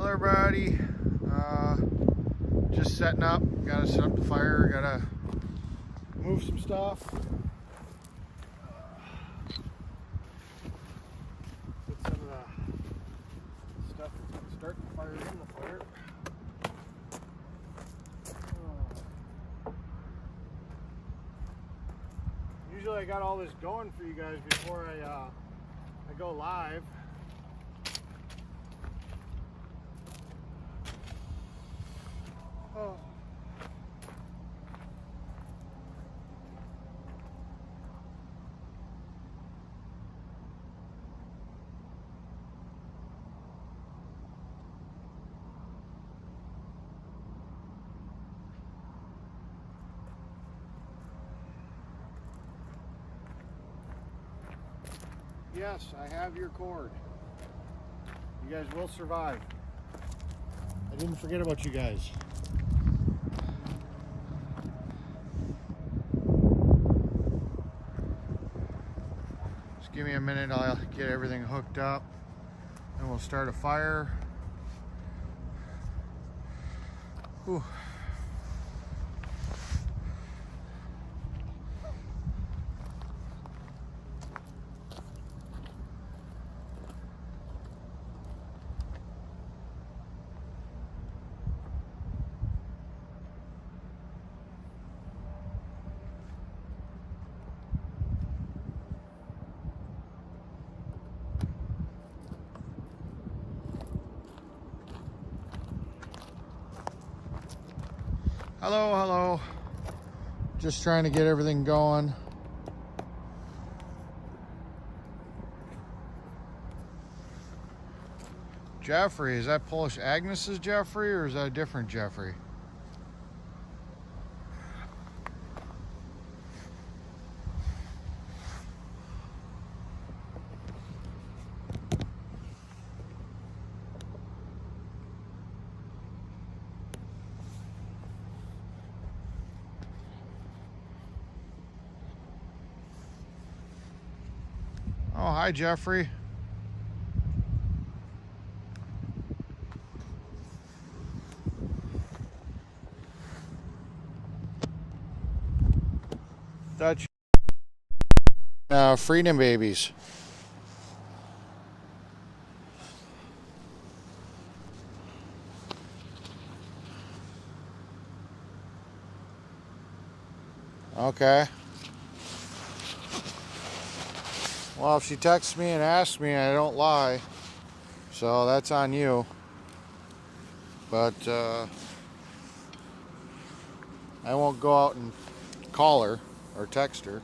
Hello everybody, just setting up, gotta set up the fire, gotta move some stuff, put some of the stuff that's gonna start the fire in the fire. Usually I got all this going for you guys before I go live. Oh. Yes, I have your cord. You guys will survive. I didn't forget about you guys. Just give me a minute, I'll get everything hooked up and we'll start a fire. Whew. Hello, hello. Just trying to get everything going. Jeffrey, is that Polish Agnes's Jeffrey or is that a different Jeffrey? Oh, hi, Jeffrey. Dutch. Freedom babies. Okay. Well, if she texts me and asks me, I don't lie. So that's on you. But I won't go out and call her or text her.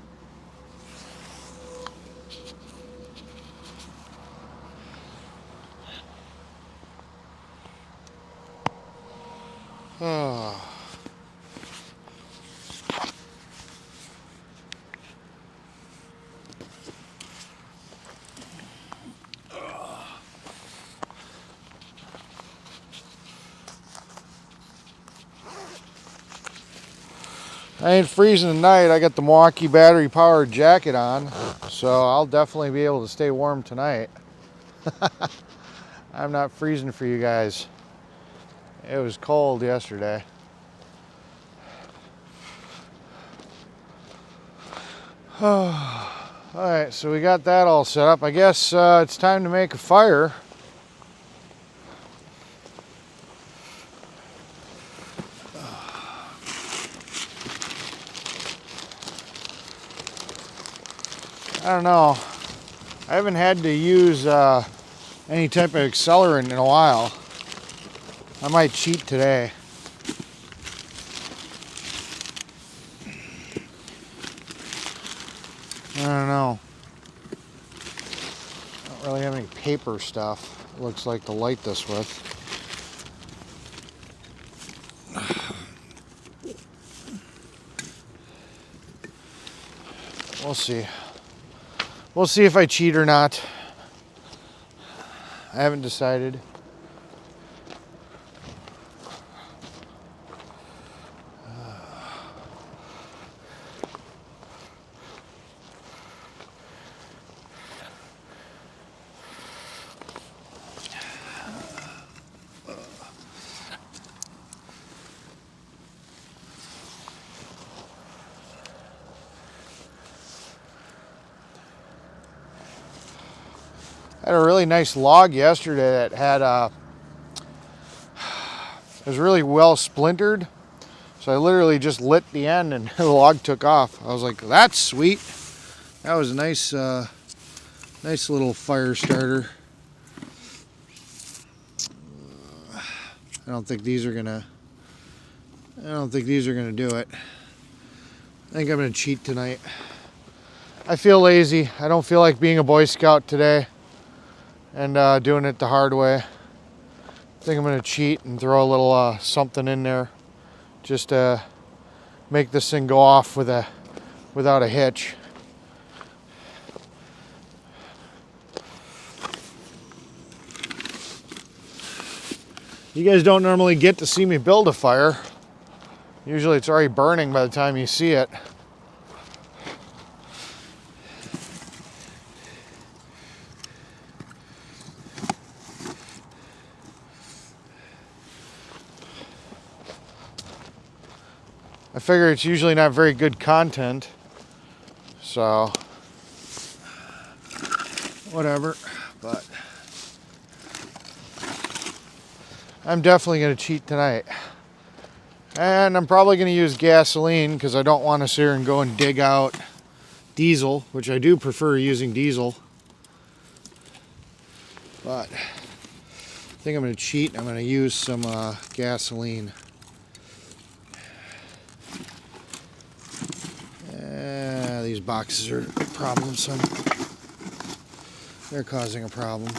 I ain't freezing tonight. I got the Milwaukee battery powered jacket on, so I'll definitely be able to stay warm tonight. I'm not freezing for you guys. It was cold yesterday. Alright, so we got that all set up. I guess it's time to make a fire. I don't know. I haven't had to use any type of accelerant in a while. I might cheat today. I don't know. I don't really have any paper stuff, it looks like, to light this with. We'll see. We'll see if I cheat or not. I haven't decided. I had a really nice log yesterday that had it was really well splintered. So I literally just lit the end and the log took off. I was like, that's sweet. That was a nice, nice little fire starter. I don't think these are gonna do it. I think I'm gonna cheat tonight. I feel lazy. I don't feel like being a Boy Scout today and doing it the hard way. I think I'm gonna cheat and throw a little something in there just to make this thing go off without a hitch. You guys don't normally get to see me build a fire. Usually it's already burning by the time you see it. I figure it's usually not very good content, so whatever, but I'm definitely going to cheat tonight. And I'm probably going to use gasoline because I don't want to sit here and go and dig out diesel, which I do prefer using diesel. But I think I'm going to cheat. I'm going to use some gasoline. These boxes are problemsome. They're causing a problem.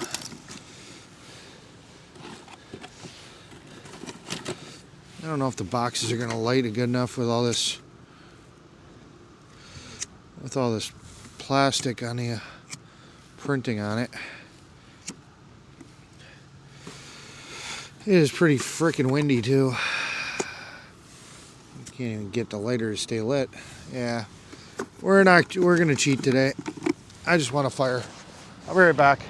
I don't know if the boxes are going to light it good enough with all this plastic on the printing on it. It is pretty freaking windy too. You can't even get the lighter to stay lit. Yeah, we're gonna cheat today. I just want a fire. I'll be right back.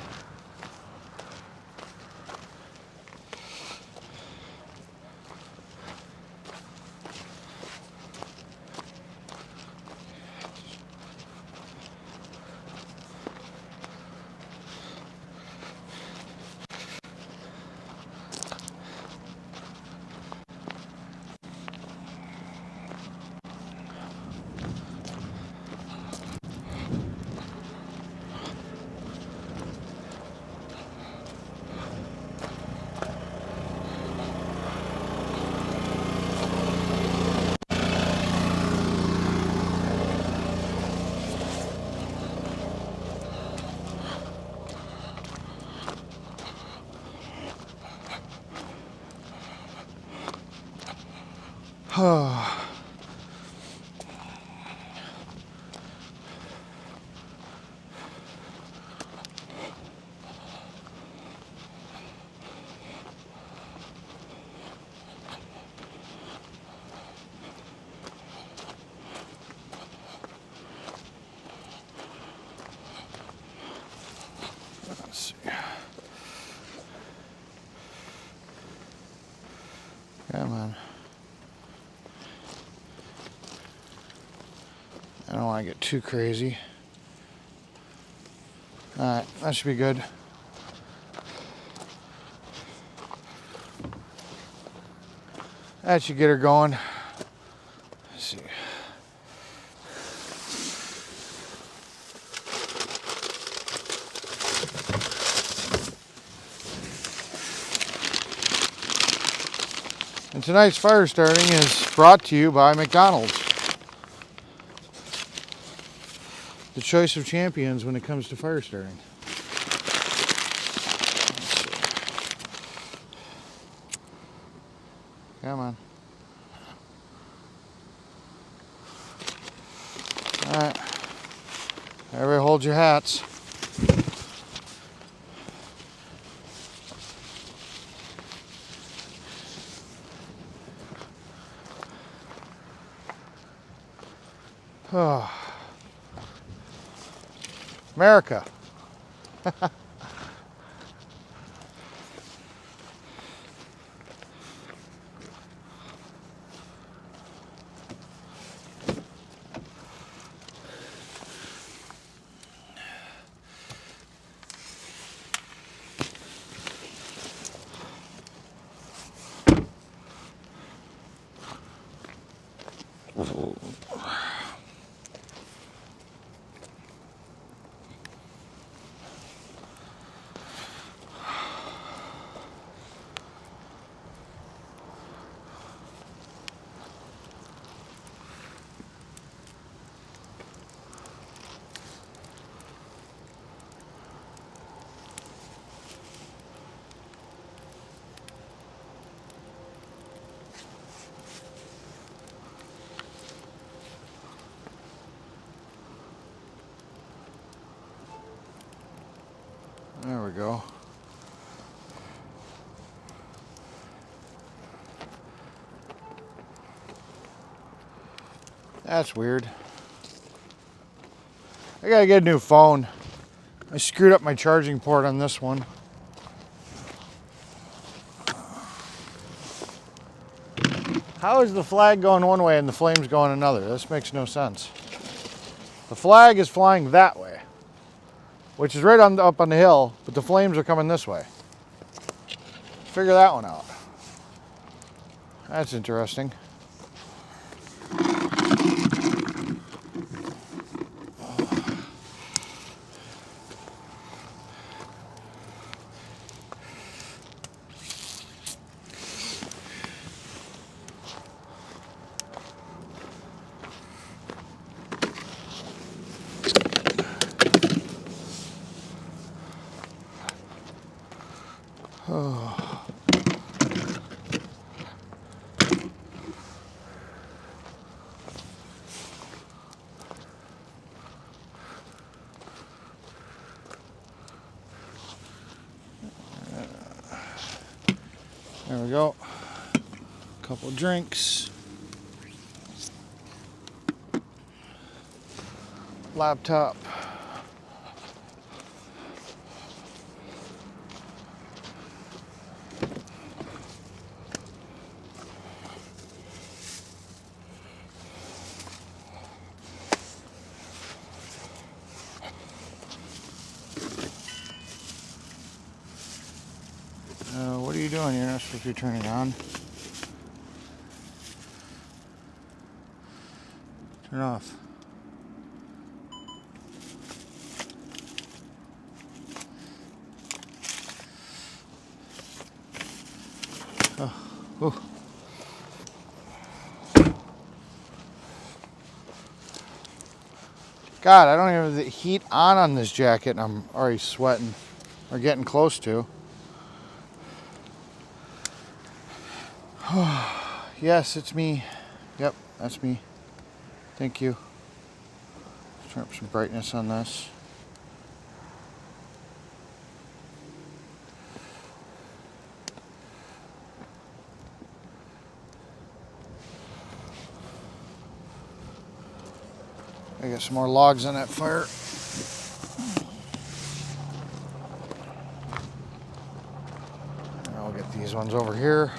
Let's see. Come on. I don't want to get too crazy. Alright, that should be good. That should get her going. Let's see. And tonight's fire starting is brought to you by McDonald's. The choice of champions when it comes to fire starting. Come on. All right. Everybody hold your hats. Oh. America. There we go. That's weird. I gotta get a new phone. I screwed up my charging port on this one. How is the flag going one way and the flames going another? This makes no sense. The flag is flying that way, which is right on up on the hill, but the flames are coming this way. Figure that one out. That's interesting. Oh. There we go. Couple drinks. Laptop. What are you doing? You're not supposed to be turning on. Turn off. Oh. Ooh. God, I don't even have the heat on this jacket and I'm already sweating, or getting close to. Yes, it's me. Yep, that's me. Thank you. Let's turn up some brightness on this. I got some more logs on that fire. And I'll get these ones over here.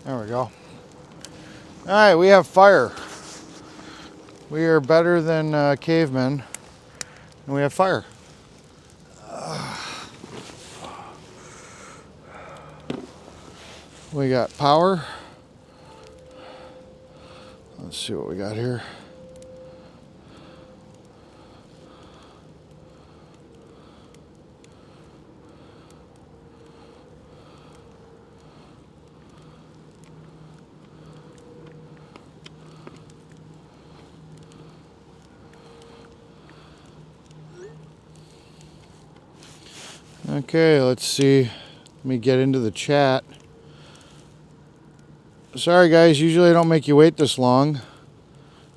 There we go. All right, we have fire. We are better than cavemen, and we have fire. We got power. Let's see what we got here. Okay, let's see. Let me get into the chat. Sorry guys, usually I don't make you wait this long.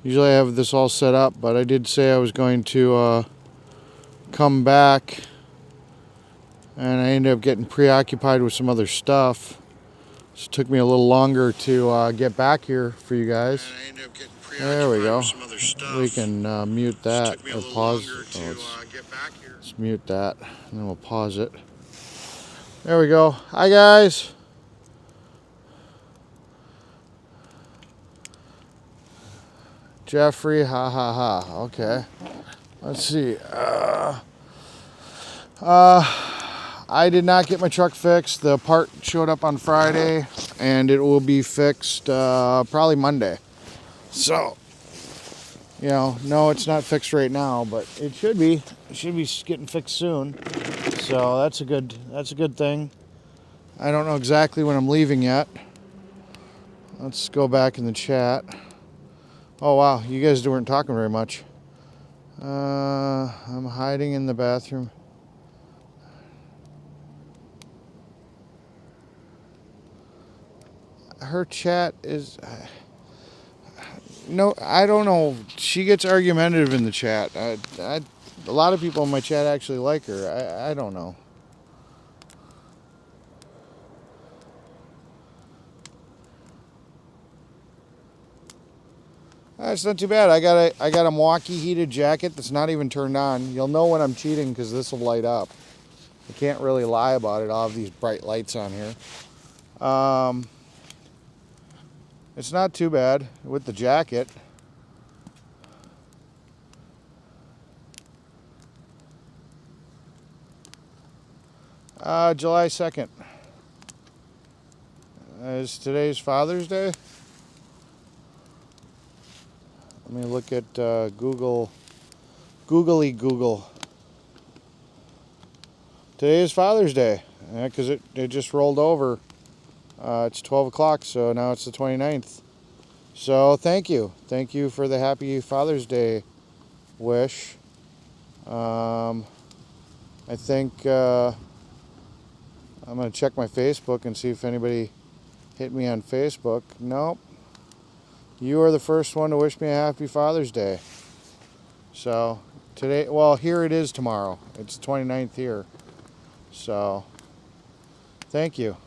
Usually I have this all set up, but I did say I was going to come back, and I ended up getting preoccupied with some other stuff. So it took me a little longer to get back here for you guys. There we go. We can mute that or pause. Let's mute that, and then we'll pause it. There we go. Hi guys. Jeffrey, ha ha ha. Okay. Let's see. I did not get my truck fixed. The part showed up on Friday, and it will be fixed probably Monday. So, you know, no, it's not fixed right now, but it should be. It should be getting fixed soon. So that's a good thing. I don't know exactly when I'm leaving yet. Let's go back in the chat. Oh wow, you guys weren't talking very much. I'm hiding in the bathroom. Her chat is... No, I don't know. She gets argumentative in the chat. A lot of people in my chat actually like her. I don't know. It's not too bad. I got a Milwaukee heated jacket that's not even turned on. You'll know when I'm cheating because this will light up. I can't really lie about it. I'll have these bright lights on here. It's not too bad with the jacket. July 2nd. Is today's Father's Day? Let me look at Google. Googly Google. Today is Father's Day, because it just rolled over. It's 12 o'clock, so now it's the 29th. So thank you. Thank you for the happy Father's Day wish. I think I'm going to check my Facebook and see if anybody hit me on Facebook. Nope. You are the first one to wish me a happy Father's Day. So today, well, here it is tomorrow. It's 29th here. So thank you.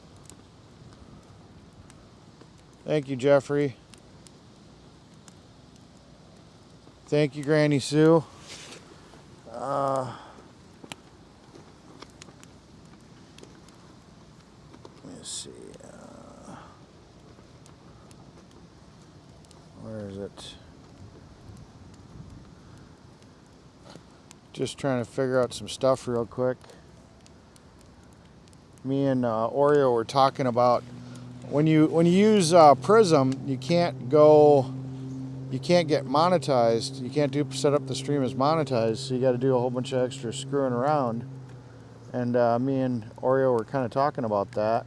Thank you, Jeffrey. Thank you, Granny Sue. Let me see. Where is it? Just trying to figure out some stuff real quick. Me and Oreo were talking about when you use Prism, you can't get monetized. You can't set up the stream as monetized, so you got to do a whole bunch of extra screwing around. And me and Oreo were kind of talking about that,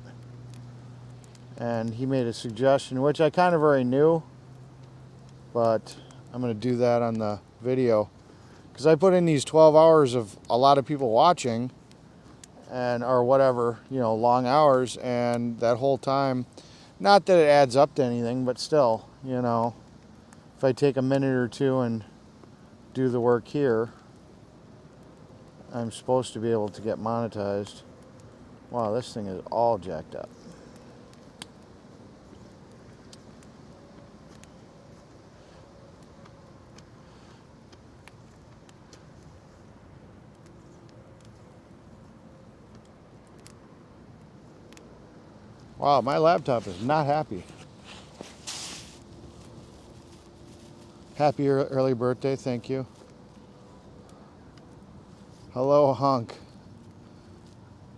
and he made a suggestion, which I kind of already knew, but I'm going to do that on the video, because I put in these 12 hours of a lot of people watching, and or whatever, you know, long hours, and that whole time, not that it adds up to anything, but still, you know, if I take a minute or two and do the work here, I'm supposed to be able to get monetized. Wow, this thing is all jacked up. Wow, my laptop is not happy. Happy early birthday, thank you. Hello, hunk.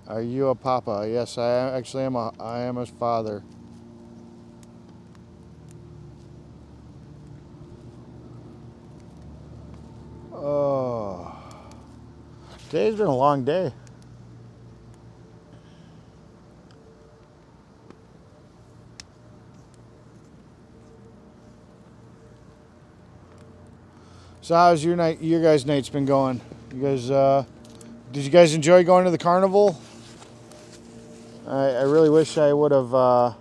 Are you a papa? Yes, I actually am. I am a father. Oh, today's been a long day. So how's your night? Your guys' night's been going? You guys, did you guys enjoy going to the carnival? I really wish I would have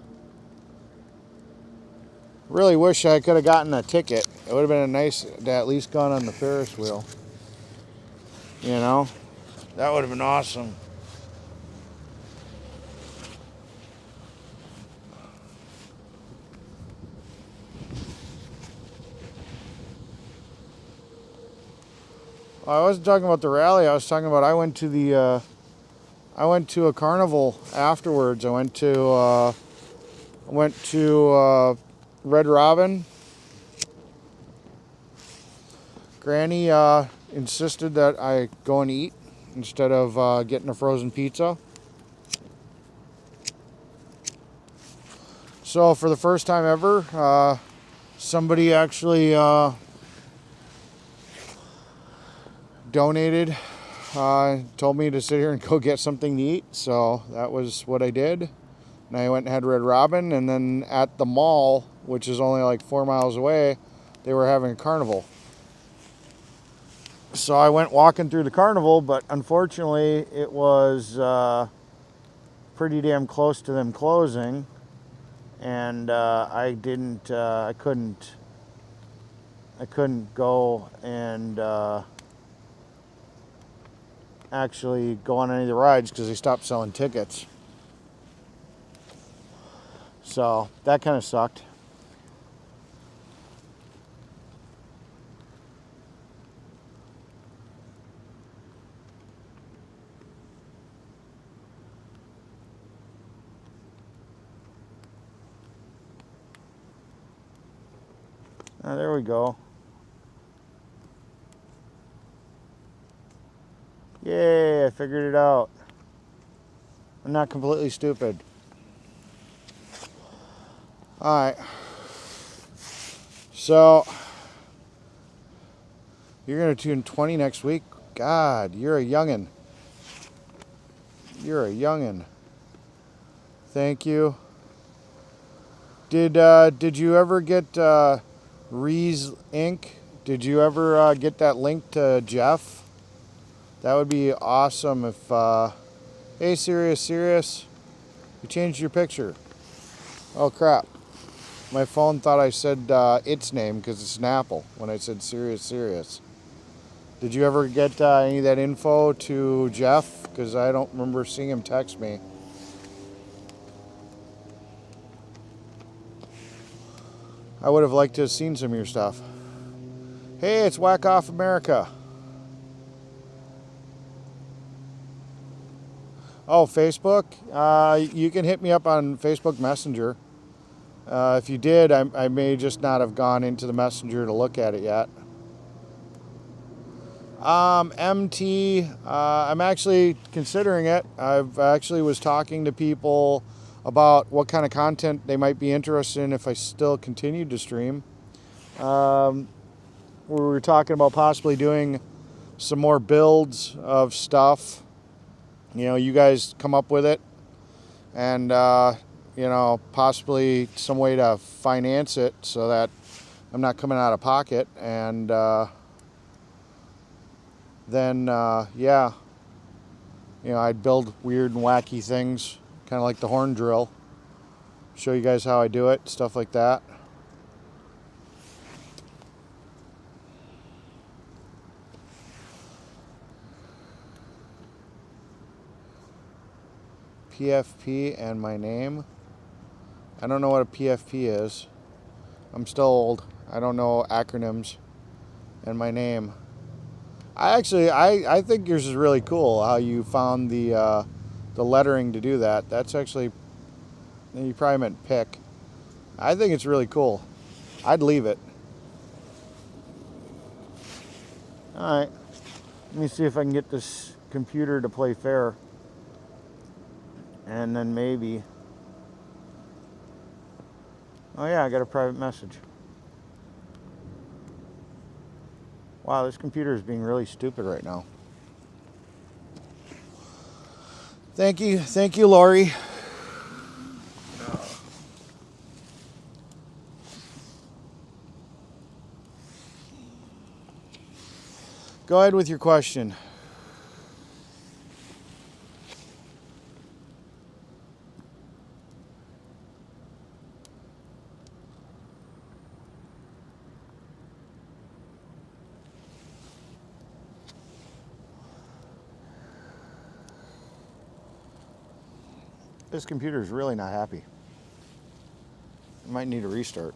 Really wish I could have gotten a ticket. It would have been nice to at least gone on the Ferris wheel. You know? That would have been awesome. I wasn't talking about the rally. I was talking about I went to a carnival afterwards. I went to Red Robin. Granny insisted that I go and eat instead of getting a frozen pizza. So for the first time ever, somebody actually donated, told me to sit here and go get something to eat. So that was what I did. And I went and had Red Robin, and then at the mall, which is only like 4 miles away, they were having a carnival. So I went walking through the carnival, but unfortunately it was pretty damn close to them closing, and I couldn't go and actually go on any of the rides because they stopped selling tickets. So that kind of sucked. There we go. Yay, I figured it out. I'm not completely stupid. Alright. So, you're going to tune 20 next week? God, you're a youngin'. You're a youngin'. Thank you. Did you ever get Rees Inc? Did you ever get that link to Jeff? That would be awesome if, hey, Sirius, you changed your picture. Oh, crap. My phone thought I said its name because it's an Apple when I said Sirius. Did you ever get any of that info to Jeff? Because I don't remember seeing him text me. I would have liked to have seen some of your stuff. Hey, it's Whack Off America. Oh, Facebook? You can hit me up on Facebook Messenger. If you did, I may just not have gone into the Messenger to look at it yet. MT, I'm actually considering it. I've actually was talking to people about what kind of content they might be interested in if I still continued to stream. We were talking about possibly doing some more builds of stuff. You know, you guys come up with it, and you know, possibly some way to finance it so that I'm not coming out of pocket. And then yeah, you know, I'd build weird and wacky things, kind of like the horn drill. Show you guys how I do it, stuff like that. PFP and my name. I don't know what a PFP is. I'm still old. I don't know acronyms. And my name. I think yours is really cool. How you found the lettering to do that. That's actually, you probably meant pick. I think it's really cool. I'd leave it. All right. Let me see if I can get this computer to play fair. And then maybe. Oh yeah, I got a private message. Wow, this computer is being really stupid right now. Thank you, Lori. Go ahead with your question. This computer is really not happy. It might need a restart.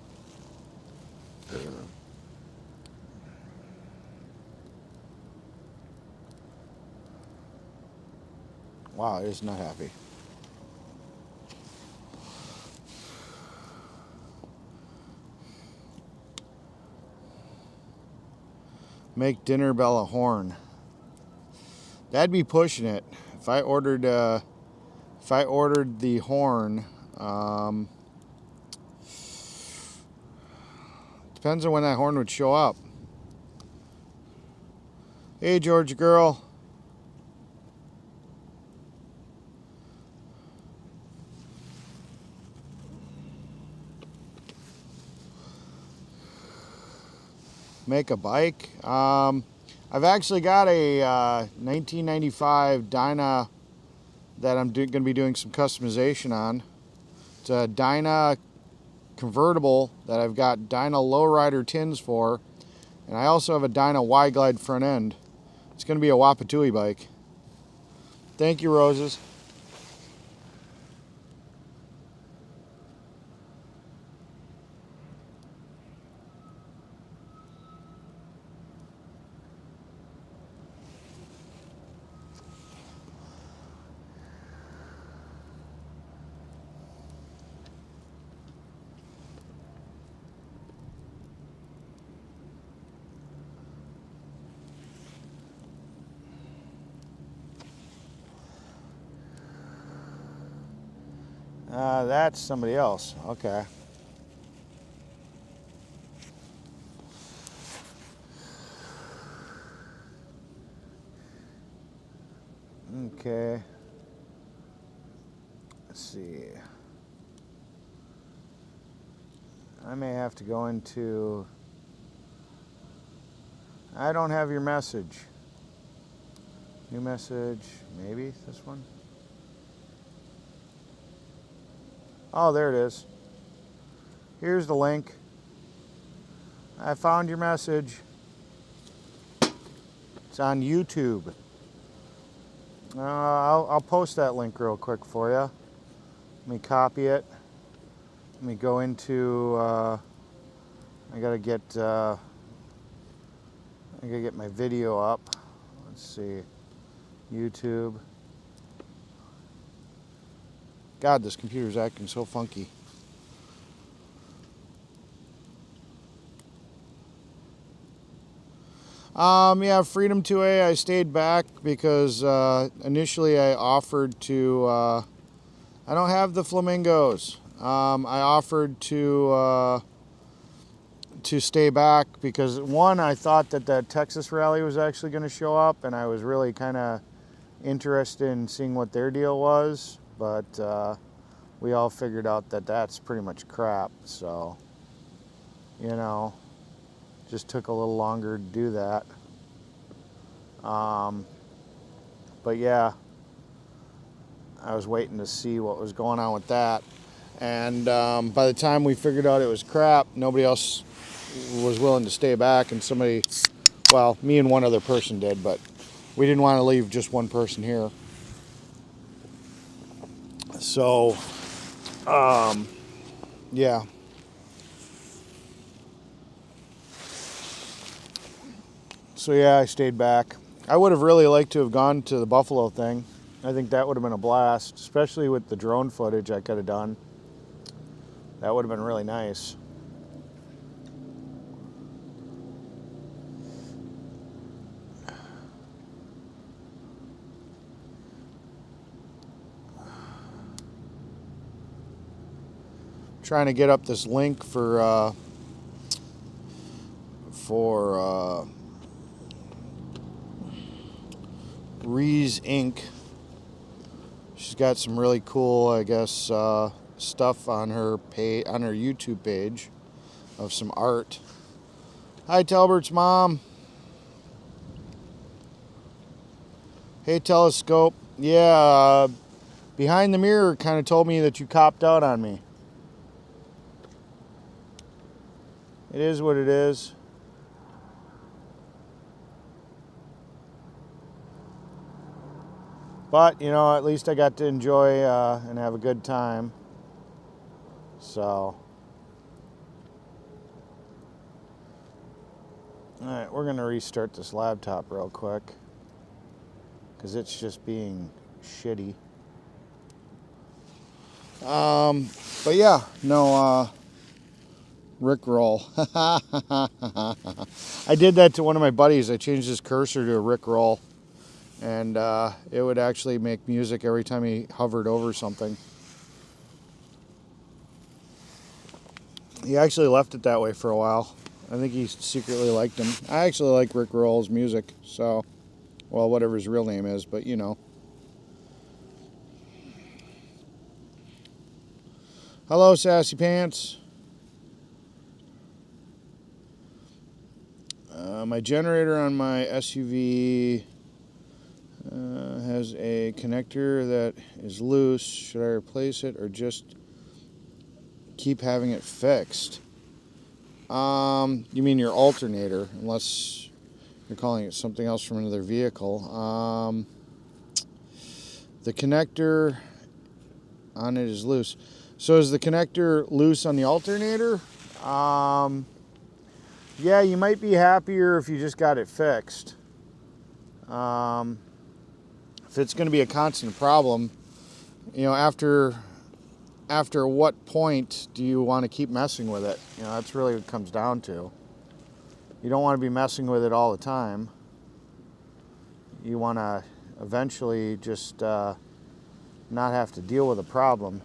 Wow, it is not happy. Make dinner bell a horn. That'd be pushing it. If I ordered the horn, depends on when that horn would show up. Hey, Georgia girl. Make a bike. I've actually got a 1995 Dyna that I'm going to be doing some customization on. It's a Dyna convertible that I've got Dyna lowrider tins for, and I also have a Dyna Y-Glide front end. It's going to be a Wapatui bike. Thank you, Roses. That's somebody else. Okay. Okay. Let's see. I may have to go into... I don't have your message. New message. Maybe this one? Oh, there it is. Here's the link. I found your message. It's on YouTube. I'll post that link real quick for you. Let me copy it. Let me go into. I gotta get my video up. Let's see. YouTube. God, this computer's acting so funky. Yeah, Freedom 2A, I stayed back because initially I offered to, I don't have the flamingos. I offered to stay back because, one, I thought that Texas rally was actually going to show up, and I was really kind of interested in seeing what their deal was, but we all figured out that that's pretty much crap, so, you know, just took a little longer to do that. But yeah, I was waiting to see what was going on with that, and by the time we figured out it was crap, nobody else was willing to stay back, and somebody, well, me and one other person did, but we didn't want to leave just one person here. So, yeah. So yeah, I stayed back. I would have really liked to have gone to the Buffalo thing. I think that would have been a blast, especially with the drone footage I could have done. That would have been really nice. Trying to get up this link for Rees Inc. She's got some really cool, I guess, stuff on her page, on her YouTube page, of some art. Hi, Talbert's mom. Hey, Telescope. Yeah, Behind the Mirror kind of told me that you copped out on me. It is what it is. But, you know, at least I got to enjoy and have a good time. So, alright, we're going to restart this laptop real quick. Because it's just being shitty. But yeah, no, Rickroll. I did that to one of my buddies. I changed his cursor to a Rickroll. And it would actually make music every time he hovered over something. He actually left it that way for a while. I think he secretly liked him. I actually like Rickroll's music, so, well, whatever his real name is, but you know. Hello, Sassy Pants. My generator on my SUV has a connector that is loose. Should I replace it or just keep having it fixed? You mean your alternator, unless you're calling it something else from another vehicle. The connector on it is loose. So is the connector loose on the alternator? Yeah, you might be happier if you just got it fixed. If it's going to be a constant problem, you know, after what point do you want to keep messing with it? You know, that's really what it comes down to. You don't want to be messing with it all the time. You want to eventually just not have to deal with a problem.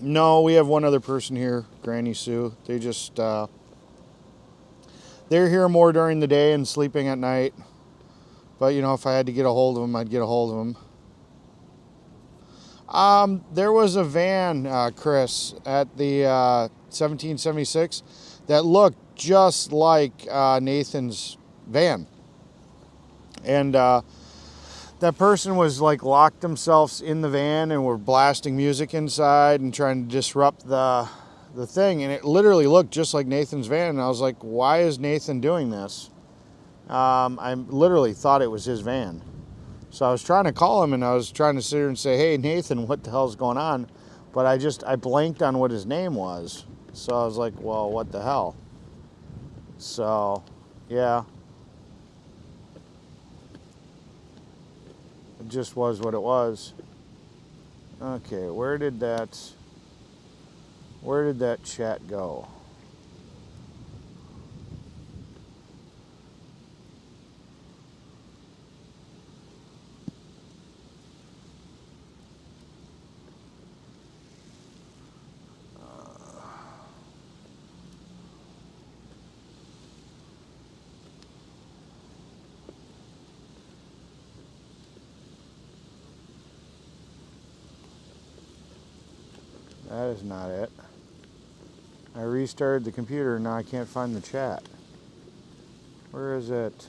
No, we have one other person here, Granny Sue. They just, they're here more during the day and sleeping at night. But, you know, if I had to get a hold of them, I'd get a hold of them. There was a van, Chris, at the 1776 that looked just like Nathan's van. And that person was like locked themselves in the van and were blasting music inside and trying to disrupt the thing. And it literally looked just like Nathan's van. And I was like, why is Nathan doing this? I literally thought it was his van. So I was trying to call him and I was trying to sit here and say, hey, Nathan, what the hell's going on? But I blanked on what his name was. So I was like, well, what the hell? So, yeah. It just was what it was. Okay, where did that chat go? That is not it. I restarted the computer and now I can't find the chat. Where is it?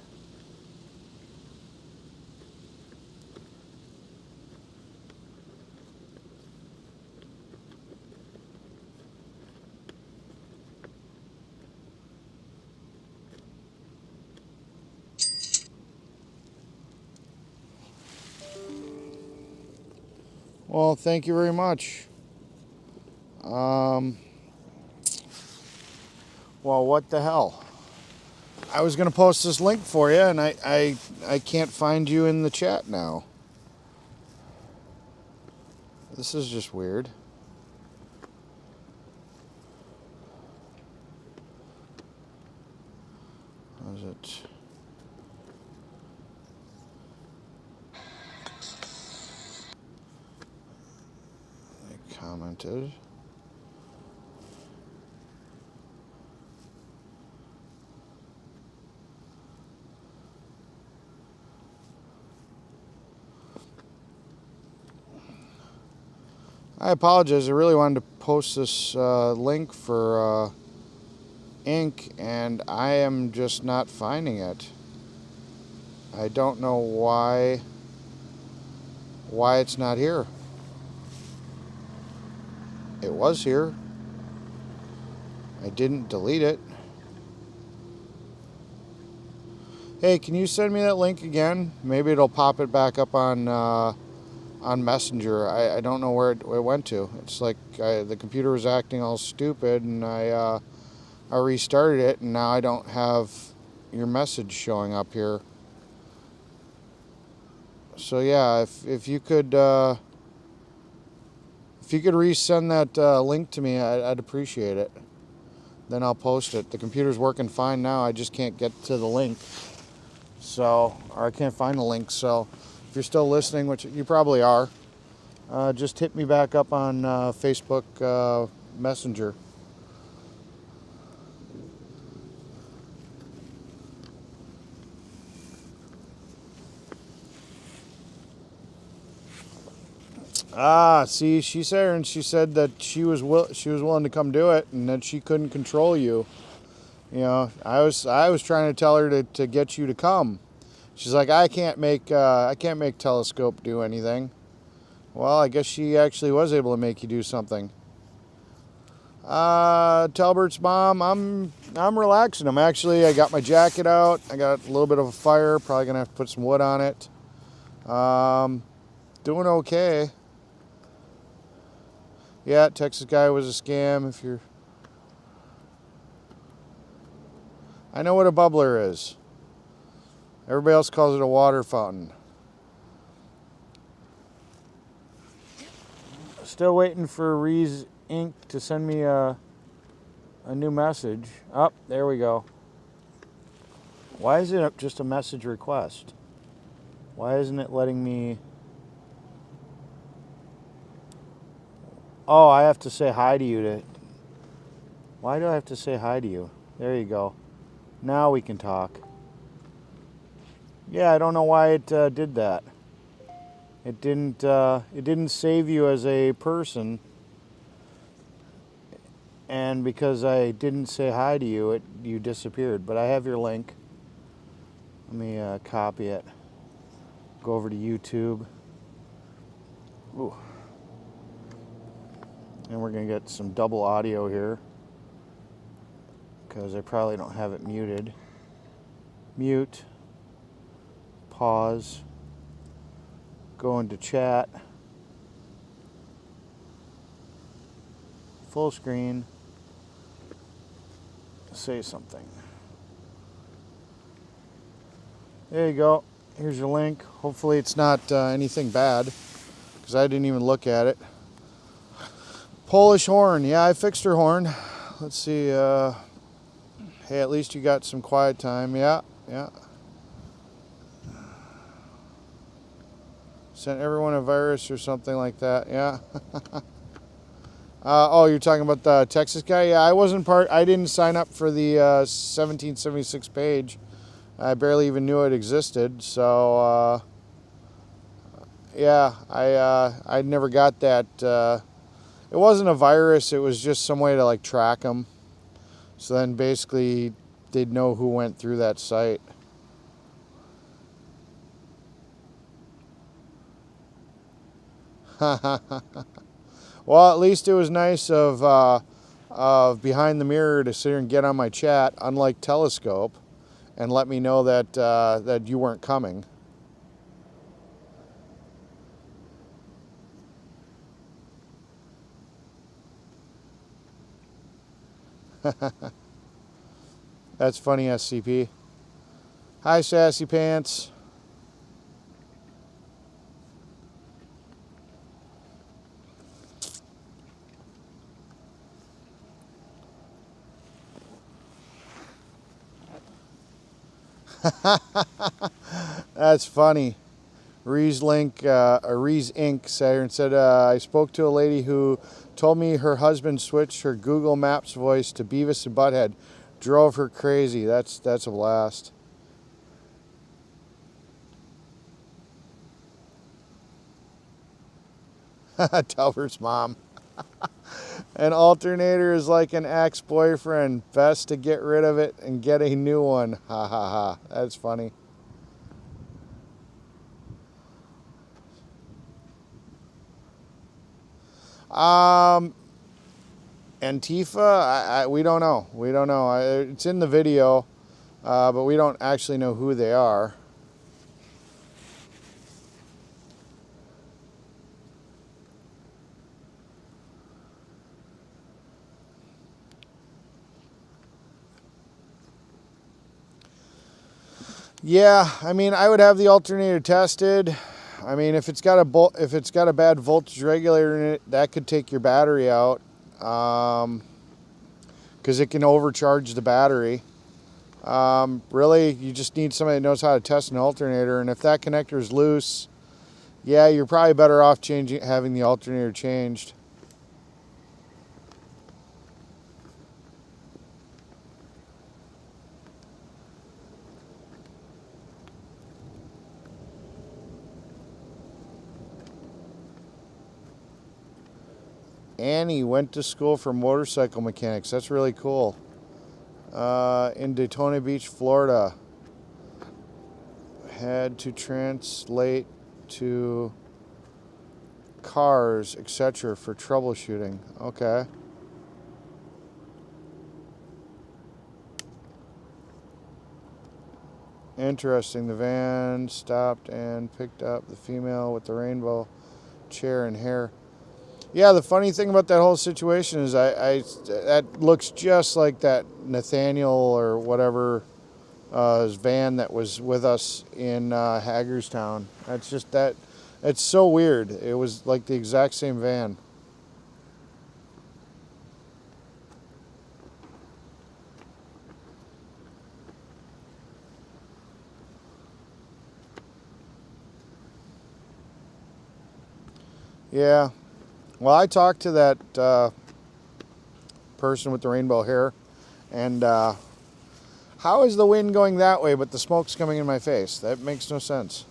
Well, thank you very much. Well, what the hell? I was going to post this link for you, and I can't find you in the chat now. This is just weird. How is it? I commented. I apologize. I really wanted to post this link for ink, and I am just not finding it. I don't know why it's not here. It was here. I didn't delete it. Hey, can you send me that link again? Maybe it'll pop it back up on Messenger. I don't know where it went to. It's like the computer was acting all stupid, and I restarted it, and now I don't have your message showing up here. So yeah, if you could resend that link to me, I'd appreciate it. Then I'll post it. The computer's working fine now. I just can't get to the link. So, or I can't find the link. So, if you're still listening, which you probably are, just hit me back up on Facebook Messenger. See, she said that she was willing to come do it, and that she couldn't control you. You know, I was trying to tell her to get you to come. She's like, I can't make Telescope do anything. Well, I guess she actually was able to make you do something. Talbert's mom, I'm relaxing. I got my jacket out. I got a little bit of a fire. Probably gonna have to put some wood on it. Doing okay. Yeah, Texas guy was a scam. I know what a bubbler is. Everybody else calls it a water fountain. Still waiting for Rees Inc. to send me a new message. Oh, there we go. Why is it just a message request? Why isn't it letting me... Oh, I have to say hi to you Why do I have to say hi to you? There you go. Now we can talk. Yeah, I don't know why it did that. It didn't save you as a person, and because I didn't say hi to you, you disappeared. But I have your link. Let me copy it. Go over to YouTube. Ooh. And we're gonna get some double audio here, because I probably don't have it muted. Mute. Pause. Go into chat. Full screen. Say something. There you go. Here's your link. Hopefully it's not anything bad, because I didn't even look at it. Polish horn. Yeah, I fixed her horn. Let's see. Hey, at least you got some quiet time. Yeah. Sent everyone a virus or something like that. Yeah. Oh, you're talking about the Texas guy? Yeah, I didn't sign up for the 1776 page. I barely even knew it existed. So, yeah, I never got that. It wasn't a virus. It was just some way to like track them. So then basically they'd know who went through that site. Well, at least it was nice of behind the mirror to sit here and get on my chat, unlike Telescope, and let me know that that you weren't coming. That's funny, SCP. Hi, Sassy Pants. That's funny. Rees Inc. said, I spoke to a lady who told me her husband switched her Google Maps voice to Beavis and Butthead. Drove her crazy. That's a blast. Talbert's mom. An alternator is like an ex-boyfriend. Best to get rid of it and get a new one. Ha ha ha. That's funny. Antifa, we don't know. It's in the video. but we don't actually know who they are. Yeah, I mean, I would have the alternator tested. I mean, if it's got a bad voltage regulator in it, that could take your battery out, because it can overcharge the battery. Really, you just need somebody that knows how to test an alternator, and if that connector is loose, yeah, you're probably better off having the alternator changed. Annie went to school for motorcycle mechanics. That's really cool. In Daytona Beach, Florida. Had to translate to cars, etc. for troubleshooting. Okay. Interesting. The van stopped and picked up the female with the rainbow chair and hair. Yeah, the funny thing about that whole situation is that looks just like that Nathaniel or whatever his van that was with us in Hagerstown. That's just that. It's so weird. It was like the exact same van. Yeah. Well, I talked to that person with the rainbow hair, and how is the wind going that way, but the smoke's coming in my face? That makes no sense.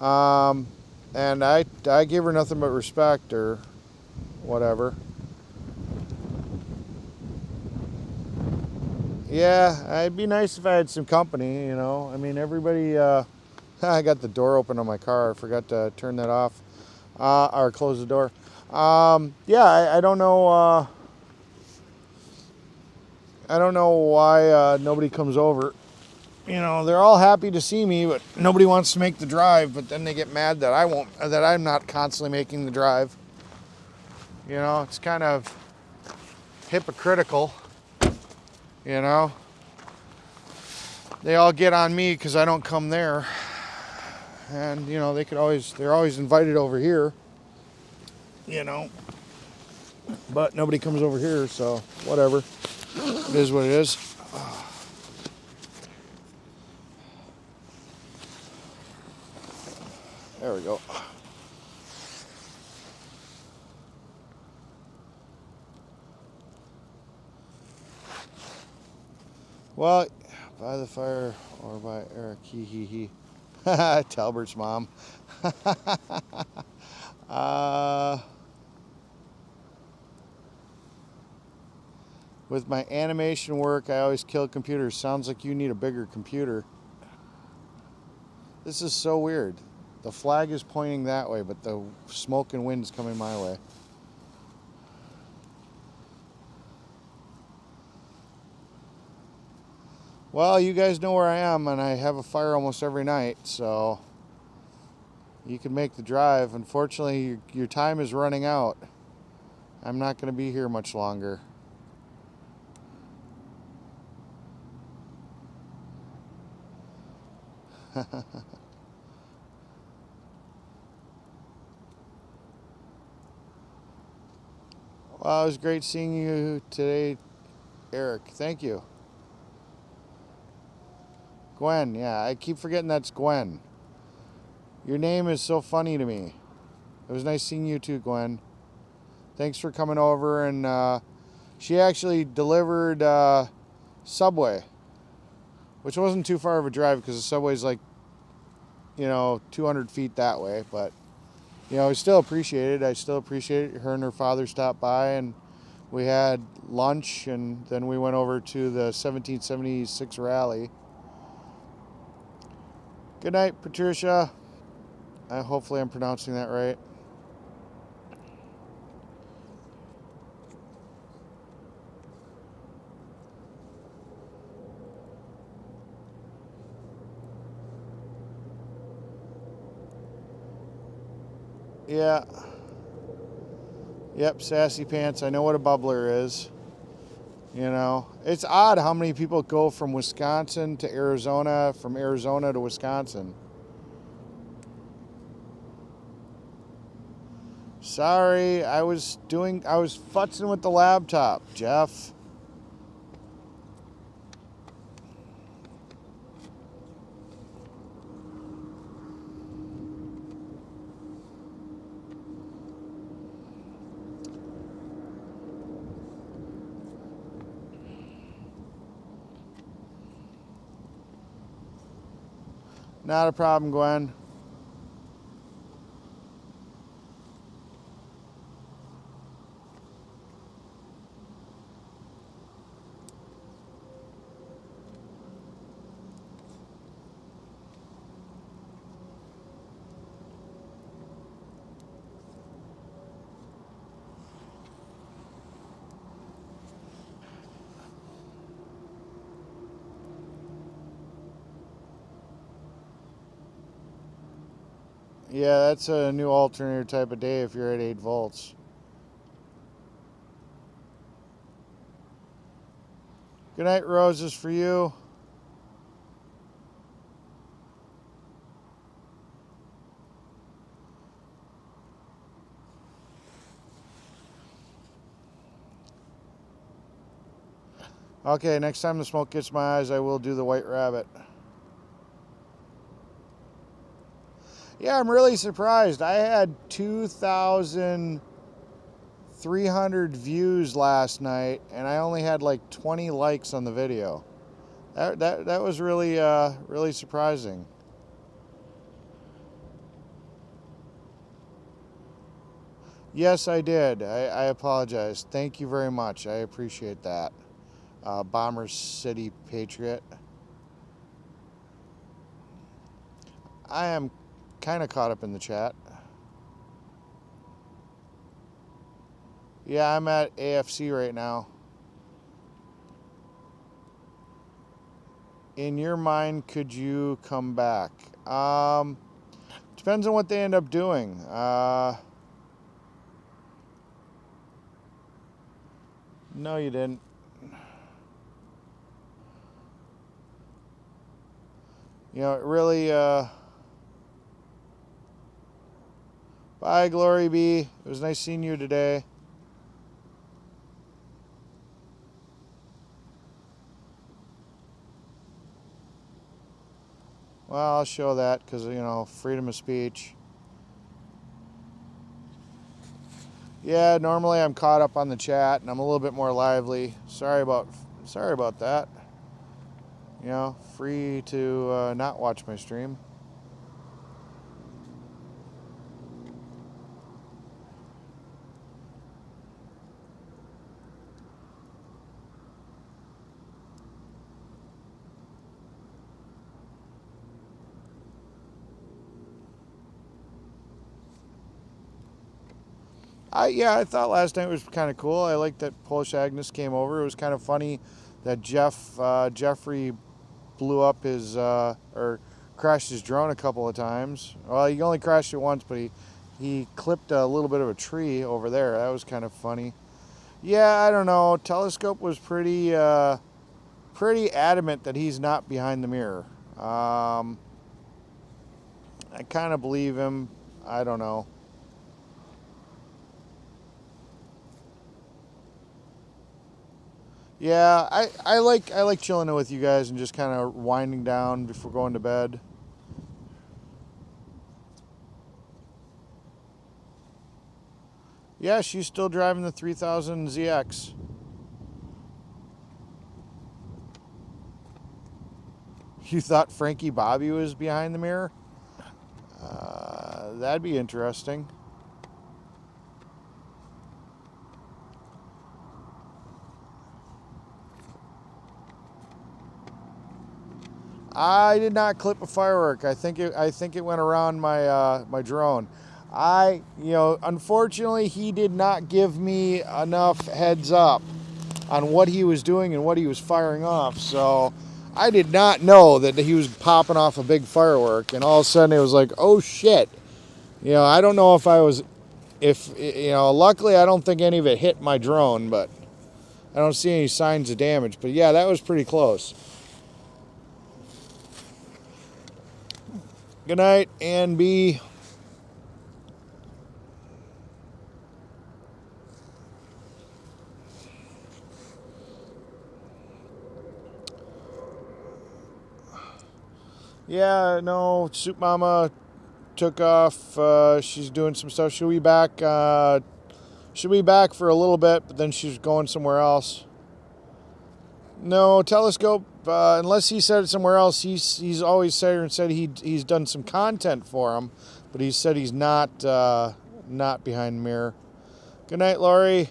And I gave her nothing but respect or whatever. Yeah, it'd be nice if I had some company, you know. I mean, everybody, I got the door open on my car. I forgot to turn that off or close the door. Yeah, I don't know. I don't know why nobody comes over. You know, they're all happy to see me, but nobody wants to make the drive. But then they get mad that I'm not constantly making the drive. You know, it's kind of hypocritical. You know, they all get on me because I don't come there, and you know they're always invited over here. You know, but nobody comes over here, so whatever. It is what it is. There we go. Well, by the fire or by Eric, he. Talbert's mom. With my animation work, I always kill computers. Sounds like you need a bigger computer. This is so weird. The flag is pointing that way, but the smoke and wind is coming my way. Well, you guys know where I am, and I have a fire almost every night, so you can make the drive. Unfortunately, your time is running out. I'm not going to be here much longer. Well, it was great seeing you today, Eric. Thank you. Gwen, yeah, I keep forgetting that's Gwen. Your name is so funny to me. It was nice seeing you too, Gwen. Thanks for coming over, and she actually delivered Subway, which wasn't too far of a drive because the Subway's like, 200 feet that way, but I still appreciate it. I still appreciate it. Her and her father stopped by, and we had lunch, and then we went over to the 1776 rally. Good night, Patricia. Hopefully I'm pronouncing that right. Yeah. Yep, sassy pants. I know what a bubbler is. You know, it's odd how many people go from Wisconsin to Arizona, from Arizona to Wisconsin. Sorry, I was futzing with the laptop, Jeff. Not a problem, Gwen. Yeah, that's a new alternator type of day if you're at 8 volts. Good night, roses for you. Okay, next time the smoke gets my eyes, I will do the white rabbit. Yeah, I'm really surprised. I had 2,300 views last night, and I only had like 20 likes on the video. That was really really surprising. Yes, I did. I apologize. Thank you very much. I appreciate that. Bomber City Patriot. I am kind of caught up in the chat. Yeah, I'm at AFC right now. In your mind, could you come back? Depends on what they end up doing. No, you didn't. You know, it really, bye, Glory B. It was nice seeing you today. Well, I'll show that because, you know, freedom of speech. Yeah, normally I'm caught up on the chat and I'm a little bit more lively. Sorry about that. You know, free to not watch my stream. I thought last night was kind of cool. I liked that Polish Agnes came over. It was kind of funny that Jeffrey blew up his or crashed his drone a couple of times. Well, he only crashed it once, but he clipped a little bit of a tree over there. That was kind of funny. Yeah, I don't know. Telescope was pretty adamant that he's not behind the mirror. I kind of believe him. I don't know. Yeah, I like chilling with you guys and just kind of winding down before going to bed. Yeah, she's still driving the 3000 ZX. You thought Frankie Bobby was behind the mirror? That'd be interesting. I did not clip a firework. I think it went around my my drone. Unfortunately, he did not give me enough heads up on what he was doing and what he was firing off. So I did not know that he was popping off a big firework. And all of a sudden, it was like, oh shit! You know, I don't know if I was, if, you know, luckily I don't think any of it hit my drone, but I don't see any signs of damage. But yeah, that was pretty close. Good night, Ann B. Yeah, no, Soup Mama took off. She's doing some stuff. She'll be back. She'll be back for a little bit, but then she's going somewhere else. No, Telescope. Unless he said it somewhere else, he's always said he's done some content for him, but he said he's not behind the mirror. Good night, Laurie.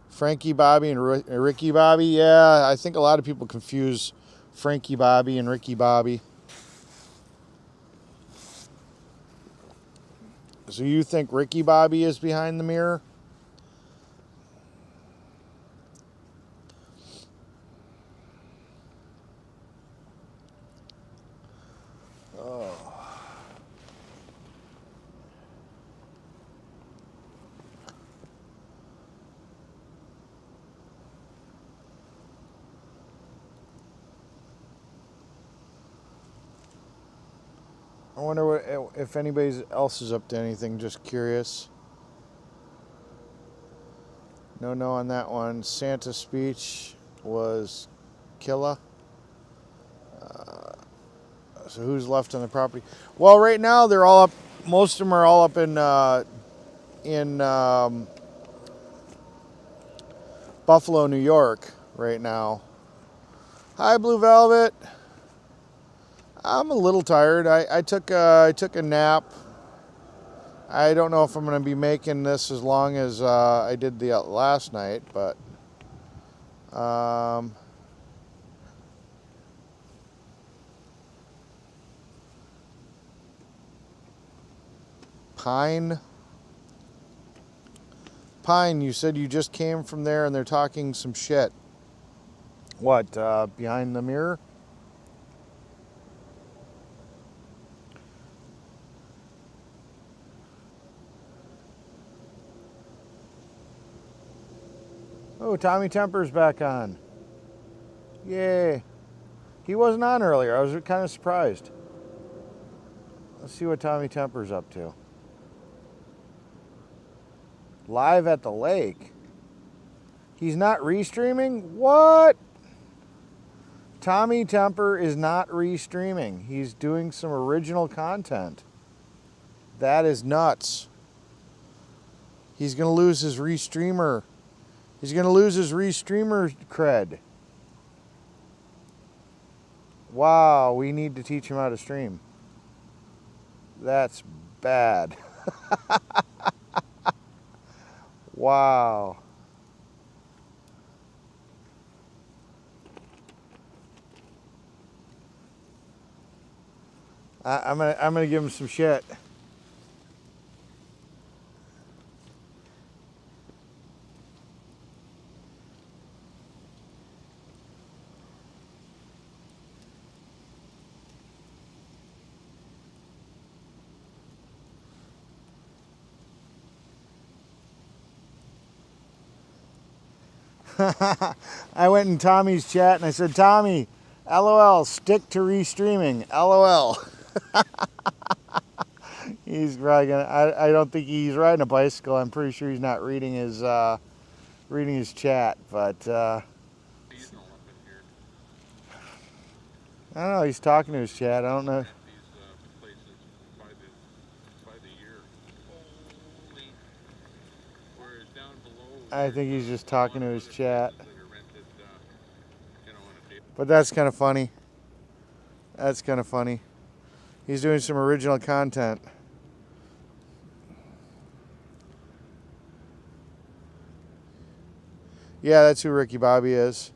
Frankie Bobby and Ricky Bobby. Yeah, I think a lot of people confuse Frankie Bobby and Ricky Bobby. So you think Ricky Bobby is behind the mirror? Oh. I wonder if anybody else is up to anything. Just curious. No on that one. Santa's speech was killer. So who's left on the property? Well, right now they're all up. Most of them are all up in Buffalo, New York, right now. Hi, Blue Velvet. I'm a little tired. I took a nap. I don't know if I'm going to be making this as long as I did the last night, but Pine, you said you just came from there and they're talking some shit. What, behind the mirror? Oh, Tommy Temper's back on. Yay. He wasn't on earlier. I was kind of surprised. Let's see what Tommy Temper's up to. Live at the lake. He's not restreaming? What? Tommy Temper is not restreaming. He's doing some original content. That is nuts. He's going to lose his restreamer. He's going to lose his restreamer cred. Wow, we need to teach him how to stream. That's bad. Wow. I'm gonna give him some shit. I went in Tommy's chat and I said, Tommy, LOL, stick to restreaming, LOL. He's probably gonna, I don't think he's riding a bicycle. I'm pretty sure he's not reading his chat, but I don't know, he's talking to his chat. I don't know. I think he's just talking to his chat. But that's kind of funny. That's kind of funny. He's doing some original content. Yeah, that's who Ricky Bobby is.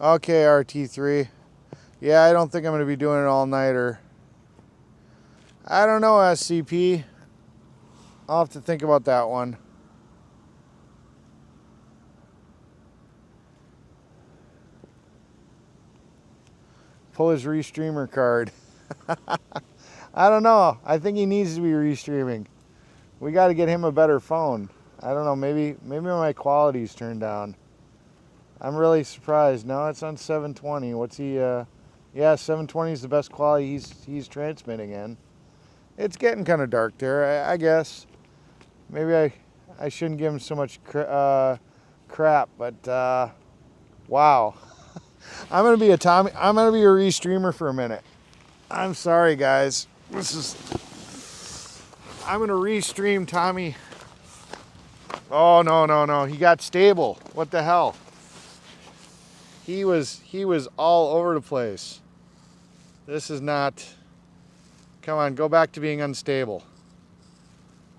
Okay, RT3. Yeah, I don't think I'm going to be doing it all nighter. I don't know, SCP. I'll have to think about that one. Pull his Restreamer card. I don't know. I think he needs to be Restreaming. We got to get him a better phone. I don't know. Maybe my quality's turned down. I'm really surprised. No, it's on 720. What's he? Yeah, 720 is the best quality he's transmitting in. It's getting kind of dark there, I guess. Maybe I shouldn't give him so much crap, but wow. I'm gonna be a Restreamer for a minute. I'm sorry, guys. I'm gonna Restream Tommy. Oh no. He got stable. What the hell? He was all over the place. This is not. Come on, go back to being unstable.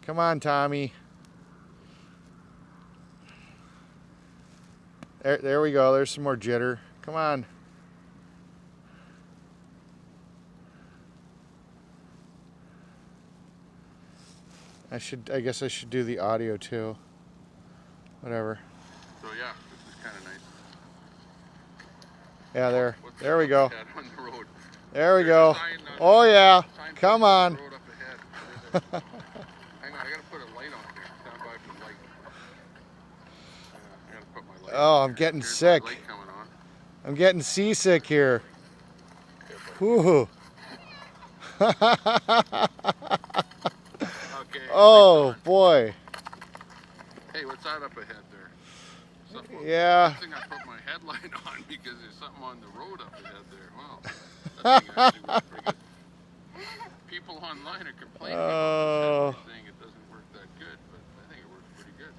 Come on, Tommy. There we go. There's some more jitter. Come on. I guess I should do the audio too. Whatever. So yeah, this is kind of nice. Yeah, there we go. On the road. There we go. Oh yeah. Come on. Hang on, I gotta put a light on here. Stand by for the light. I gotta put my light Oh, on I'm here. getting There's sick. my light coming on. I'm getting seasick here. Whew. Okay. Oh boy. Hey, what's that up ahead there? Something, Yeah. I think I put my headlight on because there's something on the road up ahead there. Wow. That thing actually works pretty good. People online are complaining about this thing. It doesn't work that good, but I think it works pretty good.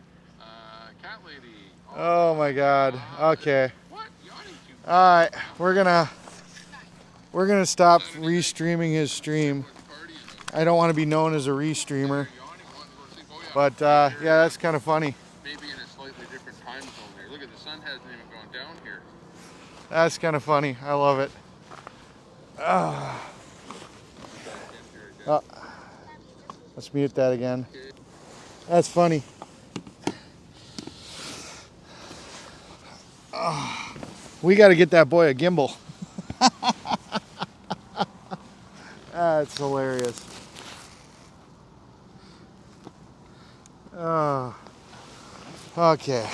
Cat lady. Oh my God. Okay. What? Yawning too. All right. We're gonna stop Restreaming his stream. I don't want to be known as a Restreamer. But yeah, that's kind of funny. Maybe in a slightly different time zone there. Look at the sun hasn't even gone down here. That's kind of funny. I love it. Oh, let's mute that again. That's funny. We got to get that boy a gimbal. That's hilarious. Okay,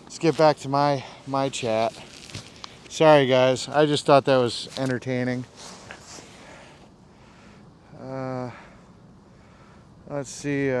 let's get back to my chat. Sorry guys, I just thought that was entertaining. Let's see.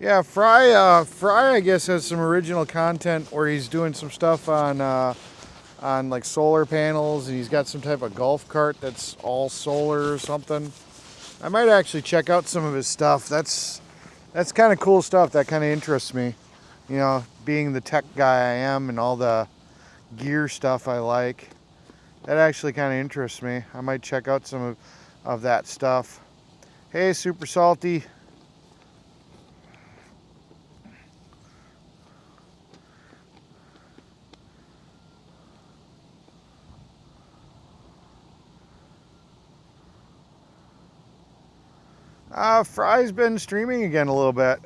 Yeah, Fry, I guess has some original content where he's doing some stuff on like solar panels, and he's got some type of golf cart that's all solar or something. I might actually check out some of his stuff. That's kind of cool stuff. That kind of interests me. You know, being the tech guy I am and all the gear stuff I like. That actually kind of interests me. I might check out some of that stuff. Hey, Super Salty. Fry's been streaming again a little bit.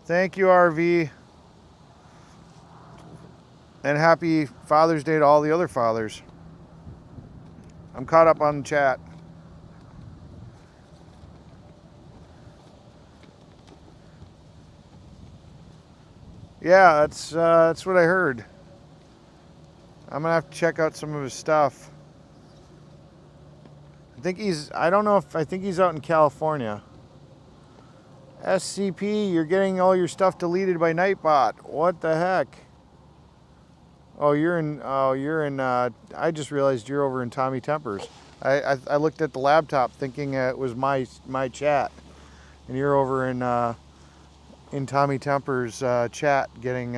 Thank you, RV. And happy Father's Day to all the other fathers. I'm caught up on the chat. Yeah, that's what I heard. I'm gonna have to check out some of his stuff. I don't know if, I think he's out in California. SCP, you're getting all your stuff deleted by Nightbot. What the heck? Oh, you're in, I just realized you're over in Tommy Tempers. I looked at the laptop thinking it was my chat. And you're over in Tommy Tempers' chat getting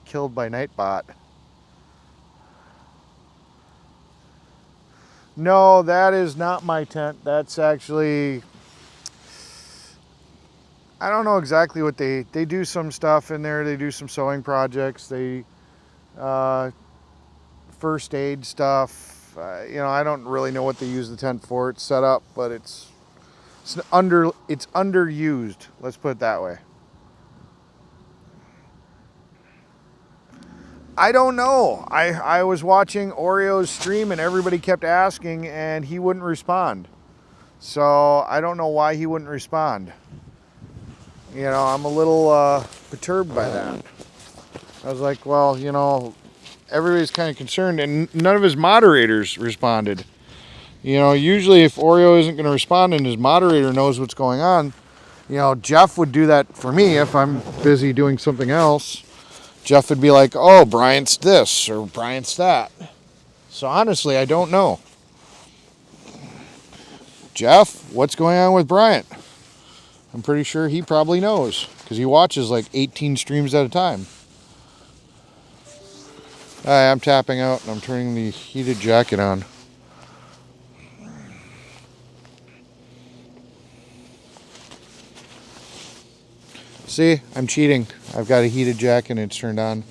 killed by Nightbot. No, that is not my tent. That's actually, I don't know exactly what they do some stuff in there. They do some sewing projects. They first aid stuff. You know, I don't really know what they use the tent for. It's set up, but it's underused. Let's put it that way. I don't know. I was watching Oreo's stream and everybody kept asking and he wouldn't respond. So I don't know why he wouldn't respond. You know, I'm a little perturbed by that. I was like, well, you know, everybody's kind of concerned and none of his moderators responded. You know, usually if Oreo isn't going to respond and his moderator knows what's going on, you know, Jeff would do that for me if I'm busy doing something else. Jeff would be like, oh, Bryant's this or Bryant's that. So honestly, I don't know. Jeff, what's going on with Bryant? I'm pretty sure he probably knows because he watches like 18 streams at a time. Hi, I'm tapping out and I'm turning the heated jacket on. See, I'm cheating. I've got a heated jacket and it's turned on.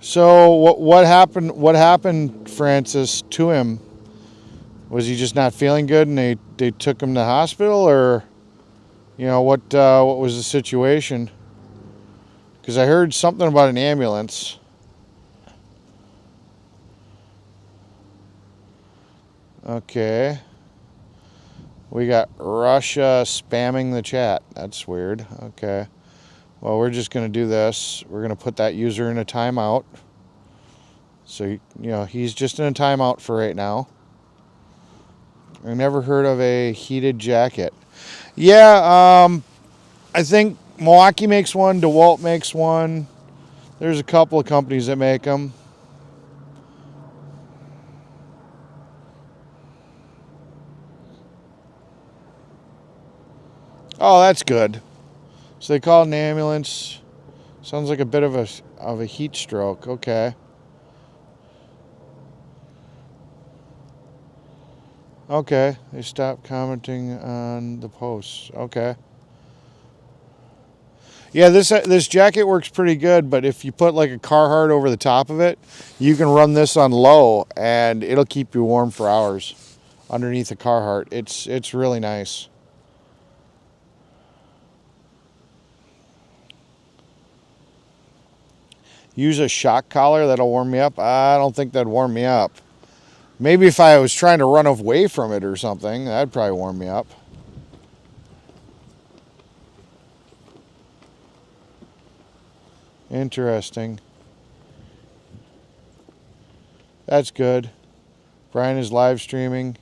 So what happened? What happened, Francis, to him? Was he just not feeling good and they took him to the hospital, or you know what was the situation? Because I heard something about an ambulance. Okay. We got Russia spamming the chat. That's weird. Okay. Well, we're just going to do this. We're going to put that user in a timeout. So, you know, he's just in a timeout for right now. I never heard of a heated jacket. Yeah, I think Milwaukee makes one. DeWalt makes one. There's a couple of companies that make them. Oh, that's good. So they called an ambulance. Sounds like a bit of a heat stroke. Okay. Okay. They stopped commenting on the posts. Okay. Yeah, this jacket works pretty good, but if you put like a Carhartt over the top of it, you can run this on low and it'll keep you warm for hours underneath a Carhartt. It's really nice. Use a shock collar, that'll warm me up. I don't think that'd warm me up. Maybe if I was trying to run away from it or something, that'd probably warm me up. Interesting. That's good. Brian is live streaming.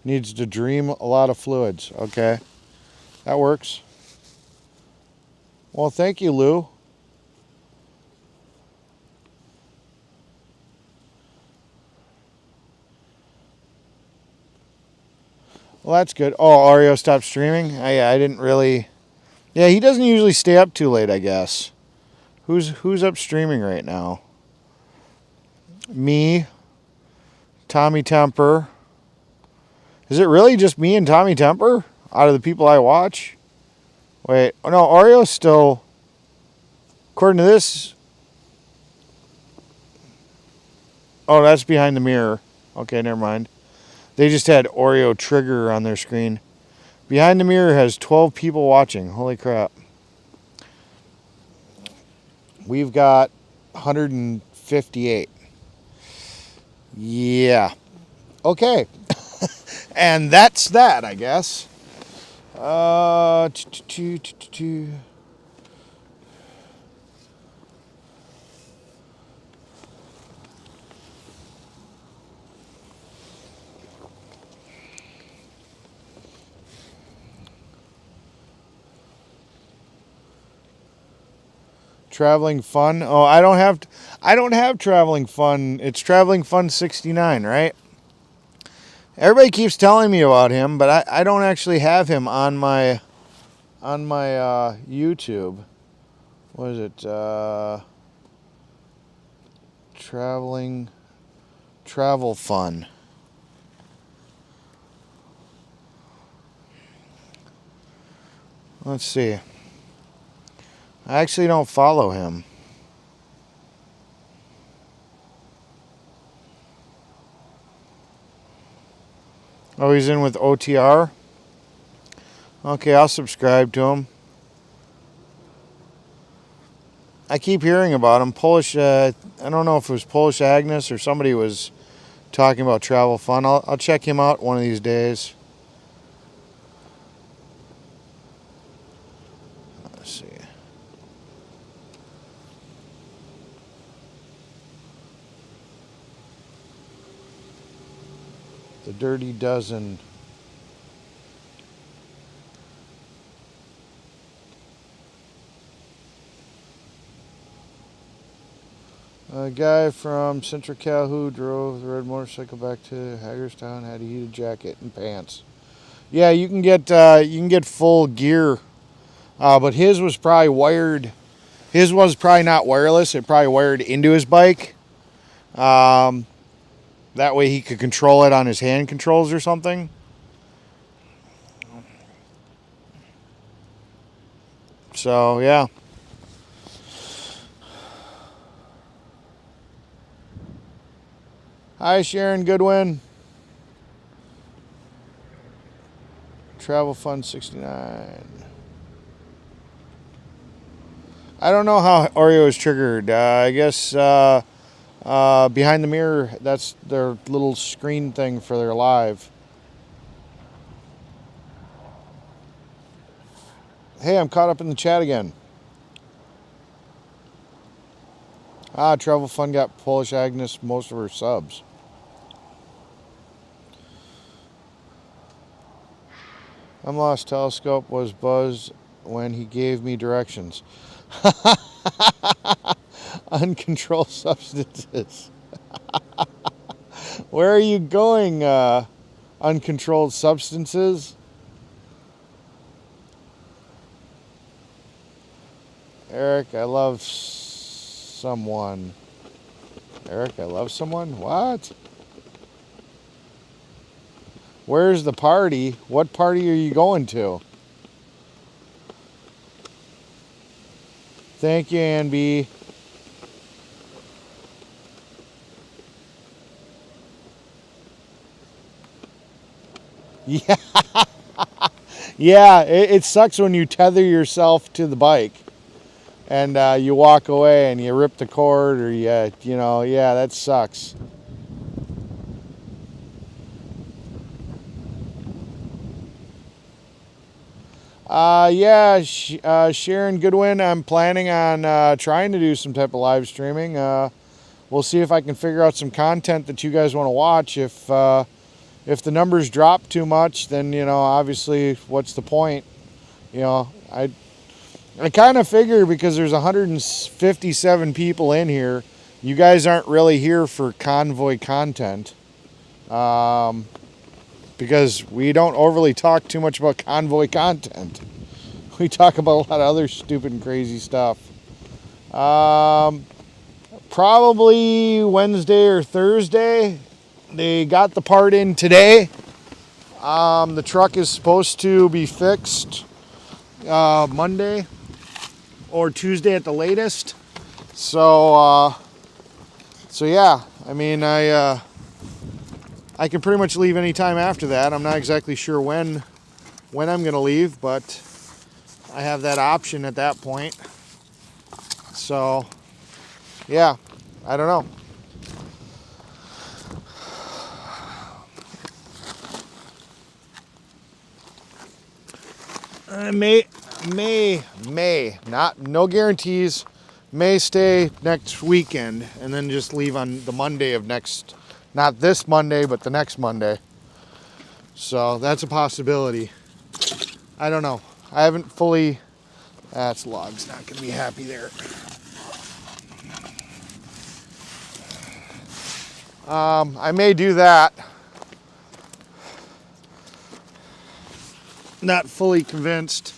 Needs to dream a lot of fluids. Okay. That works. Well, thank you, Lou. Well, that's good. Oh, Oreo stopped streaming? I didn't really... Yeah, he doesn't usually stay up too late, I guess. Who's up streaming right now? Me. Tommy Temper. Is it really just me and Tommy Temper out of the people I watch? Wait, oh no, Oreo's still, according to this, oh, that's behind the mirror. Okay, never mind. They just had Oreo trigger on their screen. Behind the mirror has 12 people watching. Holy crap. We've got 158. Yeah. Okay. And that's that, I guess. Uh, Traveling fun. Oh, I don't have traveling fun. It's traveling fun 69, right? Everybody keeps telling me about him, but I don't actually have him on my YouTube. What is it? Travel fun. Let's see. I actually don't follow him. Oh, he's in with OTR? Okay, I'll subscribe to him. I keep hearing about him. Polish, I don't know if it was Polish Agnes or somebody was talking about travel fun. I'll check him out one of these days. Let's see. The Dirty Dozen. A guy from Central Cal who drove the red motorcycle back to Hagerstown had a heated jacket and pants. Yeah, you can get full gear, but his was probably wired. His was probably not wireless. It probably wired into his bike. That way he could control it on his hand controls or something. So yeah. Hi Sharon Goodwin. Travel Fun 69. I don't know how Oreo is triggered. I guess behind the mirror, that's their little screen thing for their live. Hey, I'm caught up in the chat again. Travel Fun got Polish Agnes most of her subs. I'm Lost Telescope was buzzed when he gave me directions. Uncontrolled substances. Where are you going, uncontrolled substances? Eric, I love someone. Eric, I love someone? What? Where's the party? What party are you going to? Thank you, Ann B. Yeah. Yeah, it sucks when you tether yourself to the bike and you walk away and you rip the cord or yeah, that sucks. Sharon Goodwin, I'm planning on trying to do some type of live streaming. We'll see if I can figure out some content that you guys want to watch. If the numbers drop too much, then, obviously, what's the point? I kind of figure because there's 157 people in here, you guys aren't really here for convoy content. Because we don't overly talk too much about convoy content. We talk about a lot of other stupid and crazy stuff. Probably Wednesday or Thursday. They got the part in today. The truck is supposed to be fixed Monday or Tuesday at the latest. So yeah, I mean, I can pretty much leave any time after that. I'm not exactly sure when I'm going to leave, but I have that option at that point. So, yeah, I don't know. May. No guarantees. May stay next weekend and then just leave on the Monday of next, not this Monday, but the next Monday. So that's a possibility. I don't know. I haven't fully, that's log's not gonna be happy there. I may do that. Not fully convinced,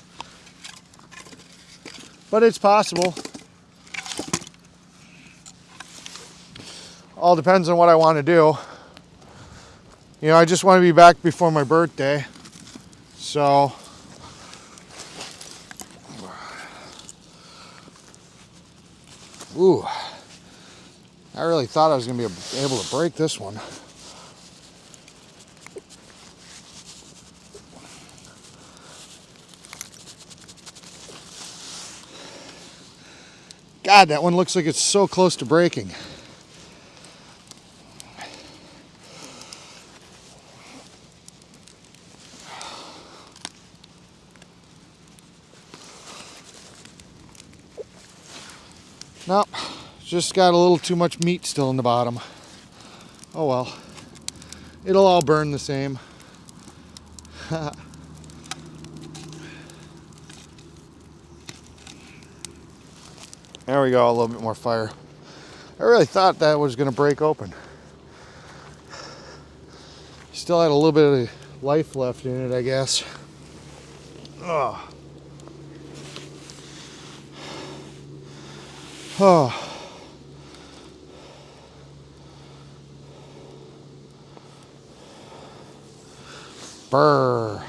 but it's possible. All depends on what I want to do. You know, I just want to be back before my birthday. So, ooh, I really thought I was going to be able to break this one. God, that one looks like it's so close to breaking. Nope, just got a little too much meat still in the bottom. Oh well, it'll all burn the same. There we go, a little bit more fire. I really thought that was going to break open. Still had a little bit of life left in it, I guess. Oh. Oh. Brr.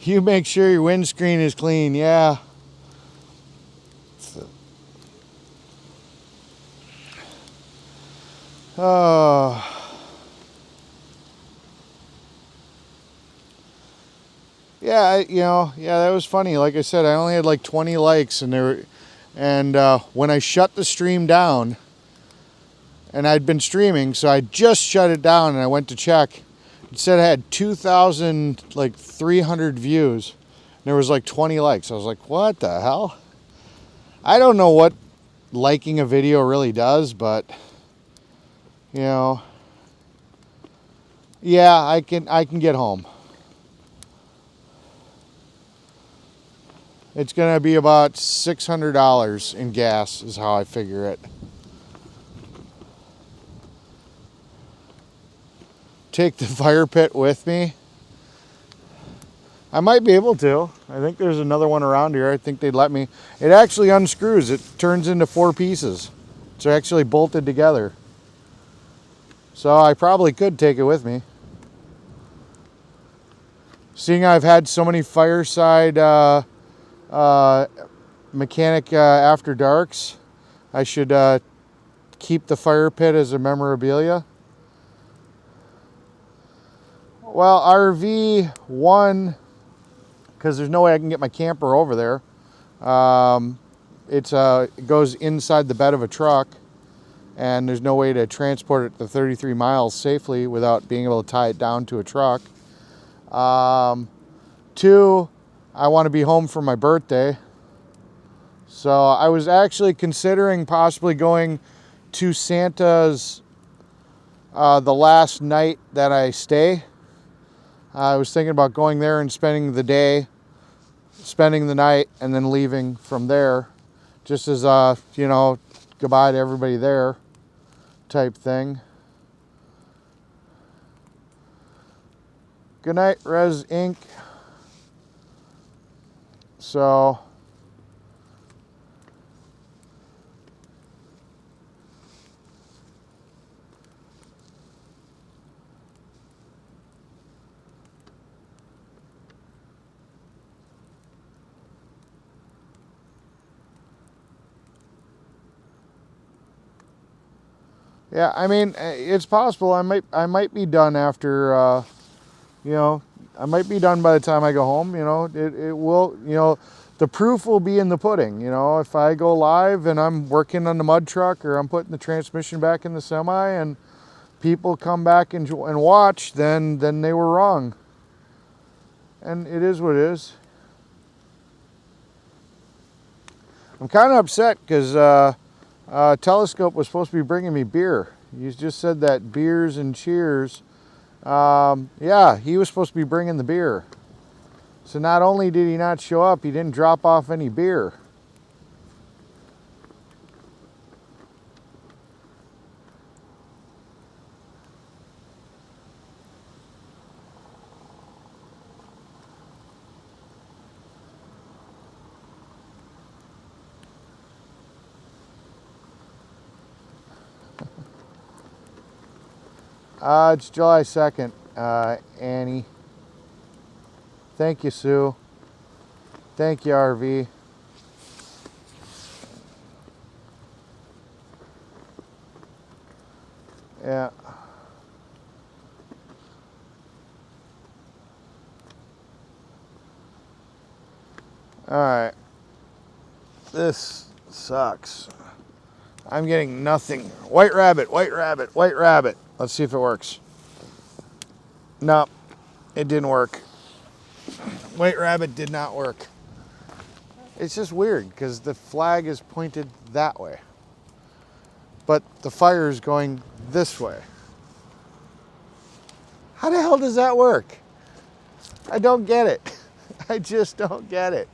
You make sure your windscreen is clean, yeah. Oh. Yeah, that was funny. Like I said, I only had like 20 likes, and when I shut the stream down, and I'd been streaming, so I just shut it down, and I went to check. It said I had 2,300 views. And there was like 20 likes. I was like, what the hell? I don't know what liking a video really does, but yeah, I can get home. It's gonna be about $600 in gas is how I figure it. Take the fire pit with me. I might be able to. I think there's another one around here. I think they'd let me. It actually unscrews. It turns into 4 pieces. It's actually bolted together. So I probably could take it with me. Seeing I've had so many fireside mechanic after darks, I should keep the fire pit as a memorabilia. Well, RV1, because there's no way I can get my camper over there. It goes inside the bed of a truck, and there's no way to transport it the 33 miles safely without being able to tie it down to a truck. 2, I want to be home for my birthday. So I was actually considering possibly going to Santa's the last night that I stay. I was thinking about going there and spending the day, spending the night, and then leaving from there. Just as, goodbye to everybody there type thing. Good night, Res Inc. So, yeah, I mean, it's possible I might be done after, I might be done by the time I go home. It will, the proof will be in the pudding. If I go live and I'm working on the mud truck, or I'm putting the transmission back in the semi, and people come back and watch, then they were wrong. And it is what it is. I'm kind of upset because Telescope was supposed to be bringing me beer. You just said that beers and cheers. Yeah, he was supposed to be bringing the beer. So not only did he not show up, he didn't drop off any beer. It's July 2nd, Annie. Thank you, Sue. Thank you, RV. Yeah. Alright. This sucks. I'm getting nothing. White rabbit, white rabbit, white rabbit. Let's see if it works. No, it didn't work. White rabbit did not work. It's just weird because the flag is pointed that way, but the fire is going this way. How the hell does that work? I don't get it. I just don't get it.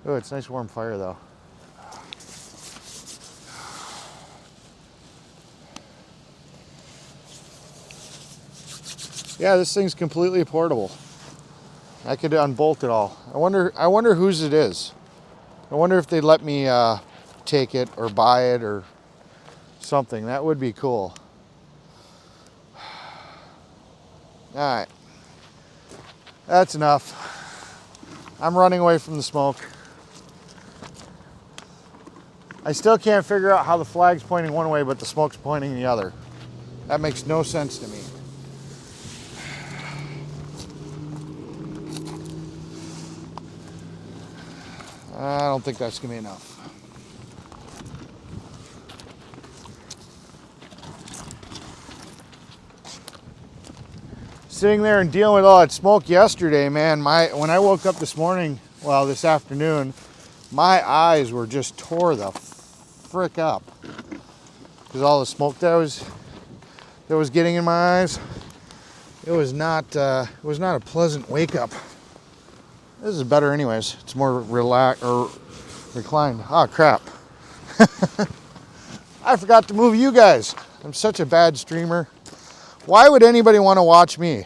Oh, it's nice warm fire though. Yeah, this thing's completely portable. I could unbolt it all. I wonder whose it is. I wonder if they'd let me take it or buy it or something. That would be cool. All right, that's enough. I'm running away from the smoke. I still can't figure out how the flag's pointing one way, but the smoke's pointing the other. That makes no sense to me. I don't think that's gonna be enough. Sitting there and dealing with all that smoke yesterday, man, when I woke up this morning, well, this afternoon, my eyes were just tore the frick up. Because all the smoke that was getting in my eyes, it was not a pleasant wake up. This is better anyways. It's more relaxed or reclined. Oh crap. I forgot to move you guys. I'm such a bad streamer. Why would anybody want to watch me?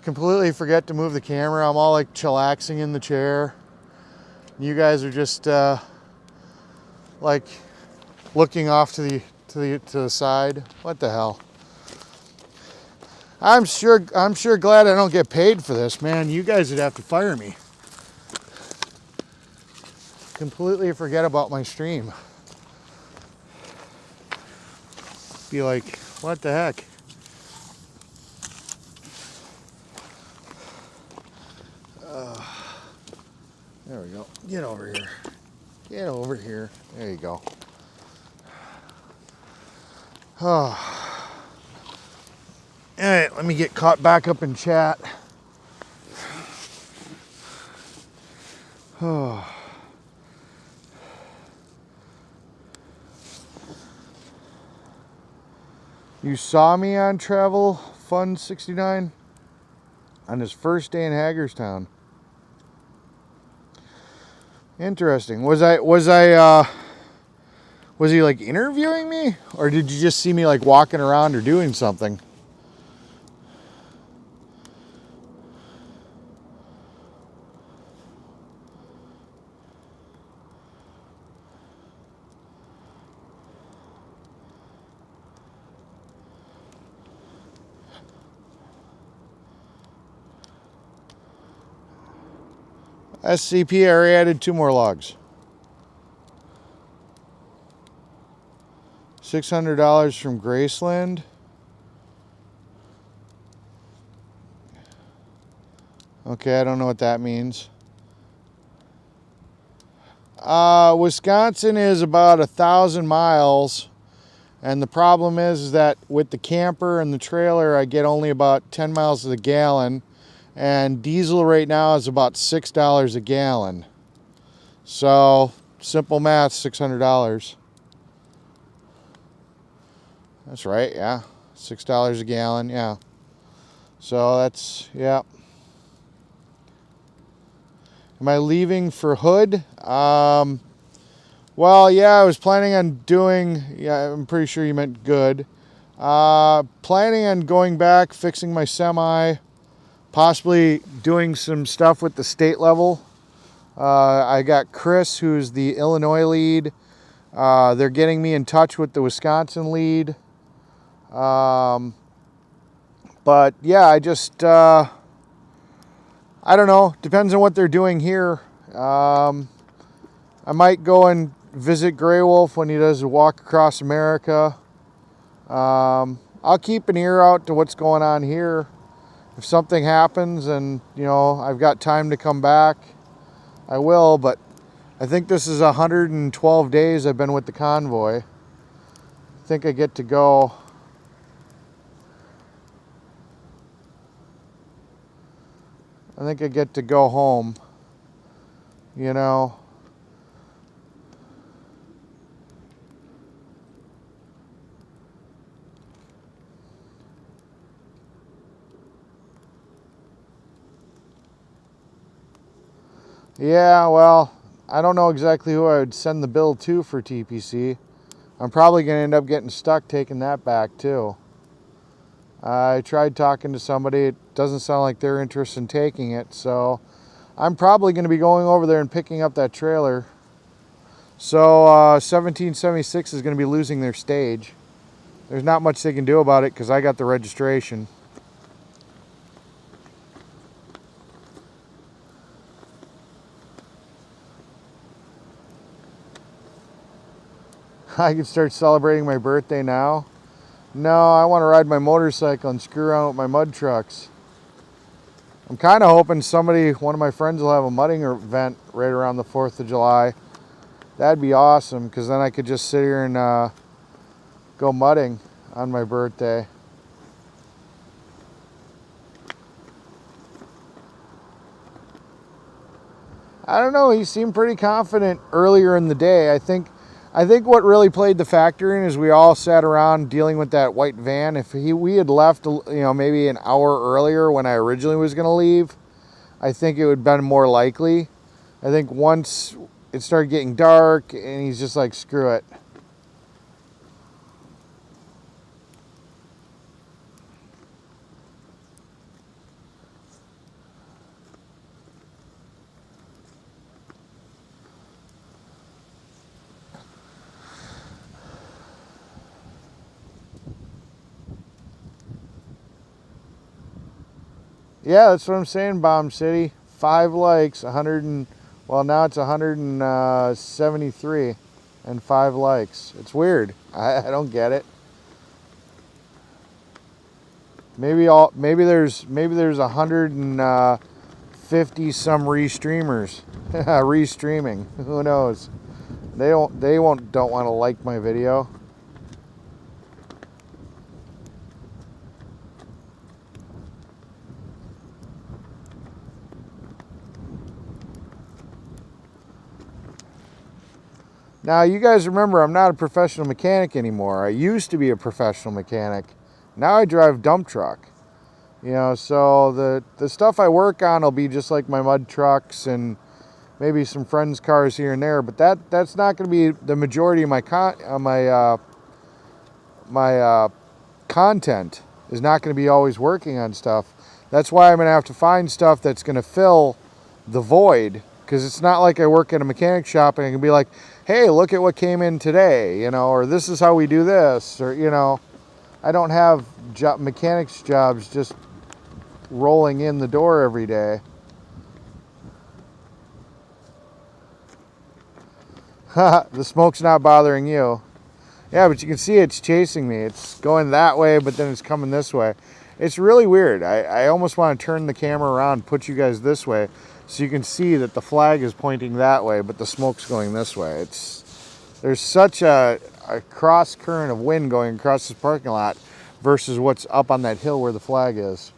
Completely forget to move the camera. I'm all like chillaxing in the chair. You guys are just like looking off to the side. What the hell? I'm sure glad I don't get paid for this, man. You guys would have to fire me. Completely forget about my stream. Be like, what the heck? There we go. Get over here. Get over here. There you go. Oh. All right, let me get caught back up in chat. Oh. You saw me on Travel Fun 69 on his first day in Hagerstown. Interesting. Was he like interviewing me, or did you just see me like walking around or doing something? SCP already added 2 more logs. $600 from Graceland. Okay, I don't know what that means. Wisconsin is about 1,000 miles. And the problem is that with the camper and the trailer, I get only about 10 miles to the gallon. And diesel right now is about $6 a gallon. So, simple math, $600. That's right, yeah. $6 a gallon, yeah. So that's, yeah. Am I leaving for Hood? Well, yeah, I was planning on doing, yeah, I'm pretty sure you meant Good. Planning on going back, fixing my semi, possibly doing some stuff with the state level. I got Chris, who's the Illinois lead. They're getting me in touch with the Wisconsin lead. But yeah, I just, I don't know, depends on what they're doing here. I might go and visit Grey Wolf when he does a walk across America. I'll keep an ear out to what's going on here. If something happens and, you know, I've got time to come back, I will. But I think this is 112 days I've been with the convoy. I think I get to go. I think I get to go home, you know. Yeah, well, I don't know exactly who I would send the bill to for TPC. I'm probably going to end up getting stuck taking that back too. I tried talking to somebody. It doesn't sound like they're interested in taking it, so I'm probably going to be going over there and picking up that trailer. So 1776 is going to be losing their stage. There's not much they can do about it because I got the registration. I can start celebrating my birthday now. No, I want to ride my motorcycle and screw around with my mud trucks. I'm kind of hoping one of my friends will have a mudding event right around the 4th of July. That'd be awesome, because then I could just sit here and go mudding on my birthday. I don't know, he seemed pretty confident earlier in the day. I think what really played the factor in is we all sat around dealing with that white van. If we had left, you know, maybe an hour earlier when I originally was going to leave, I think it would have been more likely. I think once it started getting dark and he's just like, screw it. Yeah, that's what I'm saying, Bomb City. 5 likes, 100 and, well, now it's 173 and 5 likes. It's weird. I don't get it. Maybe there's 150 some restreamers. Restreaming. Who knows? They don't want to like my video. Now, you guys remember, I'm not a professional mechanic anymore. I used to be a professional mechanic. Now I drive dump truck. You know, so the stuff I work on will be just like my mud trucks and maybe some friends' cars here and there. But that's not going to be the majority of my content. Is not going to be always working on stuff. That's why I'm going to have to find stuff that's going to fill the void. Because it's not like I work at a mechanic shop and I can be like, hey, look at what came in today, you know, or this is how we do this, or, you know, I don't have mechanics jobs just rolling in the door every day. The smoke's not bothering you. Yeah, but you can see it's chasing me. It's going that way, but then it's coming this way. It's really weird. I almost want to turn the camera around and put you guys this way So you can see that the flag is pointing that way, but the smoke's going this way. There's such a cross current of wind going across this parking lot versus what's up on that hill where the flag is.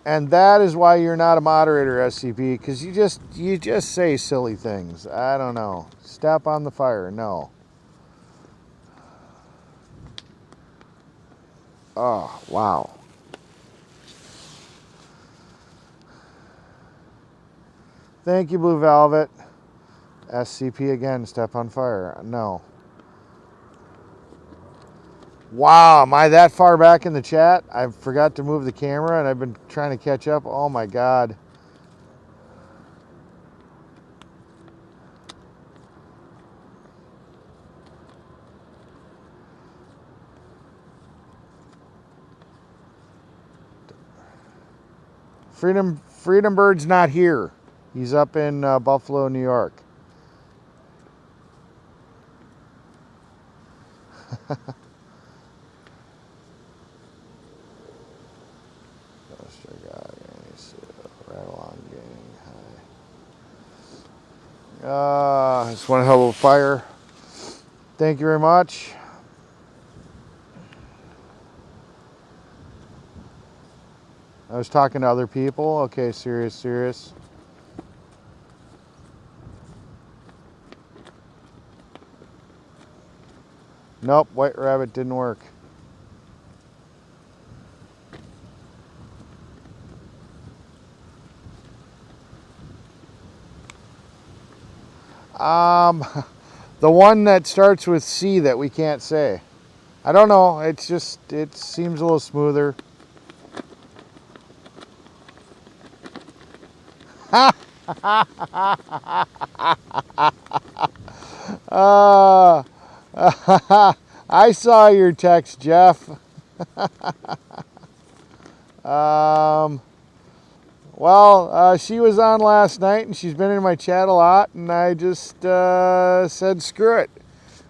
And that is why you're not a moderator, SCP, because you just say silly things. I don't know. Step on the fire. No. Oh, wow. Thank you, Blue Velvet. SCP again, step on fire. No. Wow, am I that far back in the chat? I forgot to move the camera and I've been trying to catch up. Oh my God. Freedom Bird's not here. He's up in Buffalo, New York. Right along, gang. Hi. Just want to help with fire. Thank you very much. I was talking to other people. Okay, serious. Nope, White Rabbit didn't work. The one that starts with C that we can't say. I don't know, it seems a little smoother. I saw your text, Jeff. She was on last night and she's been in my chat a lot, and I just said screw it,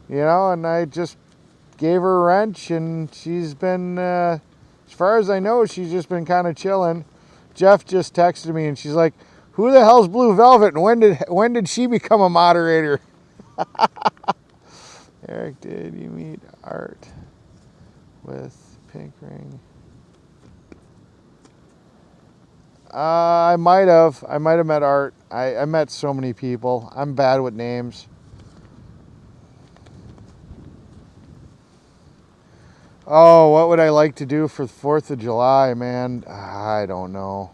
and I just gave her a wrench, and she's been, as far as I know, she's just been kind of chilling. Jeff just texted me and she's like, who the hell's Blue Velvet and when did she become a moderator? Eric, did you meet Art with Pink Ring? I might have met Art. I met so many people. I'm bad with names. Oh, what would I like to do for the 4th of July, man? I don't know.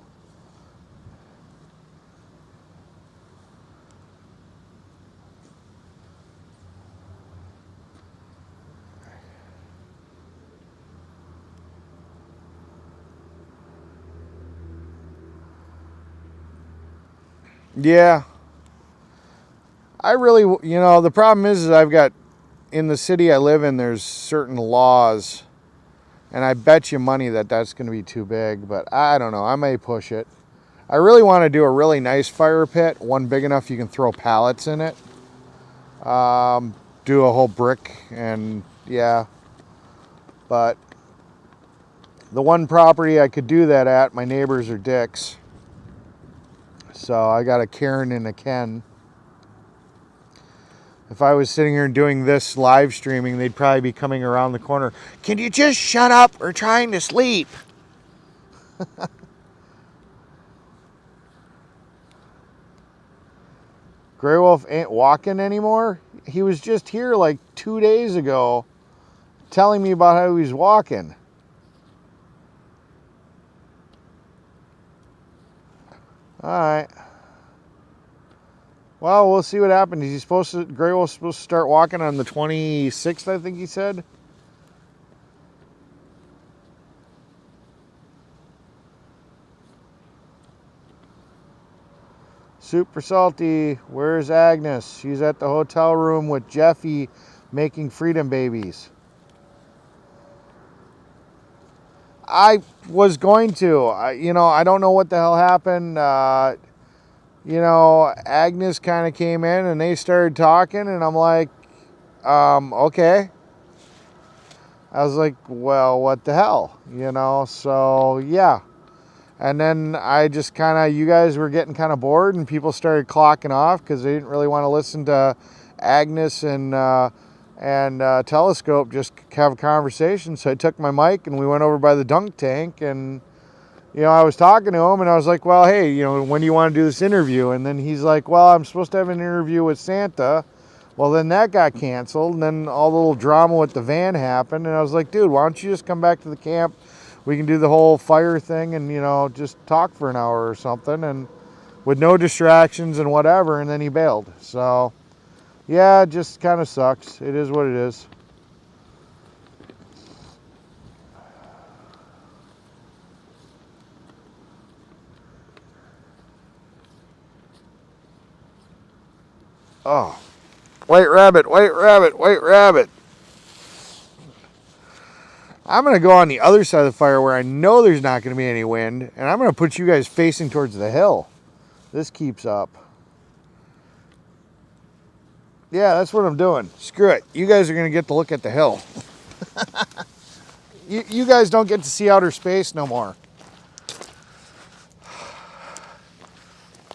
Yeah. I really, the problem is I've got, in the city I live in, there's certain laws, and I bet you money that that's going to be too big, but I don't know. I may push it. I really want to do a really nice fire pit, one big enough you can throw pallets in it. Do a whole brick, and yeah. But the one property I could do that at, my neighbors are dicks. So I got a Karen and a Ken. If I was sitting here doing this live streaming, they'd probably be coming around the corner. Can you just shut up? We're trying to sleep. Grey Wolf ain't walking anymore. He was just here like 2 days ago telling me about how he was walking. All right. Well, we'll see what happens. Grey Wolf's supposed to start walking on the 26th, I think he said. Super Salty, where's Agnes? She's at the hotel room with Jeffy making freedom babies. I was going to. I don't know what the hell happened. Agnes kind of came in and they started talking, and I'm like, okay. I was like, well, what the hell, you know? So yeah. And then I just kind of, you guys were getting kind of bored and people started clocking off because they didn't really want to listen to Agnes and Telescope just have a conversation. So I took my mic and we went over by the dunk tank, and you know, I was talking to him and I was like, well, hey, you know, when do you want to do this interview? And then he's like, well, I'm supposed to have an interview with Santa. Well, then that got canceled, and then all the little drama with the van happened, and I was like, dude, why don't you just come back to the camp? We can do the whole fire thing and, you know, just talk for an hour or something, and with no distractions and whatever. And then he bailed. So yeah, it just kind of sucks. It is what it is. Oh, white rabbit, white rabbit, white rabbit. I'm going to go on the other side of the fire where I know there's not going to be any wind, and I'm going to put you guys facing towards the hill. This keeps up. Yeah, that's what I'm doing. Screw it. You guys are going to get to look at the hill. You guys don't get to see outer space no more.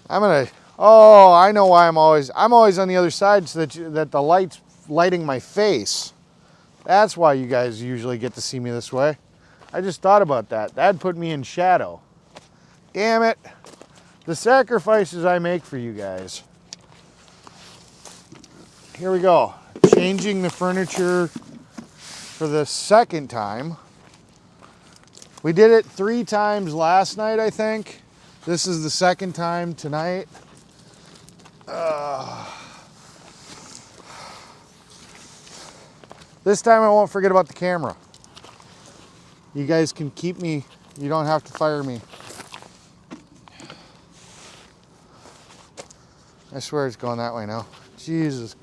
I'm going to... Oh, I know why I'm always on the other side, so that the light's lighting my face. That's why you guys usually get to see me this way. I just thought about that. That'd put me in shadow. Damn it. The sacrifices I make for you guys. Here we go. Changing the furniture for the second time. We did it 3 times last night, I think. This is the second time tonight. This time I won't forget about the camera. You guys can keep me. You don't have to fire me. I swear it's going that way now. Jesus.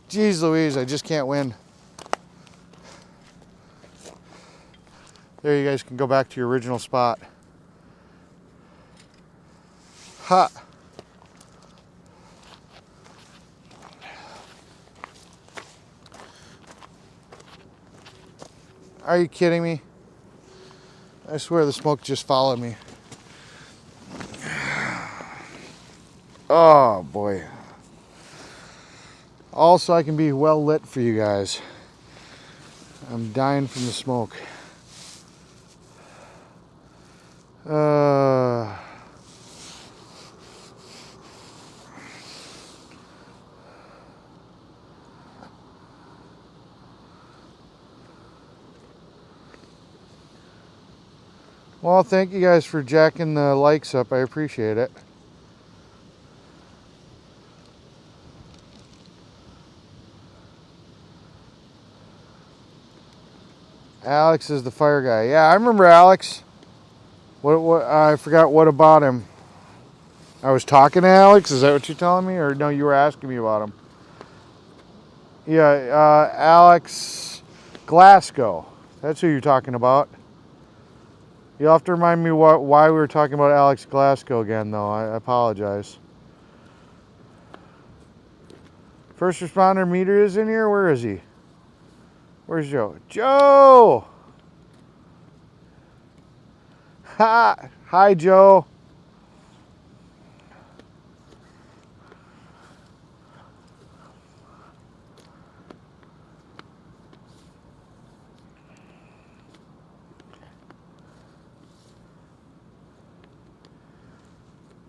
Jeez Louise, I just can't win. There, you guys can go back to your original spot. Ha! Are you kidding me? I swear the smoke just followed me. Oh boy. Also, I can be well lit for you guys. I'm dying from the smoke. Well, thank you guys for jacking the likes up. I appreciate it. Alex is the fire guy. Yeah, I remember Alex. What? I forgot what about him. I was talking to Alex. Is that what you're telling me? Or no, you were asking me about him. Yeah, Alex Glasgow. That's who you're talking about. You'll have to remind me why we were talking about Alex Glasgow again, though. I apologize. First responder meter is in here? Where is he? Where's Joe? Joe! Ha! Hi, Joe.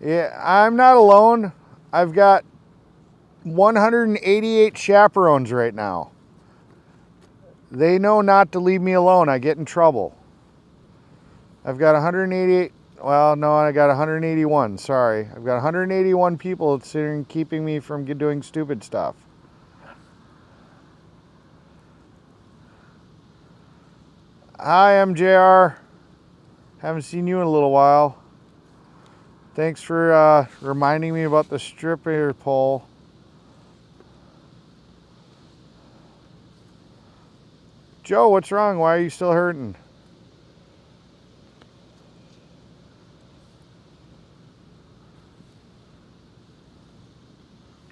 Yeah, I'm not alone. I've got 188 chaperones right now. They know not to leave me alone. I get in trouble. I've got 188, well, no, I got 181, sorry. I've got 181 people sitting keeping me from doing stupid stuff. Hi, I'm JR. Haven't seen you in a little while. Thanks for reminding me about the stripper pole. Joe, what's wrong? Why are you still hurting?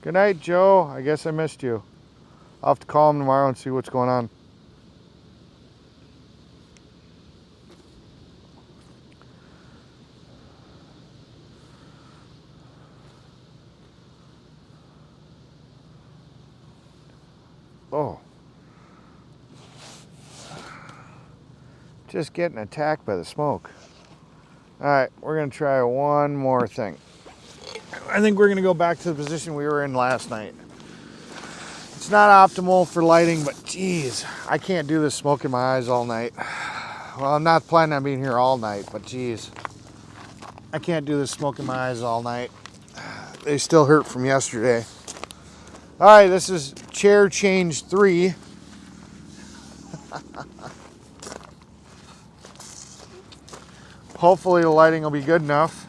Good night, Joe. I guess I missed you. I'll have to call him tomorrow and see what's going on. Oh. Just getting attacked by the smoke. Alright, we're going to try one more thing. I think we're going to go back to the position we were in last night. It's not optimal for lighting, but geez, I can't do this smoke in my eyes all night. Well, I'm not planning on being here all night, but geez, I can't do this smoke in my eyes all night. They still hurt from yesterday. Alright, this is chair change 3. Hopefully the lighting will be good enough.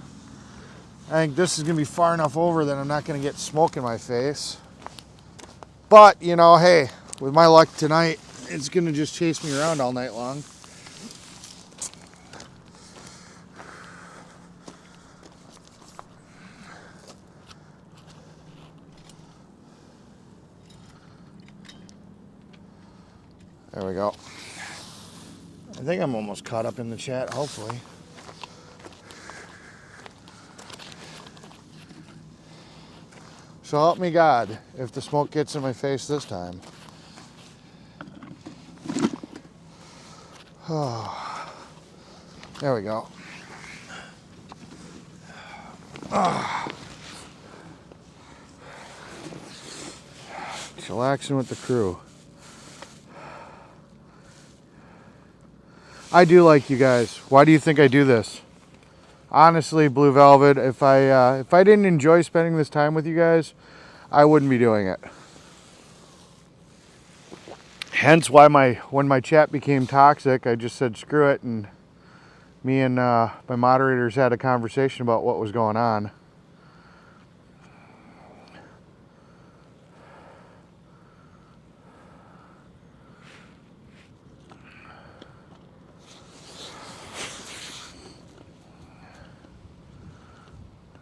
I think this is going to be far enough over that I'm not going to get smoke in my face. But, you know, hey, with my luck tonight, it's going to just chase me around all night long. There we go. I think I'm almost caught up in the chat, hopefully. So help me God if the smoke gets in my face this time. Oh, there we go. Oh. Chillaxing with the crew. I do like you guys. Why do you think I do this? Honestly, Blue Velvet, if I didn't enjoy spending this time with you guys, I wouldn't be doing it. Hence why when my chat became toxic, I just said screw it, and me and my moderators had a conversation about what was going on.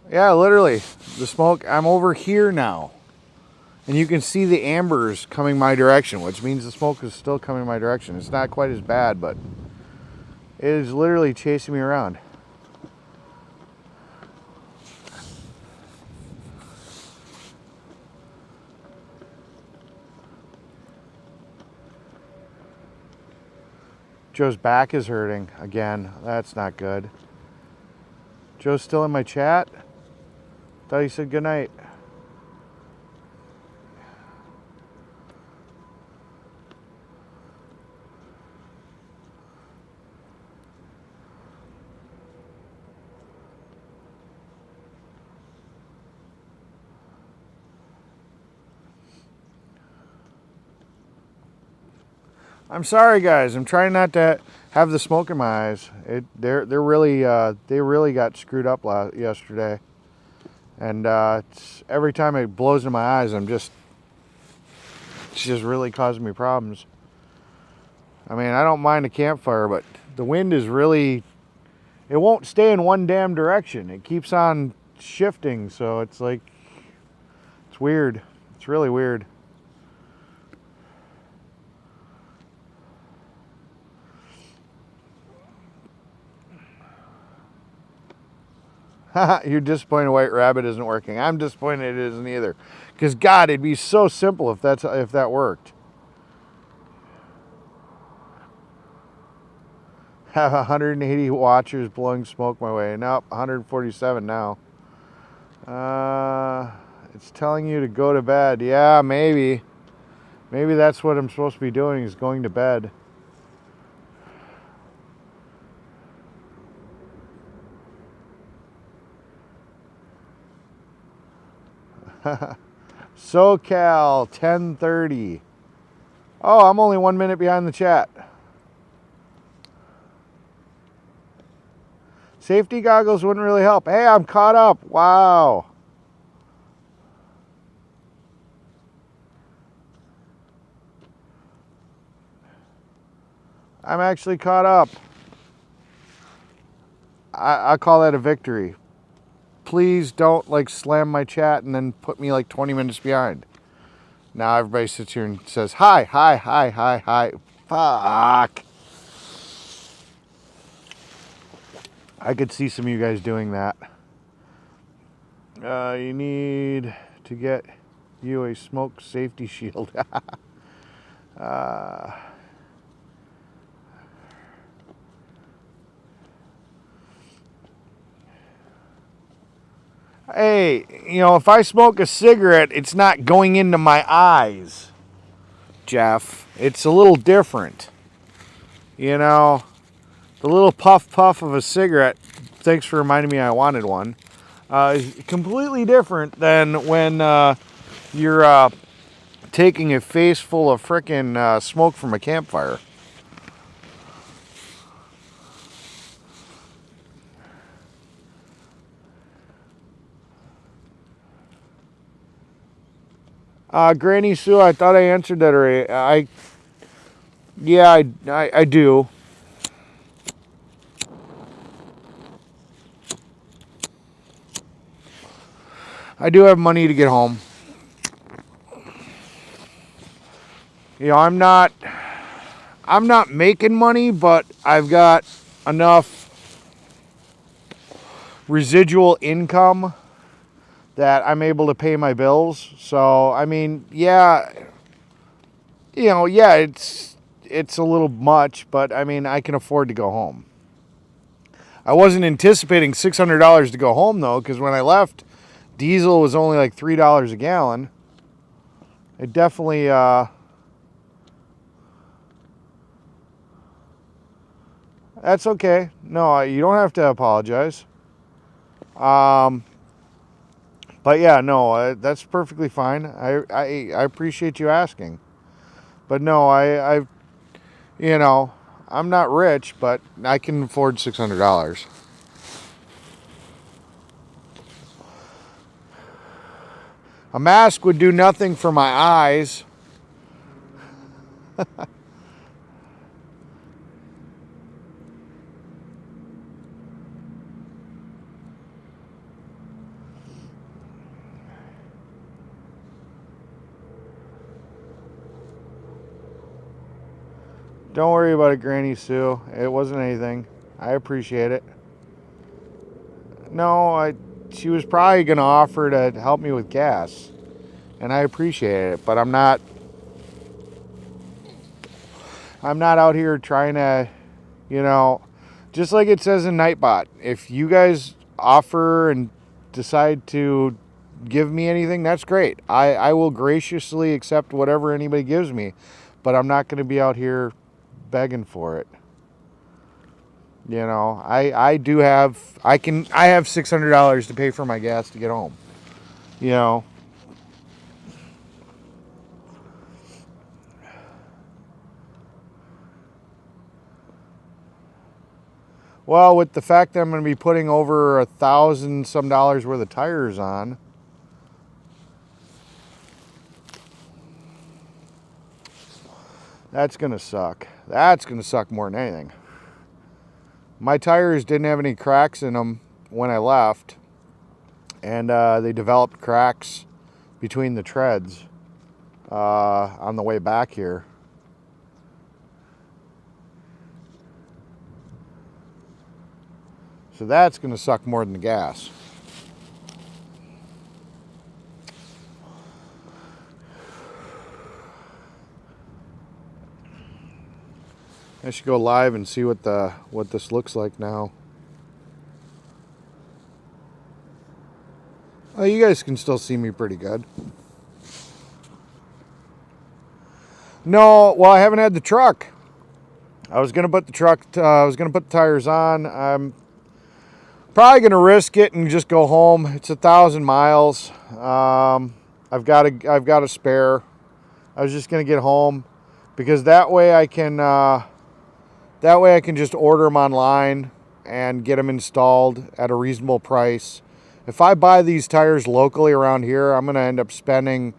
Yeah, literally, the smoke, I'm over here now. And you can see the ambers coming my direction, which means the smoke is still coming my direction. It's not quite as bad, but it is literally chasing me around. Joe's back is hurting again. That's not good. Joe's still in my chat? Thought he said goodnight. I'm sorry, guys. I'm trying not to have the smoke in my eyes. They really got screwed up yesterday, and every time it blows in my eyes, it's just really causing me problems. I mean, I don't mind a campfire, but the wind is really, it won't stay in one damn direction. It keeps on shifting, so it's like, it's weird. It's really weird. You're disappointed White Rabbit isn't working. I'm disappointed it isn't either. Because God, it'd be so simple if that worked. Have 180 watchers blowing smoke my way. Nope, 147 now. It's telling you to go to bed. Yeah, maybe. Maybe that's what I'm supposed to be doing, is going to bed. SoCal 10:30. Oh, I'm only 1 minute behind the chat. Safety goggles wouldn't really help. Hey, I'm caught up. Wow. I'm actually caught up. I call that a victory. Please don't like slam my chat and then put me like 20 minutes behind. Now everybody sits here and says, hi, hi, hi, hi, hi. Fuck. I could see some of you guys doing that. You need to get you a smoke safety shield. Hey, you know, if I smoke a cigarette, it's not going into my eyes, Jeff. It's a little different. You know, the little puff of a cigarette, thanks for reminding me I wanted one, is completely different than when you're taking a face full of frickin' smoke from a campfire. Granny Sue, I thought I answered that already. Yeah, I do. I do have money to get home. You know, I'm not making money, but I've got enough residual income that I'm able to pay my bills. So, I mean, yeah, you know, yeah, it's a little much, but I mean, I can afford to go home. I wasn't anticipating $600 to go home though, because when I left, diesel was only like $3 a gallon. It definitely, that's okay. No, you don't have to apologize. But yeah, no, that's perfectly fine. I appreciate you asking. But no, you know, I'm not rich, but I can afford $600. A mask would do nothing for my eyes. Don't worry about it, Granny Sue. It wasn't anything. I appreciate it. No, she was probably going to offer to help me with gas. And I appreciate it, but I'm not out here trying to, you know, just like it says in Nightbot, if you guys offer and decide to give me anything, that's great. I will graciously accept whatever anybody gives me, but I'm not going to be out here begging for it. You know, I have $600 to pay for my gas to get home. You know. Well, with the fact that I'm going to be putting over $1,000 some worth of tires on, that's going to suck. That's going to suck more than anything. My tires didn't have any cracks in them when I left, and they developed cracks between the treads on the way back here. So that's going to suck more than the gas. I should go live and see what this looks like now. Oh, you guys can still see me pretty good. No, well, I haven't had the truck. I was gonna put the tires on. I'm probably gonna risk it and just go home. It's 1,000 miles. I've got a spare. I was just gonna get home because that way I can just order them online and get them installed at a reasonable price. If I buy these tires locally around here, I'm gonna end up spending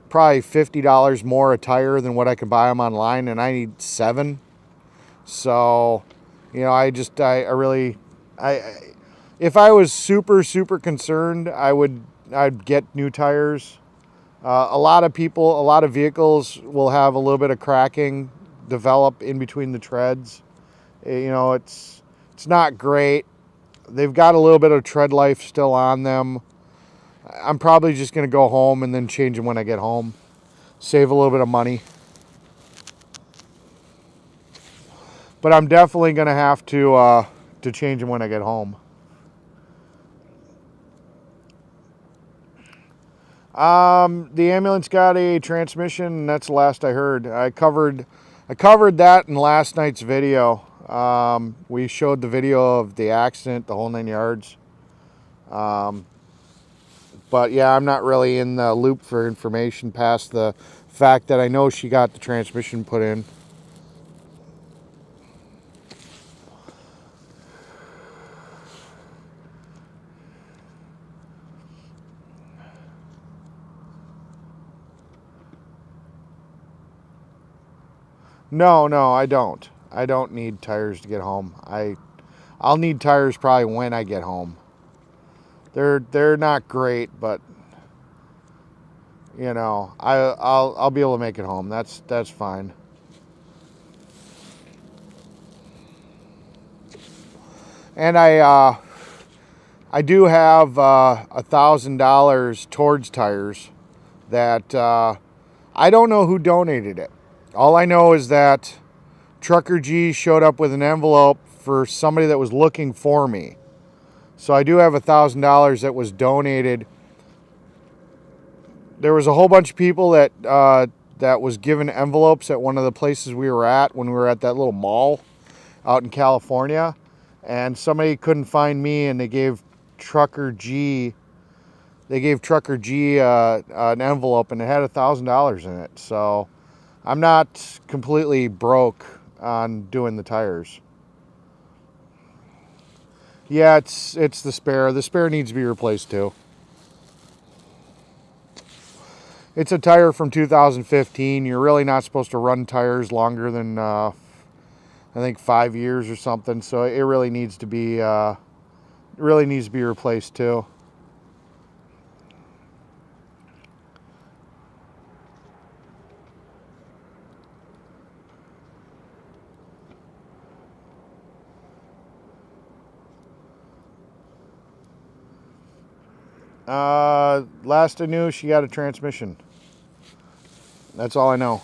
probably $50 more a tire than what I can buy them online, and I need 7. So, you know, if I was super concerned, I'd get new tires. A lot of vehicles will have a little bit of cracking develop in between the treads. You know, it's not great. They've got a little bit of tread life still on them. I'm probably just going to go home and then change them when I get home. Save a little bit of money. But I'm definitely going to have to change them when I get home. The ambulance got a transmission, and that's the last I heard. I covered that in last night's video. We showed the video of the accident, the whole 9 yards. But yeah, I'm not really in the loop for information past the fact that I know she got the transmission put in. No, I don't. I don't need tires to get home. I'll need tires probably when I get home. They're not great, but you know, I'll be able to make it home. That's fine. And I do have $1,000 towards tires that I don't know who donated it. All I know is that Trucker G showed up with an envelope for somebody that was looking for me. So I do have $1,000 that was donated. There was a whole bunch of people that that was given envelopes at one of the places we were at when we were at that little mall out in California, and somebody couldn't find me, and they gave Trucker G an envelope, and it had $1,000 in it. So I'm not completely broke on doing the tires. Yeah, it's the spare. The spare needs to be replaced too. It's a tire from 2015. You're really not supposed to run tires longer than I think 5 years or something. So it really needs to be replaced too. Last I knew, she got a transmission. That's all I know.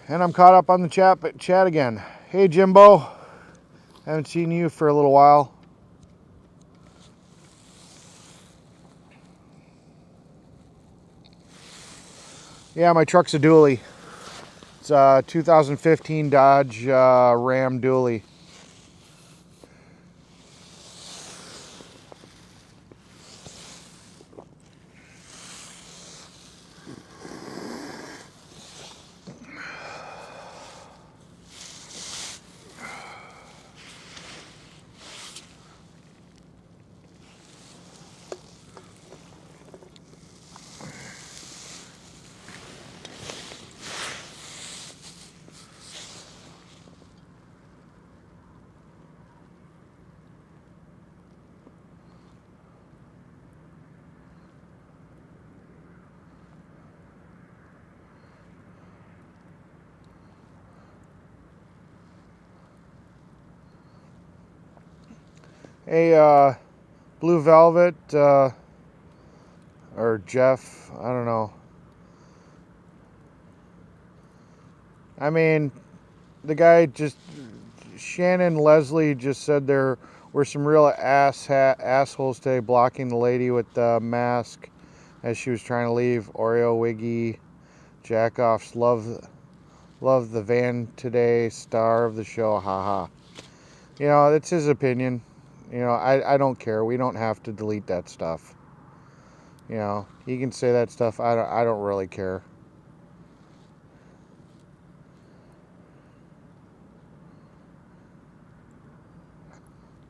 And I'm caught up on the chat again. Hey, Jimbo. Haven't seen you for a little while. Yeah, my truck's a dually. It's a 2015 Dodge Ram dually. Hey, Blue Velvet, or Jeff, I don't know. I mean, the guy just, Shannon Leslie just said there were some real assholes today blocking the lady with the mask as she was trying to leave. Oreo, Wiggy, Jackoffs, love the van today, star of the show, haha. You know, it's his opinion. You know, I don't care. We don't have to delete that stuff. You know, he can say that stuff. I don't really care.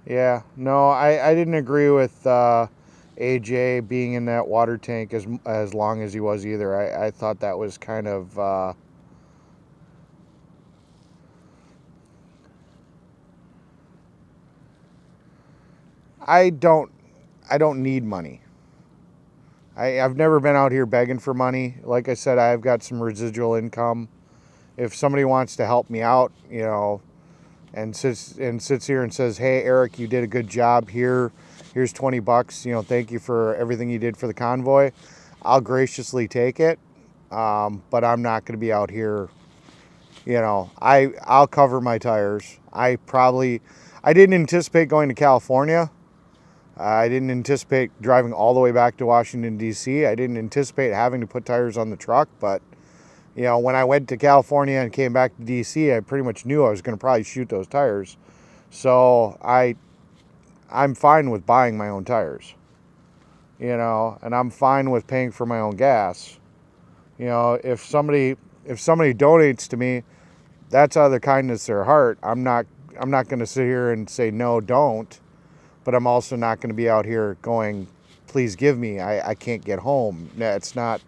Yeah, no, I didn't agree with AJ being in that water tank as long as he was either. I thought that was kind of I don't need money. I've never been out here begging for money. Like I said, I've got some residual income. If somebody wants to help me out, you know, and sits here and says, "Hey, Eric, you did a good job here. Here's $20. You know, thank you for everything you did for the convoy." I'll graciously take it. but I'm not going to be out here. You know, I'll cover my tires. I didn't anticipate going to California. I didn't anticipate driving all the way back to Washington, D.C. I didn't anticipate having to put tires on the truck, but, you know, when I went to California and came back to D.C., I pretty much knew I was going to probably shoot those tires. So I'm fine with buying my own tires, you know, and I'm fine with paying for my own gas. You know, if somebody donates to me, that's out of the kindness of their heart. I'm not going to sit here and say no, don't. But I'm also not going to be out here going, please give me. I can't get home. No, it's not,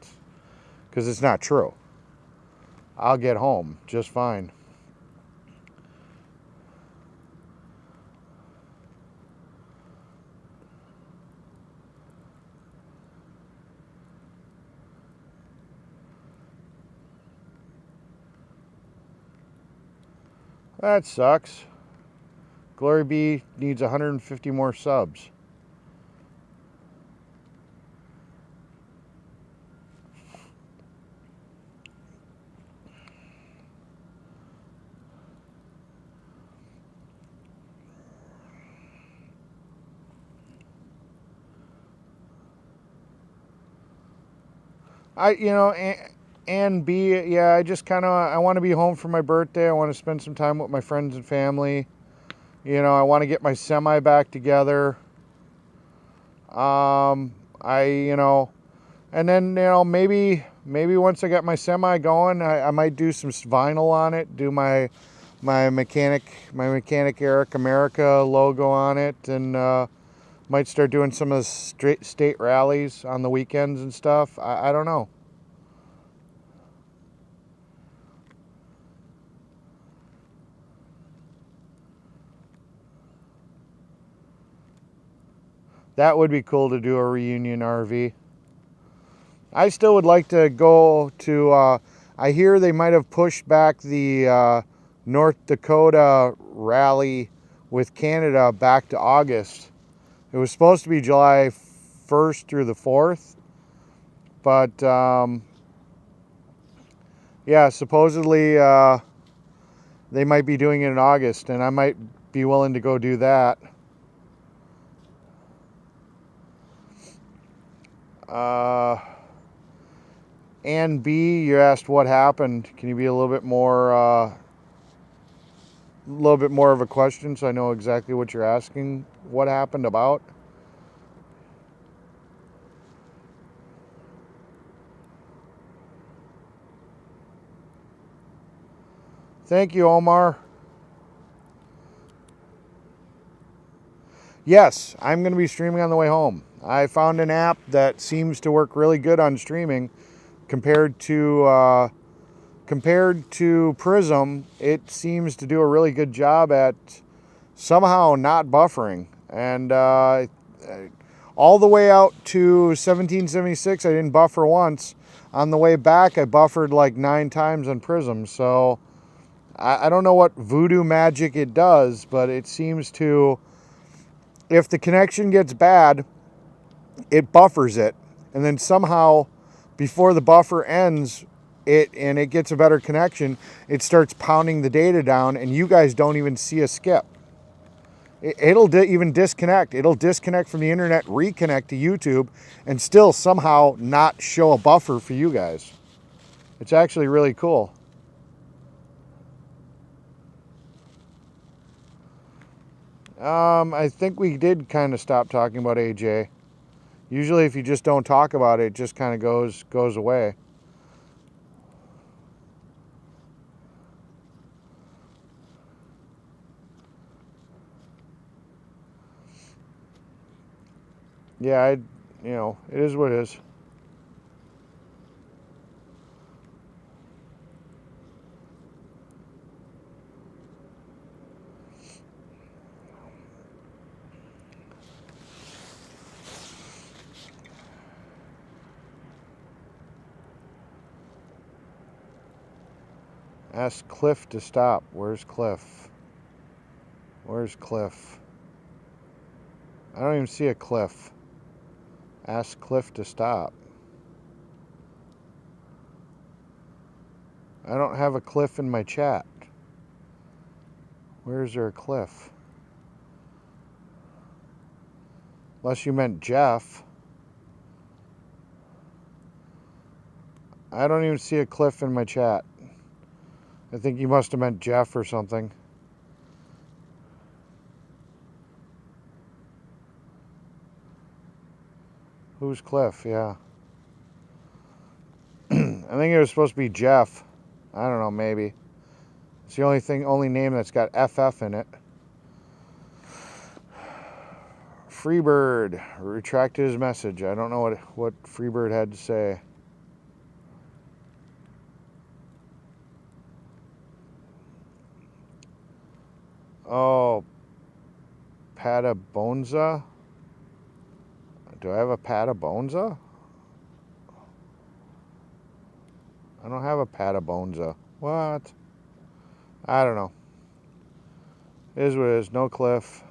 because it's not true. I'll get home just fine. That sucks. Glory B needs 150 more subs. And B, yeah, I want to be home for my birthday. I want to spend some time with my friends and family. You know, I want to get my semi back together. And then, you know, maybe once I got my semi going, I might do some vinyl on it, do my mechanic Eric America logo on it, and might start doing some of the state rallies on the weekends and stuff. I don't know. That would be cool to do a reunion RV. I still would like to go to, I hear they might have pushed back the North Dakota rally with Canada back to August. It was supposed to be July 1st through the 4th, but yeah, supposedly they might be doing it in August, and I might be willing to go do that. And B, you asked what happened. Can you be a little bit more of a question so I know exactly what you're asking? What happened about? Thank you, Omar. Yes, I'm going to be streaming on the way home. I found an app that seems to work really good on streaming compared to Prism. It seems to do a really good job at somehow not buffering. And all the way out to 1776, I didn't buffer once. On the way back, I buffered like 9 times on Prism. So I don't know what voodoo magic it does, but it seems to, if the connection gets bad, it buffers it. And then somehow, before the buffer ends, it gets a better connection, it starts pounding the data down, and you guys don't even see a skip. It'll even disconnect. It'll disconnect from the internet, reconnect to YouTube, and still somehow not show a buffer for you guys. It's actually really cool. I think we did kind of stop talking about AJ. Usually if you just don't talk about it, it just kind of goes away. Yeah, it is what it is. Ask Cliff to stop. Where's Cliff? Where's Cliff? I don't even see a Cliff. Ask Cliff to stop. I don't have a Cliff in my chat. Where is there a Cliff? Unless you meant Jeff. I don't even see a Cliff in my chat. I think you must have meant Jeff or something. Who's Cliff? Yeah. I think it was supposed to be Jeff. I don't know, maybe. It's the only name that's got FF in it. Freebird retracted his message. I don't know what Freebird had to say. Oh, Patabonza? Do I have a Patabonza? I don't have a Patabonza. What? I don't know. It is what it is. No Cliff.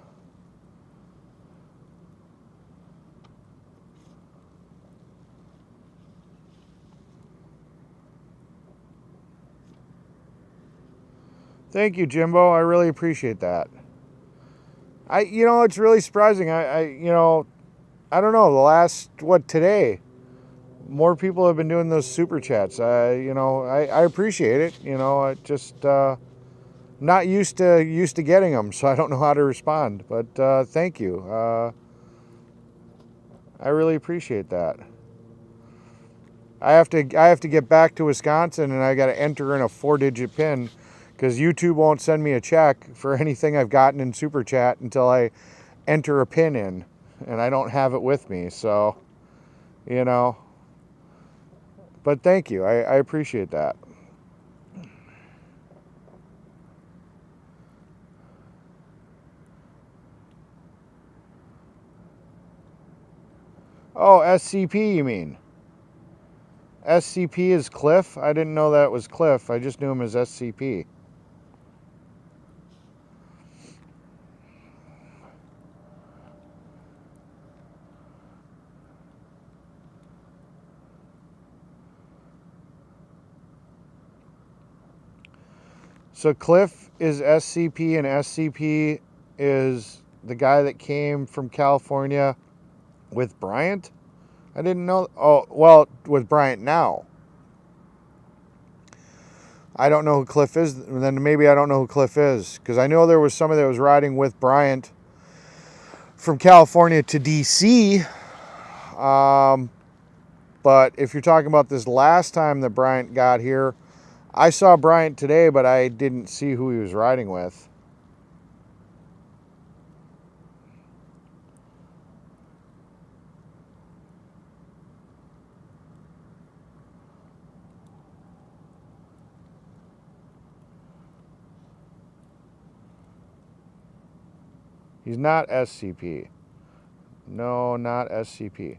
Thank you, Jimbo. I really appreciate that. It's really surprising. I don't know. The last, today? More people have been doing those super chats. I appreciate it. I just not used to getting them, so I don't know how to respond. But thank you. I really appreciate that. I have to get back to Wisconsin, and I got to enter in a 4-digit PIN because YouTube won't send me a check for anything I've gotten in super chat until I enter a PIN in, and I don't have it with me. So, But thank you. I appreciate that. Oh, SCP, you mean? SCP is Cliff? I didn't know that was Cliff. I just knew him as SCP. So Cliff is SCP, and SCP is the guy that came from California with Bryant? I didn't know. Oh, well, with Bryant now. I don't know who Cliff is. Then maybe I don't know who Cliff is. Because I know there was somebody that was riding with Bryant from California to D.C. But if you're talking about this last time that Bryant got here, I saw Bryant today, but I didn't see who he was riding with. He's not SCP. No, not SCP.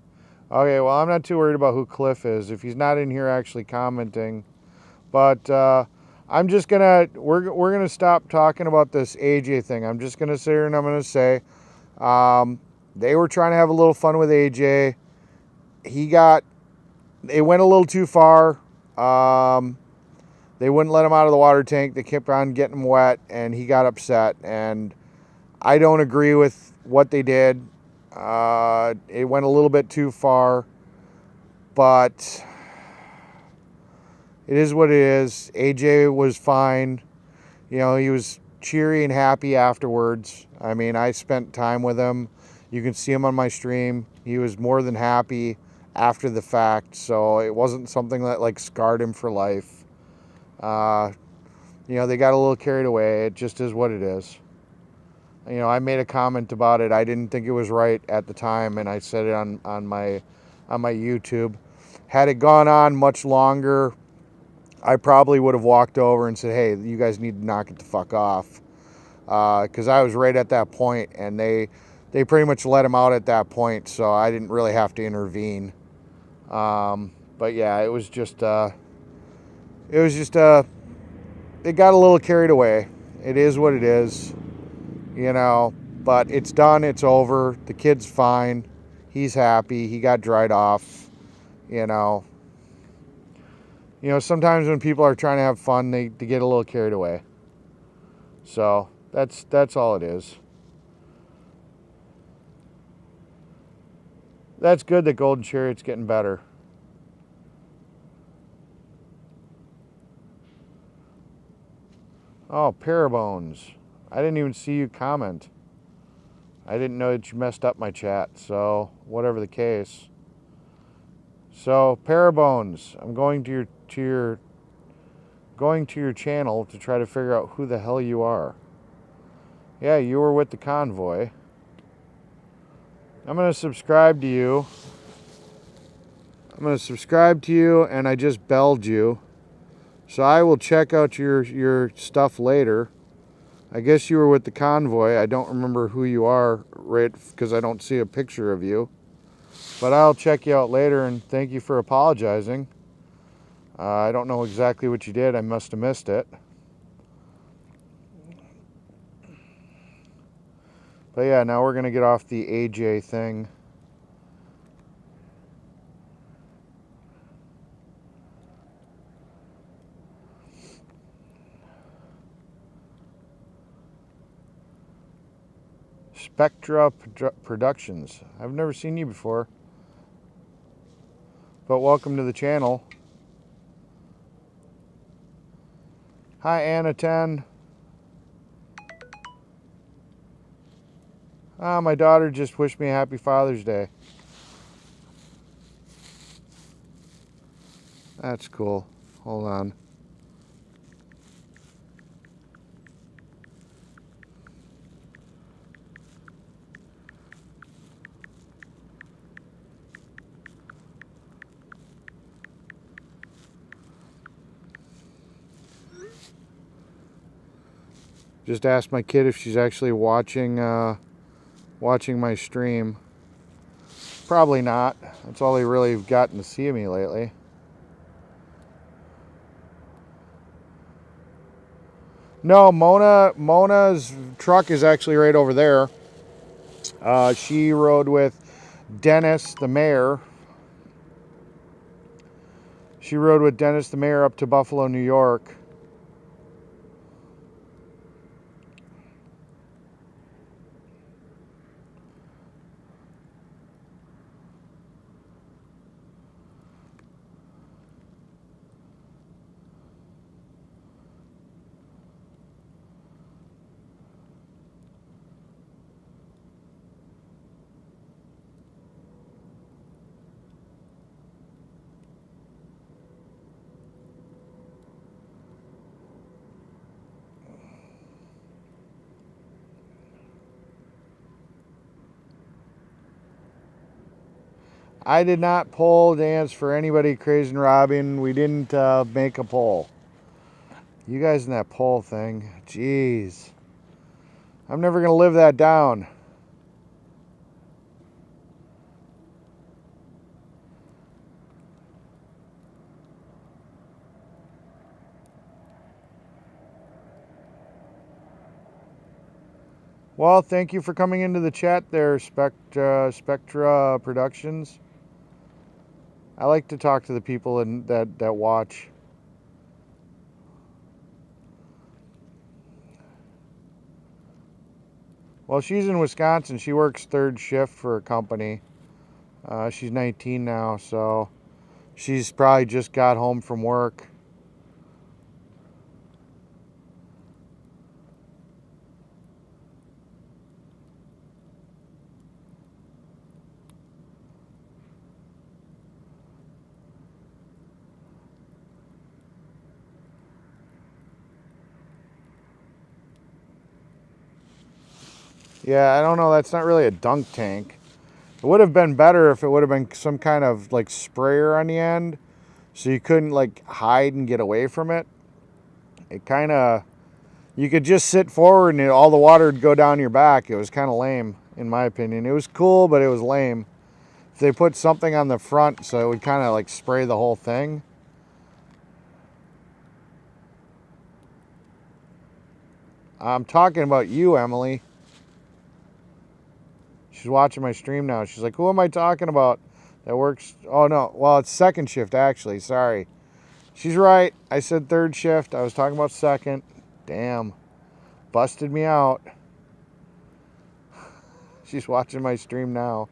Okay, well, I'm not too worried about who Cliff is if he's not in here actually commenting. But I'm just gonna we're gonna stop talking about this AJ thing. I'm just gonna sit here and I'm gonna say they were trying to have a little fun with AJ. They went a little too far. They wouldn't let him out of the water tank. They kept on getting him wet, and he got upset. And I don't agree with what they did. It went a little bit too far, but it is what it is. AJ was fine. He was cheery and happy afterwards. I mean, I spent time with him. You can see him on my stream. He was more than happy after the fact, so it wasn't something that scarred him for life. They got a little carried away. It just is what it is. I made a comment about it. I didn't think it was right at the time, and I said it on my YouTube. Had it gone on much longer, I probably would have walked over and said, hey, you guys need to knock it the fuck off. Because I was right at that point, and they pretty much let him out at that point, so I didn't really have to intervene. But yeah, it got a little carried away. It is what it is. But it's done, it's over. The kid's fine. He's happy. He got dried off. You know, sometimes when people are trying to have fun, they get a little carried away. So that's all it is. That's good that Golden Chariot's getting better. Oh, Parabones. I didn't even see you comment. I didn't know that you messed up my chat, so whatever the case. So, Parabones, I'm going to your channel to try to figure out who the hell you are. Yeah, you were with the convoy. I'm going to subscribe to you. And I just belled you. So I will check out your stuff later. I guess you were with the convoy. I don't remember who you are, right, because I don't see a picture of you. But I'll check you out later, and thank you for apologizing. I don't know exactly what you did. I must have missed it. But yeah, now we're going to get off the AJ thing. Spectra Productions. I've never seen you before. But welcome to the channel. Hi, Anna 10. My daughter just wished me a happy Father's Day. That's cool. Hold on. Just asked my kid if she's actually watching my stream. Probably not. That's all they really have gotten to see of me lately. No, Mona's truck is actually right over there. She rode with Dennis, the mayor. She rode with Dennis, the mayor, up to Buffalo, New York. I did not pole dance for anybody, Crazy and Robin. We didn't make a poll. You guys in that poll thing, jeez. I'm never going to live that down. Well, thank you for coming into the chat there, Spectra Productions. I like to talk to the people that watch. Well, she's in Wisconsin. She works third shift for a company. She's 19 now, so she's probably just got home from work. Yeah, I don't know. That's not really a dunk tank. It would have been better if it would have been some kind of like sprayer on the end, so you couldn't like hide and get away from it. It kind of, you could just sit forward and all the water would go down your back. It was kind of lame, in my opinion. It was cool, but it was lame. If they put something on the front so it would kind of like spray the whole thing. I'm talking about you, Emily. She's watching my stream now. She's like, who am I talking about that works? Oh, no. Well, it's second shift, actually. Sorry. She's right. I said third shift. I was talking about second. Damn. Busted me out. She's watching my stream now.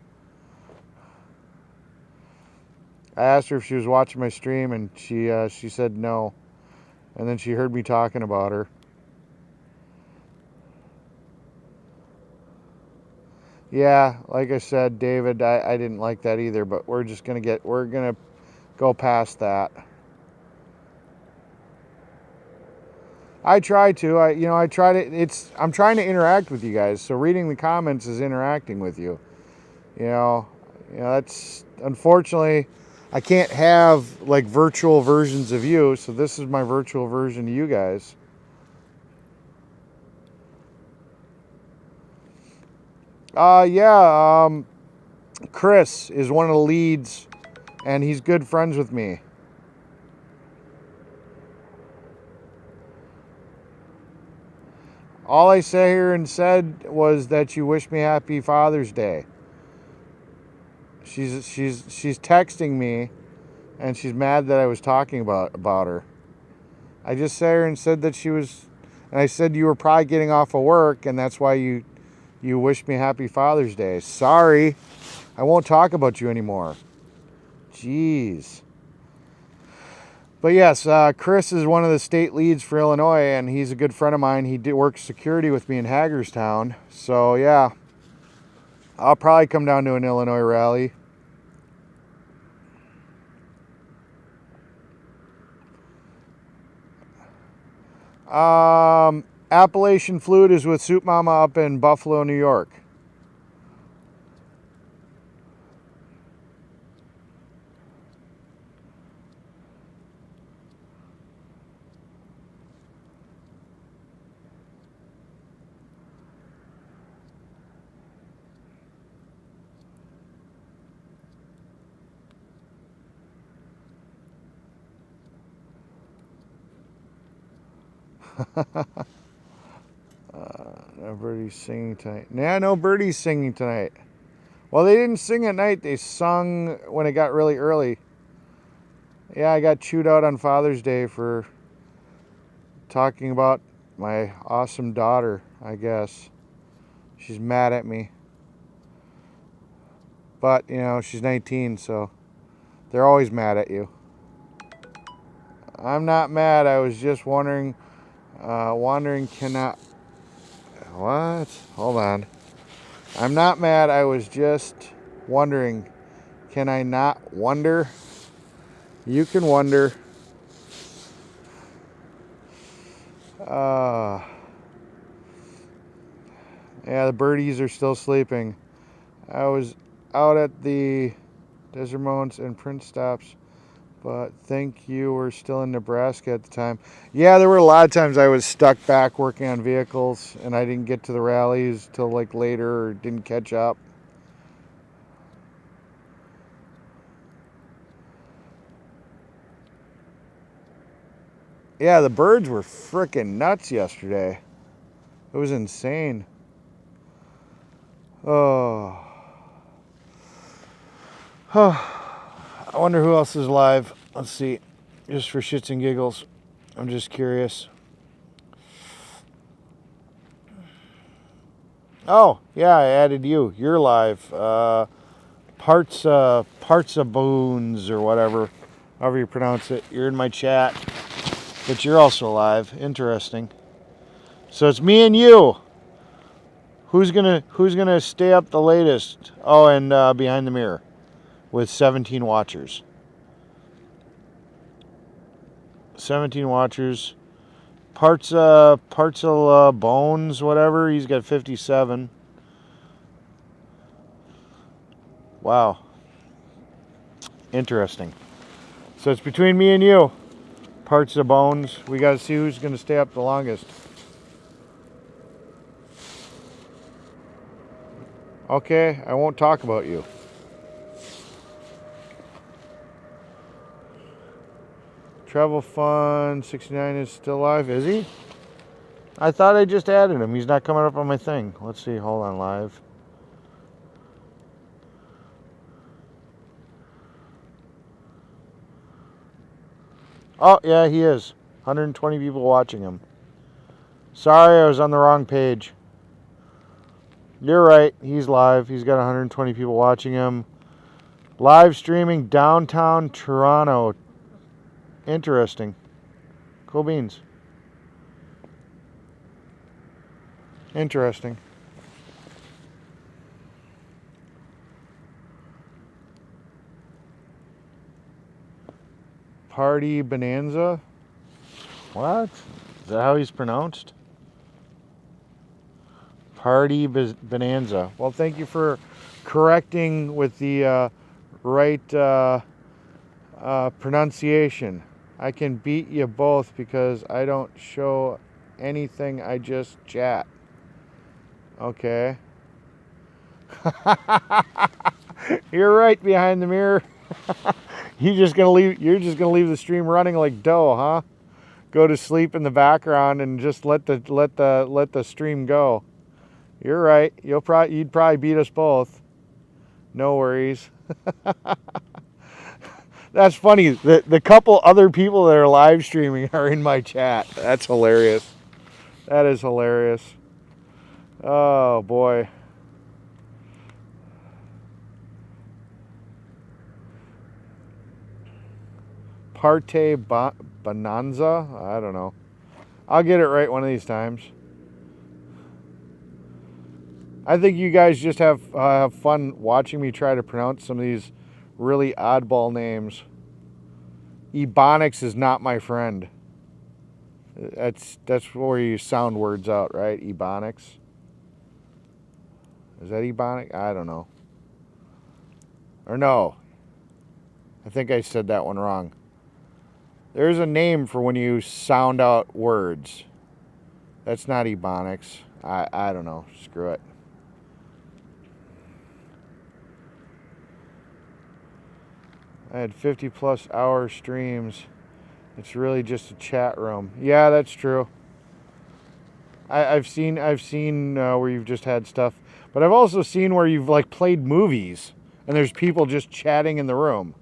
I asked her if she was watching my stream, and she said no. And then she heard me talking about her. Yeah, like I said, David, I didn't like that either, but we're gonna go past that. I try to. I try to. I'm trying to interact with you guys. So reading the comments is interacting with you. That's unfortunately, I can't have like virtual versions of you. So this is my virtual version of you guys. Yeah. Chris is one of the leads, and he's good friends with me. All I sat here and said was that you wish me happy Father's Day. She's texting me, and she's mad that I was talking about her. I just sat here and said that she was, and I said you were probably getting off of work, and that's why you wished me happy Father's Day. Sorry, I won't talk about you anymore. Jeez. But yes, Chris is one of the state leads for Illinois, and he's a good friend of mine. He did work security with me in Hagerstown. So yeah, I'll probably come down to an Illinois rally. Appalachian Flute is with Soup Mama up in Buffalo, New York. No birdies singing tonight. Nah, no birdies singing tonight. Well, they didn't sing at night. They sung when it got really early. Yeah, I got chewed out on Father's Day for talking about my awesome daughter, I guess. She's mad at me. But, she's 19, so they're always mad at you. I'm not mad. I was just wondering, can I... What? Hold on. I'm not mad. I was just wondering, can I not wonder? You can wonder. Yeah, the birdies are still sleeping. I was out at the Desert Mountains and Prince stops, but think you were still in Nebraska at the time. Yeah, there were a lot of times I was stuck back working on vehicles, and I didn't get to the rallies till like later or didn't catch up. Yeah, the birds were freaking nuts yesterday. It was insane. Oh. I wonder who else is live. Let's see. Just for shits and giggles. I'm just curious. Oh, yeah, I added you. You're live. Parts of Boons or whatever. However you pronounce it. You're in my chat. But you're also live. Interesting. So it's me and you. Who's gonna stay up the latest? Oh, and Behind the Mirror with 17 watchers. 17 watchers. Parts of Bones, whatever. He's got 57. Wow. Interesting. So it's between me and you. Parts of Bones. We got to see who's going to stay up the longest. Okay, I won't talk about you. Travel Fun 69 is still live. Is he? I thought I just added him. He's not coming up on my thing. Let's see. Hold on, live. Oh, yeah, he is. 120 people watching him. Sorry, I was on the wrong page. You're right. He's live. He's got 120 people watching him. Live streaming downtown Toronto. Interesting. Cool beans. Interesting. Party Bonanza? What? Is that how he's pronounced? Party Bonanza. Well, thank you for correcting with the right pronunciation. I can beat you both because I don't show anything, I just chat. Okay. You're right, behind the mirror. You're just gonna leave the stream running like dough, huh? Go to sleep in the background and just let the stream go. You're right. You'd probably beat us both. No worries. That's funny. The couple other people that are live streaming are in my chat. That's hilarious. That is hilarious. Oh boy. Parte Bonanza? I don't know. I'll get it right one of these times. I think you guys just have fun watching me try to pronounce some of these really oddball names. Ebonics is not my friend. That's where you sound words out, right? Ebonics. Is that Ebonic? I don't know. Or no. I think I said that one wrong. There's a name for when you sound out words. That's not Ebonics. I don't know. Screw it. I had 50 plus hour streams. It's really just a chat room. Yeah, that's true. I've seen where you've just had stuff, but I've also seen where you've like played movies and there's people just chatting in the room.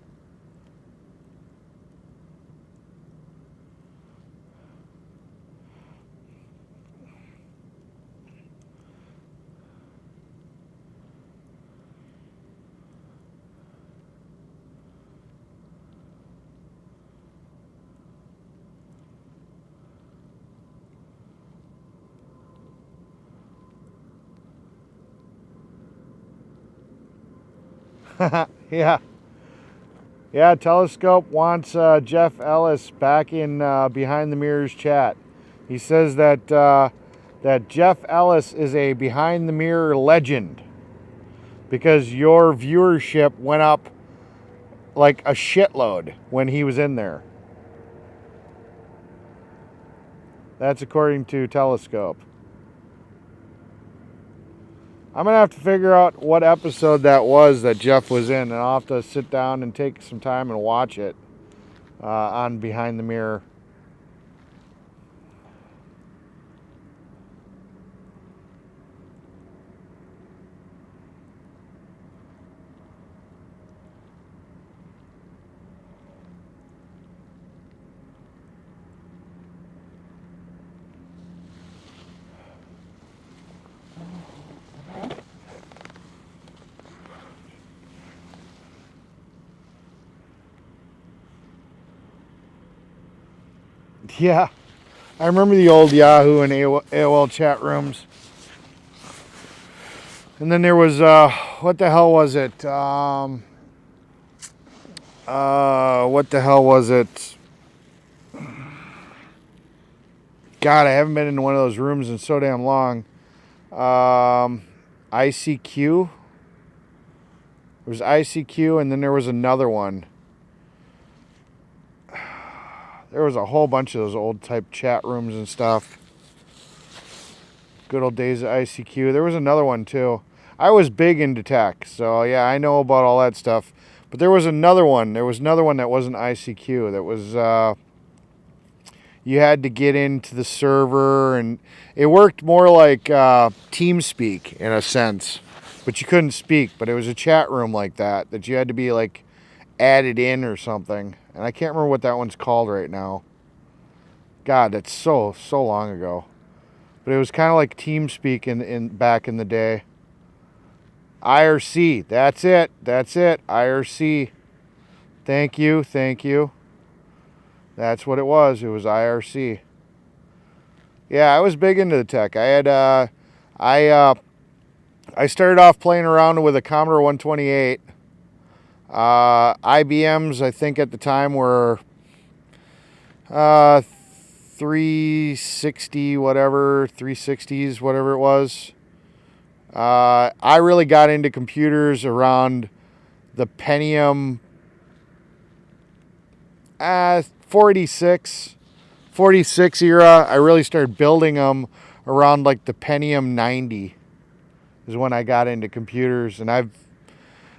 Yeah. Yeah, Telescope wants Jeff Ellis back in Behind the Mirrors chat. He says that that Jeff Ellis is a Behind the Mirror legend because your viewership went up like a shitload when he was in there. That's according to Telescope. I'm going to have to figure out what episode that was that Jeff was in, and I'll have to sit down and take some time and watch it on Behind the Mirror. Yeah, I remember the old Yahoo and AOL chat rooms. And then there was, what the hell was it? What the hell was it? God, I haven't been in one of those rooms in so damn long. ICQ. There was ICQ, and then there was another one. There was a whole bunch of those old type chat rooms and stuff. Good old days of ICQ. There was another one too. I was big into tech, so yeah, I know about all that stuff. But there was another one. There was another one that wasn't ICQ. That was you had to get into the server, and it worked more like TeamSpeak in a sense. But you couldn't speak. But it was a chat room like that you had to be like added in or something. And I can't remember what that one's called right now. God, that's so long ago. But it was kind of like TeamSpeak in back in the day. IRC, that's it, IRC. Thank you. That's what it was IRC. Yeah, I was big into the tech. I started off playing around with a Commodore 128. IBM's, I think at the time were 360 whatever, 360s, whatever it was. I really got into computers around the Pentium 46 era. I really started building them around like the Pentium 90 is when I got into computers. And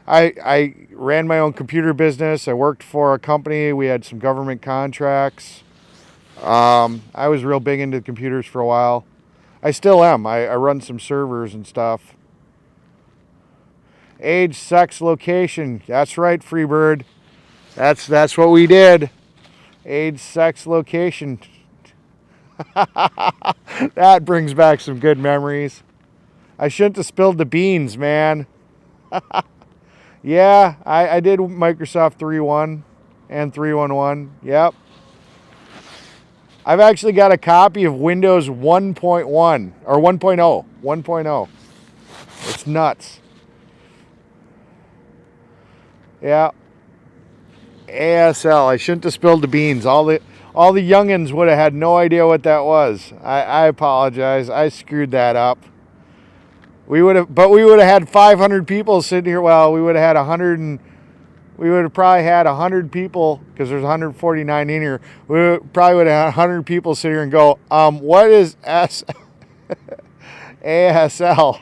I ran my own computer business. I worked for a company. We had some government contracts. I was real big into computers for a while. I still am. I run some servers and stuff. Age, sex, location. That's right, Freebird. That's what we did. Age, sex, location. That brings back some good memories. I shouldn't have spilled the beans, man. Yeah, I did Microsoft 3.1 and 3.11. Yep. I've actually got a copy of Windows 1.1 or 1.0. 1.0. It's nuts. Yeah. ASL. I shouldn't have spilled the beans. All the youngins would have had no idea what that was. I apologize. I screwed that up. We would have had 500 people sitting here. Well, we would have had 100 and we would have probably had 100 people because there's 149 in here. We probably would have had 100 people sit here and go, what is ASL?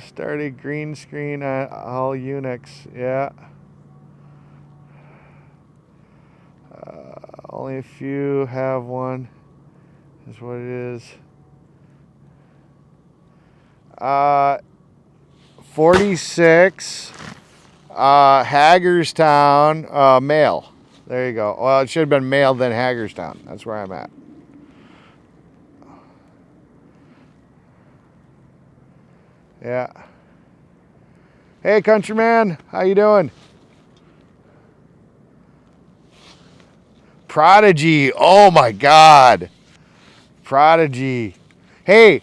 Started green screen on all Unix. Yeah. Only a few have one. Is what it is. 46, Hagerstown, male. There you go. Well, it should have been male, then Hagerstown. That's where I'm at. Yeah. Hey, countryman. How you doing? Prodigy. Oh, my God. Prodigy. Hey,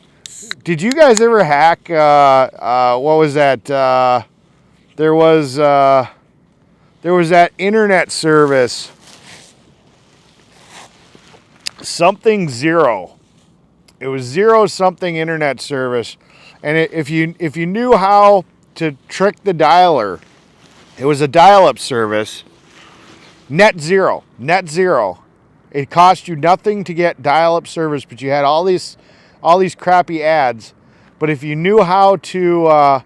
did you guys ever hack, what was that? There was that internet service, something zero. It was zero something internet service. And if you knew how to trick the dialer, it was a dial-up service. Net zero. It cost you nothing to get dial-up service, but you had all these crappy ads. But if you knew how to,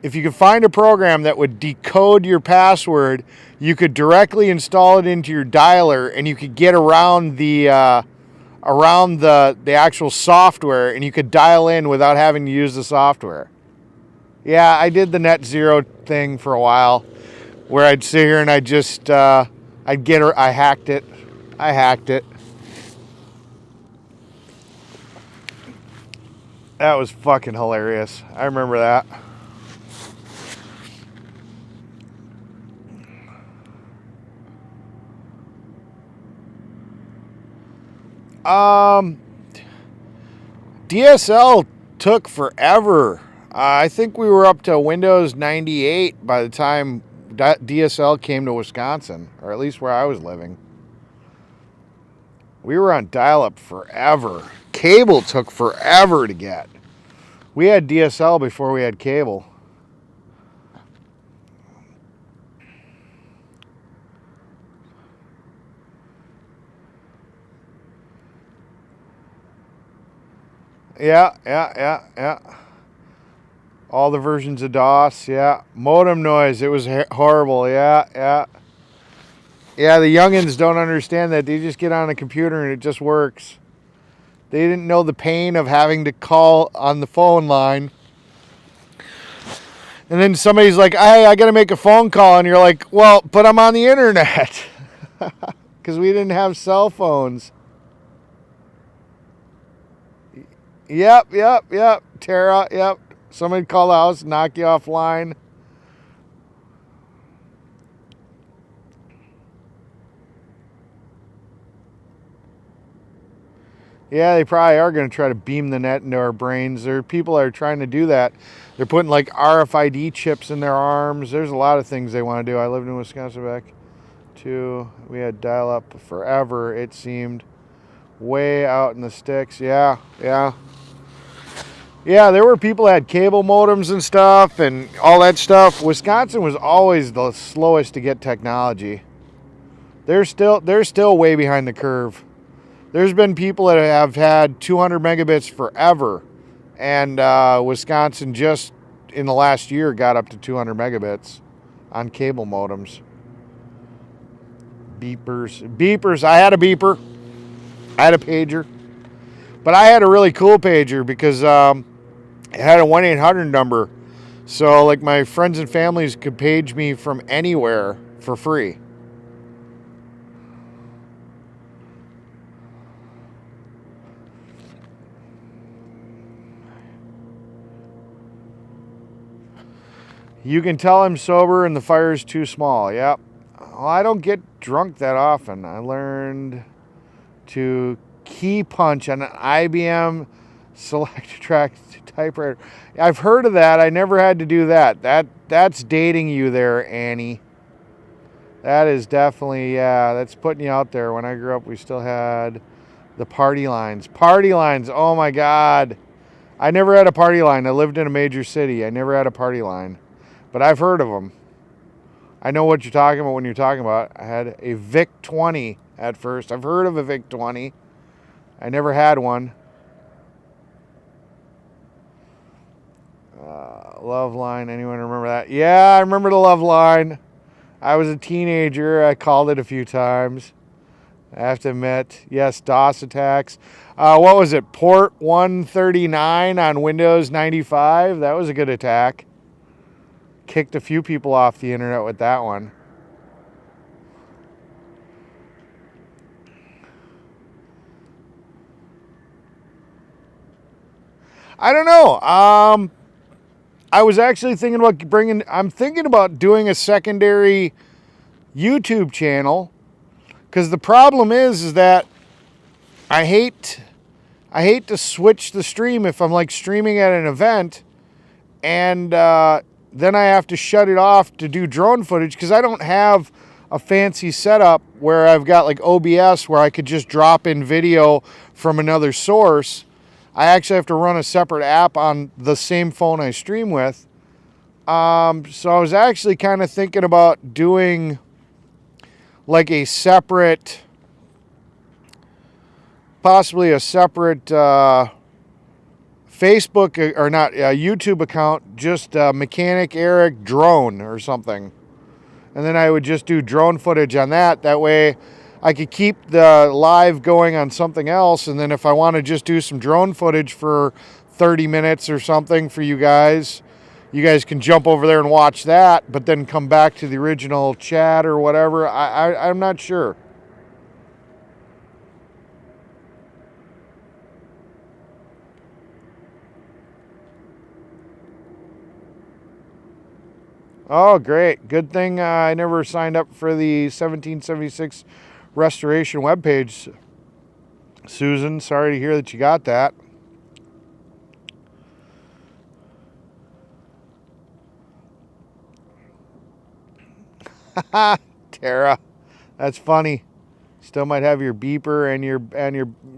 if you could find a program that would decode your password, you could directly install it into your dialer, and you could get around the actual software, and you could dial in without having to use the software. Yeah, I did the net zero thing for a while, where I'd sit here and I hacked it. That was fucking hilarious. I remember that. DSL took forever. I think we were up to Windows 98 by the time DSL came to Wisconsin, or at least where I was living. We were on dial-up forever. Cable took forever to get. We had DSL before we had cable. Yeah. All the versions of DOS, yeah. Modem noise, it was horrible, yeah. Yeah, the youngins don't understand that. They just get on a computer and it just works. They didn't know the pain of having to call on the phone line And then somebody's like, I got to make a phone call. And you're like, well, but I'm on the internet. Because we didn't have cell phones. Yep. Tara, yep. Somebody call the house, knock you offline. Yeah, they probably are going to try to beam the net into our brains. There are people that are trying to do that. They're putting like RFID chips in their arms. There's a lot of things they want to do. I lived in Wisconsin back too. We had dial-up forever, it seemed. Way out in the sticks. Yeah. Yeah, there were people that had cable modems and stuff and all that stuff. Wisconsin was always the slowest to get technology. They're still way behind the curve. There's been people that have had 200 megabits forever, and Wisconsin just in the last year got up to 200 megabits on cable modems. Beepers. I had a beeper. I had a pager. But I had a really cool pager because it had a 1-800 number. So like my friends and families could page me from anywhere for free. You can tell I'm sober and the fire's too small. Yep. Well, I don't get drunk that often. I learned to key punch on an IBM Selectrack typewriter. I've heard of that. I never had to do that. That's dating you there, Annie. That is definitely, yeah, that's putting you out there. When I grew up, we still had the party lines. Party lines, oh my God. I never had a party line. I lived in a major city. I never had a party line. But I've heard of them. I know what you're talking about when you're talking about. I had a VIC 20 at first. I've heard of a VIC 20. I never had one. Love line. Anyone remember that? Yeah, I remember the love line. I was a teenager. I called it a few times. I have to admit. Yes, DOS attacks. What was it? Port 139 on Windows 95. That was a good attack. Kicked a few people off the internet with that one. I don't know. I was actually thinking about I'm thinking about doing a secondary YouTube channel, because the problem is that I hate to switch the stream if I'm like streaming at an event, and then I have to shut it off to do drone footage, because I don't have a fancy setup where I've got like OBS where I could just drop in video from another source. I actually have to run a separate app on the same phone I stream with. So I was actually kind of thinking about doing like a separate, possibly a separate Facebook or not YouTube account, just Mechanic Eric Drone or something. And then I would just do drone footage on that. That way I could keep the live going on something else. And then if I want to just do some drone footage for 30 minutes or something for you guys can jump over there and watch that, but then come back to the original chat or whatever. I'm not sure. Oh, great. Good thing I never signed up for the 1776 restoration webpage, Susan. Sorry to hear that you got that. Tara, that's funny. Still might have your beeper and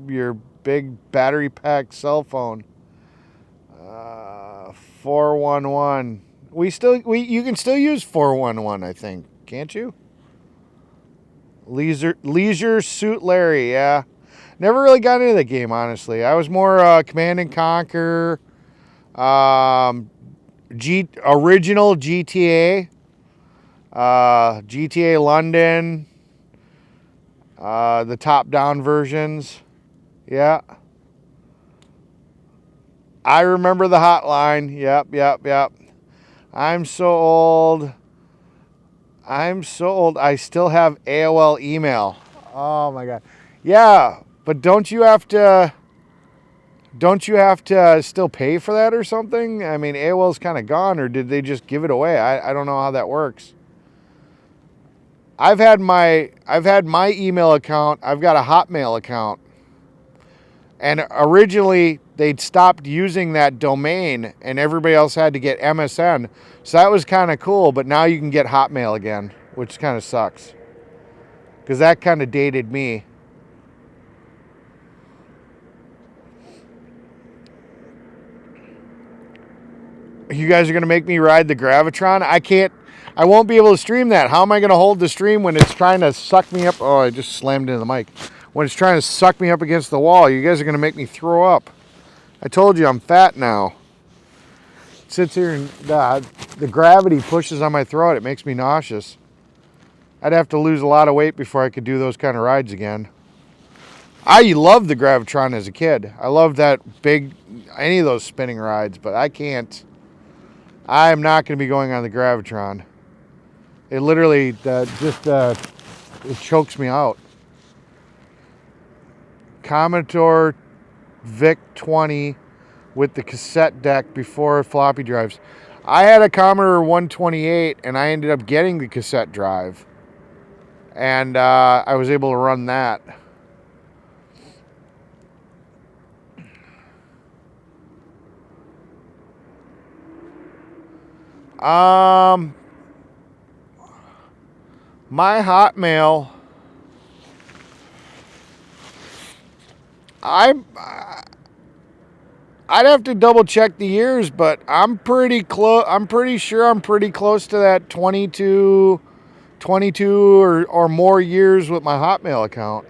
your big battery pack cell phone. 411. You can still use 411, I think, can't you? Leisure Suit Larry, yeah. Never really got into the game, honestly. I was more Command and Conquer, original GTA, GTA London, the top-down versions. Yeah. I remember the hotline. Yep. I'm so old. I'm so old. I still have AOL email. Oh my God. Yeah, but don't you have to still pay for that or something? I mean, AOL's kind of gone, or did they just give it away? I don't know how that works. I've had my email account. I've got a Hotmail account. And originally they'd stopped using that domain and everybody else had to get MSN. So that was kind of cool, but now you can get Hotmail again, which kind of sucks. Because that kind of dated me. You guys are going to make me ride the Gravitron? I won't be able to stream that. How am I going to hold the stream when it's trying to suck me up? Oh, I just slammed into the mic. When it's trying to suck me up against the wall, you guys are going to make me throw up. I told you I'm fat now. It sits here and the gravity pushes on my throat. It makes me nauseous. I'd have to lose a lot of weight before I could do those kind of rides again. I loved the Gravitron as a kid. I loved that any of those spinning rides, but I can't. I'm not going to be going on the Gravitron. It literally it chokes me out. Commodore VIC-20 with the cassette deck before floppy drives. I had a Commodore 128 and I ended up getting the cassette drive. And I was able to run that. My Hotmail, I'd have to double check the years, but I'm pretty close. I'm pretty sure I'm pretty close to that 22 or more years with my Hotmail account.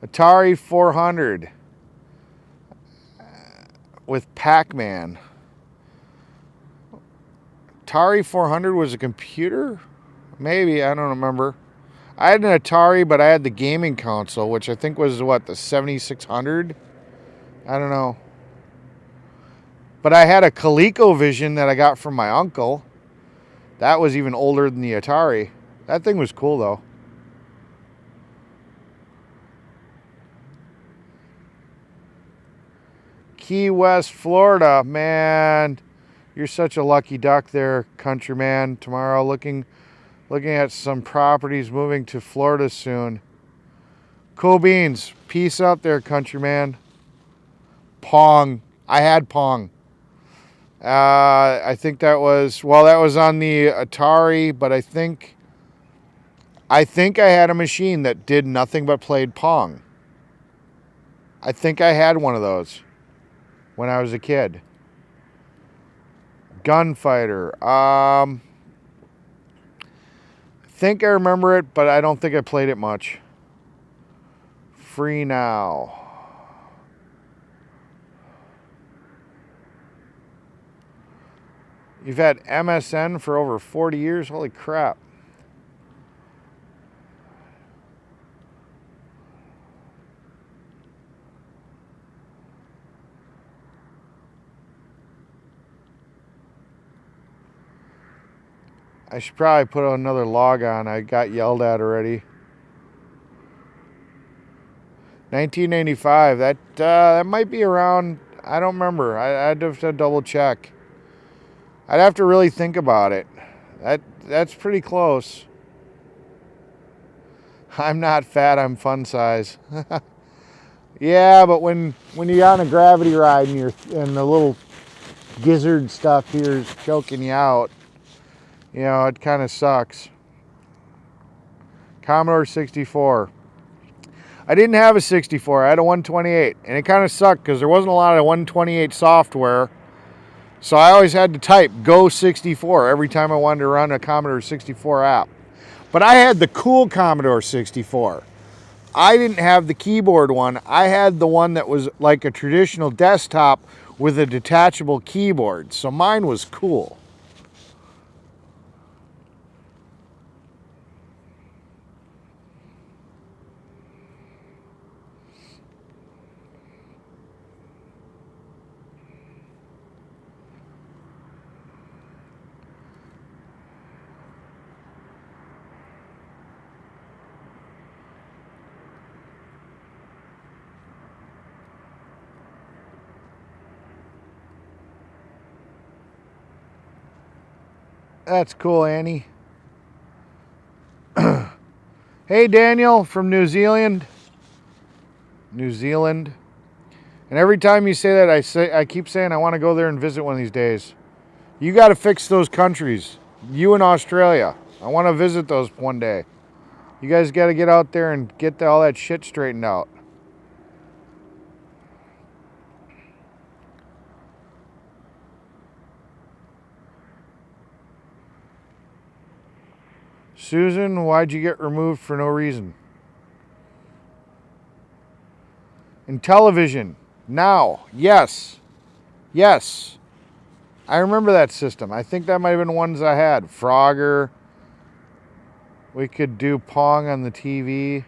Atari 400 with Pac-Man. Atari 400 was a computer? Maybe, I don't remember. I had an Atari, but I had the gaming console, which I think was, what, the 7600? I don't know. But I had a ColecoVision that I got from my uncle. That was even older than the Atari. That thing was cool, though. Key West, Florida. Man, you're such a lucky duck there, countryman. Tomorrow looking at some properties, moving to Florida soon. Cool beans. Peace out there, countryman. Pong. I had Pong. I think that was on the Atari, but I think I had a machine that did nothing but played Pong. I think I had one of those when I was a kid. Gunfighter. I think I remember it, but I don't think I played it much. Free Now. You've had MSN for over 40 years? Holy crap. I should probably put another log on. I got yelled at already. 1995. That might be around. I don't remember. I'd have to double check. I'd have to really think about it. That's pretty close. I'm not fat. I'm fun size. Yeah, but when you're on a gravity ride and the little gizzard stuff here is choking you out, you know, it kind of sucks. Commodore 64. I didn't have a 64. I had a 128. And it kind of sucked because there wasn't a lot of 128 software. So I always had to type Go 64 every time I wanted to run a Commodore 64 app. But I had the cool Commodore 64. I didn't have the keyboard one. I had the one that was like a traditional desktop with a detachable keyboard. So mine was cool. That's cool, Annie. Hey, Daniel from New Zealand. New Zealand. And every time you say that, I keep saying I want to go there and visit one of these days. You got to fix those countries. You and Australia. I want to visit those one day. You guys got to get out there and get all that shit straightened out. Susan, why'd you get removed for no reason? In television. Now. Yes. Yes. I remember that system. I think that might have been ones I had. Frogger. We could do Pong on the TV.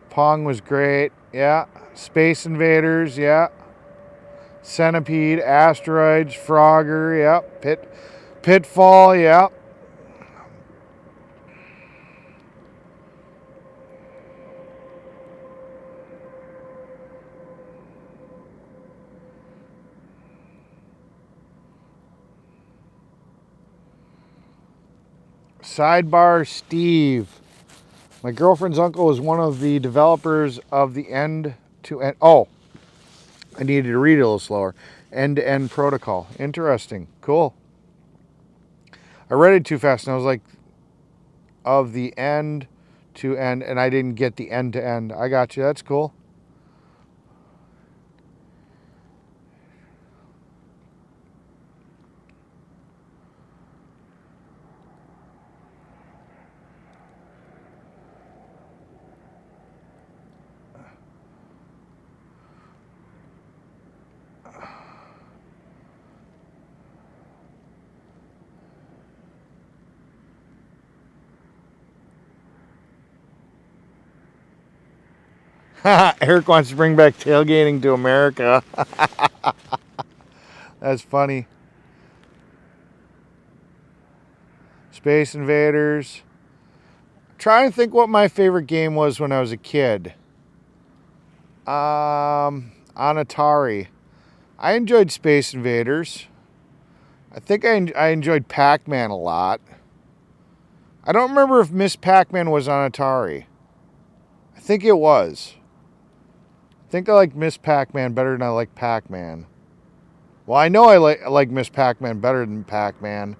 Pong was great. Yeah. Space Invaders. Yeah. Centipede. Asteroids. Frogger. Yeah. Pitfall. Yeah. Sidebar Steve. My girlfriend's uncle was one of the developers of the end-to-end. Oh, I needed to read it a little slower. End-to-end protocol. Interesting. Cool. I read it too fast and I was like, of the end to end, and I didn't get the end to end. I got you. That's cool. Eric wants to bring back tailgating to America. That's funny. Space Invaders. Trying to think what my favorite game was when I was a kid. On Atari. I enjoyed Space Invaders. I think I enjoyed Pac-Man a lot. I don't remember if Miss Pac-Man was on Atari. I think it was. I think I like Miss Pac-Man better than I like Pac-Man. Well, I know I like Miss Pac-Man better than Pac-Man,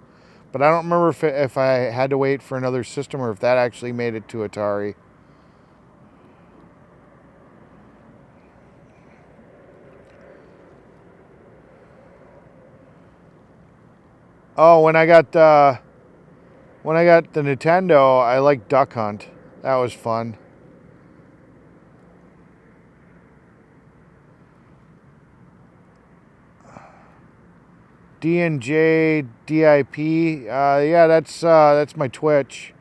but I don't remember if I had to wait for another system or if that actually made it to Atari. Oh, when I got the Nintendo, I liked Duck Hunt. That was fun. D&J DIP. Yeah, that's my Twitch.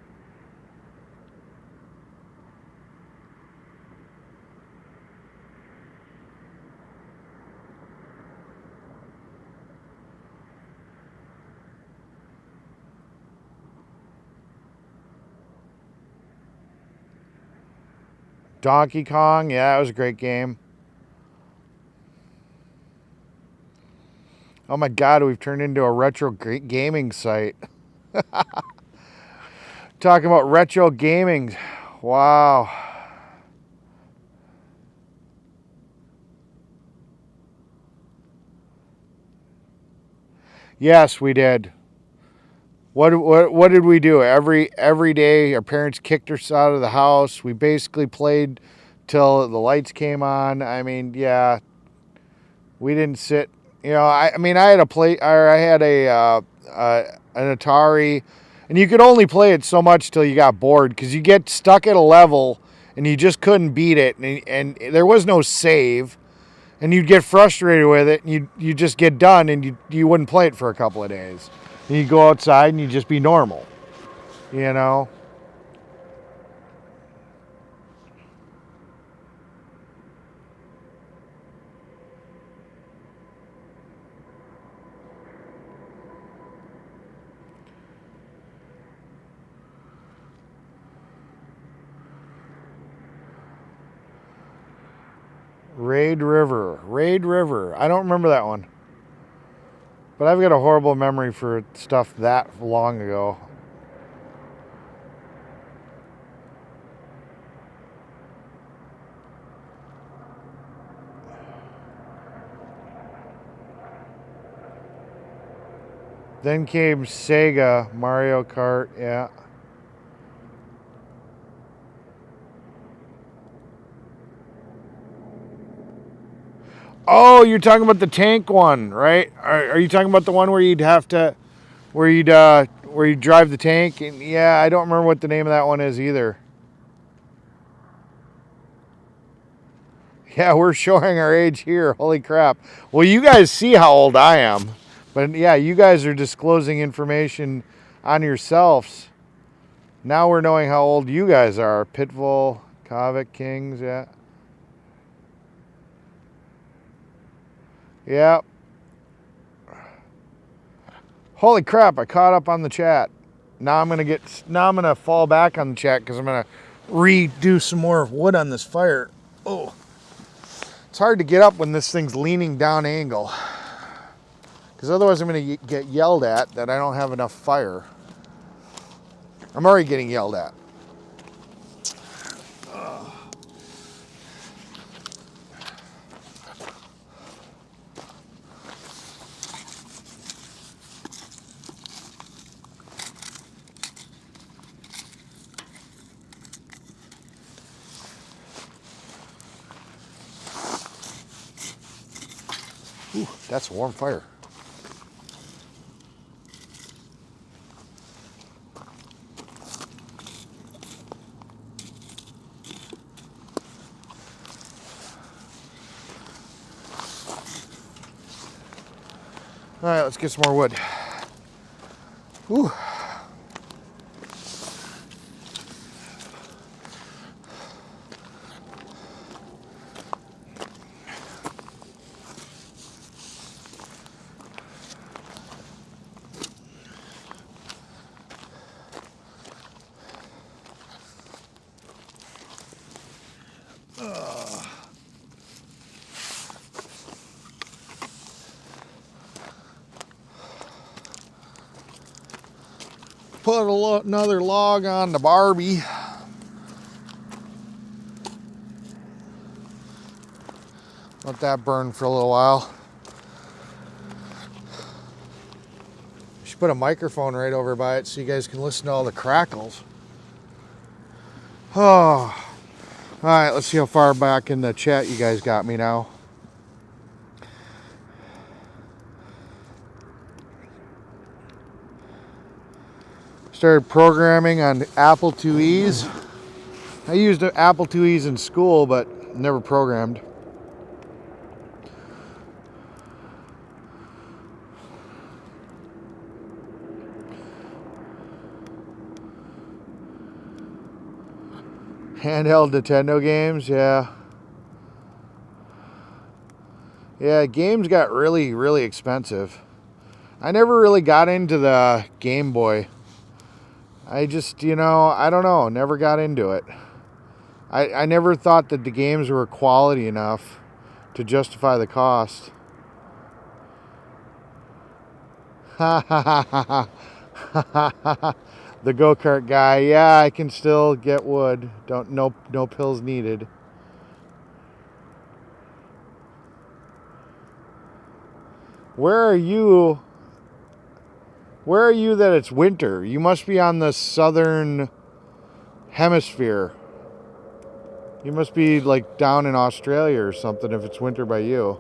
Donkey Kong. Yeah, that was a great game. Oh my God, we've turned into a retro gaming site. Talking about retro gaming. Wow. Yes, we did. What did we do? Every day our parents kicked us out of the house. We basically played till the lights came on. I mean, yeah. We didn't sit. You know, I mean, I had an Atari, and you could only play it so much till you got bored because you get stuck at a level and you just couldn't beat it, and there was no save, and you'd get frustrated with it, and you just get done, and you wouldn't play it for a couple of days. And you go outside and you just be normal, you know. Raid River. I don't remember that one. But I've got a horrible memory for stuff that long ago. Then came Sega, Mario Kart, yeah. Oh, you're talking about the tank one, right? Are you talking about the one where you'd have to, where you'd drive the tank? And yeah, I don't remember what the name of that one is either. Yeah, we're showing our age here. Holy crap. Well, you guys see how old I am. But yeah, you guys are disclosing information on yourselves. Now we're knowing how old you guys are. Pitbull, Kavik, Kings, yeah. Yeah. Holy crap, I caught up on the chat. Now I'm gonna fall back on the chat because I'm gonna redo some more wood on this fire. Oh. It's hard to get up when this thing's leaning down angle. Because otherwise I'm going to get yelled at that I don't have enough fire. I'm already getting yelled at. Ooh, that's a warm fire. All right, let's get some more wood. Ooh. Put another log on the Barbie. Let that burn for a little while. Should put a microphone right over by it so you guys can listen to all the crackles. Oh. All right, let's see how far back in the chat you guys got me now. Started programming on Apple IIe's. I used Apple IIe's in school, but never programmed. Handheld Nintendo games, yeah. Yeah, games got really, really expensive. I never really got into the Game Boy. I just, I don't know, never got into it. I never thought that the games were quality enough to justify the cost. Ha ha ha ha ha ha. The go-kart guy, yeah, I can still get wood. No pills needed. Where are you? Where are you that it's winter? You must be on the southern hemisphere. You must be like down in Australia or something if it's winter by you.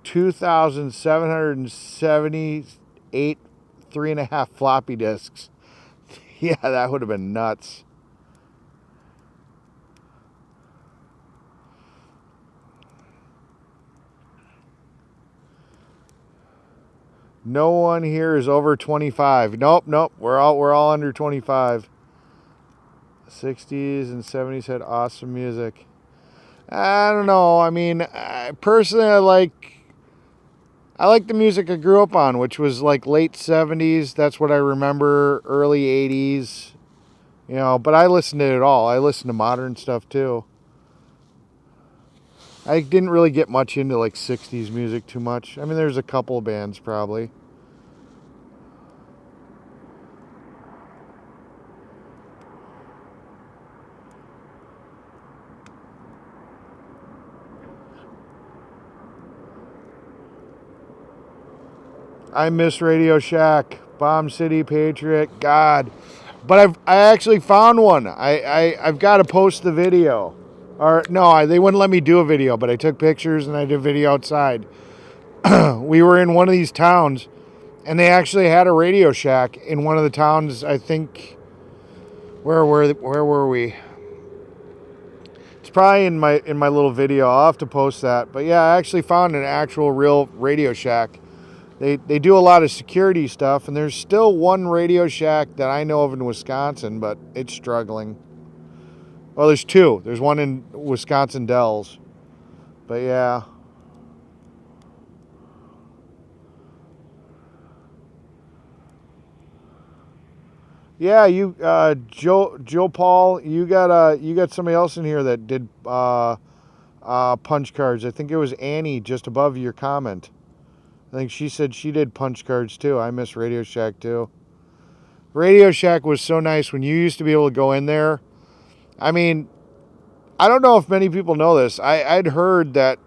$2,778 3.5 floppy disks. Yeah, that would have been nuts. No one here is over 25. Nope. We're all under 25. 60s and 70s had awesome music. I don't know. I mean, personally, I like the music I grew up on, which was like late 70s. That's what I remember, early 80s. You know, but I listened to it all. I listened to modern stuff too. I didn't really get much into like 60s music too much. I mean, there's a couple bands probably. I miss Radio Shack, Bomb City, Patriot, God. But I actually found one. I've got to post the video. Or no, they wouldn't let me do a video, but I took pictures and I did a video outside. We were in one of these towns, and they actually had a Radio Shack in one of the towns. I think. Where were we? It's probably in my little video. I'll have to post that. But yeah, I actually found an actual real Radio Shack. They do a lot of security stuff, and there's still one Radio Shack that I know of in Wisconsin, but it's struggling. Well, there's two. There's one in Wisconsin Dells. But yeah. Yeah, you Joe Paul, you got somebody else in here that did punch cards. I think it was Annie just above your comment. I think she said she did punch cards too. I miss Radio Shack too. Radio Shack was so nice when you used to be able to go in there. I mean, I don't know if many people know this. I'd heard that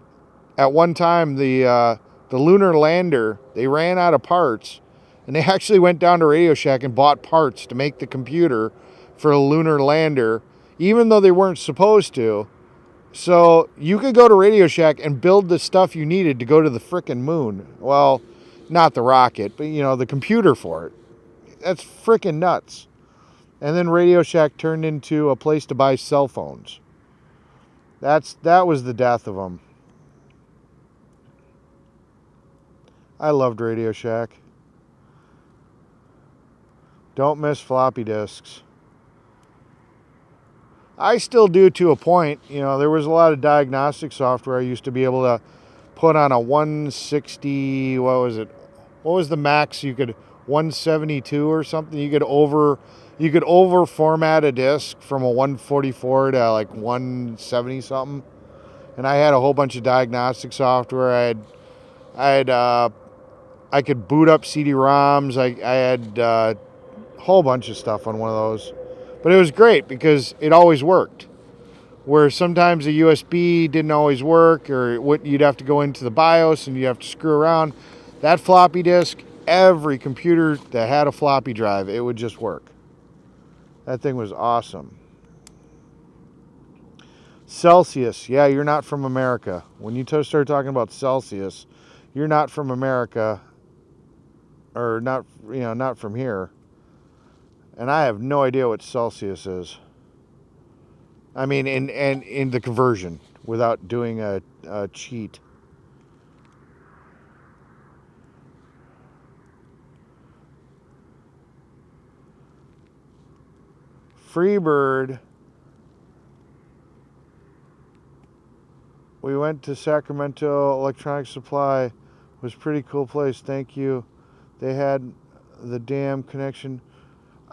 at one time the lunar lander, they ran out of parts, and they actually went down to Radio Shack and bought parts to make the computer for a lunar lander, even though they weren't supposed to. So you could go to Radio Shack and build the stuff you needed to go to the frickin' moon. Well, not the rocket, but you know, the computer for it. That's frickin' nuts. And then Radio Shack turned into a place to buy cell phones. That was the death of them. I loved Radio Shack. Don't miss floppy disks. I still do to a point. You know, there was a lot of diagnostic software I used to be able to put on a 160, what was it? What was the max you could, 172 or something? You could over format a disk from a 144 to like 170 something. And I had a whole bunch of diagnostic software. I could boot up CD-ROMs. I had a whole bunch of stuff on one of those. But it was great because it always worked. Where sometimes a USB didn't always work, or you'd have to go into the BIOS and you'd have to screw around. That floppy disk, every computer that had a floppy drive, it would just work. That thing was awesome. Celsius, yeah, you're not from America. When you start talking about Celsius, you're not from America, or not, you know, not from here. And I have no idea what Celsius is. I mean, in the conversion, without doing a cheat. Freebird. We went to Sacramento Electronic Supply. It was a pretty cool place. Thank you. They had the damn connection.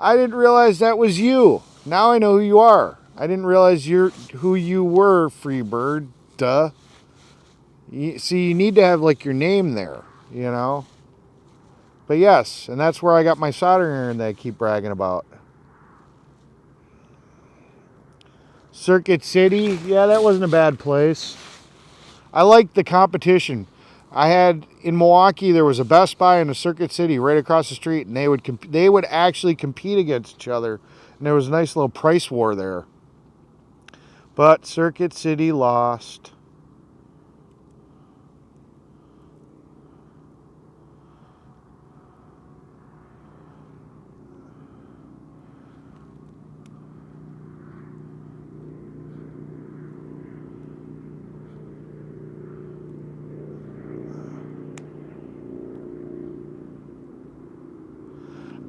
I didn't realize that was you. Now I know who you are. I didn't realize who you were, Freebird. Duh. See, you need to have like your name there, you know. But yes, and that's where I got my soldering iron that I keep bragging about. Circuit City, yeah, that wasn't a bad place. I liked the competition. I had in Milwaukee, there was a Best Buy and a Circuit City right across the street, and they would actually compete against each other, and there was a nice little price war there. But Circuit City lost.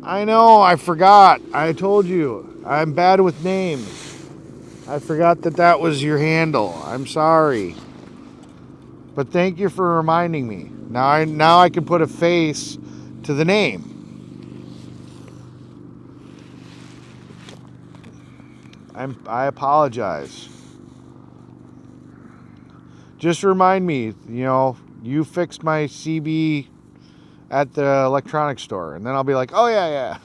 I know, I forgot. I told you. I'm bad with names. I forgot that was your handle. I'm sorry. But thank you for reminding me. Now I can put a face to the name. I apologize. Just remind me, you fixed my CB at the electronics store. And then I'll be like, oh, yeah.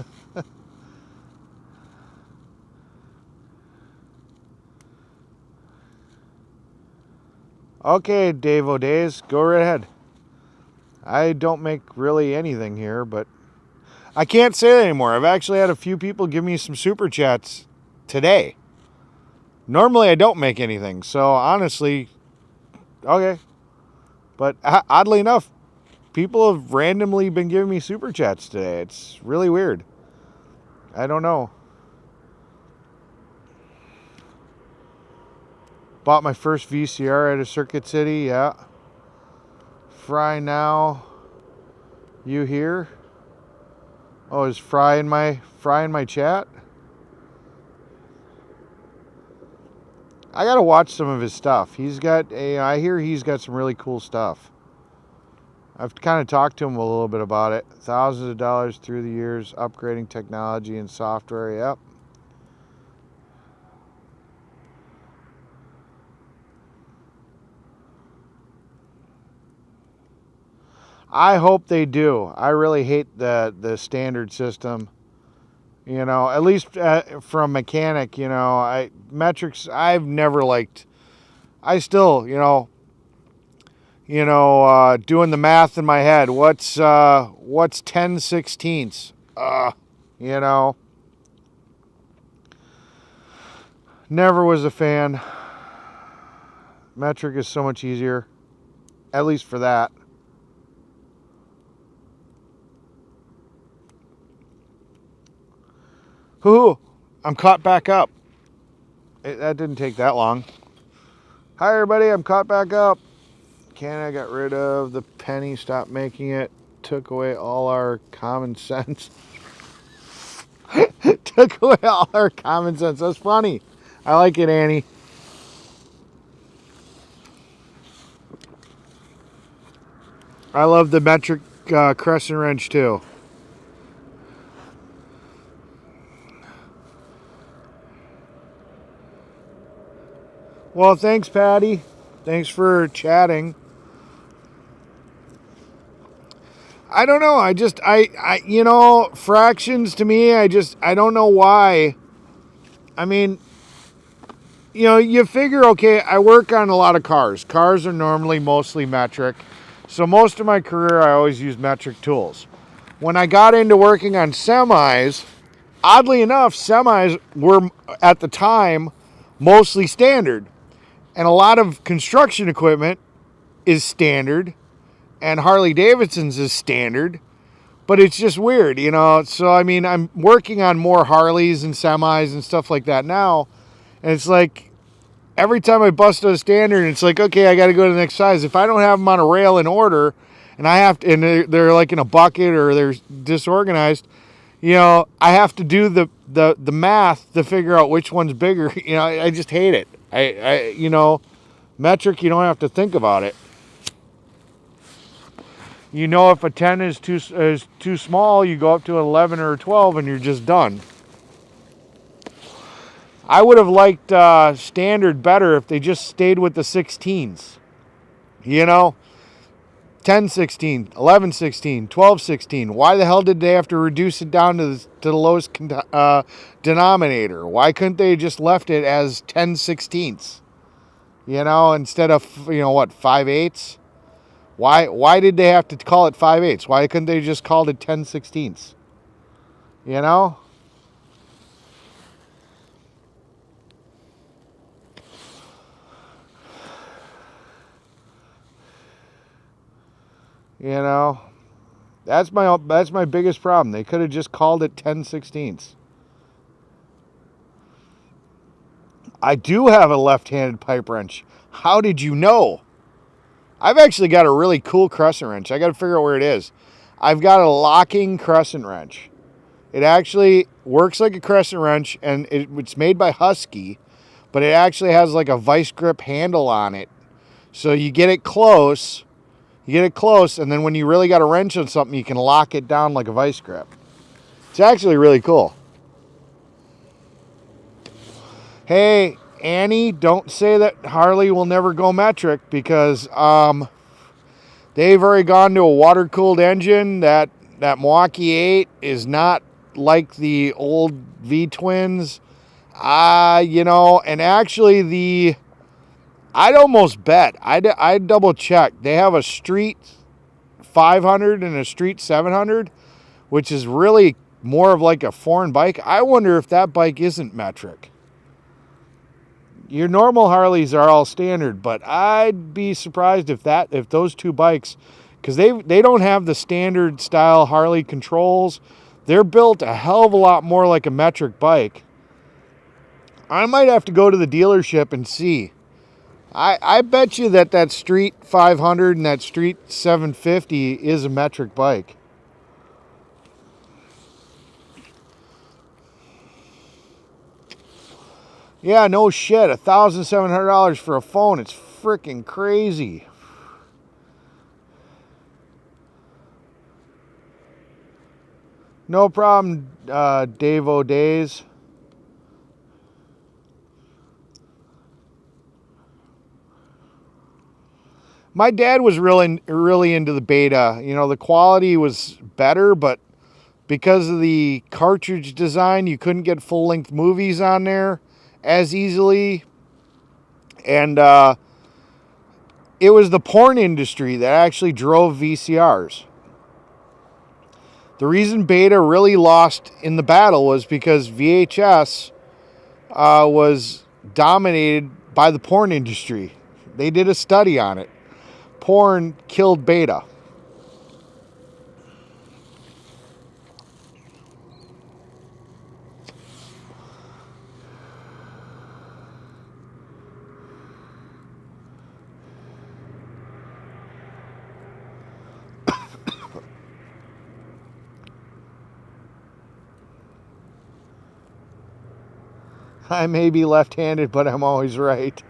Okay, Dave O'Days, go right ahead. I don't make really anything here, but I can't say that anymore. I've actually had a few people give me some super chats today. Normally I don't make anything, so honestly, okay. But oddly enough, people have randomly been giving me super chats today. It's really weird. I don't know. Bought my first VCR at a Circuit City, yeah. Fry now. You here? Oh, is Fry in my chat? I gotta watch some of his stuff. I hear he's got some really cool stuff. I've kind of talked to him a little bit about it. Thousands of dollars through the years, upgrading technology and software. Yep. I hope they do. I really hate the standard system. At least from mechanic, metrics I've never liked. I still, doing the math in my head. What's 10/16? Never was a fan. Metric is so much easier, at least for that. Ooh, I'm caught back up. That didn't take that long. Hi, everybody. I'm caught back up. Canada got rid of the penny, stopped making it, took away all our common sense. Took away all our common sense. That's funny. I like it, Annie. I love the metric crescent wrench, too. Well, thanks, Patty. Thanks for chatting. I don't know. Fractions to me, I don't know why. I mean, you figure, okay, I work on a lot of cars. Cars are normally mostly metric. So most of my career, I always use metric tools. When I got into working on semis, oddly enough, semis were, at the time, mostly standard. And a lot of construction equipment is standard, and Harley Davidson's is standard, but it's just weird, So, I mean, I'm working on more Harleys and semis and stuff like that now, and it's like every time I bust a standard, it's like, okay, I got to go to the next size. If I don't have them on a rail in order, and they're like in a bucket or they're disorganized, I have to do the math to figure out which one's bigger. I just hate it. Metric, you don't have to think about it. If a 10 is too small, you go up to an 11 or a 12 and you're just done. I would have liked standard better if they just stayed with the 16s. 10/16, 11/16, 12/16. Why the hell did they have to reduce it down to the lowest denominator? Why couldn't they just left it as 10/16? Instead of 5/8? Why did they have to call it 5/8? Why couldn't they just call it 10/16? That's my biggest problem. They could have just called it 10/16. I do have a left-handed pipe wrench. How did you know? I've actually got a really cool crescent wrench. I got to figure out where it is. I've got a locking crescent wrench. It actually works like a crescent wrench, and it's made by Husky, but it actually has like a vice grip handle on it. So you get it close, and then when you really got a wrench on something, you can lock it down like a vice grip. It's actually really cool. Hey, Annie, don't say that Harley will never go metric, because they've already gone to a water-cooled engine. That Milwaukee 8 is not like the old V-twins. And actually I'd almost bet, I'd double check. They have a Street 500 and a Street 700, which is really more of like a foreign bike. I wonder if that bike isn't metric. Your normal Harleys are all standard, but I'd be surprised if those two bikes, because they don't have the standard style Harley controls. They're built a hell of a lot more like a metric bike. I might have to go to the dealership and see. I bet you that Street 500 and that Street 750 is a metric bike. Yeah, no shit. $1,700 for a phone. It's freaking crazy. No problem, Dave O'Days. My dad was really into the Beta. You know, the quality was better, but because of the cartridge design, you couldn't get full-length movies on there as easily. And it was the porn industry that actually drove VCRs. The reason Beta really lost in the battle was because VHS was dominated by the porn industry. They did a study on it. Porn killed Beta. I may be left-handed, but I'm always right.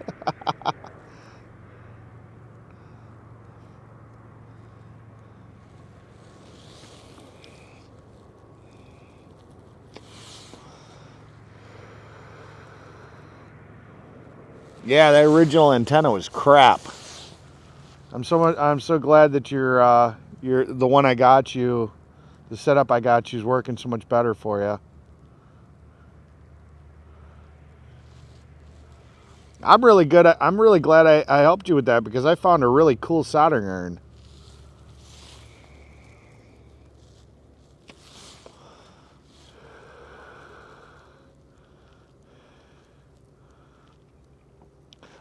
Yeah, that original antenna was crap. I'm so glad that you're the one I got you, the setup I got you is working so much better for you. I'm really glad I helped you with that, because I found a really cool soldering iron.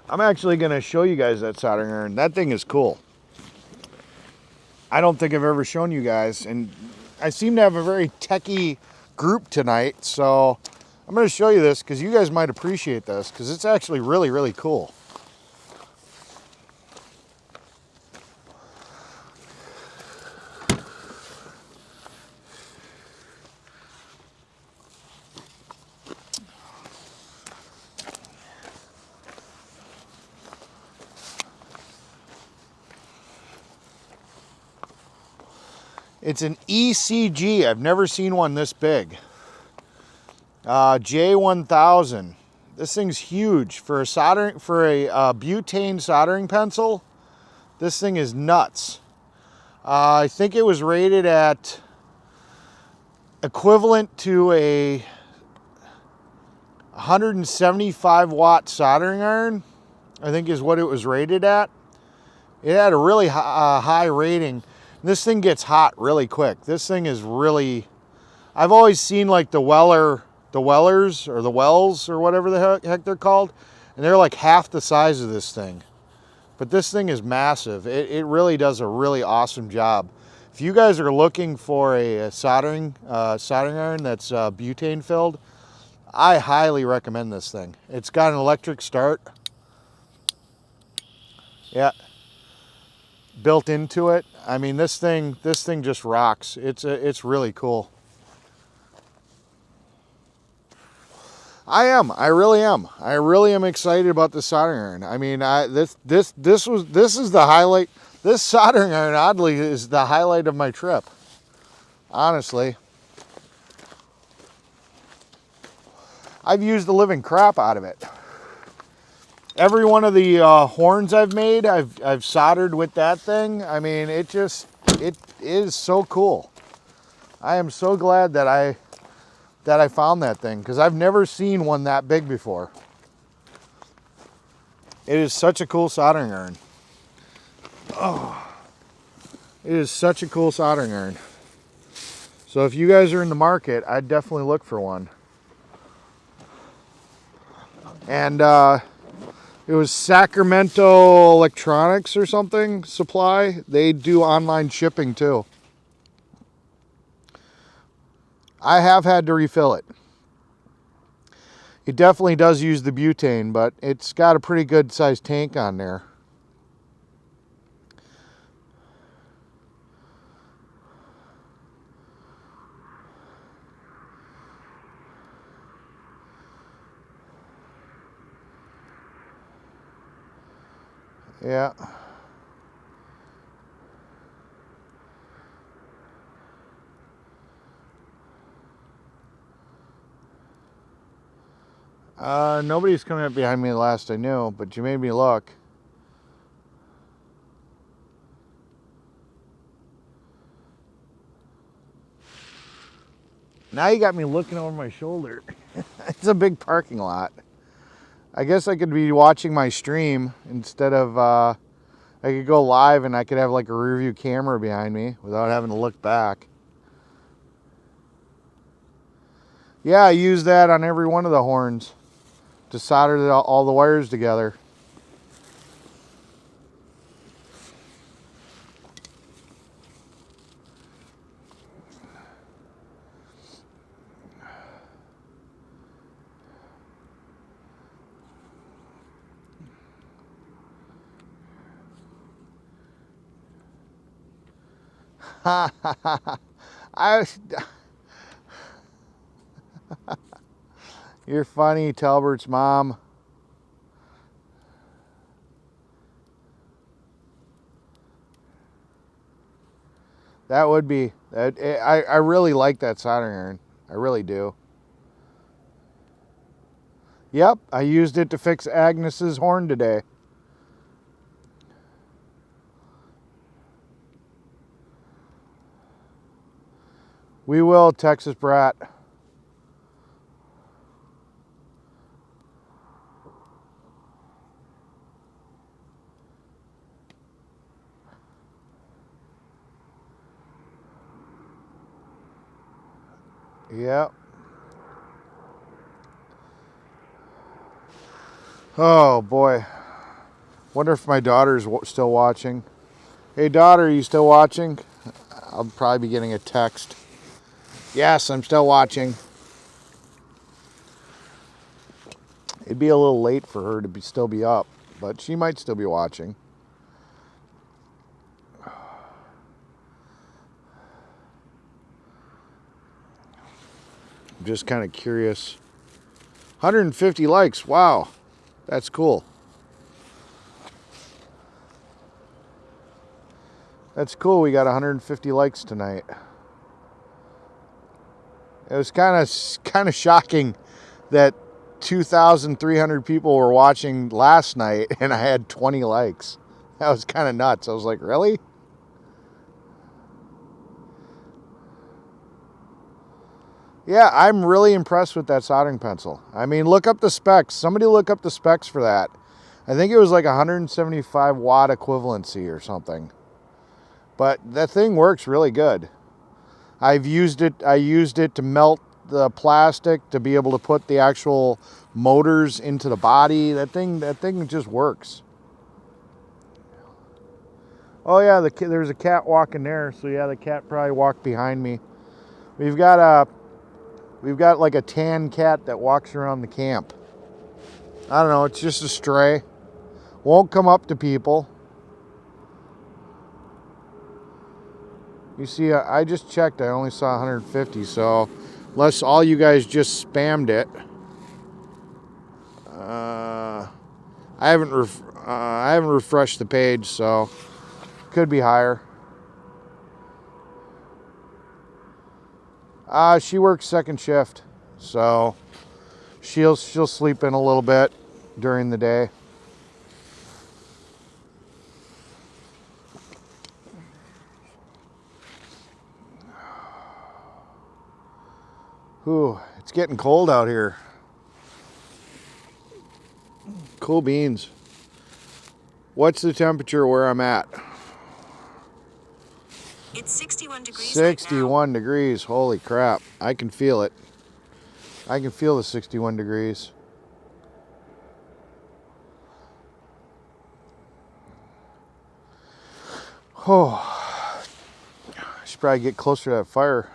I'm actually going to show you guys that soldering iron. That thing is cool. I don't think I've ever shown you guys, and I seem to have a very techie group tonight, so I'm going to show you this because you guys might appreciate this, because it's actually really, really cool. It's an ECG. I've never seen one this big. J1000. This thing's huge for a butane soldering pencil. This thing is nuts. I think it was rated at equivalent to a 175 watt soldering iron, I think is what it was rated at. It had a really high rating. This thing gets hot really quick. This thing is really, I've always seen like the Wellers or the Wells or whatever the heck they're called, and they're like half the size of this thing. But this thing is massive. It really does a really awesome job. If you guys are looking for a soldering iron that's butane filled, I highly recommend this thing. It's got an electric start. Yeah. Built into it. I mean, this thing just rocks. It's really cool. I am. I really am. I really am excited about the soldering iron. I mean, this is the highlight. This soldering iron, oddly, is the highlight of my trip. Honestly, I've used the living crap out of it. Every one of the horns I've made, I've soldered with that thing. I mean, it is so cool. I am so glad that I found that thing, because I've never seen one that big before. It is such a cool soldering iron. Oh, it is such a cool soldering iron. So if you guys are in the market, I'd definitely look for one. And it was Sacramento Electronics or something, Supply. They do online shipping too. I have had to refill it. It definitely does use the butane, but it's got a pretty good sized tank on there. Yeah. Nobody's coming up behind me last I knew, but you made me look. Now you got me looking over my shoulder. It's a big parking lot. I guess I could be watching my stream instead of, I could go live and I could have like a rear view camera behind me without having to look back. Yeah, I use that on every one of the horns to solder all the wires together. You're funny, Talbert's mom. That would be. I really like that soldering iron. I really do. Yep, I used it to fix Agnes's horn today. We will, Texas Brat. Yep. Oh boy. Wonder if my daughter's still watching. Hey daughter, are you still watching? I'll probably be getting a text. Yes, I'm still watching. It'd be a little late for her to still be up, but she might still be watching. I'm just kind of curious. 150 likes. Wow. That's cool. That's cool. We got 150 likes tonight. It was kind of shocking that 2,300 people were watching last night and I had 20 likes. That was kind of nuts. I was like, really? Yeah, I'm really impressed with that soldering pencil. I mean, look up the specs. Somebody look up the specs for that. I think it was like 175 watt equivalency or something. But that thing works really good. I used it to melt the plastic to be able to put the actual motors into the body. That thing just works. Oh yeah, there's a cat walking there. So yeah, the cat probably walked behind me. We've got like a tan cat that walks around the camp. I don't know, it's just a stray. Won't come up to people. You see, I just checked, I only saw 150, so unless all you guys just spammed it. I haven't refreshed the page, so could be higher. She works second shift, so she'll sleep in a little bit during the day. Ooh, it's getting cold out here. Cool beans. What's the temperature where I'm at? It's 61 degrees 61 degrees. Holy crap. I can feel it. I can feel the 61 degrees. Oh, I should probably get closer to that fire.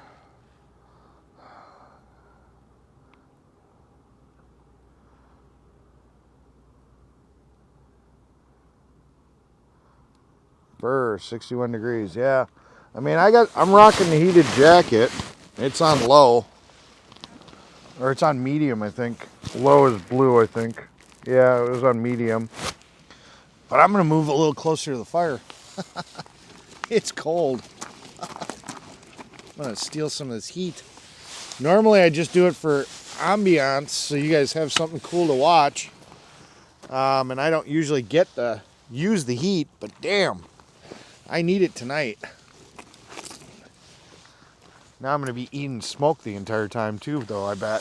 Brr, 61 degrees. Yeah. I mean, I'm rocking the heated jacket. It's on low. Or it's on medium, I think. Low is blue, I think. Yeah, it was on medium. But I'm going to move a little closer to the fire. It's cold. I'm going to steal some of this heat. Normally, I just do it for ambiance, so you guys have something cool to watch. And I don't usually get to use the heat, but damn, I need it tonight. Now I'm going to be eating smoke the entire time too, though, I bet.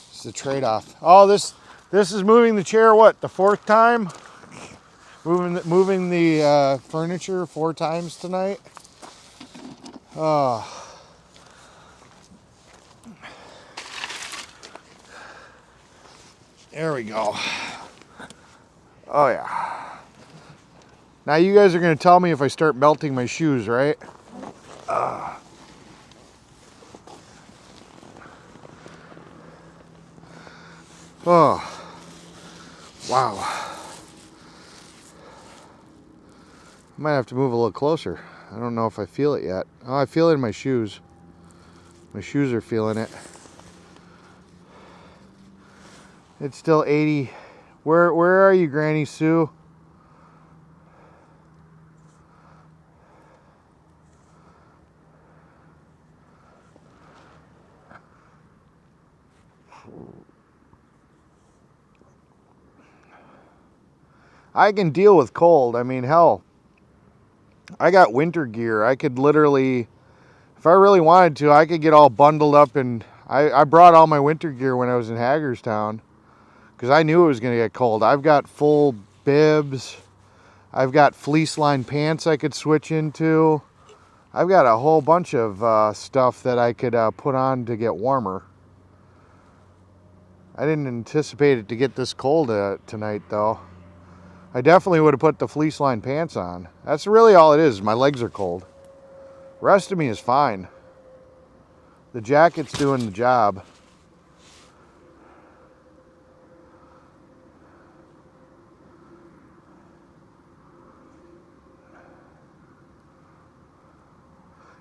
It's a trade-off. Oh, this is moving the chair, what, the 4th time? Moving the furniture 4 times tonight. Oh. There we go. Oh yeah. Now you guys are going to tell me if I start melting my shoes, right? Oh. Wow. I might have to move a little closer. I don't know if I feel it yet. Oh, I feel it in my shoes. My shoes are feeling it. It's still 80. Where are you, Granny Sue? I can deal with cold. I mean, hell, I got winter gear. I could literally, if I really wanted to, I could get all bundled up, and I brought all my winter gear when I was in Hagerstown because I knew it was going to get cold. I've got full bibs. I've got fleece lined pants I could switch into. I've got a whole bunch of stuff that I could put on to get warmer. I didn't anticipate it to get this cold tonight, though. I definitely would have put the fleece lined pants on. That's really all it is. My legs are cold. The rest of me is fine. The jacket's doing the job.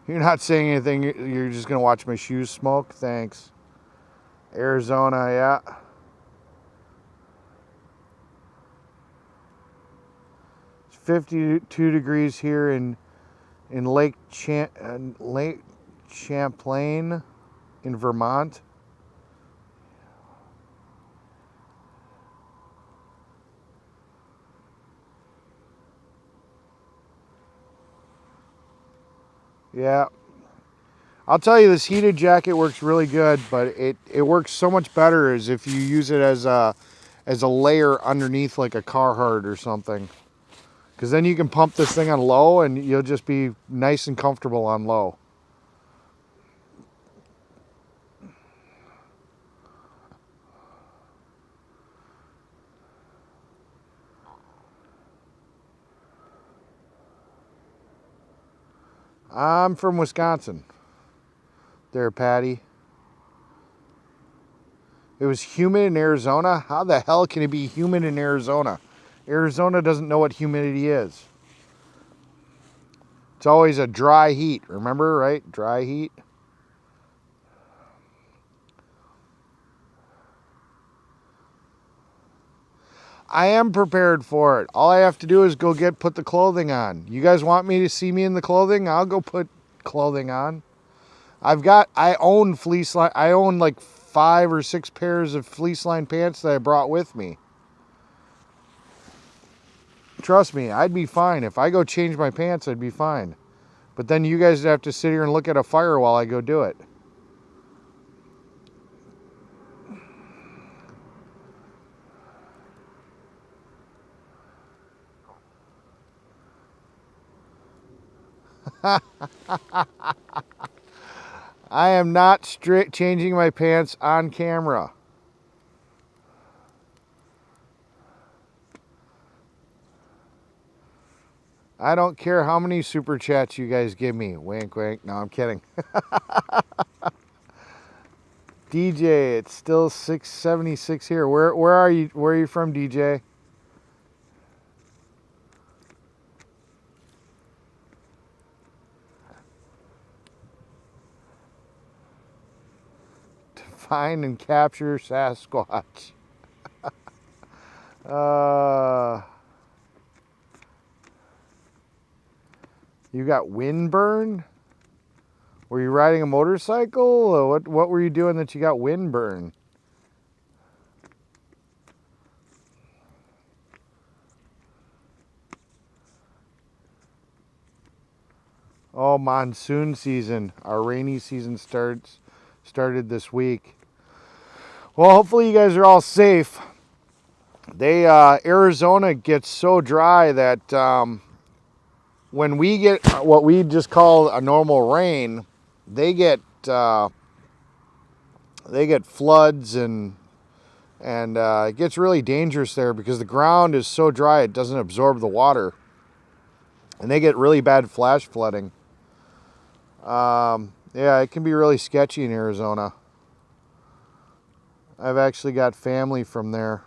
You're not saying anything. You're just going to watch my shoes smoke? Thanks. Arizona, yeah. It's 52 degrees here in Lake Champlain in Vermont. Yeah. I'll tell you, this heated jacket works really good, but it works so much better as if you use it as a layer underneath like a Carhartt or something. Because then you can pump this thing on low and you'll just be nice and comfortable on low. I'm from Wisconsin. There, Patty. It was humid in Arizona? How the hell can it be humid in Arizona? Arizona doesn't know what humidity is. It's always a dry heat, remember, right? Dry heat. I am prepared for it. All I have to do is go put the clothing on. You guys want me to see me in the clothing? I'll go put clothing on. I own fleece line. I own like 5 or 6 pairs of fleece line pants that I brought with me. Trust me, I'd be fine. If I go change my pants, I'd be fine. But then you guys have to sit here and look at a fire while I go do it. I am not changing my pants on camera. I don't care how many super chats you guys give me. Wink, wink. No, I'm kidding. DJ, it's still 676 here. Where are you? Where are you from, DJ? To find and capture Sasquatch. You got windburn? Were you riding a motorcycle? Or what were you doing that you got windburn? Oh, monsoon season. Our rainy season started this week. Well, hopefully you guys are all safe. Arizona gets so dry that when we get what we just call a normal rain, they get floods and it gets really dangerous there because the ground is so dry it doesn't absorb the water, and they get really bad flash flooding. Yeah, it can be really sketchy in Arizona. I've actually got family from there.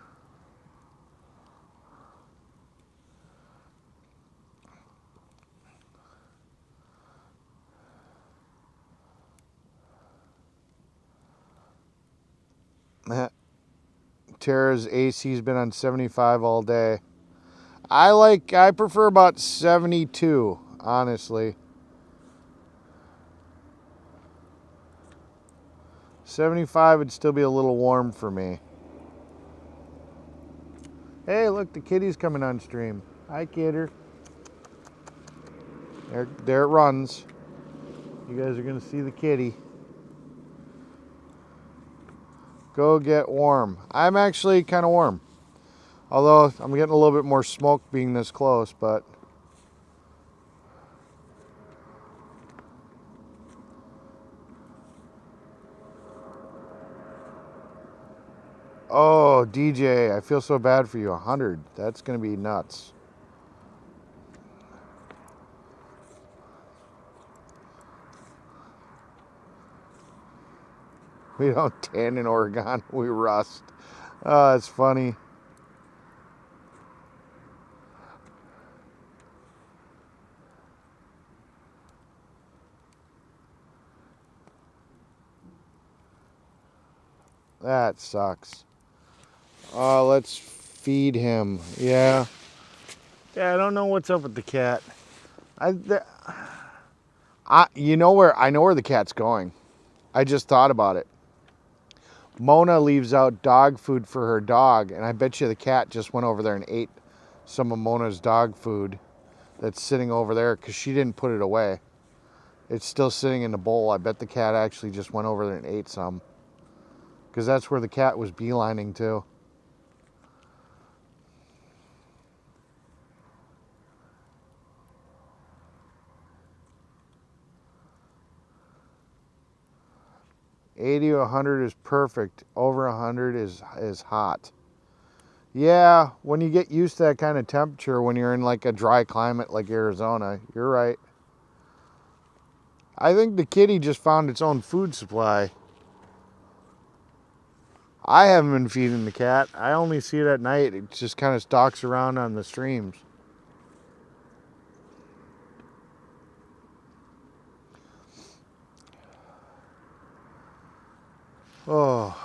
Tara's AC's been on 75 all day. I prefer about 72, honestly. 75 would still be a little warm for me. Hey, look, the kitty's coming on stream. Hi, kidder. There it runs. You guys are gonna see the kitty. Go get warm. I'm actually kind of warm. Although I'm getting a little bit more smoke being this close, but oh, DJ, I feel so bad for you. 100. That's gonna be nuts. We don't tan in Oregon, we rust. Oh, it's funny. That sucks. Let's feed him. Yeah. Yeah, I don't know what's up with the cat. You know where I know where the cat's going. I just thought about it. Mona leaves out dog food for her dog, and I bet you the cat just went over there and ate some of Mona's dog food that's sitting over there because she didn't put it away. It's still sitting in the bowl. I bet the cat actually just went over there and ate some because that's where the cat was beelining to. $80 to 100 is perfect. Over 100 is hot. Yeah, when you get used to that kind of temperature, when you're in like a dry climate like Arizona, you're right. I think the kitty just found its own food supply. I haven't been feeding the cat. I only see it at night. It just kind of stalks around on the streams. Oh.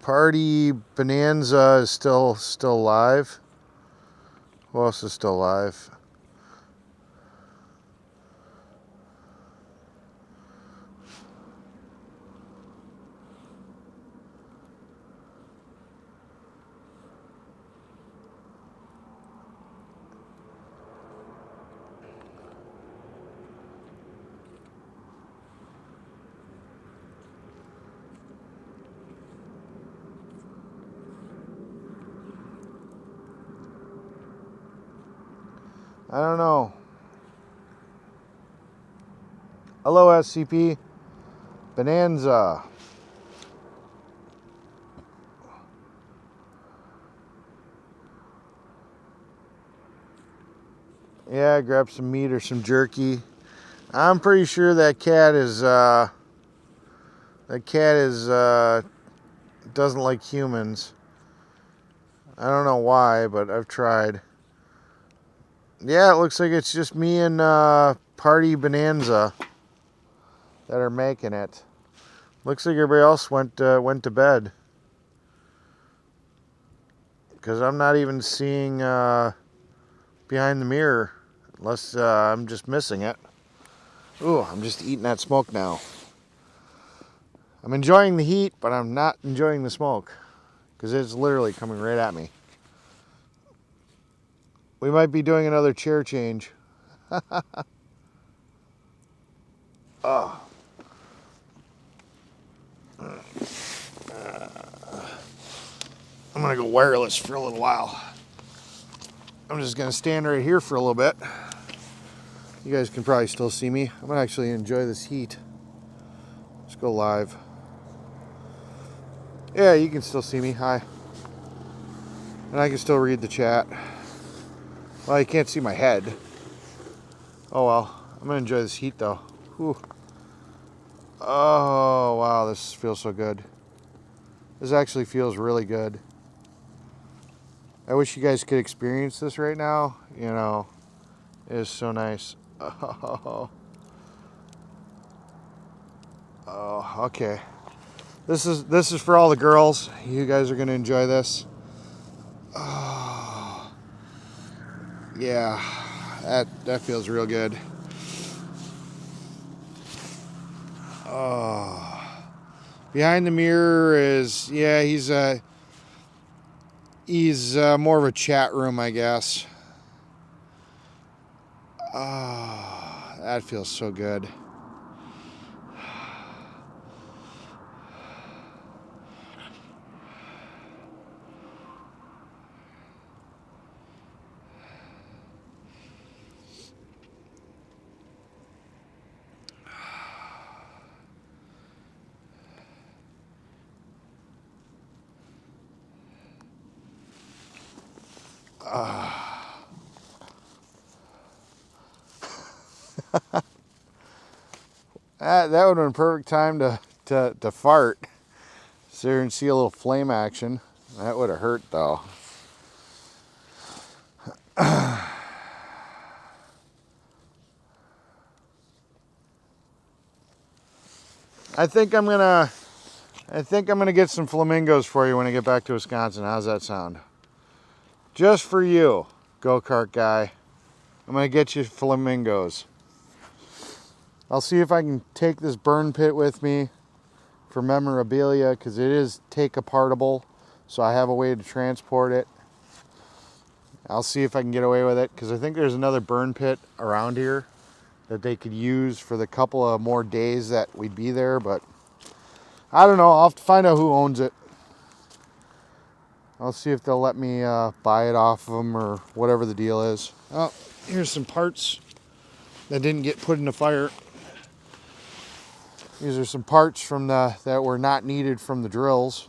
Party Bonanza is still live. Who else is still live? I don't know. Hello, SCP. Bonanza. Yeah, grab some meat or some jerky. I'm pretty sure that cat doesn't like humans. I don't know why, but I've tried. Yeah, it looks like it's just me and Party Bonanza that are making it. Looks like everybody else went to bed, because I'm not even seeing behind the mirror, unless I'm just missing it. Ooh, I'm just eating that smoke now. I'm enjoying the heat, but I'm not enjoying the smoke, because it's literally coming right at me. We might be doing another chair change. Oh. I'm gonna go wireless for a little while. I'm just gonna stand right here for a little bit. You guys can probably still see me. I'm gonna actually enjoy this heat. Let's go live. Yeah, you can still see me. Hi. And I can still read the chat. Well, you can't see my head. Oh well. I'm gonna enjoy this heat though. Whew. Oh wow, this feels so good. This actually feels really good. I wish you guys could experience this right now. You know, it is so nice. Oh, okay. This is for all the girls. You guys are gonna enjoy this. Oh, yeah, that feels real good. Oh, behind the mirror is, yeah, he's more of a chat room, I guess. Oh, that feels so good. That would have been a perfect time to fart. Sit here and see a little flame action. That would have hurt though. I think I'm gonna get some flamingos for you when I get back to Wisconsin. How's that sound? Just for you, go-kart guy. I'm gonna get you flamingos. I'll see if I can take this burn pit with me for memorabilia, because it is take-apartable, so I have a way to transport it. I'll see if I can get away with it, because I think there's another burn pit around here that they could use for the couple of more days that we'd be there, but I don't know. I'll have to find out who owns it. I'll see if they'll let me buy it off of them or whatever the deal is. Oh, here's some parts that didn't get put in the fire. These are some parts from that were not needed from the drills.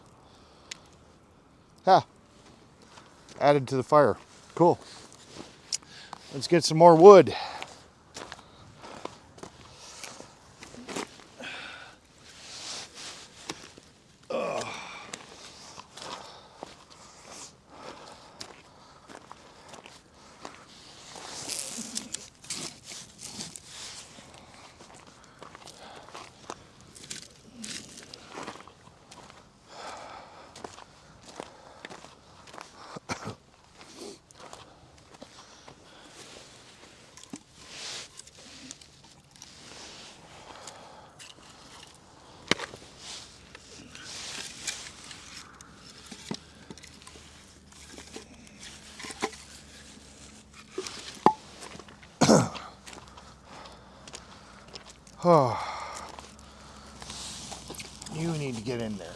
Added to the fire. Cool. Let's get some more wood. Oh, you need to get in there.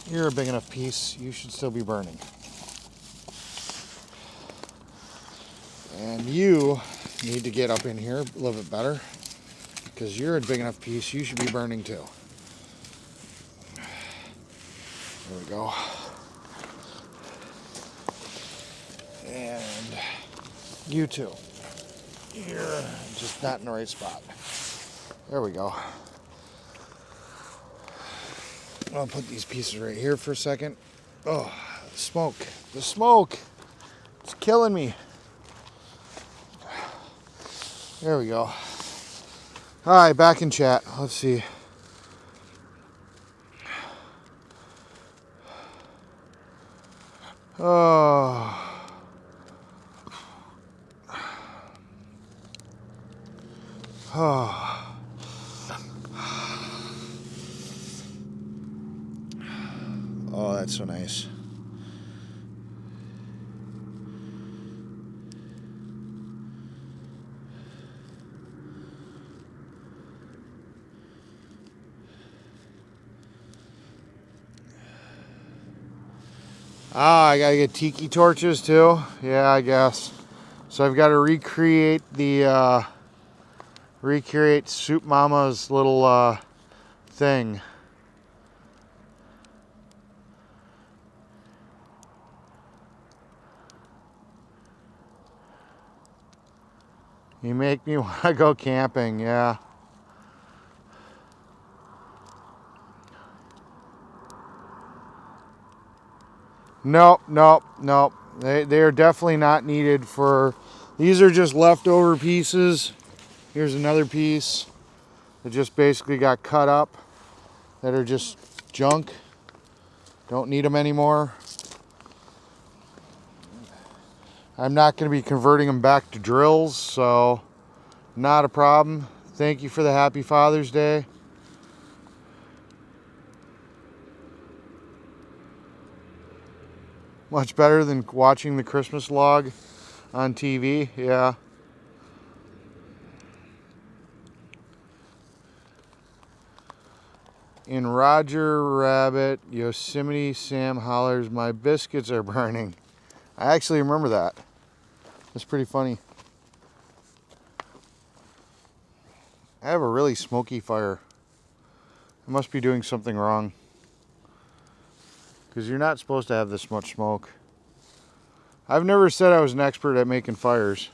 You're a big enough piece. You should still be burning. And you need to get up in here a little bit better because you're a big enough piece. You should be burning too. There we go. And you too. You're just not in the right spot. There we go. I'll put these pieces right here for a second. Oh, the smoke. The smoke. It's killing me. There we go. All right, back in chat. Let's see. Oh. Oh. Oh, that's so nice. Ah, I gotta get tiki torches too. Yeah, I guess. So I've got to recreate Soup Mama's little thing. You make me want to go camping, yeah. Nope. They are definitely not needed for, these are just leftover pieces. Here's another piece that just basically got cut up that are just junk. Don't need them anymore. I'm not going to be converting them back to drills, so not a problem. Thank you for the Happy Father's Day. Much better than watching the Christmas log on TV, yeah. In Roger Rabbit, Yosemite Sam hollers, my biscuits are burning. I actually remember that. That's pretty funny. I have a really smoky fire. I must be doing something wrong. Because you're not supposed to have this much smoke. I've never said I was an expert at making fires.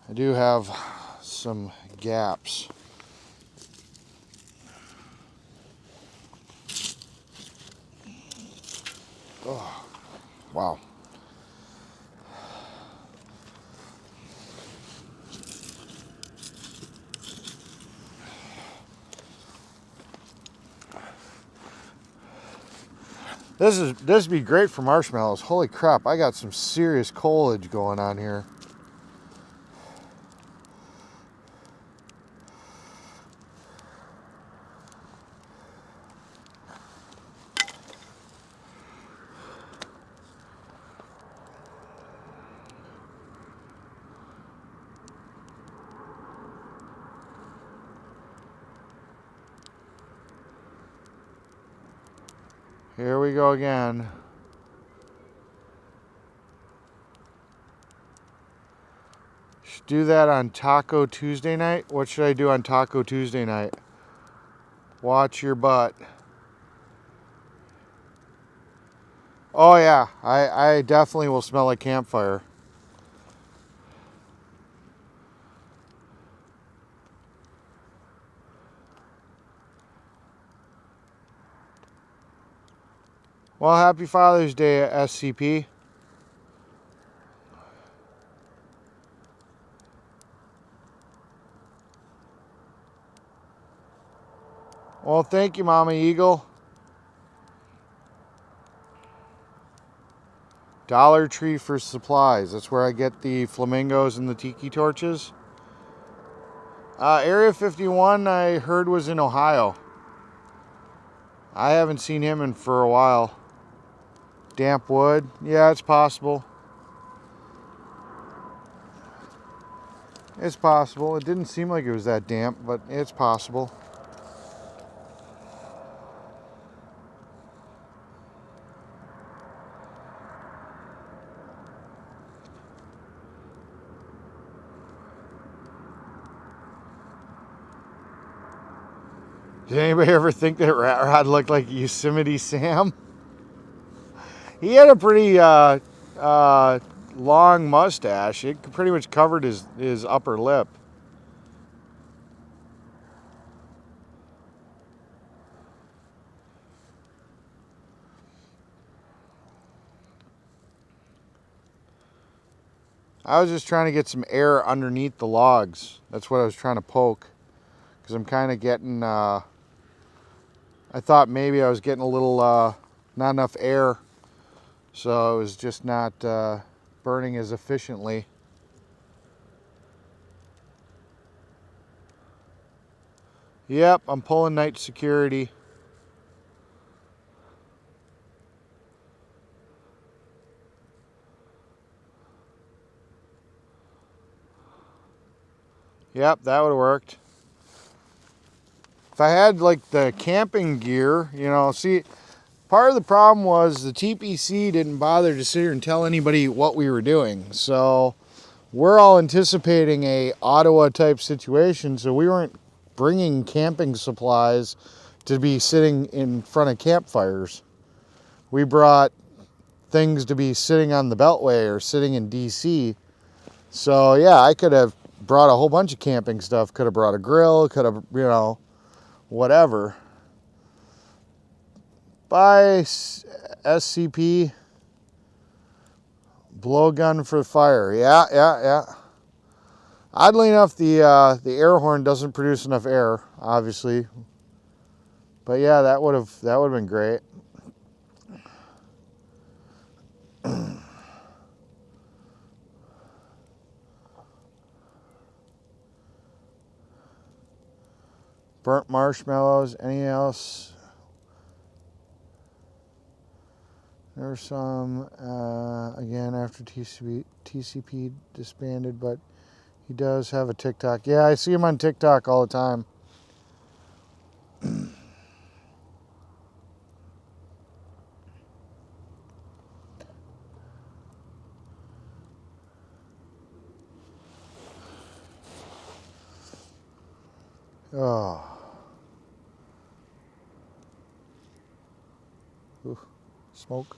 I do have some gaps. Oh, wow. This would be great for marshmallows. Holy crap, I got some serious coalage going on here. Here we go again. Should do that on Taco Tuesday night. What should I do on Taco Tuesday night? Watch your butt. Oh yeah, I definitely will smell like campfire. Well, happy Father's Day, SCP. Well, thank you, Mama Eagle. Dollar Tree for supplies. That's where I get the flamingos and the tiki torches. Area 51, I heard, was in Ohio. I haven't seen him in for a while. Damp wood. Yeah, it's possible. It's possible. It didn't seem like it was that damp, but it's possible. Did anybody ever think that Rat Rod looked like Yosemite Sam? He had a pretty long mustache. It pretty much covered his upper lip. I was just trying to get some air underneath the logs. That's what I was trying to poke. Because I'm kind of getting, I thought maybe I was getting a little, not enough air. So it was just not burning as efficiently. Yep, I'm pulling night security. Yep, that would have worked. If I had like the camping gear, you know, see, part of the problem was the TPC didn't bother to sit here and tell anybody what we were doing. So we're all anticipating a Ottawa type situation, so we weren't bringing camping supplies to be sitting in front of campfires. We brought things to be sitting on the Beltway or sitting in DC. So yeah, I could have brought a whole bunch of camping stuff. Could have brought a grill, could have, you know, whatever. Buy SCP blowgun for fire. Yeah. Oddly enough, the air horn doesn't produce enough air, obviously. But yeah, that would have been great. Burnt marshmallows. Anything else? There were some, again, after TCP disbanded, but he does have a TikTok. Yeah, I see him on TikTok all the time. Oh. Ooh, smoke.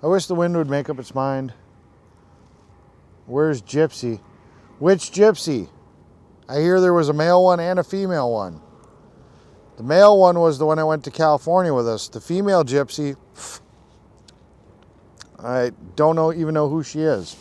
I wish the wind would make up its mind. Where's Gypsy? Which Gypsy? I hear there was a male one and a female one. The male one was the one that went to California with us. The female Gypsy, I don't even know who she is.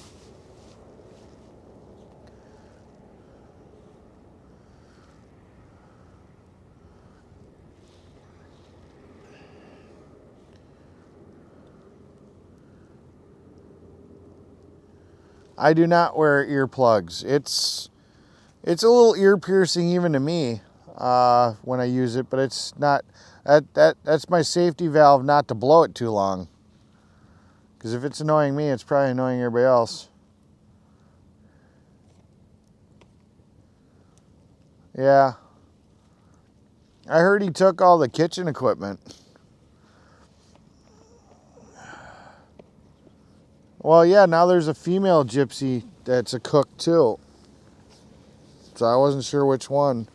I do not wear earplugs. It's a little ear piercing even to me when I use it, but it's not. That's my safety valve not to blow it too long. Because if it's annoying me, it's probably annoying everybody else. Yeah. I heard he took all the kitchen equipment. Well, yeah, now there's a female Gypsy that's a cook too. So I wasn't sure which one.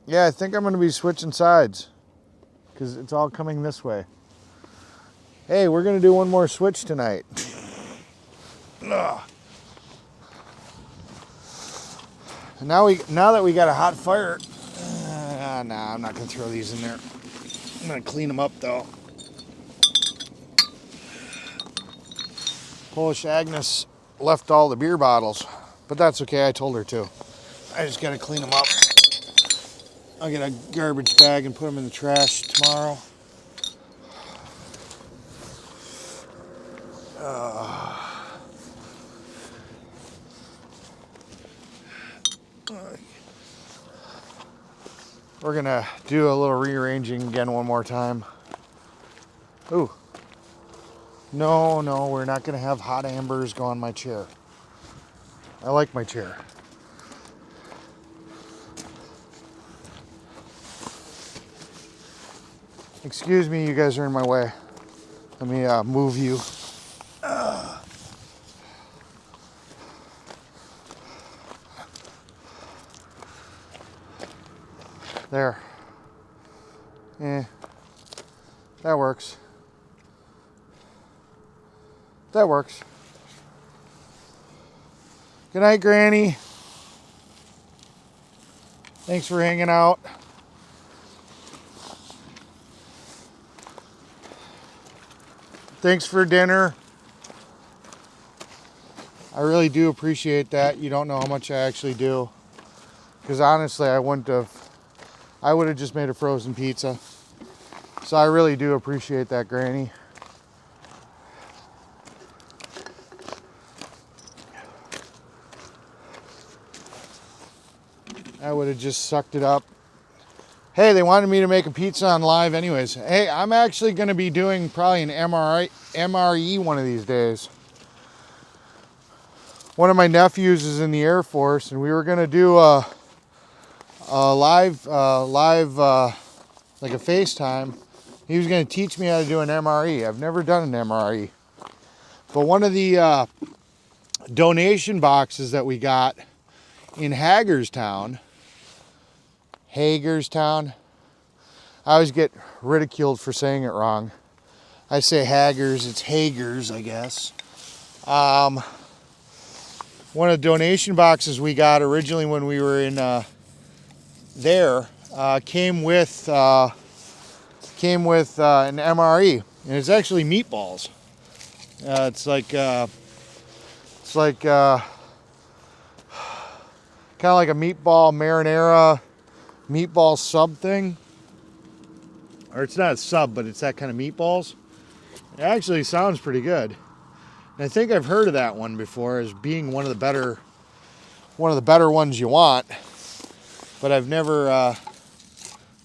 Yeah, I think I'm going to be switching sides because it's all coming this way. Hey, we're going to do one more switch tonight. Ugh. Now that we got a hot fire, nah, I'm not going to throw these in there. I'm going to clean them up though. Polish Agnes left all the beer bottles, but that's okay. I told her to. I just got to clean them up. I'll get a garbage bag and put them in the trash tomorrow. We're gonna do a little rearranging again one more time. Ooh. No, no, we're not gonna have hot ambers go on my chair. I like my chair. Excuse me, you guys are in my way. Let me move you. There. That works. That works. Good night, Granny. Thanks for hanging out. Thanks for dinner. I really do appreciate that. You don't know how much I actually do. Because honestly, I would have just made a frozen pizza. So I really do appreciate that, Granny. I would have just sucked it up. Hey, they wanted me to make a pizza on live anyways. Hey, I'm actually going to be doing probably an MRE one of these days. One of my nephews is in the Air Force, and we were going to do a live like a FaceTime. He was going to teach me how to do an MRE. I've never done an MRE. But one of the donation boxes that we got in Hagerstown, I always get ridiculed for saying it wrong. I say Haggers, it's Hagers, I guess. One of the donation boxes we got originally when we were in there came with an MRE, and it's actually meatballs. It's like kind of like a meatball marinara, meatball sub thing. Or it's not a sub, but it's that kind of meatballs. It actually sounds pretty good. And I think I've heard of that one before as being one of the better ones you want. But I've never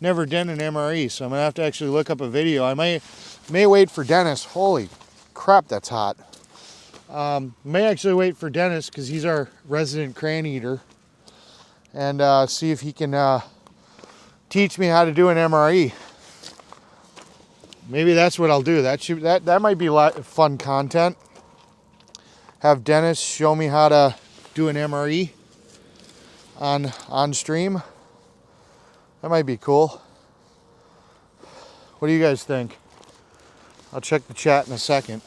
done an MRE, so I'm gonna have to actually look up a video. I may wait for Dennis. Holy crap, that's hot. May actually wait for Dennis because he's our resident crane eater, and see if he can teach me how to do an MRE. Maybe that's what I'll do. That might be fun content. Have Dennis show me how to do an MRE on stream. That might be cool. What do you guys think? I'll check the chat in a second.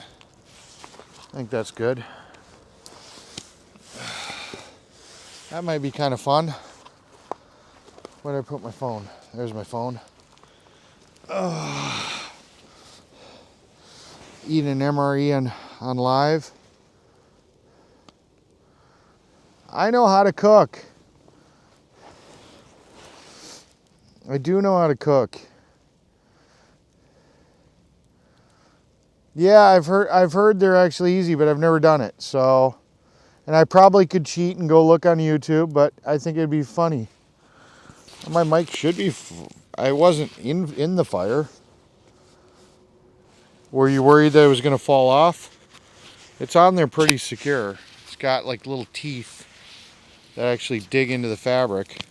I think that's good. That might be kind of fun. Where did I put my phone? There's my phone. Eat an MRE on live. I know how to cook. I do know how to cook. Yeah, I've heard they're actually easy, but I've never done it. So, and I probably could cheat and go look on YouTube, but I think it'd be funny. My mic should be. I wasn't in the fire. Were you worried that it was going to fall off? It's on there pretty secure. It's got like little teeth that actually dig into the fabric.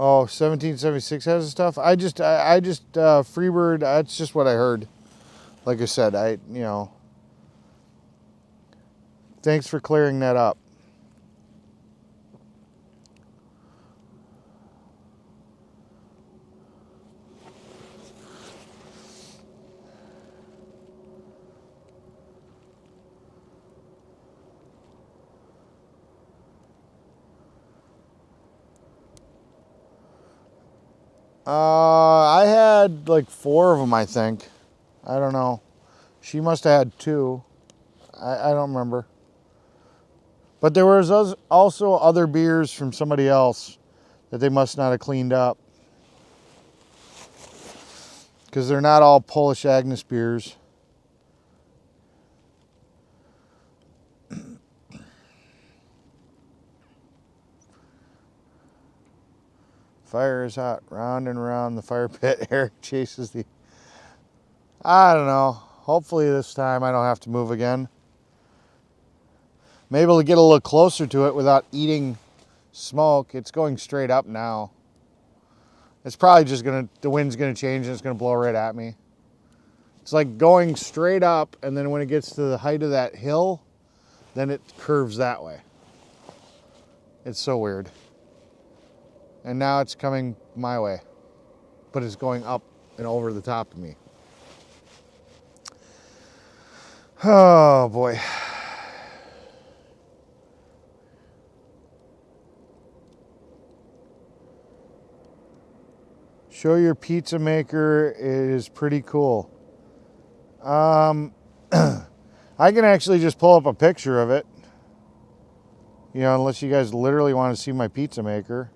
Oh, 1776 has the stuff. I just Freebird. That's just what I heard. Like I said, thanks for clearing that up. I had like 4 of them, I think. I don't know. She must have had 2. I don't remember. But there was also other beers from somebody else that they must not have cleaned up. Because they're not all Polish Agnes beers. Fire is hot. Round and round the fire pit. Eric chases the... I don't know. Hopefully this time I don't have to move again. Maybe we'll get a little closer to it without eating smoke. It's going straight up now. It's probably just the wind's gonna change and it's gonna blow right at me. It's like going straight up, and then when it gets to the height of that hill, then it curves that way. It's so weird. And now it's coming my way, but it's going up and over the top of me. Oh boy. Show your pizza maker. It is pretty cool. I can actually just pull up a picture of it. You know, unless you guys literally want to see my pizza maker.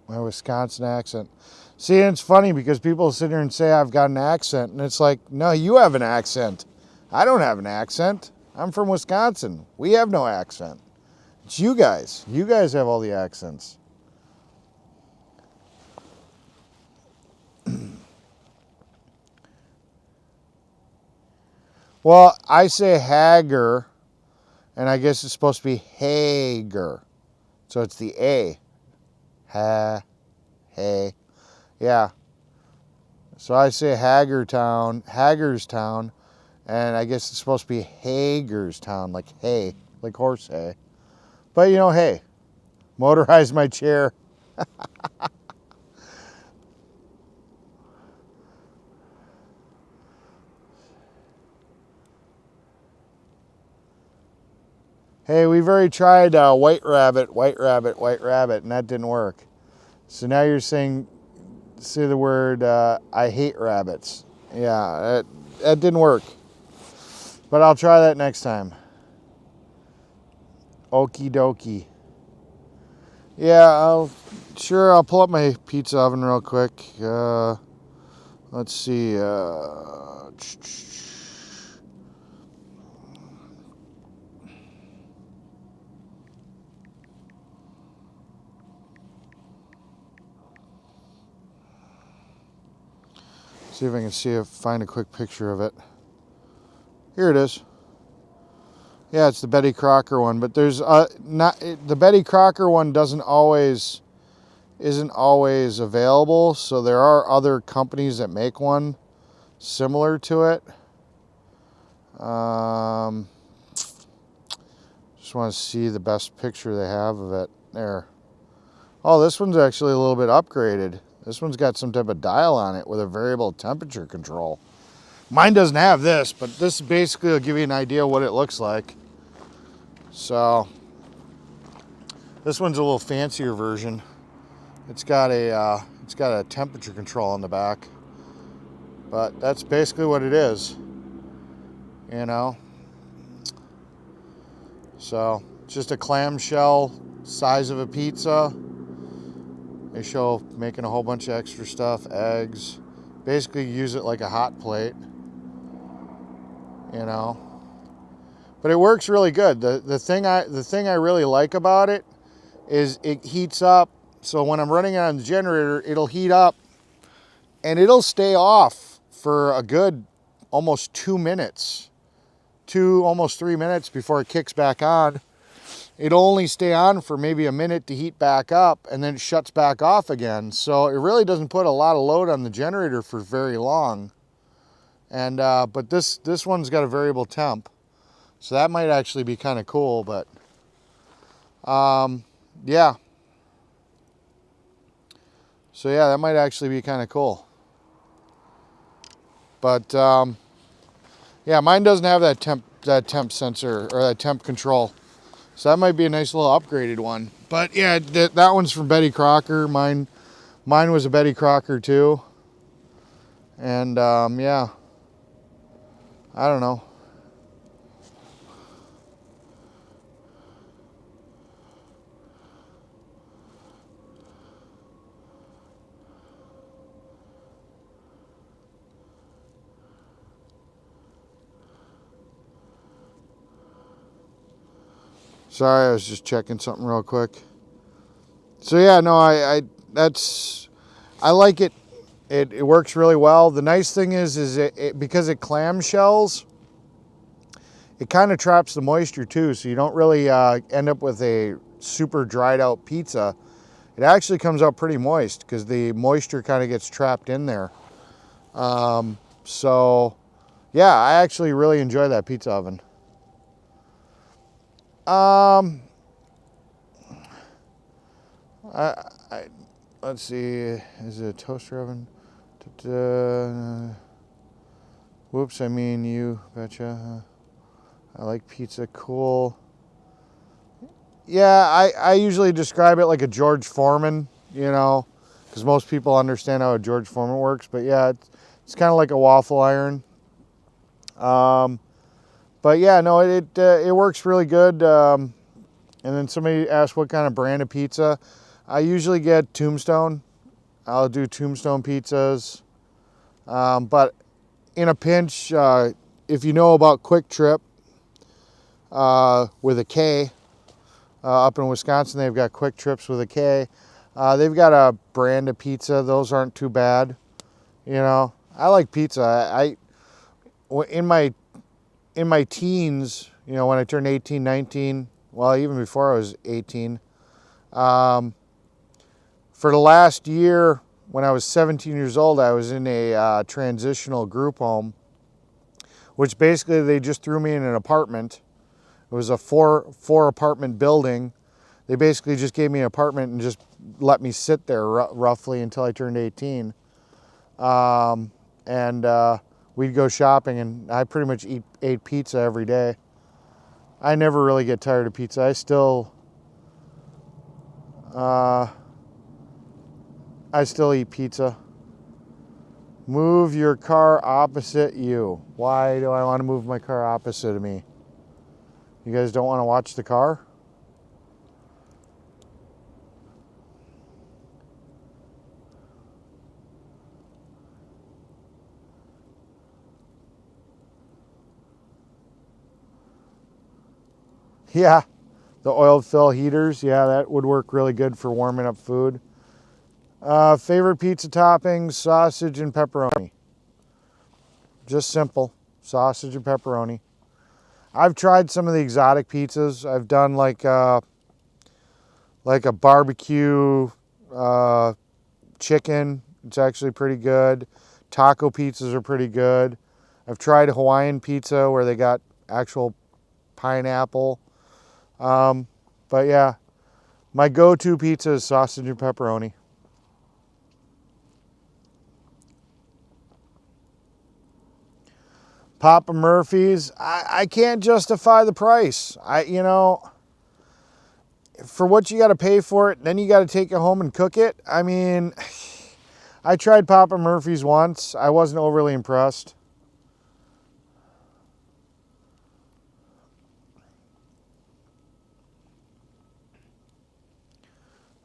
My Wisconsin accent. See, it's funny because people sit here and say I've got an accent, and it's like, no, you have an accent. I don't have an accent. I'm from Wisconsin. We have no accent. It's you guys. You guys have all the accents. Well, I say Hager, and I guess it's supposed to be Hager. So it's the A. Hey. Yeah. So I say Hagerstown, and I guess it's supposed to be Hagerstown, like hay, like horse hay. But you know, hey, motorize my chair. Hey, we've already tried white rabbit, and that didn't work. So now you're saying, say the word, I hate rabbits. Yeah, that didn't work. But I'll try that next time. Okie dokie. Yeah, I'll pull up my pizza oven real quick. Let's see. See if I can find a quick picture of it. Here it is. Yeah, it's the Betty Crocker one, but there's the Betty Crocker one isn't always available, so there are other companies that make one similar to it. Just want to see the best picture they have of it. There. Oh, this one's actually a little bit upgraded. This one's got some type of dial on it with a variable temperature control. Mine doesn't have this, but this basically will give you an idea what it looks like. So, this one's a little fancier version. It's got a temperature control on the back, but that's basically what it is. You know. So, it's just a clamshell size of a pizza. They show making a whole bunch of extra stuff, eggs. Basically use it like a hot plate, you know. But it works really good. The thing I really like about it is it heats up. So when I'm running it on the generator, it'll heat up and it'll stay off for a good almost 2 minutes. Almost 3 minutes before it kicks back on. It'll only stay on for maybe a minute to heat back up, and then it shuts back off again. So it really doesn't put a lot of load on the generator for very long. And but this one's got a variable temp. So that might actually be kind of cool, but yeah. So yeah, that might actually be kind of cool. But yeah, mine doesn't have that temp sensor or that temp control. So that might be a nice little upgraded one. But yeah, that one's from Betty Crocker. Mine was a Betty Crocker too. And yeah, I don't know. Sorry, I was just checking something real quick. So yeah, no, I like it. It works really well. The nice thing is because it clamshells, it kind of traps the moisture too, so you don't really end up with a super dried out pizza. It actually comes out pretty moist because the moisture kind of gets trapped in there. So yeah, I actually really enjoy that pizza oven. Let's see, is it a toaster oven? Whoops, I mean you betcha. I like pizza, cool. Yeah, I usually describe it like a George Foreman, you know, because most people understand how a George Foreman works. But yeah, it's kind of like a waffle iron. But yeah, no, it works really good. And then somebody asked what kind of brand of pizza. I usually get Tombstone. I'll do Tombstone pizzas. But in a pinch, if you know about Quick Trip with a K, up in Wisconsin, they've got Quick Trips with a K. They've got a brand of pizza. Those aren't too bad. You know, I like pizza. In my teens, you know, when I turned 18, 19, well, even before I was 18, for the last year, when I was 17 years old, I was in a transitional group home, which basically they just threw me in an apartment. It was a four apartment building. They basically just gave me an apartment and just let me sit there roughly until I turned 18. We'd go shopping, and I pretty much ate pizza every day. I never really get tired of pizza. I still eat pizza. Move your car opposite you. Why do I want to move my car opposite of me? You guys don't want to watch the car? Yeah, the oil fill heaters. Yeah, that would work really good for warming up food. Favorite pizza toppings, sausage and pepperoni. Just simple, sausage and pepperoni. I've tried some of the exotic pizzas. I've done like a barbecue chicken. It's actually pretty good. Taco pizzas are pretty good. I've tried Hawaiian pizza where they got actual pineapple. But yeah, my go-to pizza is sausage and pepperoni. Papa Murphy's, I can't justify the price. You know, for what you got to pay for it, then you got to take it home and cook it. I mean, I tried Papa Murphy's once. I wasn't overly impressed.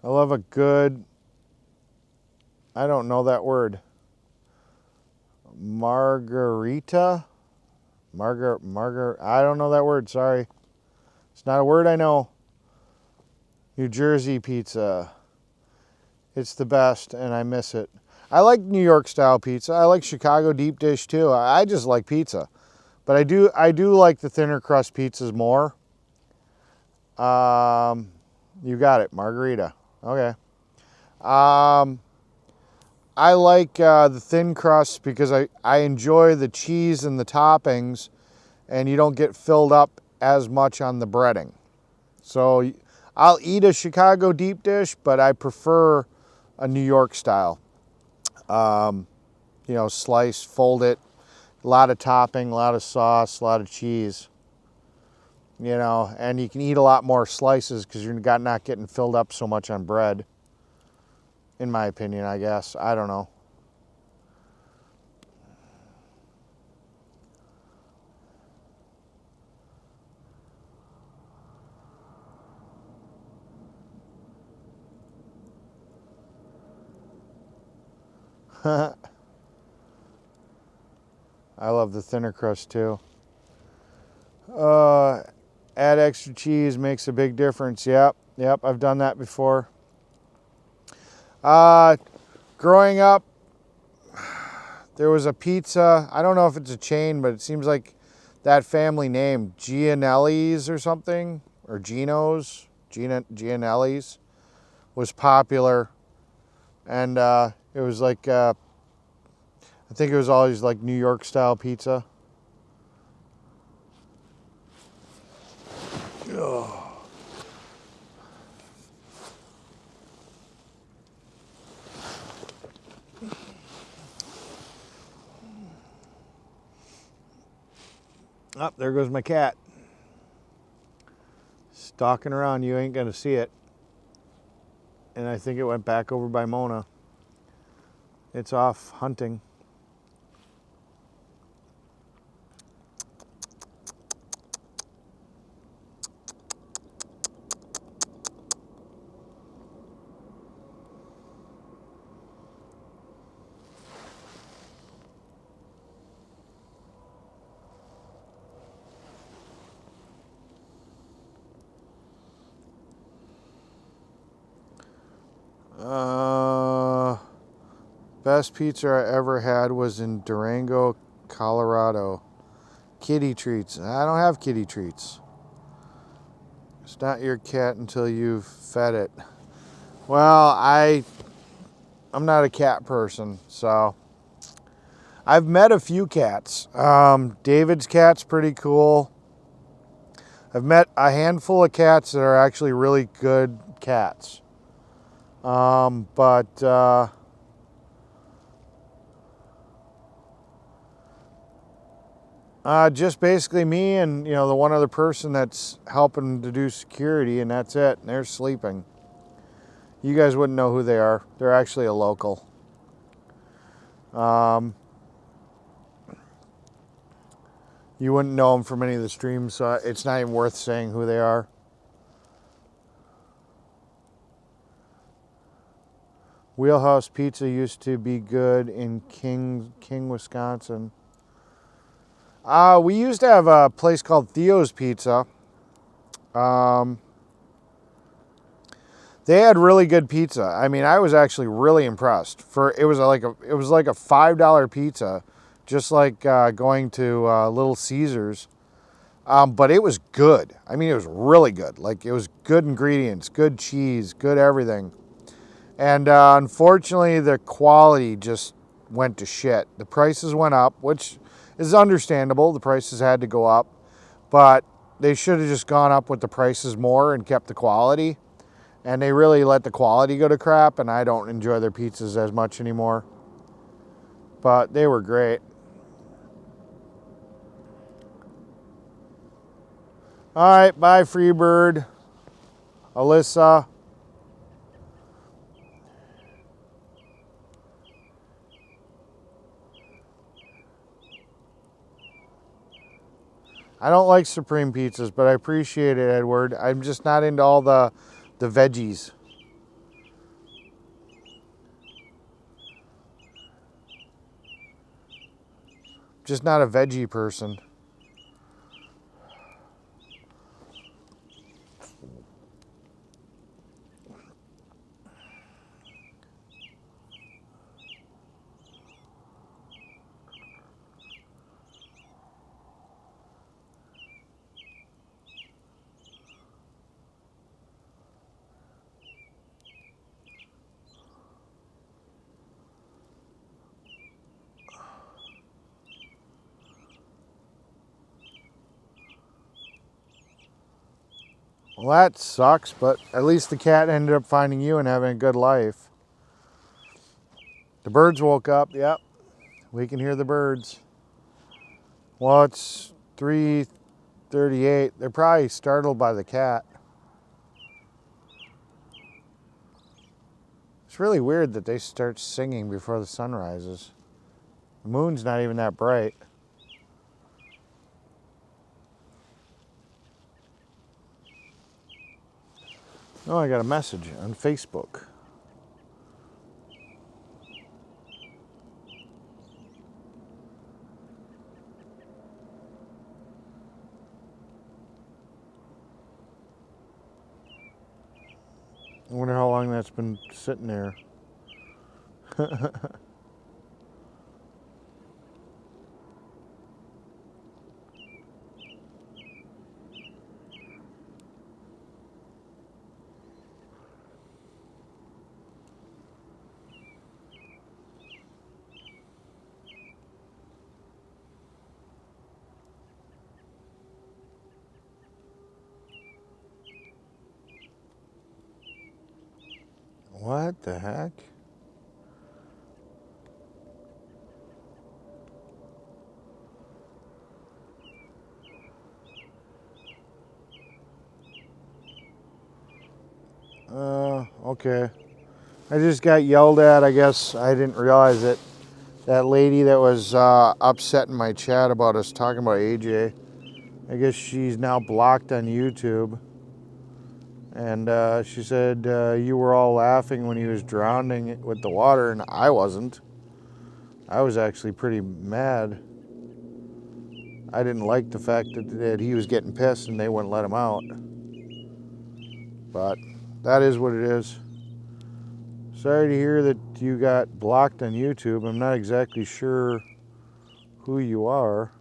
I love a good, I don't know that word, margarita? I don't know that word, sorry. It's not a word I know. New Jersey pizza. It's the best and I miss it. I like New York style pizza. I like Chicago deep dish too. I just like pizza. But I do like the thinner crust pizzas more. You got it, margarita. Okay. I like the thin crust because I enjoy the cheese and the toppings, and you don't get filled up as much on the breading. So I'll eat a Chicago deep dish, but I prefer a New York style. You know, slice, fold it, a lot of topping, a lot of sauce, a lot of cheese. You know, and you can eat a lot more slices because you're not getting filled up so much on bread. In my opinion, I guess. I don't know. I love the thinner crust too. Add extra cheese makes a big difference. Yep, I've done that before. Growing up, there was a pizza. I don't know if it's a chain, but it seems like that family name, Gianelli's or something, or Gino's, Gianelli's, was popular. And it was like, I think it was always like New York style pizza. Oh. Oh, there goes my cat. Stalking around, you ain't gonna see it. And I think it went back over by Mona. It's off hunting. Best pizza I ever had was in Durango, Colorado. Kitty treats. I don't have kitty treats. It's not your cat until you've fed it. Well, I'm not a cat person, so I've met a few cats. David's cat's pretty cool. I've met a handful of cats that are actually really good cats. Just basically me and, you know, the one other person that's helping to do security, and that's it. And they're sleeping. You guys wouldn't know who they are. They're actually a local. You wouldn't know them from any of the streams, so it's not even worth saying who they are. Wheelhouse Pizza used to be good in King, Wisconsin. We used to have a place called Theo's Pizza. They had really good pizza. I mean, I was actually really impressed. It was like a $5 pizza, just like going to Little Caesars. But it was good. I mean, it was really good. Like, it was good ingredients, good cheese, good everything. And unfortunately, the quality just went to shit. The prices went up, which is understandable. The prices had to go up, but they should have just gone up with the prices more and kept the quality. And they really let the quality go to crap, and I don't enjoy their pizzas as much anymore. But they were great. All right, bye, Freebird. Alyssa. I don't like Supreme pizzas, but I appreciate it, Edward. I'm just not into all the veggies. Just not a veggie person. Well, that sucks, but at least the cat ended up finding you and having a good life. The birds woke up. Yep, we can hear the birds. Well, it's 3:38. They're probably startled by the cat. It's really weird that they start singing before the sun rises. The moon's not even that bright. Oh, I got a message on Facebook. I wonder how long that's been sitting there. What the heck? Okay. I just got yelled at. I guess I didn't realize it. That lady that was upset in my chat about us talking about AJ. I guess she's now blocked on YouTube. And she said you were all laughing when he was drowning with the water, and I wasn't. I was actually pretty mad. I didn't like the fact that he was getting pissed and they wouldn't let him out. But that is what it is. Sorry to hear that you got blocked on YouTube. I'm not exactly sure who you are.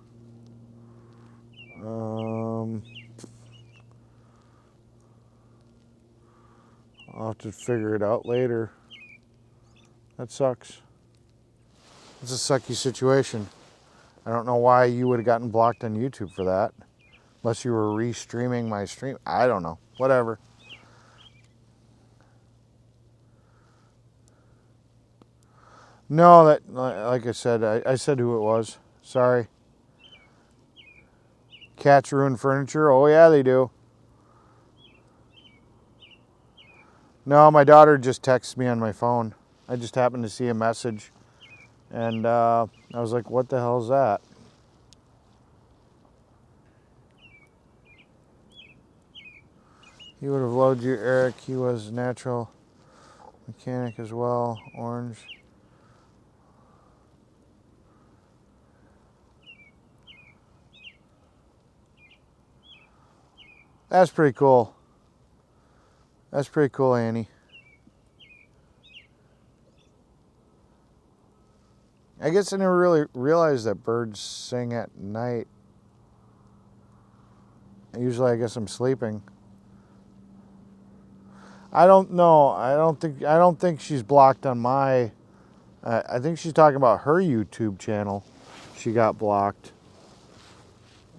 I'll have to figure it out later. That sucks. It's a sucky situation. I don't know why you would have gotten blocked on YouTube for that. Unless you were restreaming my stream. I don't know. Whatever. No, that, like I said, I said who it was. Sorry. Cats ruin furniture? Oh yeah, they do. No, my daughter just texted me on my phone. I just happened to see a message. And I was like, what the hell is that? He would have loaded you, Eric. He was a natural mechanic as well. Orange. That's pretty cool. That's pretty cool, Annie. I guess I never really realized that birds sing at night. Usually I guess I'm sleeping. I don't know. I don't think she's blocked on my I think she's talking about her YouTube channel. She got blocked.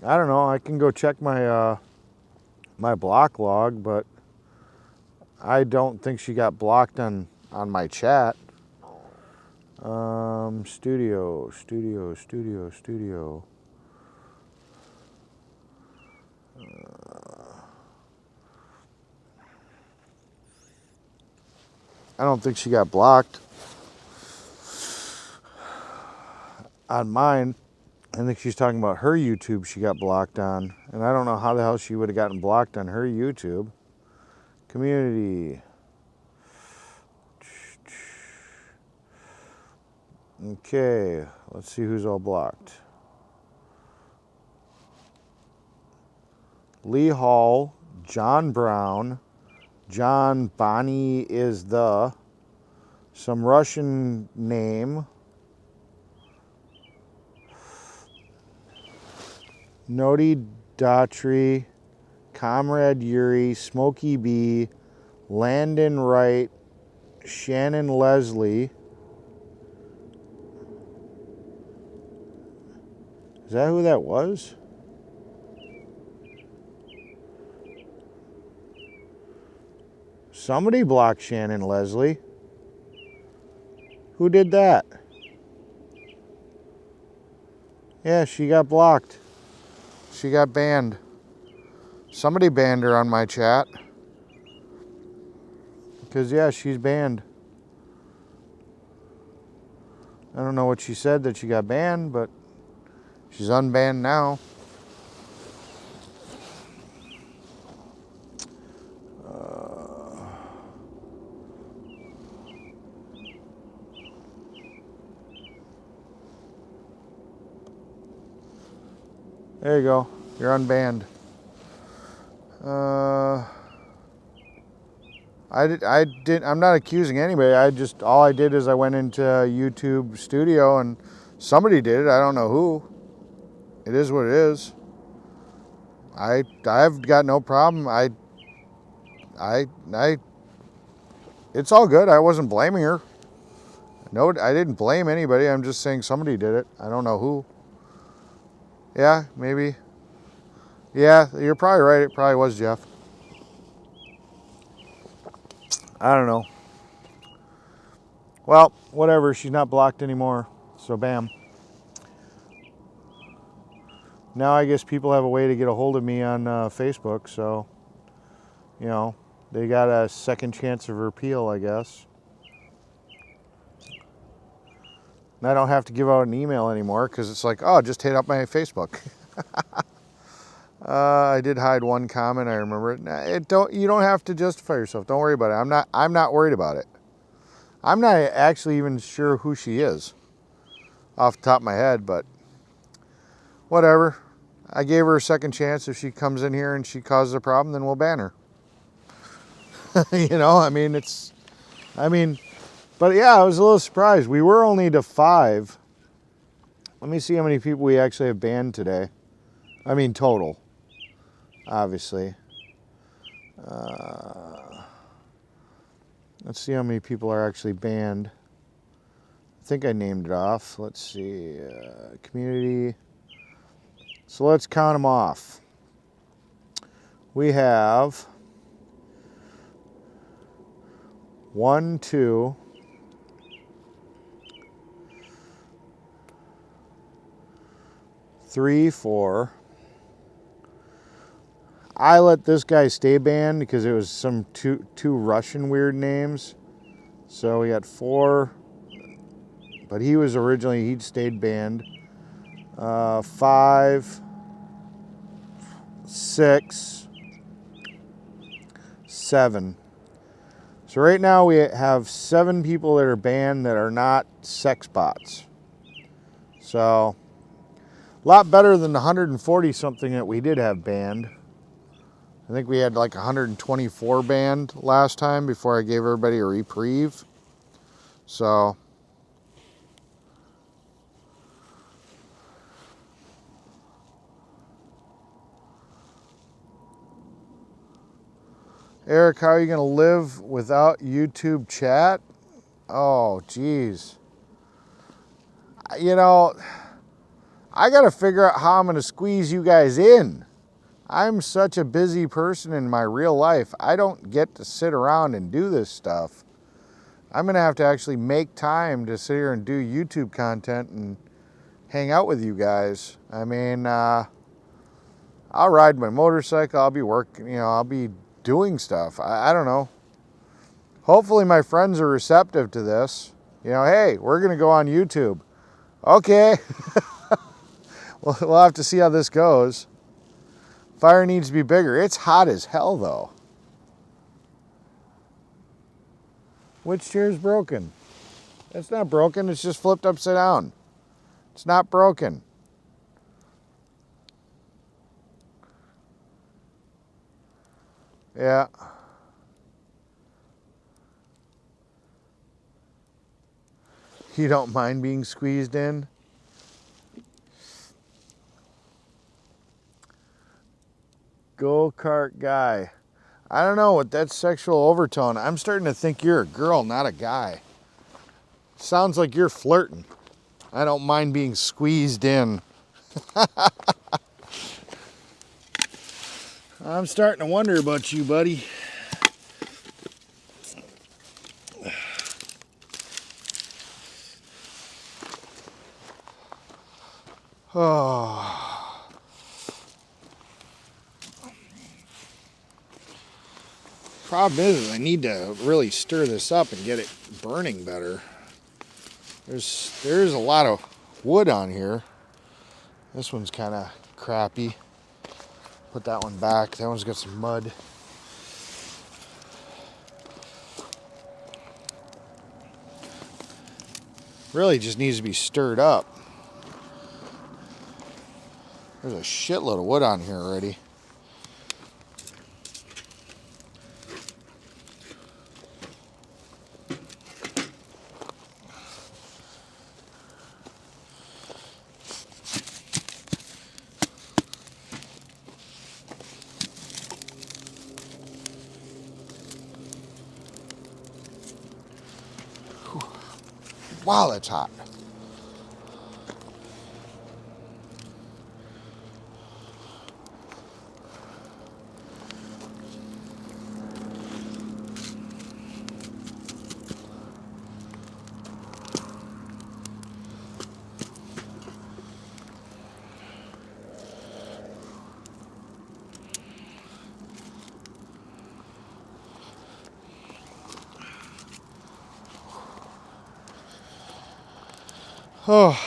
I don't know. I can go check my my block log, but I don't think she got blocked on my chat. Studio. I don't think she got blocked on mine. I think she's talking about her YouTube she got blocked on. And I don't know how the hell she would have gotten blocked on her YouTube. Community. Okay, let's see who's all blocked. Lee Hall, John Brown, John Bonnie is the, some Russian name, Nodi Daughtry, Comrade Yuri, Smokey B, Landon Wright, Shannon Leslie. Is that who that was? Somebody blocked Shannon Leslie. Who did that? Yeah, she got blocked. She got banned. Somebody banned her on my chat. Because, yeah, she's banned. I don't know what she said that she got banned, but she's unbanned now. There you go. You're unbanned. I'm not accusing anybody. All I did is I went into YouTube Studio and somebody did it. I don't know who. It is what it is. I've got no problem. It's all good. I wasn't blaming her. No, I didn't blame anybody. I'm just saying somebody did it. I don't know who. Yeah, maybe. Yeah, you're probably right. It probably was Jeff. I don't know. Well, whatever. She's not blocked anymore. So, bam. Now I guess people have a way to get a hold of me on Facebook. So, you know, they got a second chance of repeal, I guess. And I don't have to give out an email anymore because it's like, oh, just hit up my Facebook. I did hide one comment. I remember it. You don't have to justify yourself. Don't worry about it. I'm not worried about it. I'm not actually even sure who she is off the top of my head, but whatever. I gave her a second chance. If she comes in here and she causes a problem, then we'll ban her. You know, but yeah, I was a little surprised. We were only to 5. Let me see how many people we actually have banned today. I mean, total, obviously. Let's see how many people are actually banned. I think I named it off. Let's see, community. So let's count them off. We have 1, 2, 3, 4. I let this guy stay banned because it was some two Russian weird names. So we got 4, but he'd stayed banned. 5, 6, 7. So right now we have 7 people that are banned that are not sex bots. So a lot better than the 140 something that we did have banned. I think we had like 124 banned last time before I gave everybody a reprieve. So Eric, how are you going to live without YouTube chat? Oh, geez. You know, I got to figure out how I'm going to squeeze you guys in. I'm such a busy person in my real life. I don't get to sit around and do this stuff. I'm going to have to actually make time to sit here and do YouTube content and hang out with you guys. I mean, I'll ride my motorcycle. I'll be working, I'll be doing stuff. I don't know. Hopefully my friends are receptive to this. Hey, we're going to go on YouTube. Okay. We'll have to see how this goes. Fire needs to be bigger. It's hot as hell, though. Which chair's broken? It's not broken. It's just flipped upside down. It's not broken. Yeah. You don't mind being squeezed in? Go-kart guy. I don't know, with that sexual overtone, I'm starting to think you're a girl, not a guy. Sounds like you're flirting. I don't mind being squeezed in. I'm starting to wonder about you, buddy. Oh. Problem is I need to really stir this up and get it burning better. There's a lot of wood on here. This one's kind of crappy. Put that one back. That one's got some mud. Really just needs to be stirred up. There's a shitload of wood on here already. Wow, that's hot. Oh,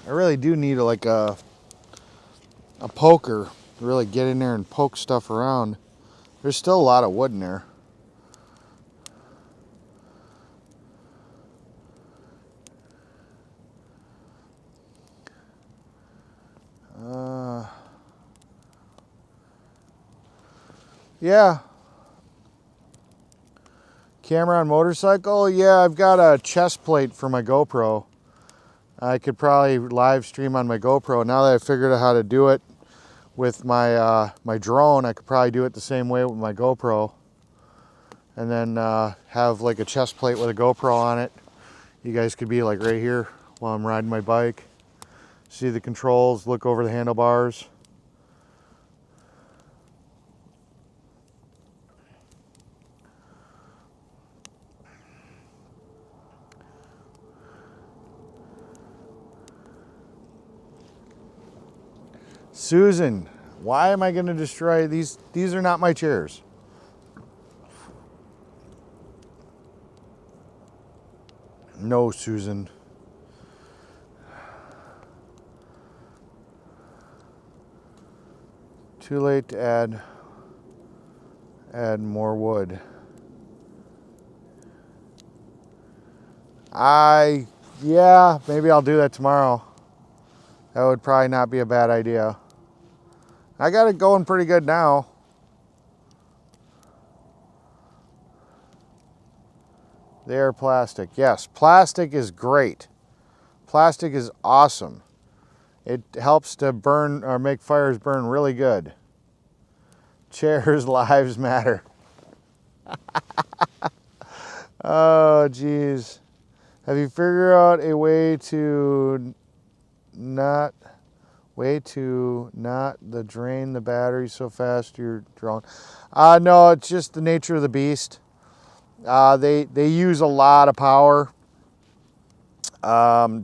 I really do need like a poker to really get in there and poke stuff around. There's still a lot of wood in there. Yeah. Camera on motorcycle? Yeah, I've got a chest plate for my GoPro. I could probably live stream on my GoPro. Now that I figured out how to do it with my my drone, I could probably do it the same way with my GoPro. And then have like a chest plate with a GoPro on it. You guys could be like right here while I'm riding my bike. See the controls, look over the handlebars. Susan, why am I going to destroy these? These are not my chairs. No, Susan. Too late to add more wood. Yeah, maybe I'll do that tomorrow. That would probably not be a bad idea. I got it going pretty good now. They are plastic. Yes, plastic is great. Plastic is awesome. It helps to burn or make fires burn really good. Chairs, lives matter. Oh, geez. Have you figured out a way to not drain the battery so fast your drone? No, it's just the nature of the beast. They use a lot of power.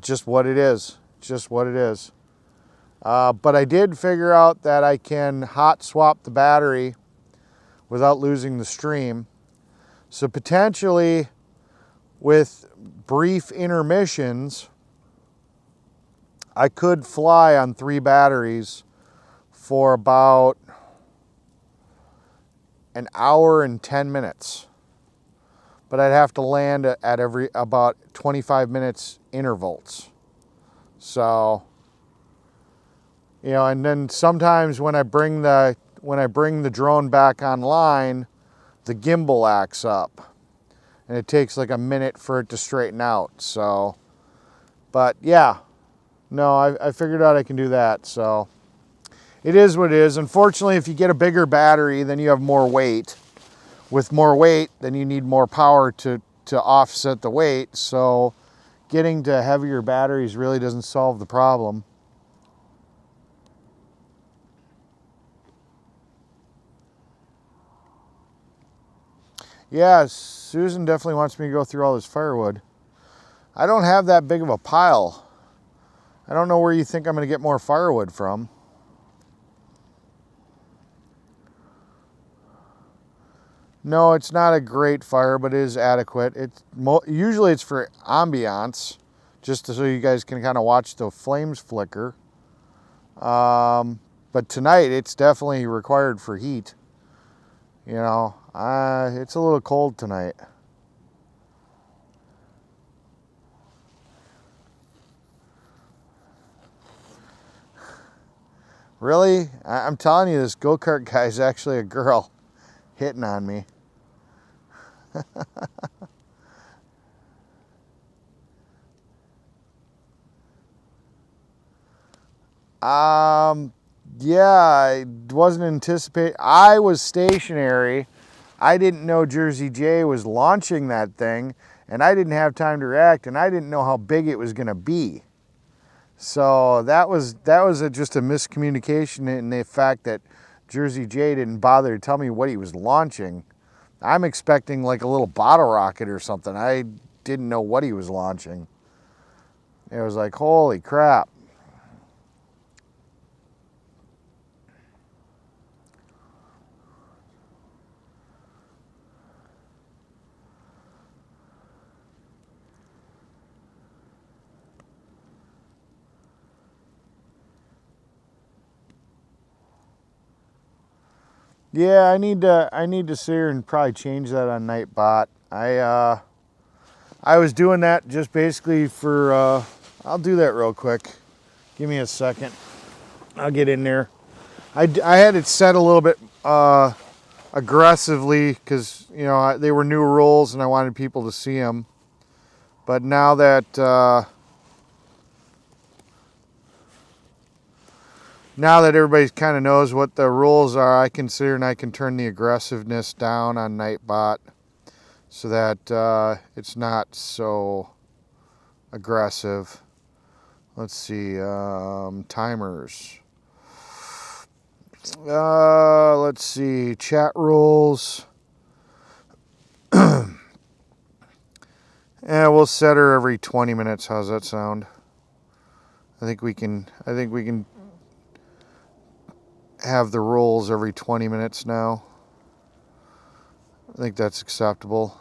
Just what it is. Just what it is. But I did figure out that I can hot swap the battery without losing the stream. So potentially with brief intermissions, I could fly on 3 batteries for about an hour and 10 minutes. But I'd have to land at about 25 minutes intervals. So, you know, and then sometimes when I bring the drone back online, the gimbal acts up. And it takes like a minute for it to straighten out. So, but yeah, no, I figured out I can do that. So it is what it is. Unfortunately, if you get a bigger battery, then you have more weight. With more weight, then you need more power to offset the weight. So getting to heavier batteries really doesn't solve the problem. Yeah, Susan definitely wants me to go through all this firewood. I don't have that big of a pile. I don't know where you think I'm going to get more firewood from. No, it's not a great fire, but it is adequate. Usually it's for ambiance, just so you guys can kind of watch the flames flicker. But tonight it's definitely required for heat. You know, it's a little cold tonight. Really? I'm telling you, this go-kart guy is actually a girl hitting on me. Yeah, I wasn't anticipating. I was stationary. I didn't know Jersey J was launching that thing, and I didn't have time to react, and I didn't know how big it was going to be. So that was just a miscommunication in the fact that Jersey J didn't bother to tell me what he was launching. I'm expecting like a little bottle rocket or something. I didn't know what he was launching. It was like, holy crap. Yeah, I need to sit here and probably change that on Nightbot. I was doing that just basically for I'll do that real quick. Give me a second. I'll get in there. I had it set a little bit aggressively because, you know, they were new rules and I wanted people to see them. But now that everybody kind of knows what the rules are, I can sit here and I can turn the aggressiveness down on Nightbot so that it's not so aggressive. Let's see, timers. Let's see, chat rules. And we'll set her every 20 minutes. How's that sound? I think we can have the rules every 20 minutes now. I think that's acceptable.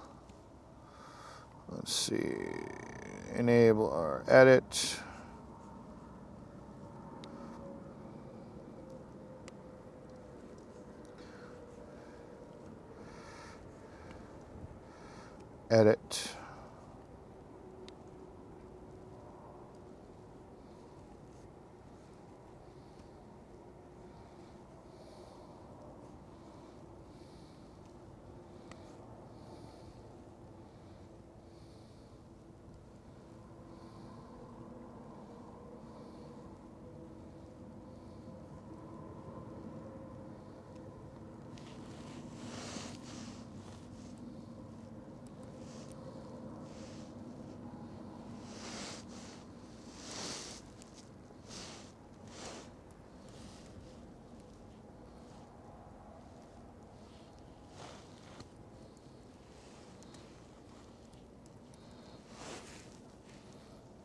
Let's see, enable or edit. Edit.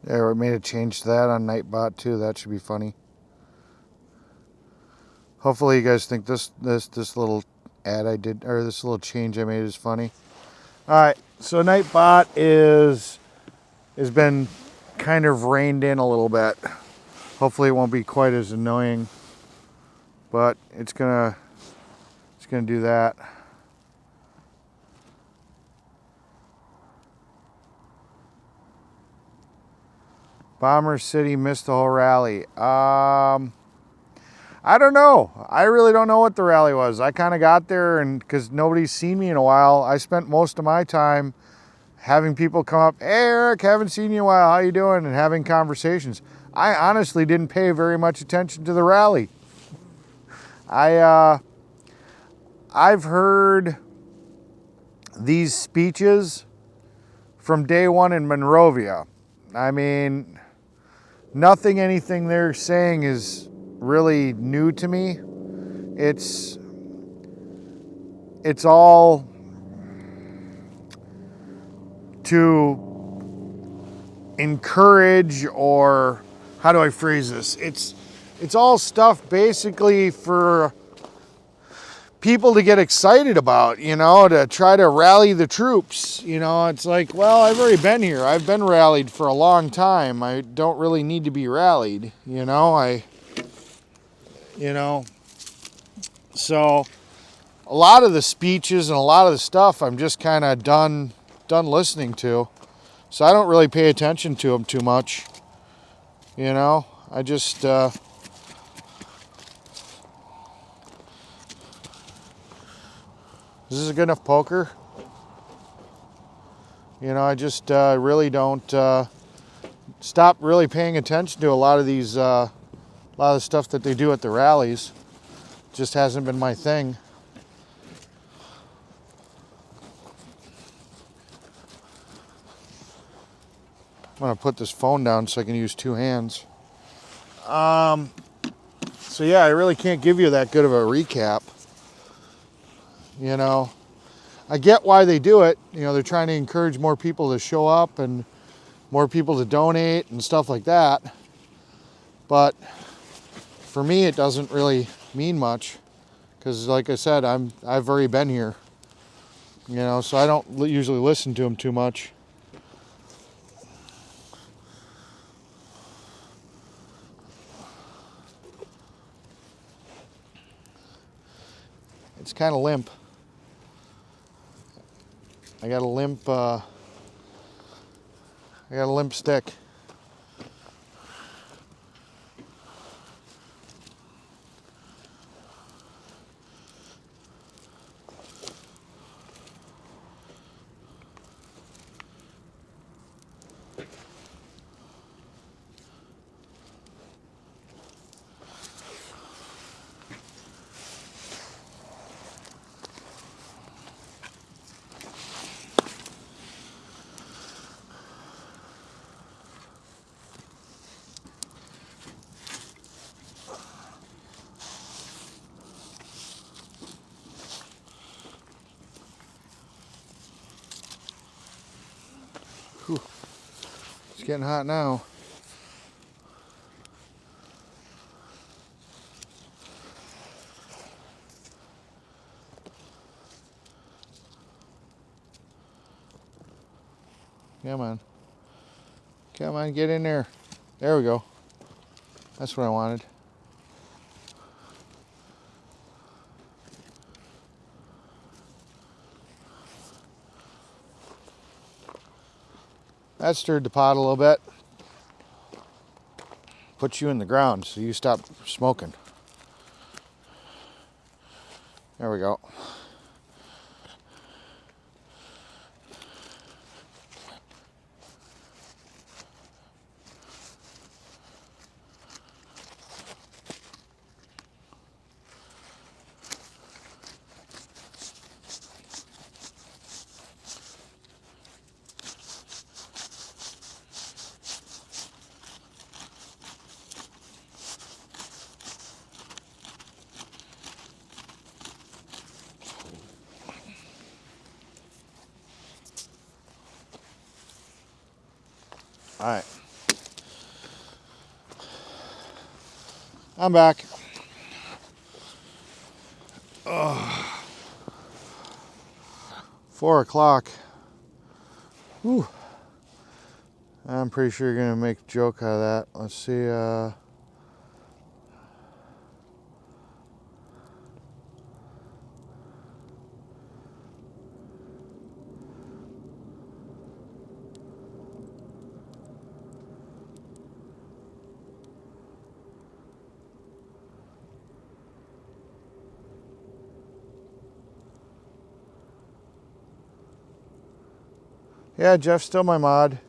There, we made a change to that on Nightbot too. That should be funny. Hopefully you guys think this little ad I did, or this little change I made is funny. Alright, so Nightbot has been kind of reined in a little bit. Hopefully it won't be quite as annoying. But it's gonna do that. Bomber City missed the whole rally. I don't know. I really don't know what the rally was. I kind of got there, and because nobody's seen me in a while, I spent most of my time having people come up, hey Eric, haven't seen you in a while, how you doing? And having conversations. I honestly didn't pay very much attention to the rally. I've heard these speeches from day one in Monrovia. I mean, anything they're saying is really new to me. It's all to encourage or how do I phrase this? It's all stuff basically for people to get excited about, you know, to try to rally the troops. You know, it's like, well, I've already been here. I've been rallied for a long time. I don't really need to be rallied, you know. So a lot of the speeches and a lot of the stuff I'm just kind of done listening to. So I don't really pay attention to them too much. You know, I just is this a good enough poker? You know, I just really don't stop really paying attention to a lot of these, a lot of the stuff that they do at the rallies. Just hasn't been my thing. I'm gonna put this phone down so I can use two hands. So yeah, I really can't give you that good of a recap. You know, I get why they do it. You know, they're trying to encourage more people to show up and more people to donate and stuff like that. But for me, it doesn't really mean much because, like I said, I've already been here. You know, so I don't usually listen to them too much. It's kind of limp. I got a limp stick. Whew. It's getting hot now. Come on. Come on, get in there. There we go. That's what I wanted. That stirred the pot a little bit. Put you in the ground so you stop smoking. There we go. All right. I'm back. 4 o'clock. Whew. I'm pretty sure you're gonna make a joke out of that. Let's see. Yeah, Jeff's still my mod.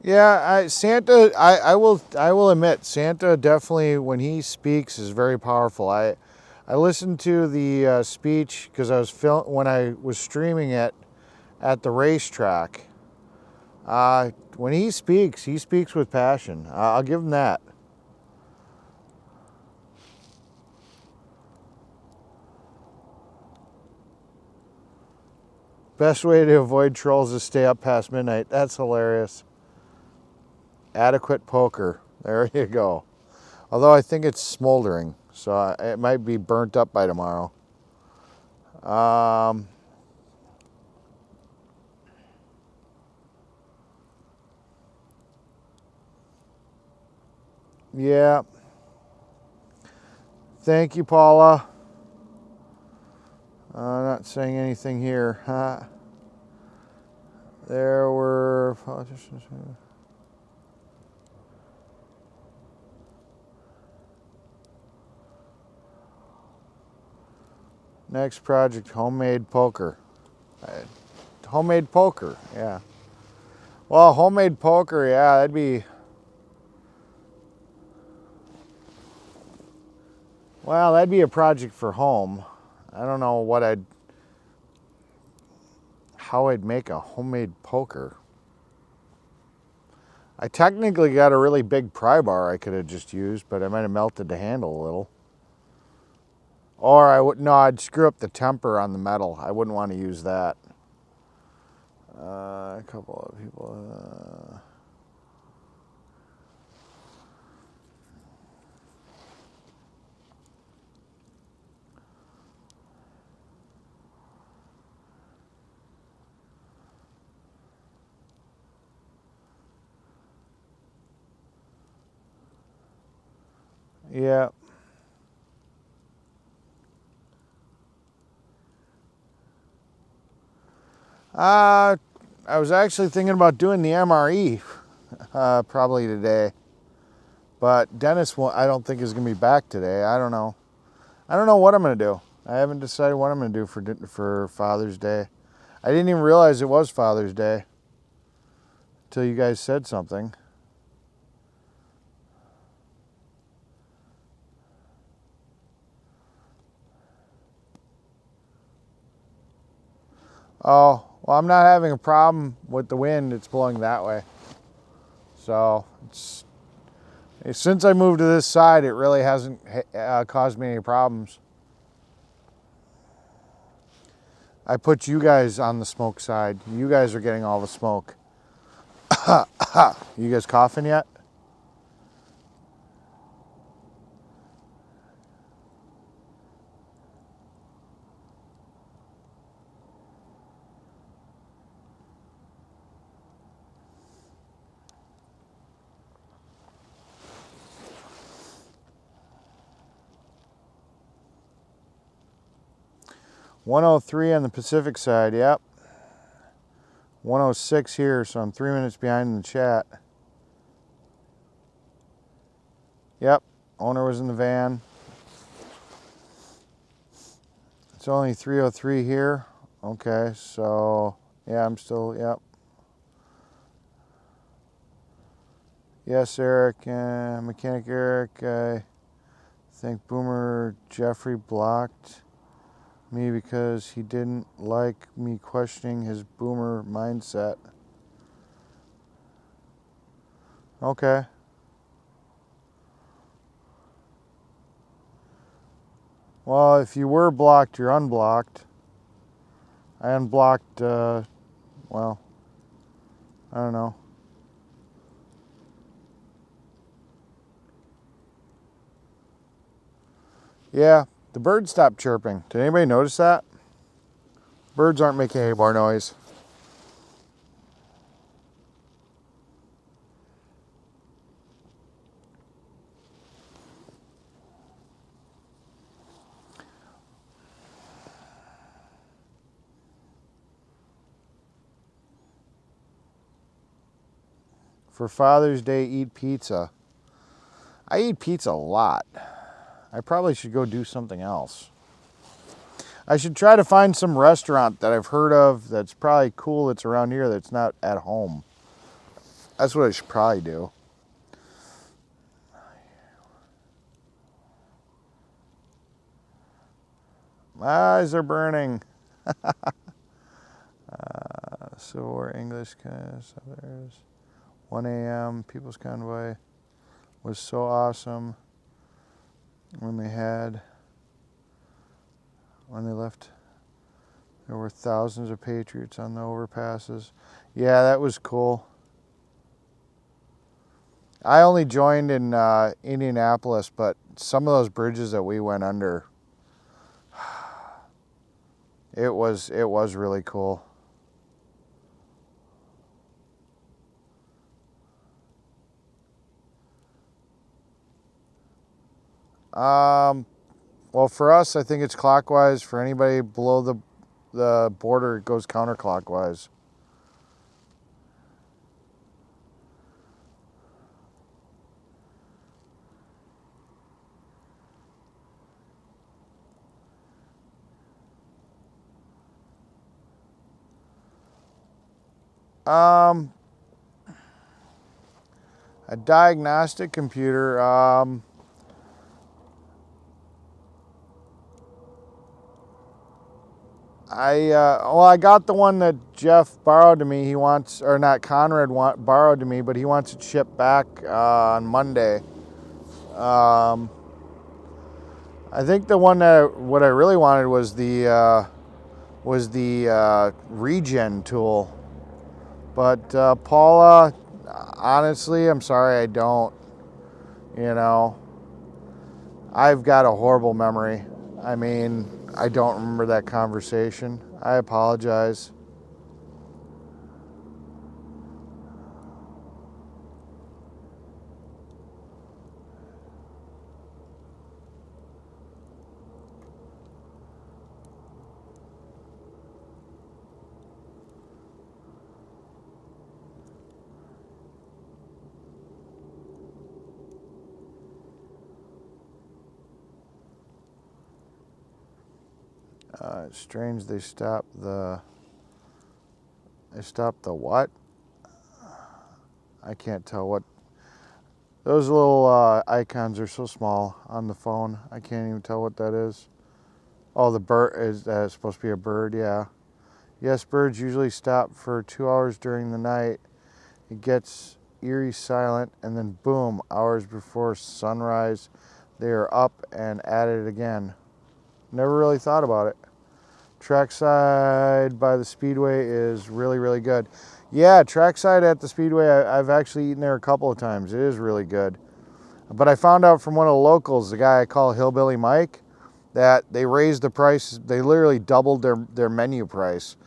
Yeah, Santa. I will admit, Santa definitely, when he speaks, is very powerful. I I listened to the speech because I was when I was streaming it at the racetrack. When he speaks with passion. I'll give him that. Best way to avoid trolls is stay up past midnight. That's hilarious. Adequate poker. There you go. Although I think it's smoldering, so it might be burnt up by tomorrow. Yeah. Thank you, Paula. Not saying anything here. There were politicians. Next project, homemade poker. Homemade poker, yeah. Well, homemade poker, yeah, that'd be... Well, that'd be a project for home. I don't know how I'd make a homemade poker. I technically got a really big pry bar I could have just used, but I might have melted the handle a little. Or I'd screw up the temper on the metal. I wouldn't want to use that. A couple of people. Yeah. I was actually thinking about doing the MRE probably today. But Dennis, I don't think is going to be back today. I don't know. I don't know what I'm going to do. I haven't decided what I'm going to do for Father's Day. I didn't even realize it was Father's Day until you guys said something. Oh, well, I'm not having a problem with the wind. It's blowing that way. So, since I moved to this side, it really hasn't caused me any problems. I put you guys on the smoke side. You guys are getting all the smoke. You guys coughing yet? $103 on the Pacific side, yep. 106 here, so I'm 3 minutes behind in the chat. Yep, owner was in the van. It's only 303 here. Okay, so yeah, I'm still, yep. Yes, Eric, Mechanic Eric, I think Boomer Jeffrey blocked me because he didn't like me questioning his boomer mindset. Okay. Well, if you were blocked, you're unblocked. I unblocked, well, I don't know. Yeah, the birds stopped chirping. Did anybody notice that? Birds aren't making any more noise. For Father's Day, eat pizza. I eat pizza a lot. I probably should go do something else. I should try to find some restaurant that I've heard of that's probably cool that's around here that's not at home. That's what I should probably do. My eyes are burning. So we're English class. There's 1 a.m. People's Convoy was so awesome when they left. There were thousands of patriots on the overpasses. Yeah, that was cool. I only joined in Indianapolis, but some of those bridges that we went under, it was really cool. Well, for us, I think it's clockwise. For anybody below the border, it goes counterclockwise. A diagnostic computer. I got the one that Jeff borrowed to me. He wants, or not Conrad borrowed to me, but he wants it shipped back on Monday. I think the one that what I really wanted was the regen tool. But Paula, honestly, I'm sorry, I don't. You know, I've got a horrible memory. I mean, I don't remember that conversation. I apologize. It's strange they stopped the what? I can't tell what. Those little icons are so small on the phone. I can't even tell what that is. Oh, the bird is supposed to be a bird, yeah. Yes, birds usually stop for 2 hours during the night. It gets eerie silent, and then boom, hours before sunrise, they are up and at it again. Never really thought about it. Trackside by the Speedway is really, really good. Yeah, trackside at the Speedway, I've actually eaten there a couple of times. It is really good. But I found out from one of the locals, the guy I call Hillbilly Mike, that they raised the price. They literally doubled their menu price.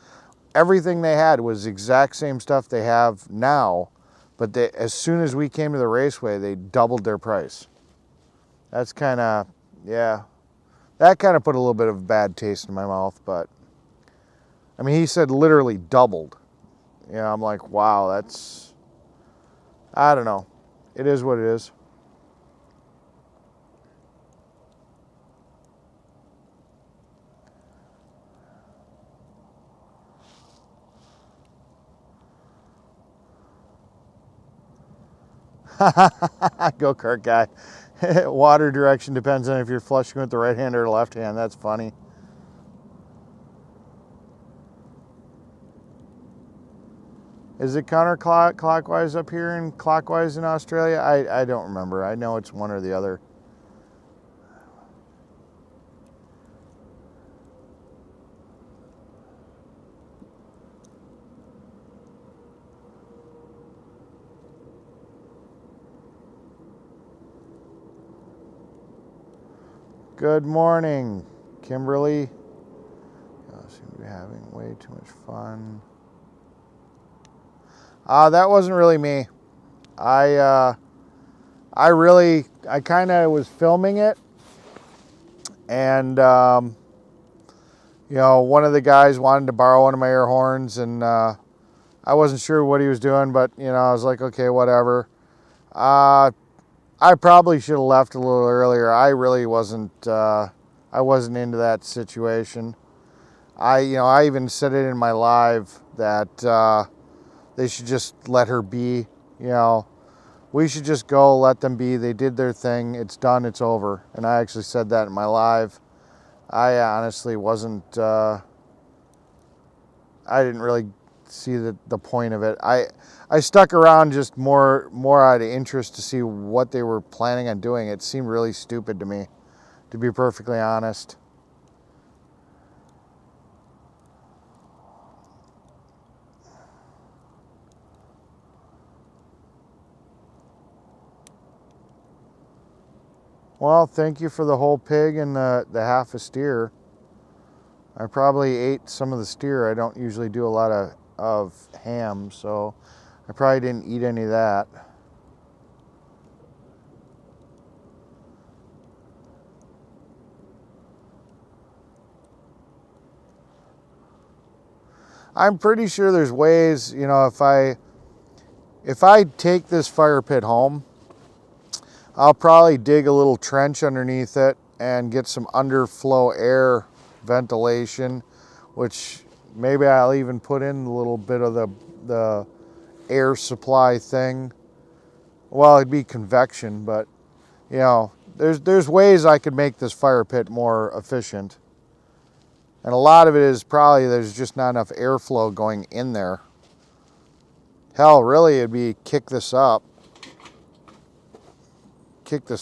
Everything they had was the exact same stuff they have now, but as soon as we came to the raceway, they doubled their price. That's kind of, yeah. That kind of put a little bit of a bad taste in my mouth, but I mean, he said literally doubled. You know, I'm like, wow, that's, I don't know. It is what it is. Go-kart guy. Water direction depends on if you're flushing with the right hand or the left hand. That's funny. Is it counterclockwise up here and clockwise in Australia? I don't remember. I know it's one or the other. Good morning, Kimberly. You seem to be having way too much fun. That wasn't really me. I kind of was filming it, and you know, one of the guys wanted to borrow one of my air horns, and I wasn't sure what he was doing, but you know, I was like, okay, whatever. I probably should have left a little earlier. I really wasn't. I wasn't into that situation. I even said it in my live that they should just let her be. You know, we should just go, let them be. They did their thing. It's done. It's over. And I actually said that in my live. I honestly wasn't, I didn't really see the point of it. I stuck around just more out of interest to see what they were planning on doing. It seemed really stupid to me, to be perfectly honest. Well, thank you for the whole pig and the half a steer. I probably ate some of the steer. I don't usually do a lot of ham, so I probably didn't eat any of that. I'm pretty sure there's ways, you know, if I take this fire pit home, I'll probably dig a little trench underneath it and get some underflow air ventilation, which maybe I'll even put in a little bit of the air supply thing. Well, it'd be convection, but you know, there's ways I could make this fire pit more efficient. And a lot of it is probably there's just not enough airflow going in there. Hell, really, it'd be kick this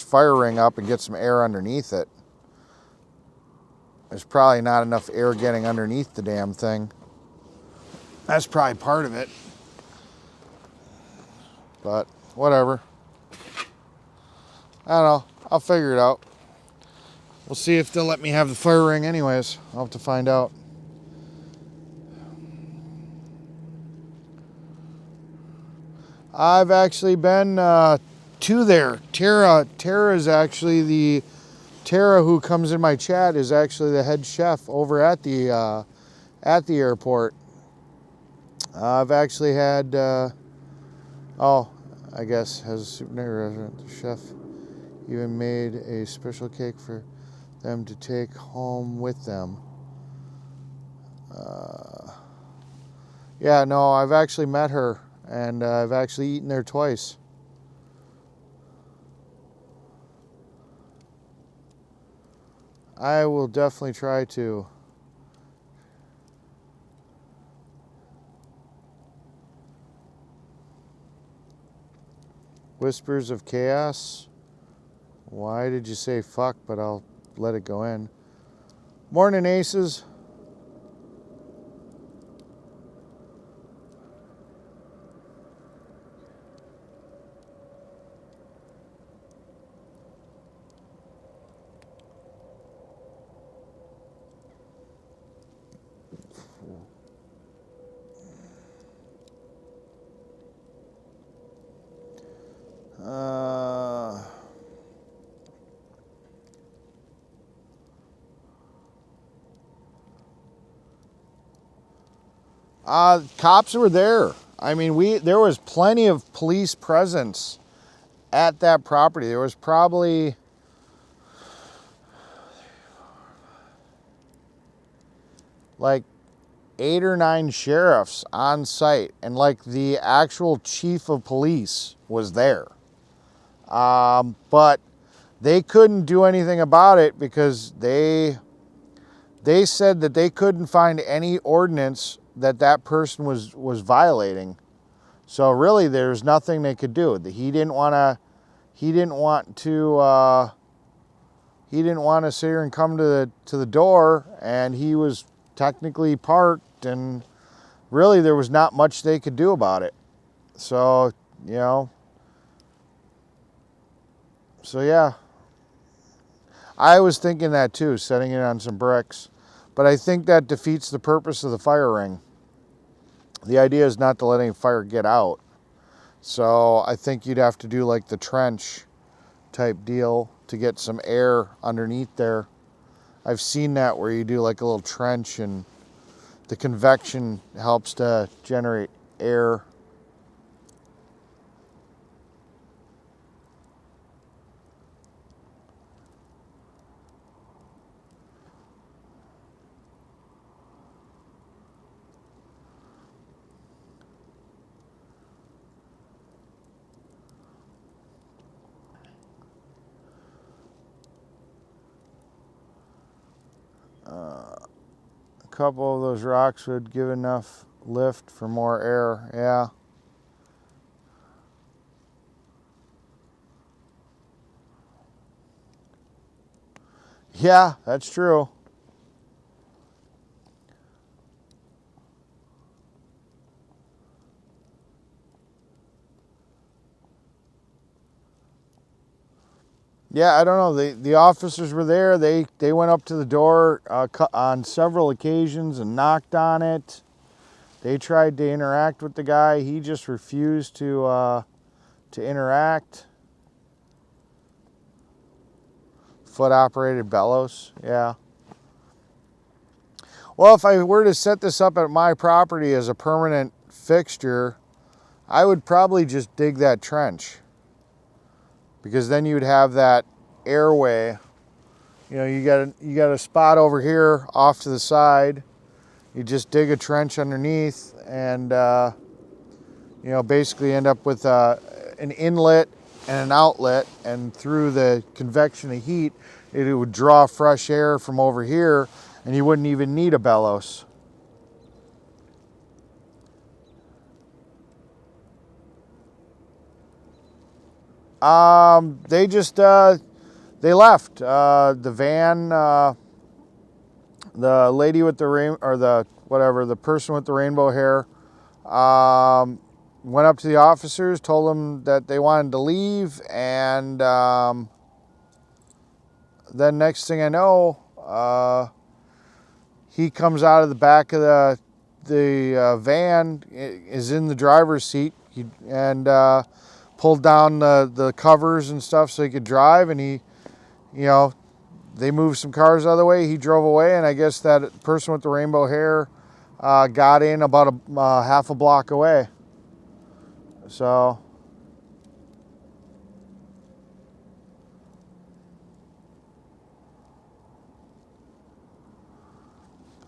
fire ring up and get some air underneath it. There's probably not enough air getting underneath the damn thing. That's probably part of it. But whatever. I don't know. I'll figure it out. We'll see if they'll let me have the fire ring anyways. I'll have to find out. I've actually been to there. Tara is actually Tara who comes in my chat is actually the head chef over at the airport. I've actually had, I guess has a superintendent restaurant. The chef even made a special cake for them to take home with them. Yeah, no, I've actually met her, and I've actually eaten there twice. I will definitely try to. Whispers of chaos. Why did you say fuck, but I'll let it go in. Morning, aces. Cops were there. I mean, there was plenty of police presence at that property. There was probably like 8 or 9 sheriffs on site, and like the actual chief of police was there. But they couldn't do anything about it because they said that they couldn't find any ordinance that person was violating. So really, there's nothing they could do. He didn't want to sit here and come to the door, and he was technically parked, and really there was not much they could do about it. So, you know, so yeah, I was thinking that too, setting it on some bricks. But I think that defeats the purpose of the fire ring. The idea is not to let any fire get out. So I think you'd have to do like the trench type deal to get some air underneath there. I've seen that where you do like a little trench and the convection helps to generate air. A couple of those rocks would give enough lift for more air. Yeah. Yeah, that's true. Yeah, I don't know. The officers were there. They went up to the door on several occasions and knocked on it. They tried to interact with the guy. He just refused to interact. Foot operated bellows. Yeah. Well, if I were to set this up at my property as a permanent fixture, I would probably just dig that trench, because then you'd have that airway. You know, you got a spot over here off to the side. You just dig a trench underneath, and you know, basically end up with an inlet and an outlet, and through the convection of heat, it would draw fresh air from over here, and you wouldn't even need a bellows. They just they left. The van, the lady with the the person with the rainbow hair, went up to the officers, told them that they wanted to leave, and then next thing I know, he comes out of the back of the van, is in the driver's seat, and pulled down the covers and stuff so he could drive, and he, you know, they moved some cars out of the way, he drove away, and I guess that person with the rainbow hair got in about half a block away. So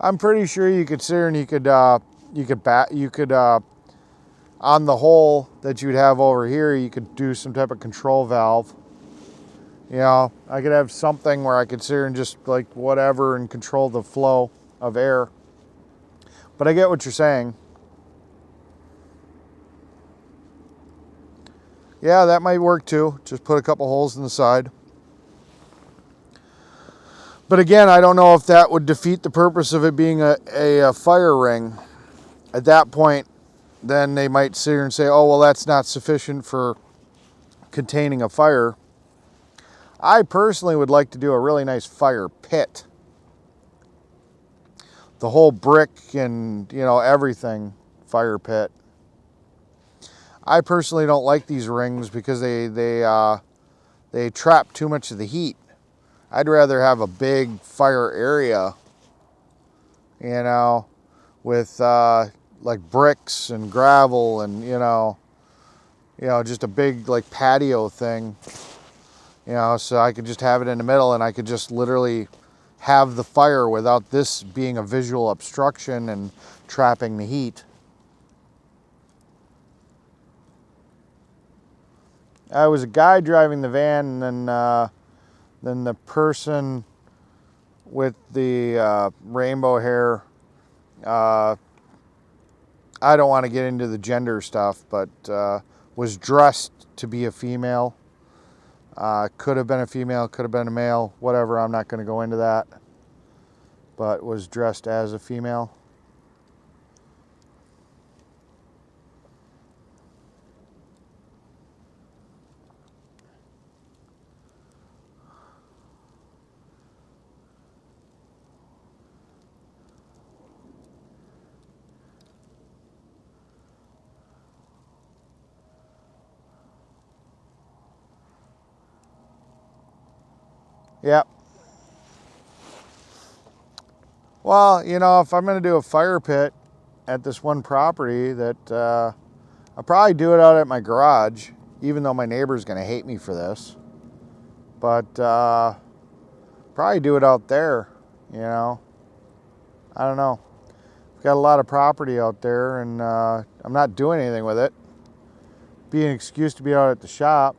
I'm pretty sure you could sit here and you could on the hole that you'd have over here, you could do some type of control valve. You know, I could have something where I could sit here and just like whatever and control the flow of air. But I get what you're saying. Yeah, that might work too. Just put a couple holes in the side. But again, I don't know if that would defeat the purpose of it being a fire ring. At that point, then they might sit here and say, oh, well, that's not sufficient for containing a fire. I personally would like to do a really nice fire pit. The whole brick and, you know, everything fire pit. I personally don't like these rings because they trap too much of the heat. I'd rather have a big fire area, you know, with like bricks and gravel and, you know, just a big like patio thing, you know, so I could just have it in the middle and I could just literally have the fire without this being a visual obstruction and trapping the heat. I was a guy driving the van, and then the person with the rainbow hair, I don't want to get into the gender stuff, but was dressed to be a female. Could have been a female, could have been a male, whatever, I'm not going to go into that. But was dressed as a female. Yep. Well, you know, if I'm going to do a fire pit at this one property, that I'll probably do it out at my garage, even though my neighbor's going to hate me for this. But probably do it out there, you know. I don't know. I've got a lot of property out there, and I'm not doing anything with it. Be an excuse to be out at the shop.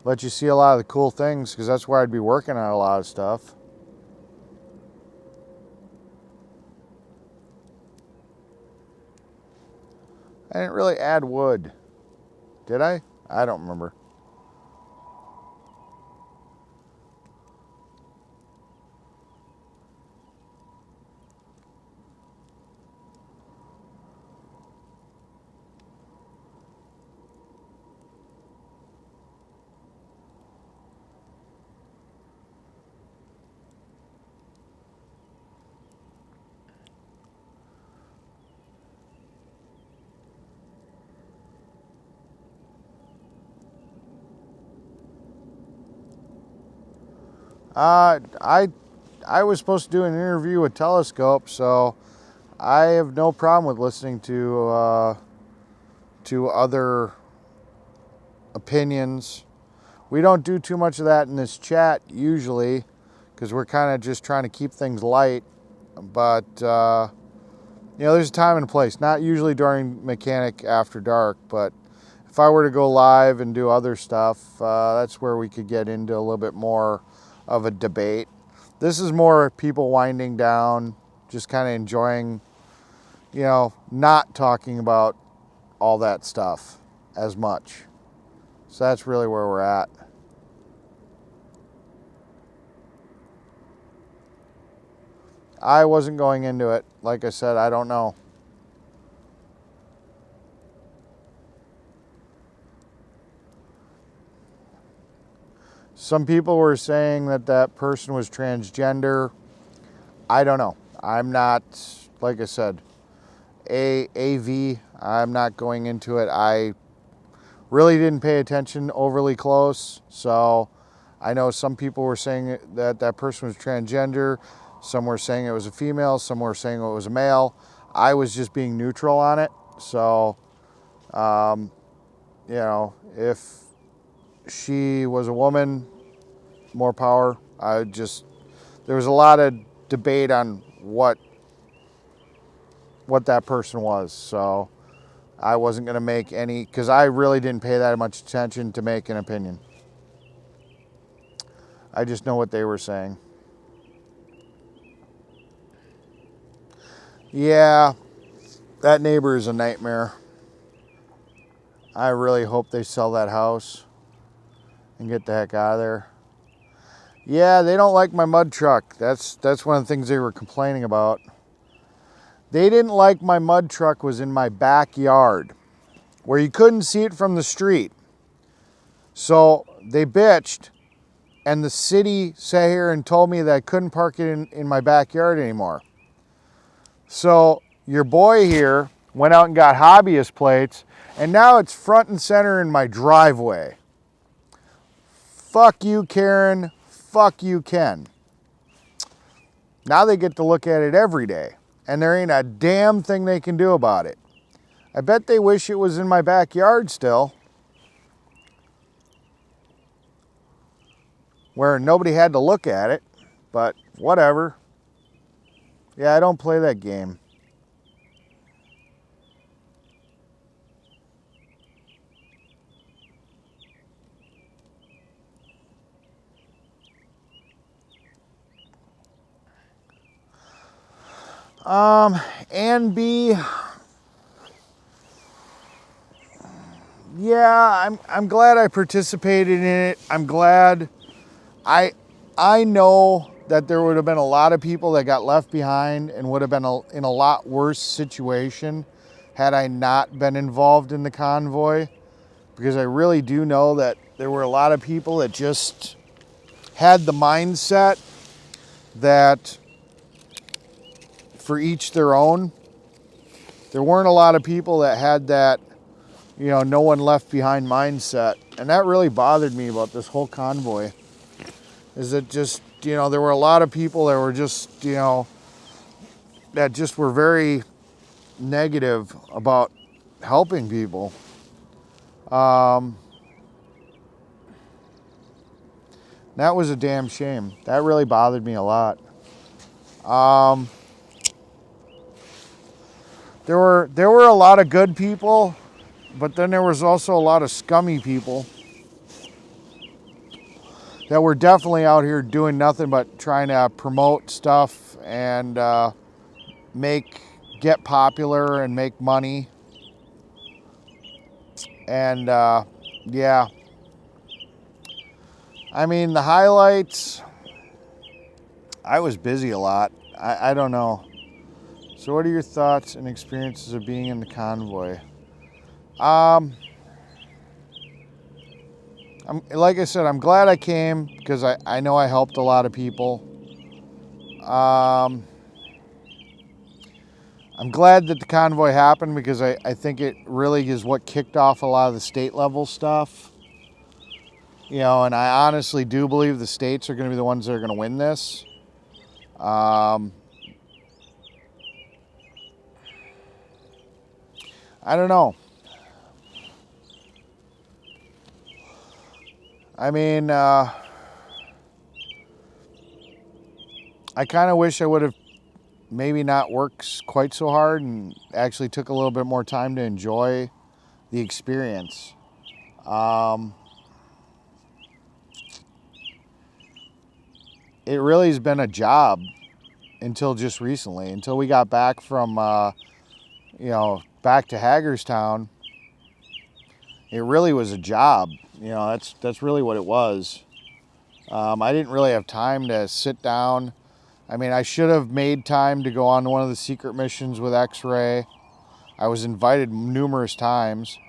let you see a lot of the cool things, because that's where I'd be working on a lot of stuff. I didn't really add wood, did I? I don't remember. I was supposed to do an interview with Telescope, so I have no problem with listening to other opinions. We don't do too much of that in this chat usually, because we're kind of just trying to keep things light. But you know, there's a time and a place. Not usually during Mechanic After Dark, but if I were to go live and do other stuff, that's where we could get into a little bit more of a debate. This is more people winding down, just kind of enjoying, you know, not talking about all that stuff as much. So that's really where we're at. I wasn't going into it. Like I said, I don't know. Some people were saying that that person was transgender. I don't know. I'm not, like I said, AV. I'm not going into it. I really didn't pay attention overly close. So I know some people were saying that that person was transgender. Some were saying it was a female. Some were saying it was a male. I was just being neutral on it. So, you know, if she was a woman, more power. There was a lot of debate on what that person was. So I wasn't going to make any, because I really didn't pay that much attention to make an opinion. I just know what they were saying. Yeah, that neighbor is a nightmare. I really hope they sell that house and get the heck out of there. Yeah, they don't like my mud truck. That's one of the things they were complaining about. They didn't like my mud truck was in my backyard, where you couldn't see it from the street. So they bitched, and the city sat here and told me that I couldn't park it in my backyard anymore. So your boy here went out and got hobbyist plates, and now it's front and center in my driveway. Fuck you, Karen. Fuck you, Ken. Now they get to look at it every day, and there ain't a damn thing they can do about it. I bet they wish it was in my backyard still, where nobody had to look at it, but whatever. Yeah, I don't play that game. And B, yeah, I'm glad I participated in it. I'm glad. I know that there would have been a lot of people that got left behind and would have been in a lot worse situation had I not been involved in the convoy, because I really do know that there were a lot of people that just had the mindset that for each their own. There weren't a lot of people that had that, you know, no one left behind mindset. And that really bothered me about this whole convoy. Is that just, you know, there were a lot of people that were just, you know, that just were very negative about helping people. That was a damn shame. That really bothered me a lot. There were a lot of good people, but then there was also a lot of scummy people. that we're definitely out here doing nothing but trying to promote stuff and get popular and make money. And yeah, I mean, the highlights, I was busy a lot. I don't know. So what are your thoughts and experiences of being in the convoy? Like I said, I'm glad I came because I know I helped a lot of people. I'm glad that the convoy happened because I think it really is what kicked off a lot of the state level stuff. You know, and I honestly do believe the states are going to be the ones that are going to win this. I don't know. I mean, I kind of wish I would have maybe not worked quite so hard and actually took a little bit more time to enjoy the experience. It really has been a job until just recently, until we got back from, back to Hagerstown. It really was a job. You know, that's really what it was. I didn't really have time to sit down. I mean, I should have made time to go on one of the secret missions with X-Ray. I was invited numerous times.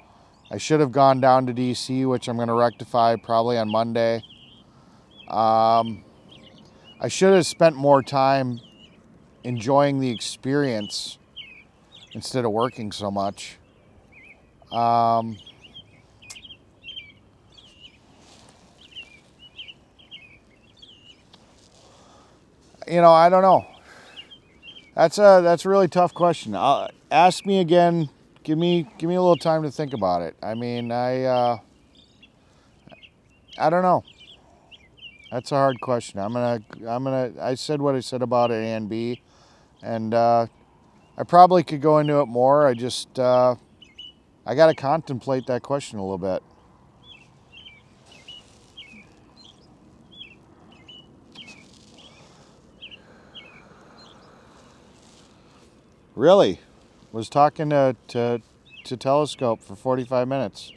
I should have gone down to DC, which I'm going to rectify probably on Monday. I should have spent more time enjoying the experience instead of working so much. You know, I don't know. That's a really tough question. Ask me again. Give me a little time to think about it. I mean, I don't know. That's a hard question. I said what I said about A and B, and I probably could go into it more. I got to contemplate that question a little bit. Really? Was talking to Telescope for 45 minutes.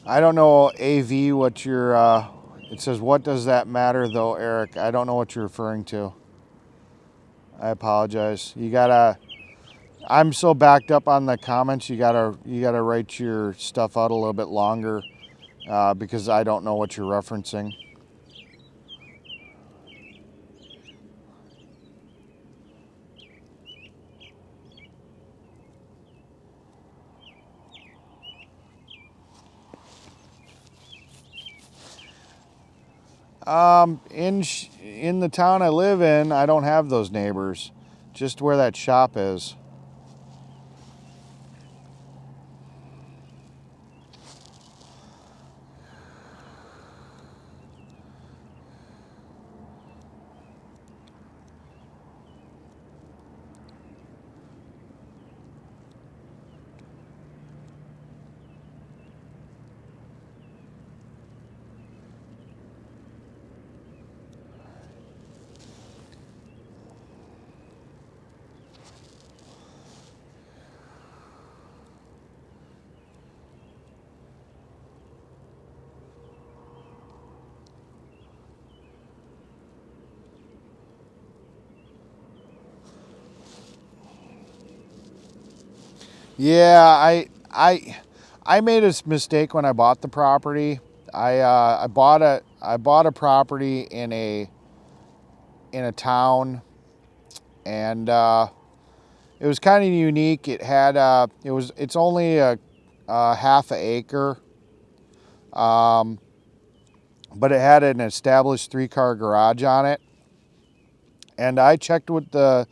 I don't know, AV, what your, it says, what does that matter though, Eric? I don't know what you're referring to. I apologize. I'm so backed up on the comments, you gotta write your stuff out a little bit longer because I don't know what you're referencing. In the town I live in, I don't have those neighbors, just where that shop is. Yeah, I made a mistake when I bought the property. I bought a property in a town, and it was kind of unique. It had it's only a half an acre, but it had an established 3-car garage on it. And I checked with the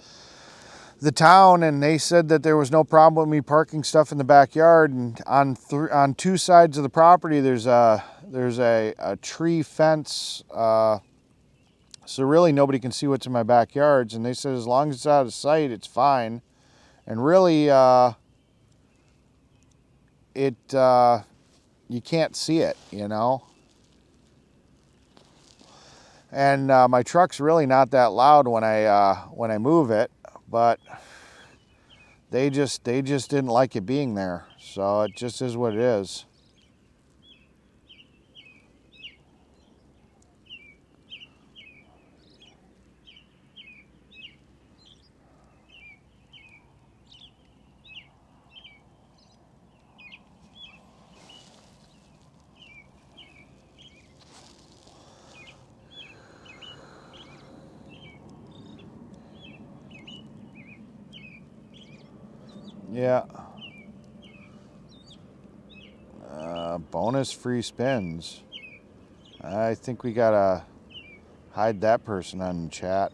town, and they said that there was no problem with me parking stuff in the backyard. And on 2 sides of the property, there's a tree fence So really nobody can see what's in my backyards. And they said as long as it's out of sight, it's fine. And really, you can't see it, you know. And my truck's really not that loud when I move it, but they just didn't like it being there. So it just is what it is. Yeah. Bonus free spins. I think we gotta hide that person on the chat.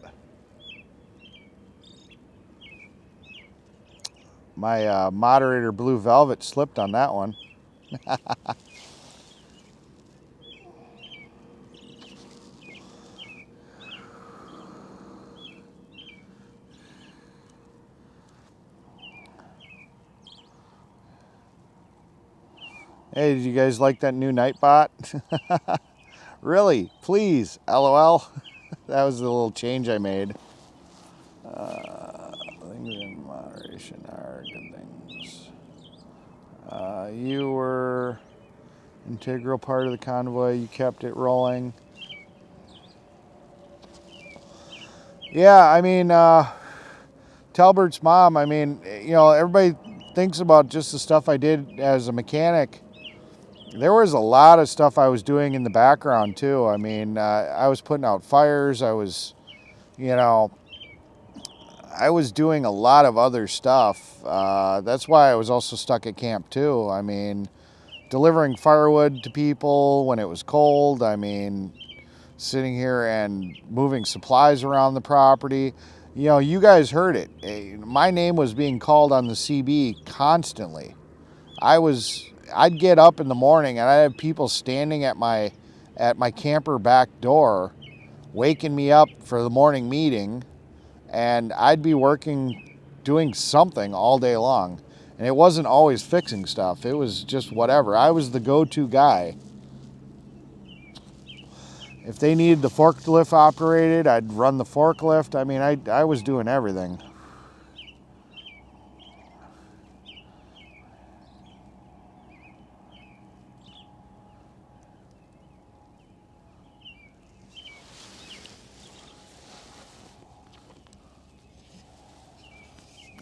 My moderator Blue Velvet slipped on that one. Hey, did you guys like that new Nightbot? Really? Please, LOL. That was the little change I made. Things in moderation are good things. You were integral part of the convoy. You kept it rolling. Yeah, I mean, Talbert's mom, I mean, you know, everybody thinks about just the stuff I did as a mechanic. There was a lot of stuff I was doing in the background too. I mean, I was putting out fires. I was, you know, I was doing a lot of other stuff. That's why I was also stuck at camp too. I mean, delivering firewood to people when it was cold. I mean, sitting here and moving supplies around the property. You know, you guys heard it. My name was being called on the CB constantly. I'd get up in the morning and I'd have people standing at my camper back door, waking me up for the morning meeting, and I'd be working, doing something all day long. And it wasn't always fixing stuff. It was just whatever. I was the go-to guy. If they needed the forklift operated, I'd run the forklift. I mean, I was doing everything.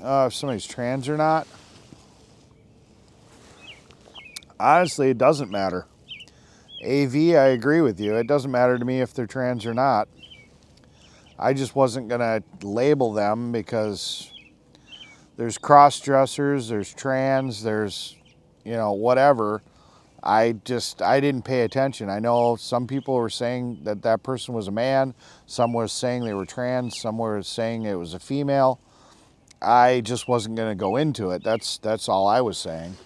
If somebody's trans or not, honestly, it doesn't matter. AV, I agree with you. It doesn't matter to me if they're trans or not. I just wasn't gonna label them because there's cross-dressers, there's trans, there's, you know, whatever. I didn't pay attention. I know some people were saying that that person was a man, some was saying they were trans, some were saying it was a female. I just wasn't going to go into it. That's all I was saying.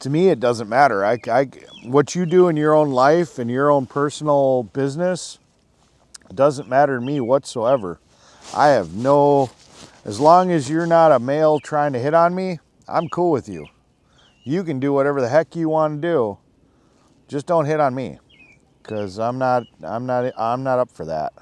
To me, it doesn't matter. What you do in your own life and your own personal business doesn't matter to me whatsoever. I have no, as long as you're not a male trying to hit on me, I'm cool with you. You can do whatever the heck you want to do. Just don't hit on me, because I'm not up for that.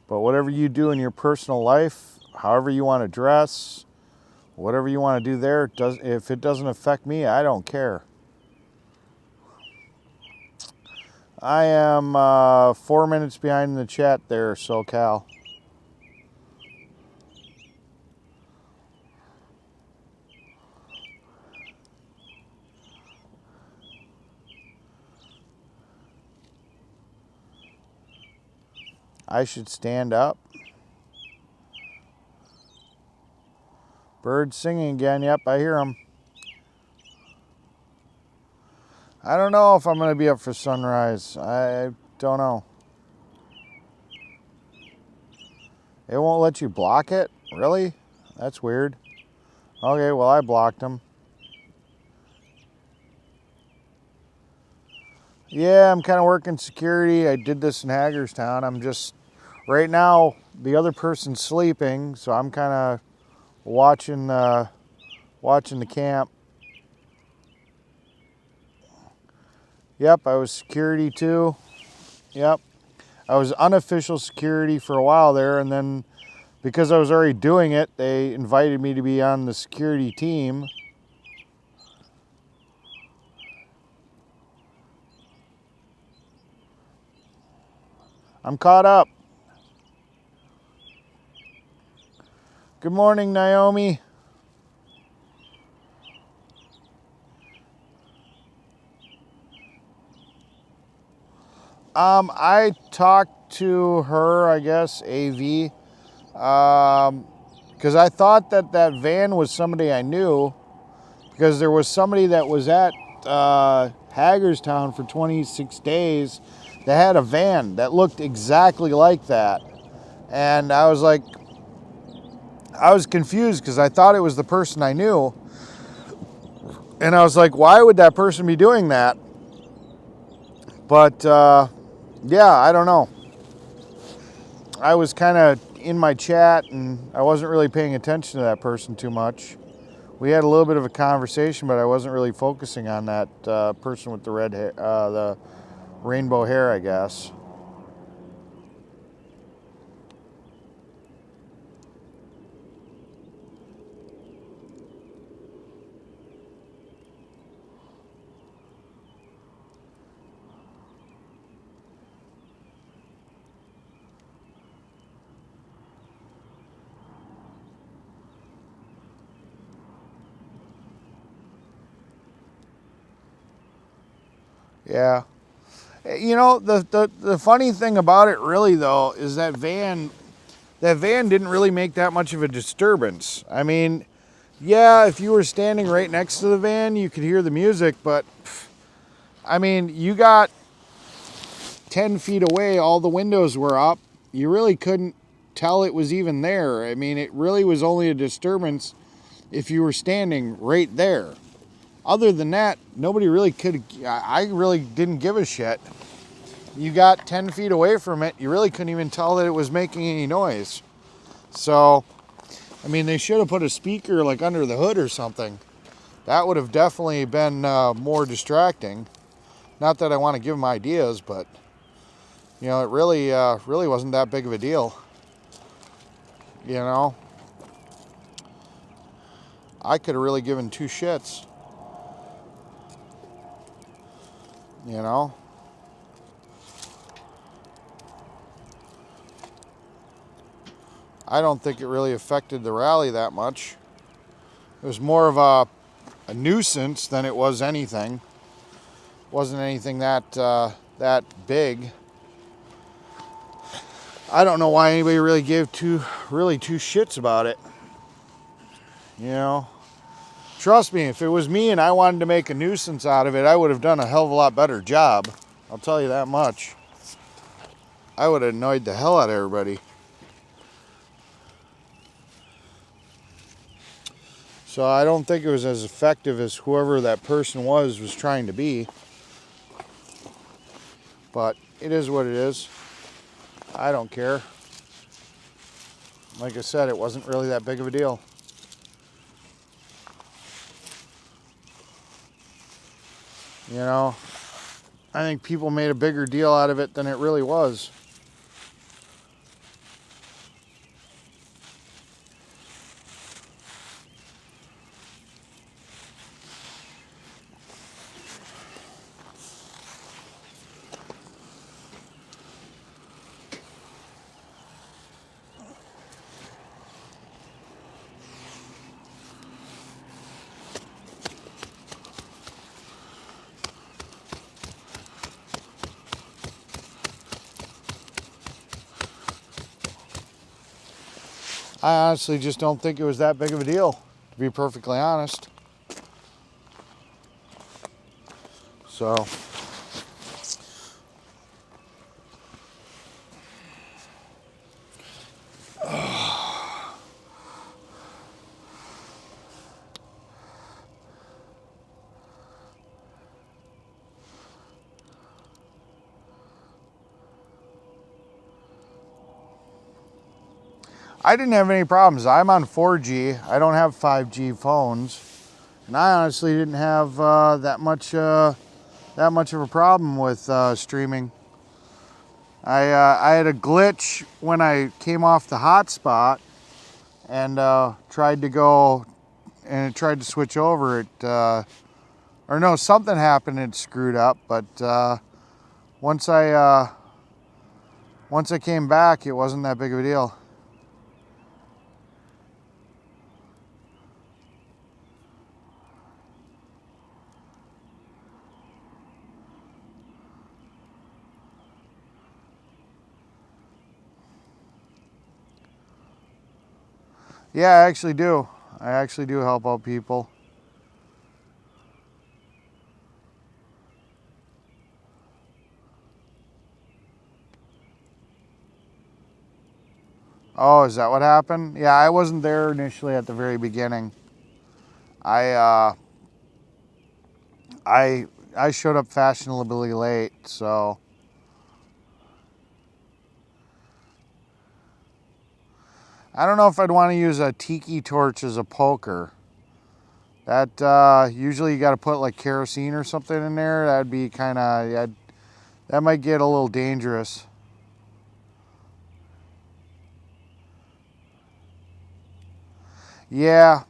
But whatever you do in your personal life, however you want to dress, whatever you want to do there, if it doesn't affect me, I don't care. I am 4 minutes behind in the chat there, SoCal. I should stand up. Birds singing again. Yep, I hear them. I don't know if I'm going to be up for sunrise. I don't know. It won't let you block it? Really? That's weird. Okay, well, I blocked them. Yeah, I'm kind of working security. I did this in Hagerstown. I'm just, right now, the other person's sleeping, so I'm kind of watching the camp. Yep, I was security too. Yep. I was unofficial security for a while there, and then because I was already doing it, they invited me to be on the security team. I'm caught up. Good morning, Naomi. I talked to her, I guess, AV, because I thought that that van was somebody I knew, because there was somebody that was at Hagerstown for 26 days that had a van that looked exactly like that. And I was like, I was confused because I thought it was the person I knew. And I was like, why would that person be doing that? But yeah, I don't know. I was kind of in my chat and I wasn't really paying attention to that person too much. We had a little bit of a conversation, but I wasn't really focusing on that person with the red hair, the rainbow hair, I guess. Yeah. You know, the funny thing about it really though is that van didn't really make that much of a disturbance. I mean, yeah, if you were standing right next to the van, you could hear the music, but I mean, you got 10 feet away, all the windows were up. You really couldn't tell it was even there. I mean, it really was only a disturbance if you were standing right there. Other than that, nobody really could. I really didn't give a shit. You got 10 feet away from it, you really couldn't even tell that it was making any noise. So, I mean, they should have put a speaker like under the hood or something. That would have definitely been more distracting. Not that I want to give them ideas, but you know, it really wasn't that big of a deal. You know, I could have really given two shits. You know, I don't think it really affected the rally that much. It was more of a nuisance than it was anything. It wasn't anything that big. I don't know why anybody really gave two shits about it. You know, trust me, if it was me and I wanted to make a nuisance out of it, I would have done a hell of a lot better job. I'll tell you that much. I would have annoyed the hell out of everybody. So I don't think it was as effective as whoever that person was trying to be. But it is what it is. I don't care. Like I said, it wasn't really that big of a deal. You know, I think people made a bigger deal out of it than it really was. I honestly just don't think it was that big of a deal, to be perfectly honest. So, I didn't have any problems. I'm on 4G. I don't have 5G phones. And I honestly didn't have that much of a problem with streaming. I had a glitch when I came off the hotspot and tried to switch over. Or no, something happened and it screwed up. But once I came back, it wasn't that big of a deal. Yeah, I actually do. I actually do help out people. Oh, is that what happened? Yeah, I wasn't there initially at the very beginning. I showed up fashionably late, so I don't know if I'd want to use a tiki torch as a poker. That usually you got to put like kerosene or something in there. That'd be kind of, yeah, that might get a little dangerous. Yeah,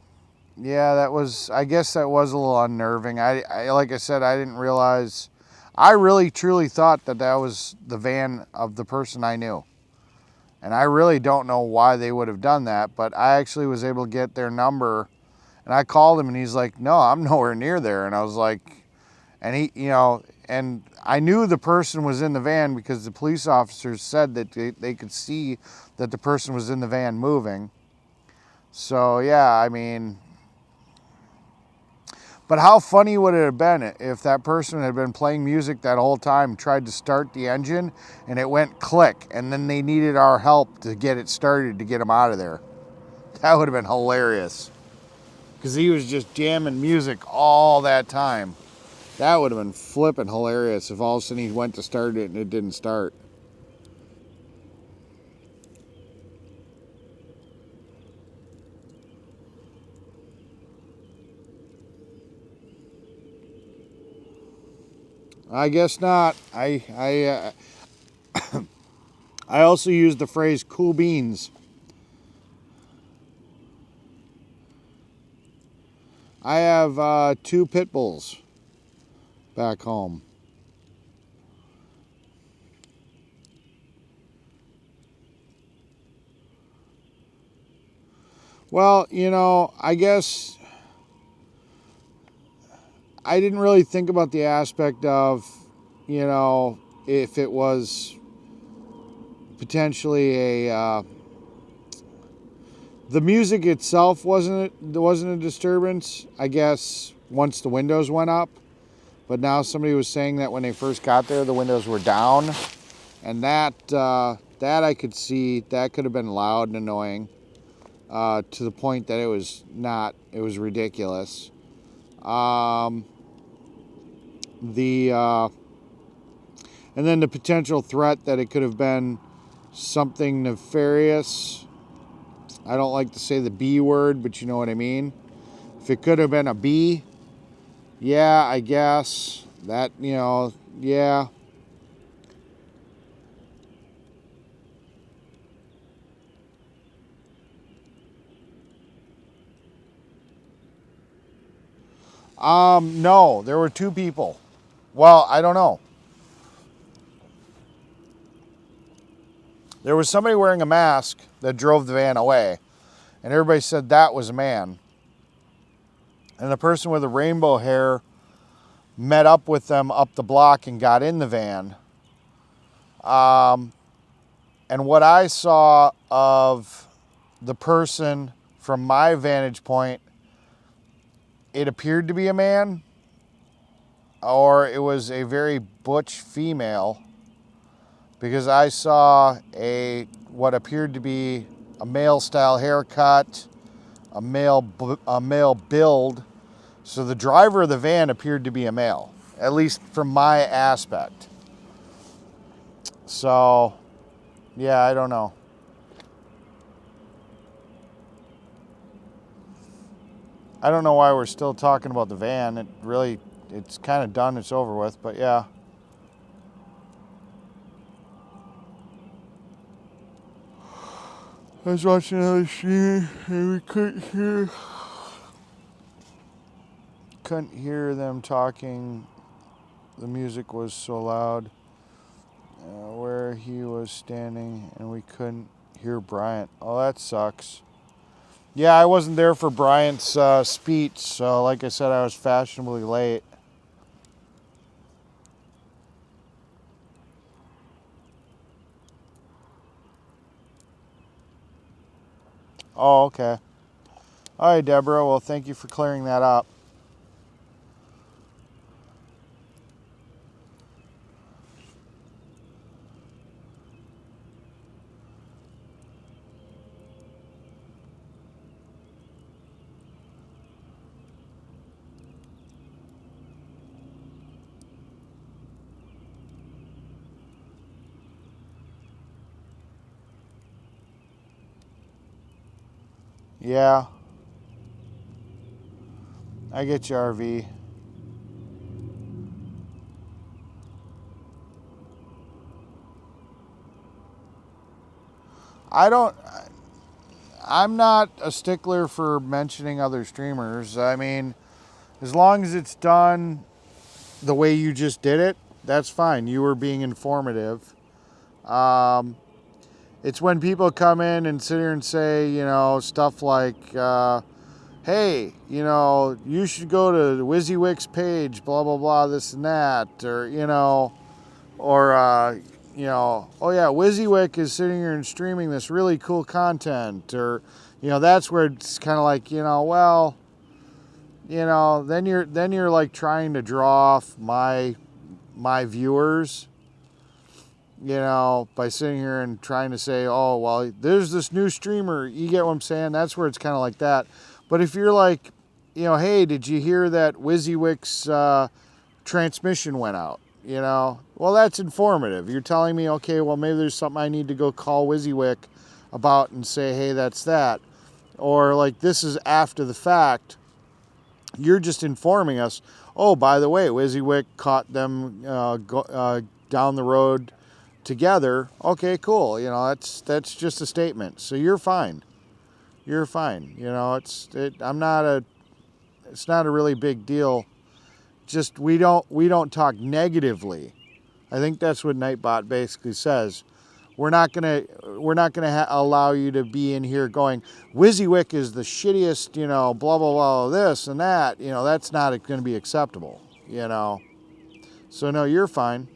I guess that was a little unnerving. I like I said, I didn't realize, I really truly thought that was the van of the person I knew. And I really don't know why they would have done that, but I actually was able to get their number and I called him and he's like, no, I'm nowhere near there. And I was like, and he, and I knew the person was in the van because the police officers said that they could see that the person was in the van moving. So yeah, I mean, but how funny would it have been if that person had been playing music that whole time, tried to start the engine, and it went click, and then they needed our help to get it started to get him out of there. That would have been hilarious. Because he was just jamming music all that time. That would have been flipping hilarious if all of a sudden he went to start it and it didn't start. I guess not. I also use the phrase cool beans. I have 2 pit bulls back home. Well, I guess I didn't really think about the aspect of, if it was potentially the music itself wasn't a disturbance, I guess, once the windows went up. But now somebody was saying that when they first got there, the windows were down. And that I could see, that could have been loud and annoying to the point that it was ridiculous. And then the potential threat that it could have been something nefarious. I don't like to say the B word, but you know what I mean. If it could have been a B, yeah, I guess that, yeah. No, there were 2 people. Well, I don't know. There was somebody wearing a mask that drove the van away, and everybody said that was a man. And the person with the rainbow hair met up with them up the block and got in the van. And what I saw of the person from my vantage point, it appeared to be a man, or it was a very butch female, because I saw what appeared to be a male style haircut, a male build. So the driver of the van appeared to be a male, at least from my aspect. So, yeah, I don't know. I don't know why we're still talking about the van. It's kind of done. It's over with, but yeah. I was watching another stream and we couldn't hear them talking. The music was so loud where he was standing, and we couldn't hear Bryant. Oh, that sucks. Yeah, I wasn't there for Bryant's speech, so like I said, I was fashionably late. Oh, okay. All right, Deborah. Well, thank you for clearing that up. Yeah, I get you, RV. I don't. I'm not a stickler for mentioning other streamers. I mean, as long as it's done the way you just did it, that's fine. You were being informative. It's when people come in and sit here and say, stuff like, hey, you should go to WYSIWYG's page, blah, blah, blah, this and that. Or, oh yeah, WYSIWYG is sitting here and streaming this really cool content. Or, that's where it's kind of like, then you're like trying to draw off my viewers, by sitting here and trying to say, oh, well, there's this new streamer. You get what I'm saying? That's where it's kind of like that. But if you're like, hey, did you hear that WYSIWYG's transmission went out? Well, that's informative. You're telling me, okay, well, maybe there's something I need to go call WYSIWYG about and say, hey, that's that. Or like, this is after the fact. You're just informing us, oh, by the way, WYSIWYG caught them down the road together. Okay, cool. That's just a statement. So you're fine. You're fine. It's not a really big deal. Just we don't talk negatively. I think that's what Nightbot basically says. We're not gonna allow you to be in here going, WYSIWYG is the shittiest, blah blah blah, this and that. That's not going to be acceptable. So no, you're fine.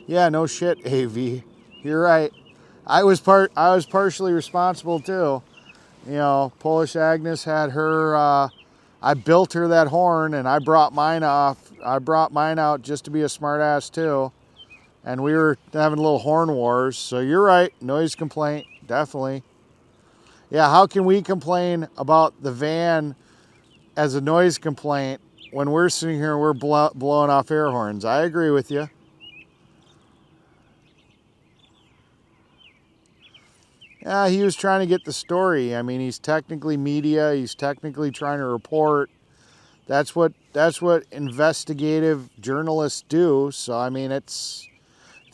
Yeah, no shit, AV. You're right. I was partially responsible too. Polish Agnes had her. I built her that horn, and I brought mine out just to be a smartass too. And we were having little horn wars. So you're right. Noise complaint, definitely. Yeah, how can we complain about the van as a noise complaint when we're sitting here and we're blowing off air horns? I agree with you. Yeah, he was trying to get the story. I mean, he's technically media. He's technically trying to report. That's what investigative journalists do. So I mean, it's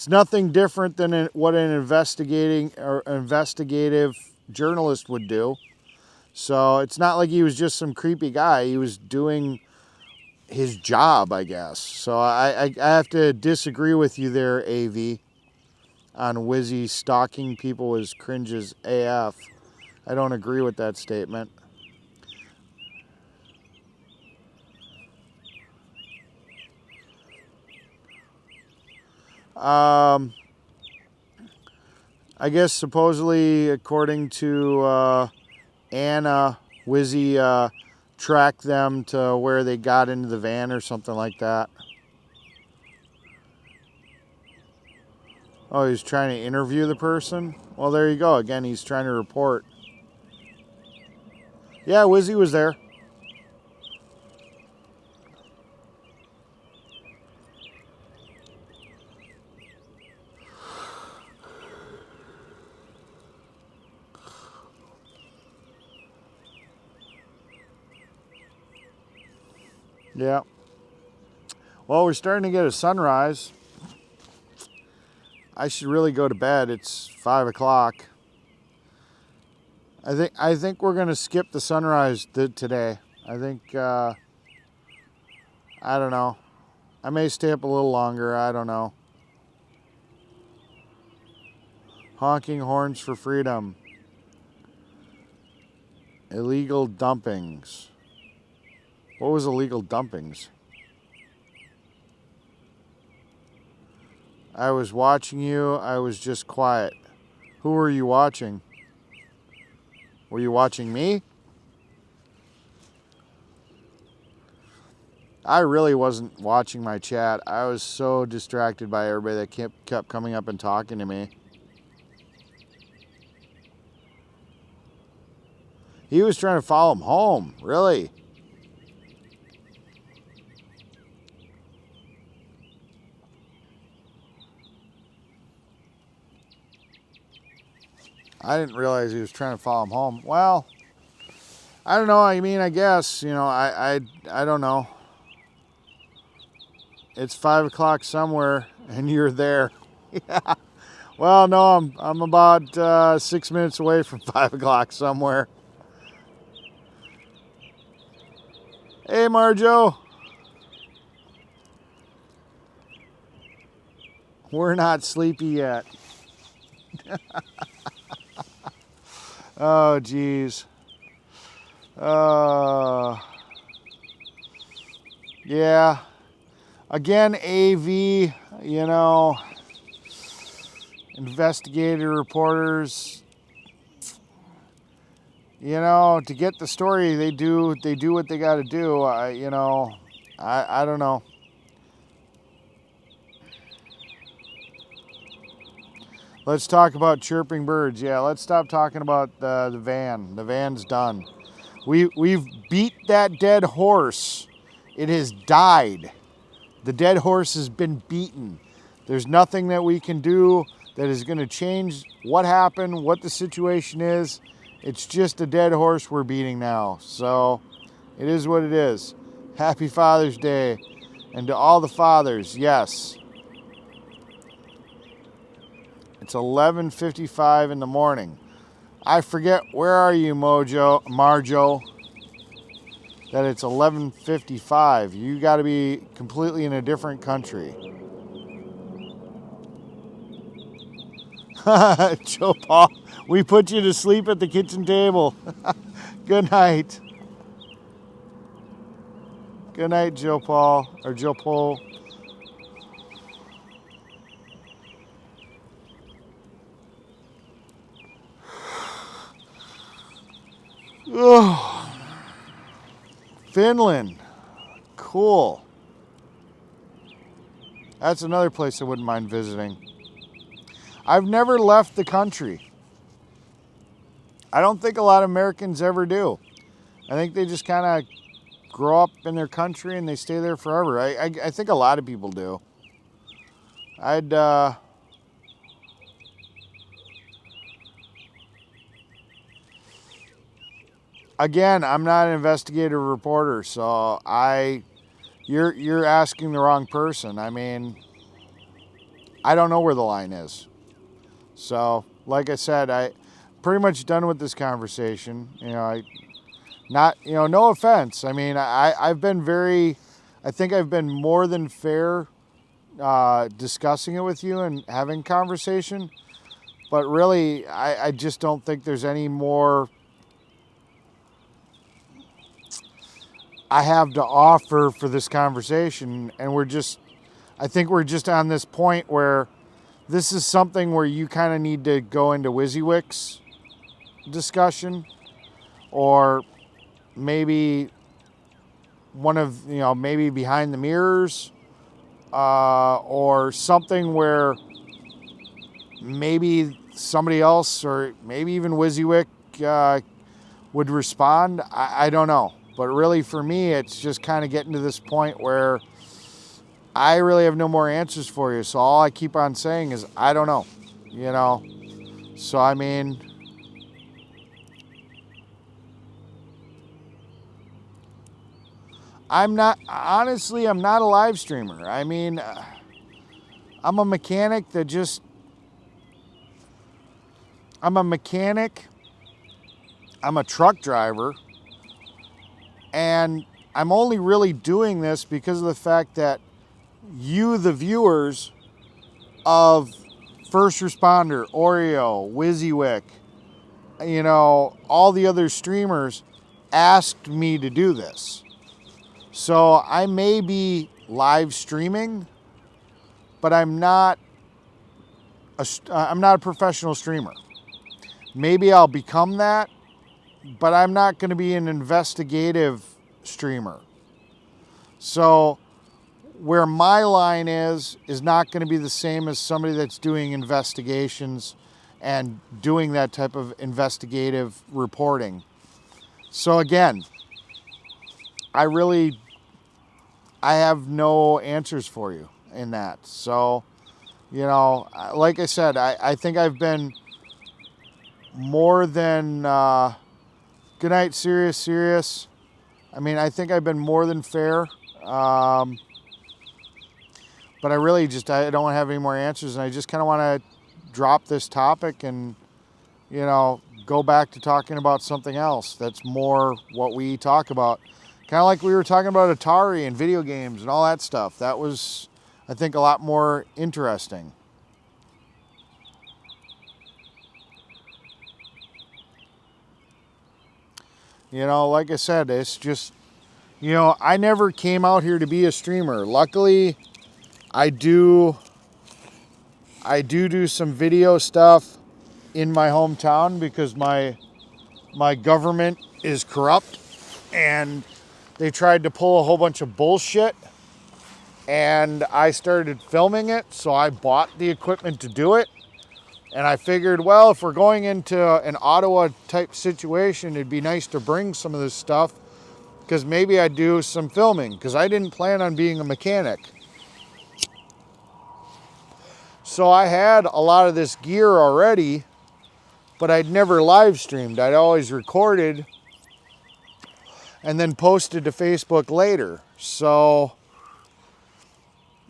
nothing different than what an investigative journalist would do. So it's not like he was just some creepy guy. He was doing his job, I guess. So I have to disagree with you there, AV. On Wizzy stalking people as cringe as AF. I don't agree with that statement. I guess supposedly, according to Anna, Wizzy tracked them to where they got into the van or something like that. Oh, he's trying to interview the person? Well, there you go. Again, he's trying to report. Yeah, Wizzy was there. Yeah. Well, we're starting to get a sunrise. I should really go to bed. It's 5 o'clock. I think we're gonna skip the sunrise today. I think I don't know. I may stay up a little longer. I don't know. Honking horns for freedom. Illegal dumpings. What was illegal dumpings? I was watching you. I was just quiet. Who were you watching? Were you watching me? I really wasn't watching my chat. I was so distracted by everybody that kept coming up and talking to me. He was trying to follow him home. Really? I didn't realize he was trying to follow him home. Well, I don't know. I mean, I guess, you know, I don't know. It's 5 o'clock somewhere and you're there. Yeah. Well, no, I'm about 6 minutes away from 5 o'clock somewhere. Hey, Marjo. We're not sleepy yet. Oh, geez. Yeah. Again, AV, you know, investigative reporters, you know, to get the story, they do what they got to do. You know, I don't know. Let's talk about chirping birds. Yeah, let's stop talking about the van. The van's done. We've beat that dead horse. It has died. The dead horse has been beaten. There's nothing that we can do that is going to change what happened, what the situation is. It's just a dead horse we're beating now. So it is what it is. Happy Father's Day. And to all the fathers, yes. It's 11:55 in the morning. I forget, where are you, Marjo? That it's 11:55. You got to be completely in a different country. Joe Paul, we put you to sleep at the kitchen table. Good night. Good night, Joe Paul, or Joe Paul. Oh, Finland. Cool. That's another place I wouldn't mind visiting. I've never left the country. I don't think a lot of Americans ever do. I think they just kind of grow up in their country and they stay there forever. I think a lot of people do. Again, I'm not an investigative reporter, so you're asking the wrong person. I mean, I don't know where the line is. So, like I said, I pretty much done with this conversation. You know, no offense. I mean, I've been I think I've been more than fair discussing it with you and having conversation. But really, I just don't think there's any more I have to offer for this conversation. And I think we're just on this point where this is something where you kind of need to go into WYSIWYG's discussion, or maybe maybe behind the mirrors, or something where maybe somebody else, or maybe even WYSIWYG would respond. I don't know. But really, for me, it's just kind of getting to this point where I really have no more answers for you. So all I keep on saying is, I don't know, you know. So, I mean, I'm not, honestly, I'm not a live streamer. I mean, I'm a mechanic that just, I'm a mechanic, I'm a truck driver, and I'm only really doing this because of the fact that you, the viewers of First Responder, Oreo, WYSIWYG, you know, all the other streamers asked me to do this. So I may be live streaming, but I'm not a professional streamer. Maybe I'll become that, but I'm not going to be an investigative streamer. So where my line is not going to be the same as somebody that's doing investigations and doing that type of investigative reporting. So again, I have no answers for you in that. So, you know, like I said, I think I've been more than, good night, serious. I mean, I think I've been more than fair. But I don't have any more answers, and I just kind of want to drop this topic and, you know, go back to talking about something else that's more what we talk about. Kind of like we were talking about Atari and video games and all that stuff. That was, I think, a lot more interesting. You know, like I said, it's just, you know, I never came out here to be a streamer. Luckily, I do some video stuff in my hometown because my government is corrupt and they tried to pull a whole bunch of bullshit, and I started filming it, so I bought the equipment to do it. And I figured, well, if we're going into an Ottawa type situation, it'd be nice to bring some of this stuff because maybe I'd do some filming, because I didn't plan on being a mechanic. So I had a lot of this gear already, but I'd never live streamed. I'd always recorded and then posted to Facebook later. So,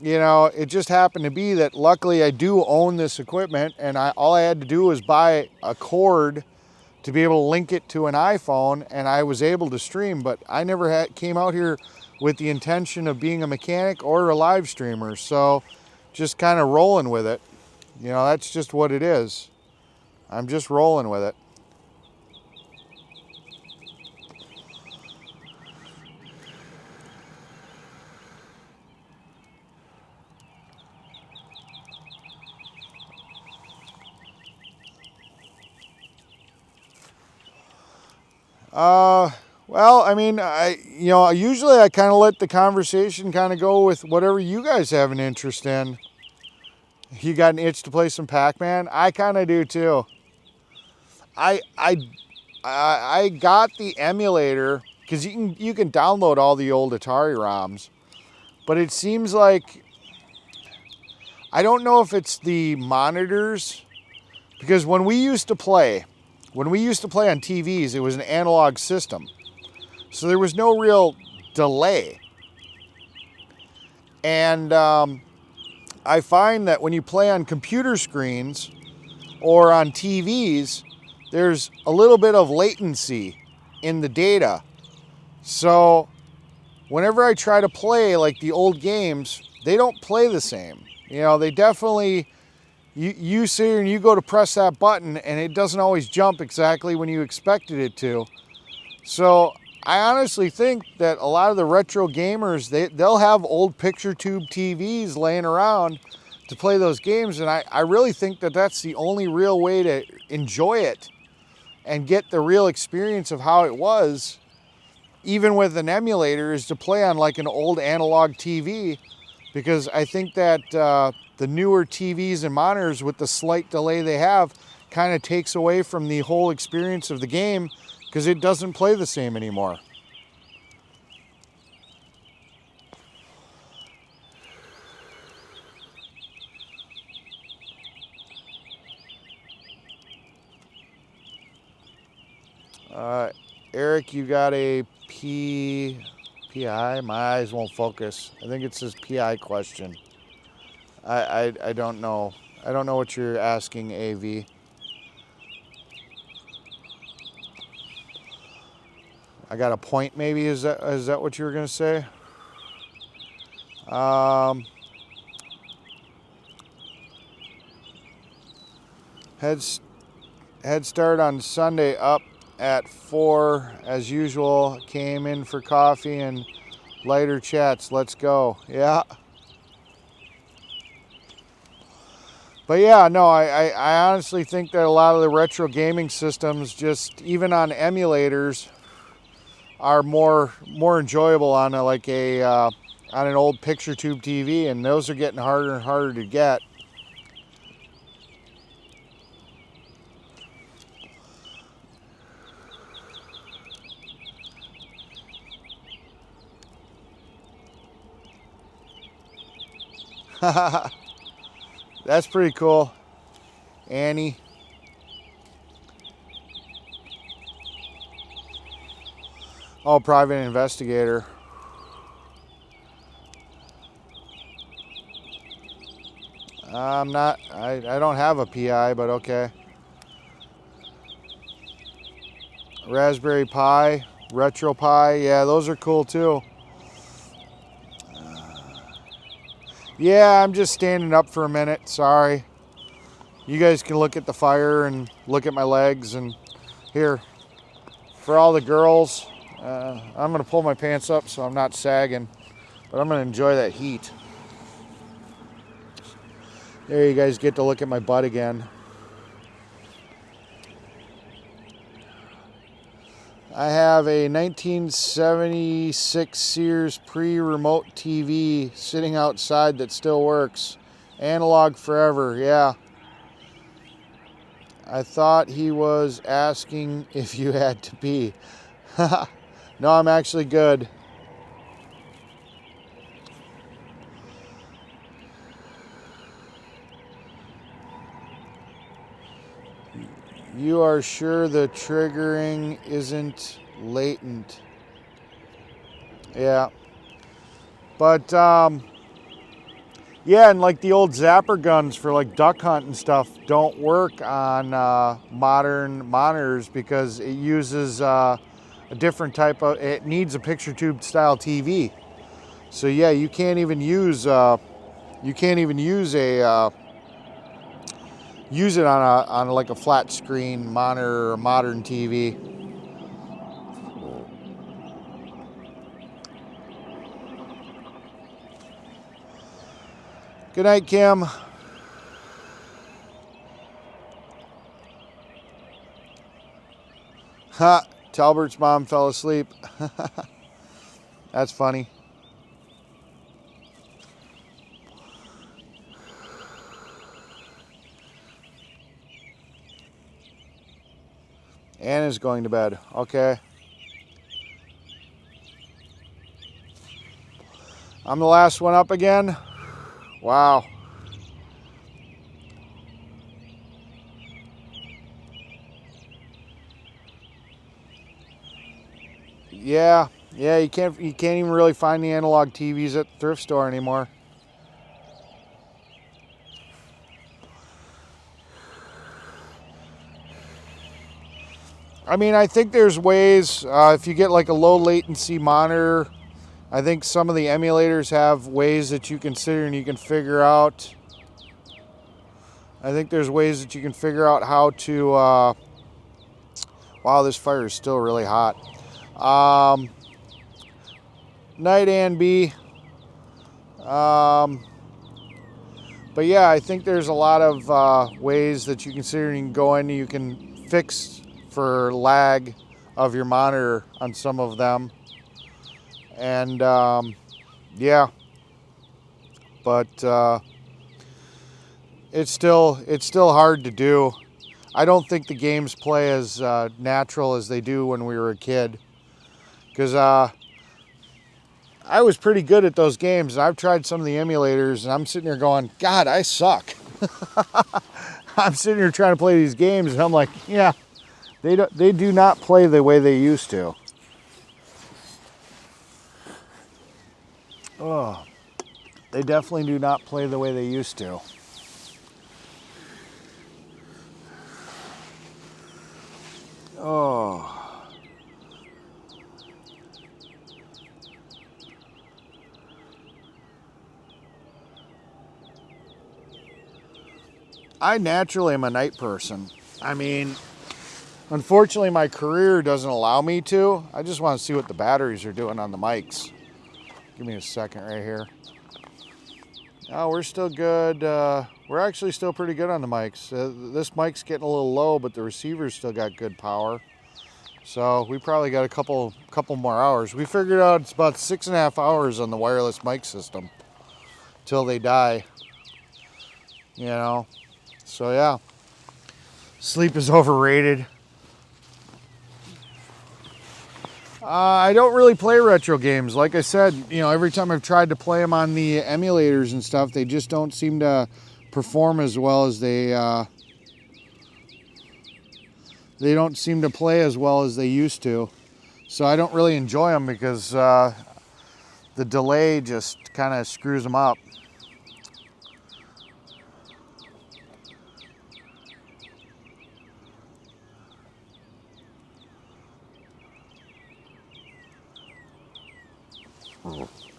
you know, it just happened to be that luckily I do own this equipment, and all I had to do was buy a cord to be able to link it to an iPhone, and I was able to stream. But I never came out here with the intention of being a mechanic or a live streamer. So just kind of rolling with it. You know, that's just what it is. I'm just rolling with it. Well, I mean, usually I kind of let the conversation kind of go with whatever you guys have an interest in. You got an itch to play some Pac-Man? I kind of do too. I got the emulator because you can download all the old Atari ROMs, but it seems like, I don't know if it's the monitors, because when we used to play on TVs, it was an analog system. So there was no real delay. And I find that when you play on computer screens or on TVs, there's a little bit of latency in the data. So whenever I try to play like the old games, they don't play the same. You know, they definitely, you sit here and you go to press that button and it doesn't always jump exactly when you expected it to. So I honestly think that a lot of the retro gamers, they'll have old picture tube TVs laying around to play those games, and I really think that that's the only real way to enjoy it and get the real experience of how it was, even with an emulator, is to play on like an old analog TV, because I think that the newer TVs and monitors, with the slight delay they have, kind of takes away from the whole experience of the game, because it doesn't play the same anymore. Eric, you got a PI? My eyes won't focus. I think it says PI question. I don't know. I don't know what you're asking, AV. I got a point maybe, is that what you were gonna say? Head start on Sunday up at 4 as usual. Came in for coffee and lighter chats. Let's go. Yeah. But yeah, no, I honestly think that a lot of the retro gaming systems, just even on emulators, are more enjoyable on on an old picture tube TV, and those are getting harder and harder to get. That's pretty cool, Annie. Oh, private investigator. I'm not, I don't have a PI, but okay. Raspberry Pi, Retro Pi, yeah, those are cool too. Yeah, I'm just standing up for a minute, sorry. You guys can look at the fire and look at my legs, and here, for all the girls, I'm gonna pull my pants up so I'm not sagging, but I'm gonna enjoy that heat. There you guys get to look at my butt again. I have a 1976 Sears pre-remote TV sitting outside that still works. Analog forever, yeah. I thought he was asking if you had to pee. No, I'm actually good. You are sure the triggering isn't latent? Yeah. But, yeah, and like the old zapper guns for like duck hunt and stuff don't work on modern monitors because it uses a different type of, it needs a picture tube style TV. So yeah, you can't even use use it on like a flat screen monitor or modern TV. Good night, Kim. Ha, Talbert's mom fell asleep. That's funny. Anna's going to bed. Okay. I'm the last one up again. Wow. Yeah, you can't even really find the analog TVs at the thrift store anymore. I mean, I think there's ways, if you get like a low latency monitor, I think some of the emulators have ways that you can sit and you can figure out. I think there's ways that you can figure out how to, wow, this fire is still really hot. Night and B. But yeah, I think there's a lot of ways that you can sit and you can go in and you can fix for lag of your monitor on some of them. And yeah, but it's still hard to do. I don't think the games play as natural as they do when we were a kid, because I was pretty good at those games. I've tried some of the emulators and I'm sitting there going, God, I suck. I'm sitting here trying to play these games and I'm like, yeah, they do not play the way they used to. Oh, they definitely do not play the way they used to. Oh. I naturally am a night person. I mean, unfortunately, my career doesn't allow me to. I just want to see what the batteries are doing on the mics. Give me a second right here. Oh, we're still good. We're actually still pretty good on the mics. This mic's getting a little low, but the receiver's still got good power. So we probably got a couple more hours. We figured out it's about 6.5 hours on the wireless mic system till they die. You know, so yeah, sleep is overrated. I don't really play retro games. Like I said, you know, every time I've tried to play them on the emulators and stuff, they just don't seem to perform as well as they don't seem to play as well as they used to. So I don't really enjoy them because the delay just kind of screws them up.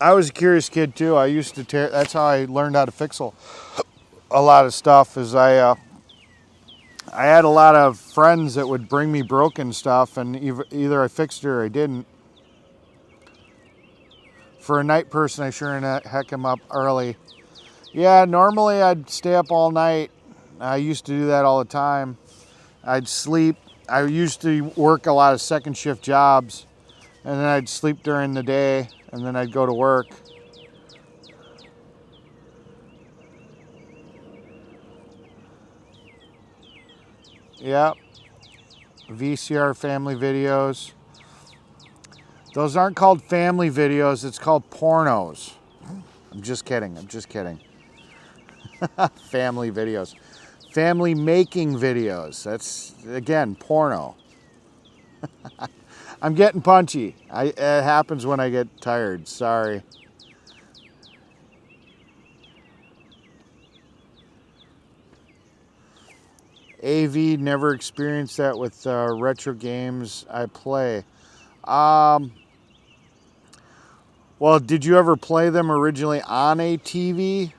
I was a curious kid too. I used to that's how I learned how to fix a lot of stuff. Is I had a lot of friends that would bring me broken stuff, and either I fixed it or I didn't. For a night person, I sure in heck am up early. Yeah, normally I'd stay up all night. I used to do that all the time. I'd sleep. I used to work a lot of second shift jobs, and then I'd sleep during the day, and then I'd go to work. Yep. VCR family videos. Those aren't called family videos, it's called pornos. I'm just kidding. Family videos. Family making videos. That's, again, porno. I'm getting punchy. It happens when I get tired. Sorry. AV, never experienced that with retro games I play. Well, did you ever play them originally on a TV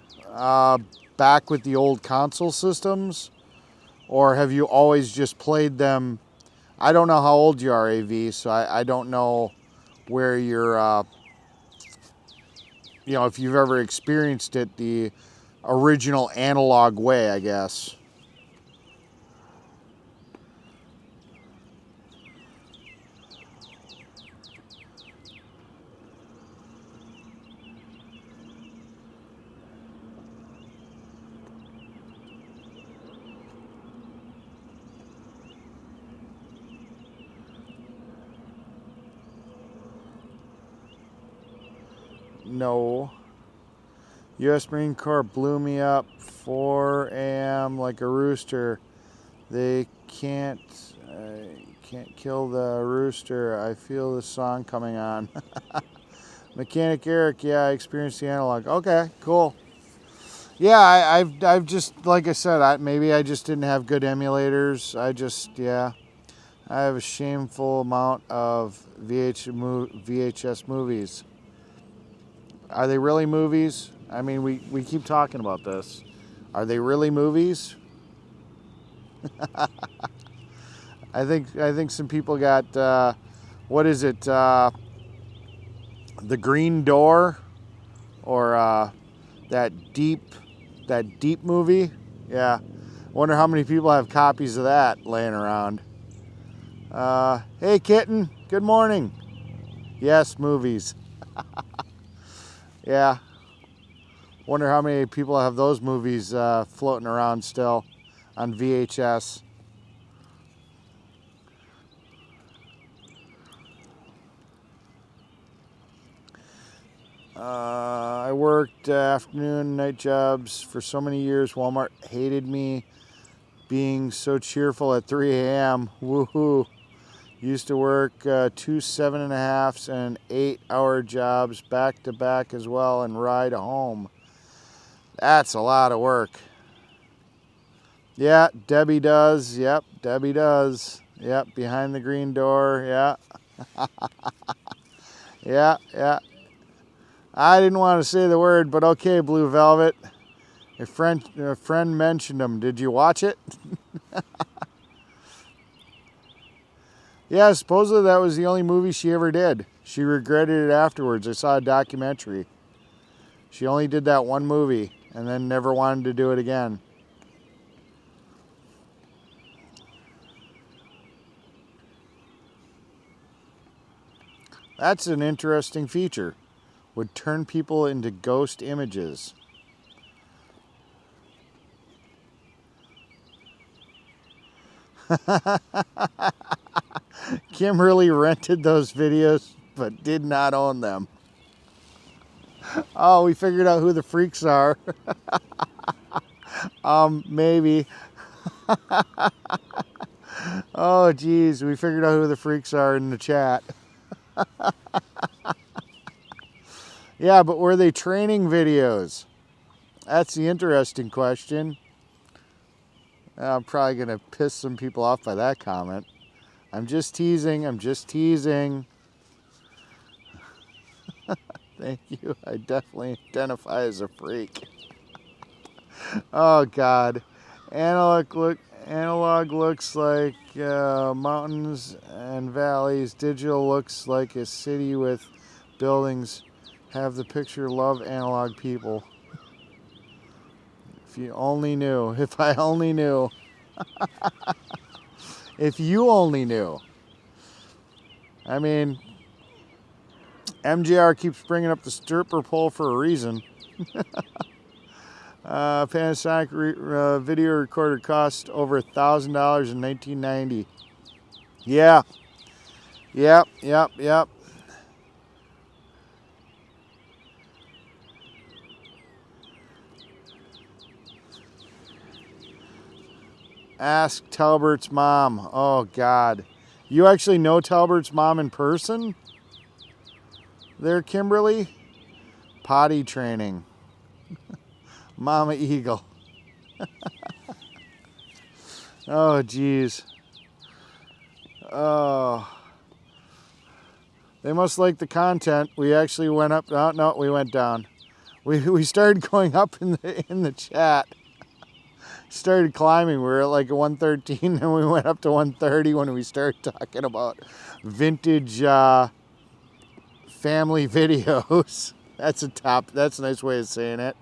back with the old console systems? Or have you always just played them? I don't know how old you are, AV, so I don't know where you're, you know, if you've ever experienced it the original analog way, I guess. No. U.S. Marine Corps blew me up 4 a.m. like a rooster. They can't kill the rooster. I feel the song coming on. Mechanic Eric, yeah, I experienced the analog. Okay, cool. Yeah, I've just, like I said, maybe I just didn't have good emulators. Yeah. I have a shameful amount of VHS movies. Are they really movies? I mean, we keep talking about this. Are they really movies? I think some people got what is it? The Green Door, or that deep movie. Yeah, wonder how many people have copies of that laying around. Hey kitten, good morning. Yes, movies. Yeah. Wonder how many people have those movies floating around still on VHS. I worked afternoon, night jobs for so many years. Walmart hated me being so cheerful at 3 a.m. Woohoo. Used to work 2 7.5s and 8-hour jobs back to back as well and ride home. That's a lot of work. Yeah, Debbie does. Yep, Debbie does. Yep, behind the green door. Yeah. Yeah. I didn't want to say the word, but okay, Blue Velvet. A friend mentioned them. Did you watch it? Yeah, supposedly that was the only movie she ever did. She regretted it afterwards. I saw a documentary. She only did that one movie and then never wanted to do it again. That's an interesting feature. Would turn people into ghost images. Kimberly rented those videos but did not own them. Oh, we figured out who the freaks are. Maybe. Oh, geez, we figured out who the freaks are in the chat. Yeah, but were they training videos? That's the interesting question. I'm probably going to piss some people off by that comment. I'm just teasing. Thank you. I definitely identify as a freak. Oh, God. Analog looks like mountains and valleys. Digital looks like a city with buildings. Have the picture. Love analog people. If you only knew. If I only knew. If you only knew. I mean, MJR keeps bringing up the stripper pole for a reason. Panasonic video recorder cost over $1,000 in 1990. Yeah. Yep. Ask Talbert's mom. Oh, God. You actually know Talbert's mom in person? There, Kimberly? Potty training. Mama Eagle. Oh, geez. Oh. They must like the content. We actually went up. No, we went down. We started going up in the chat. Started climbing. We were at like 113 and we went up to 130 when we started talking about vintage family videos. That's a nice way of saying it.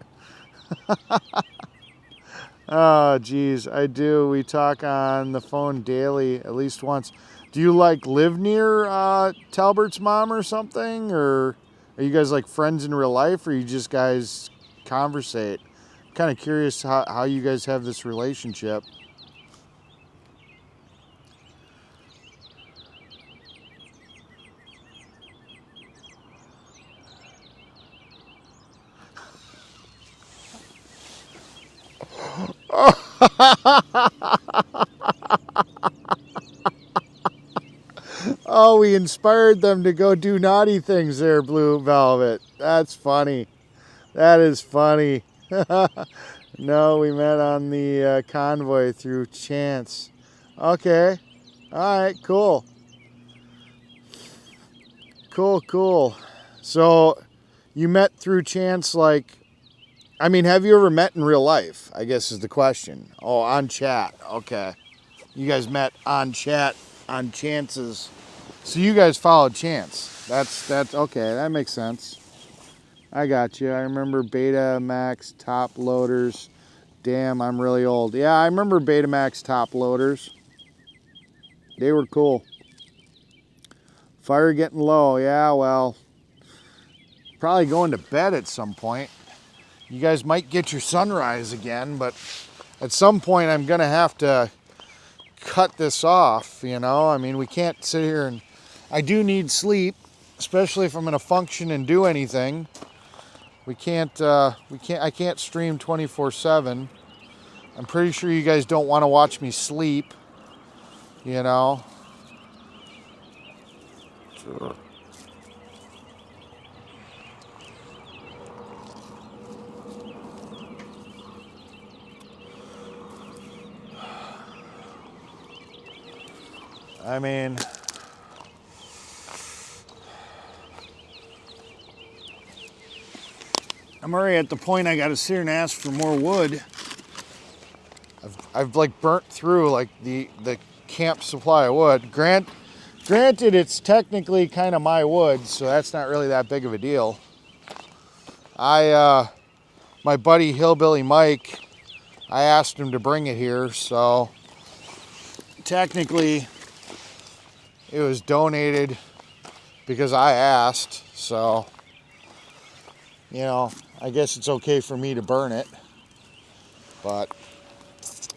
Oh, geez, I do. We talk on the phone daily, at least once. Do you live near Talbert's mom or something? Or are you guys like friends in real life, or you just guys conversate? I'm kind of curious how you guys have this relationship. Oh, we inspired them to go do naughty things there, Blue Velvet. That's funny. That is funny. No, we met on the convoy through chance. Okay. All right, cool. Cool. So you met through chance, have you ever met in real life, I guess is the question. Oh, on chat. Okay. You guys met on chat, on chances. So you guys followed chance. That's okay. That makes sense. I got you. I remember Betamax top loaders. Damn, I'm really old. Yeah, I remember Betamax top loaders. They were cool. Fire getting low. Yeah, well, probably going to bed at some point. You guys might get your sunrise again, but at some point I'm going to have to cut this off, you know? I mean, we can't sit here and... I do need sleep, especially if I'm going to function and do anything. I can't stream 24/7. I'm pretty sure you guys don't want to watch me sleep, you know? I mean, I'm already at the point I gotta sit here and ask for more wood. I've like burnt through like the camp supply of wood. Granted, it's technically kind of my wood, so that's not really that big of a deal. My buddy Hillbilly Mike, I asked him to bring it here, so technically it was donated because I asked, so, you know, I guess it's okay for me to burn it, but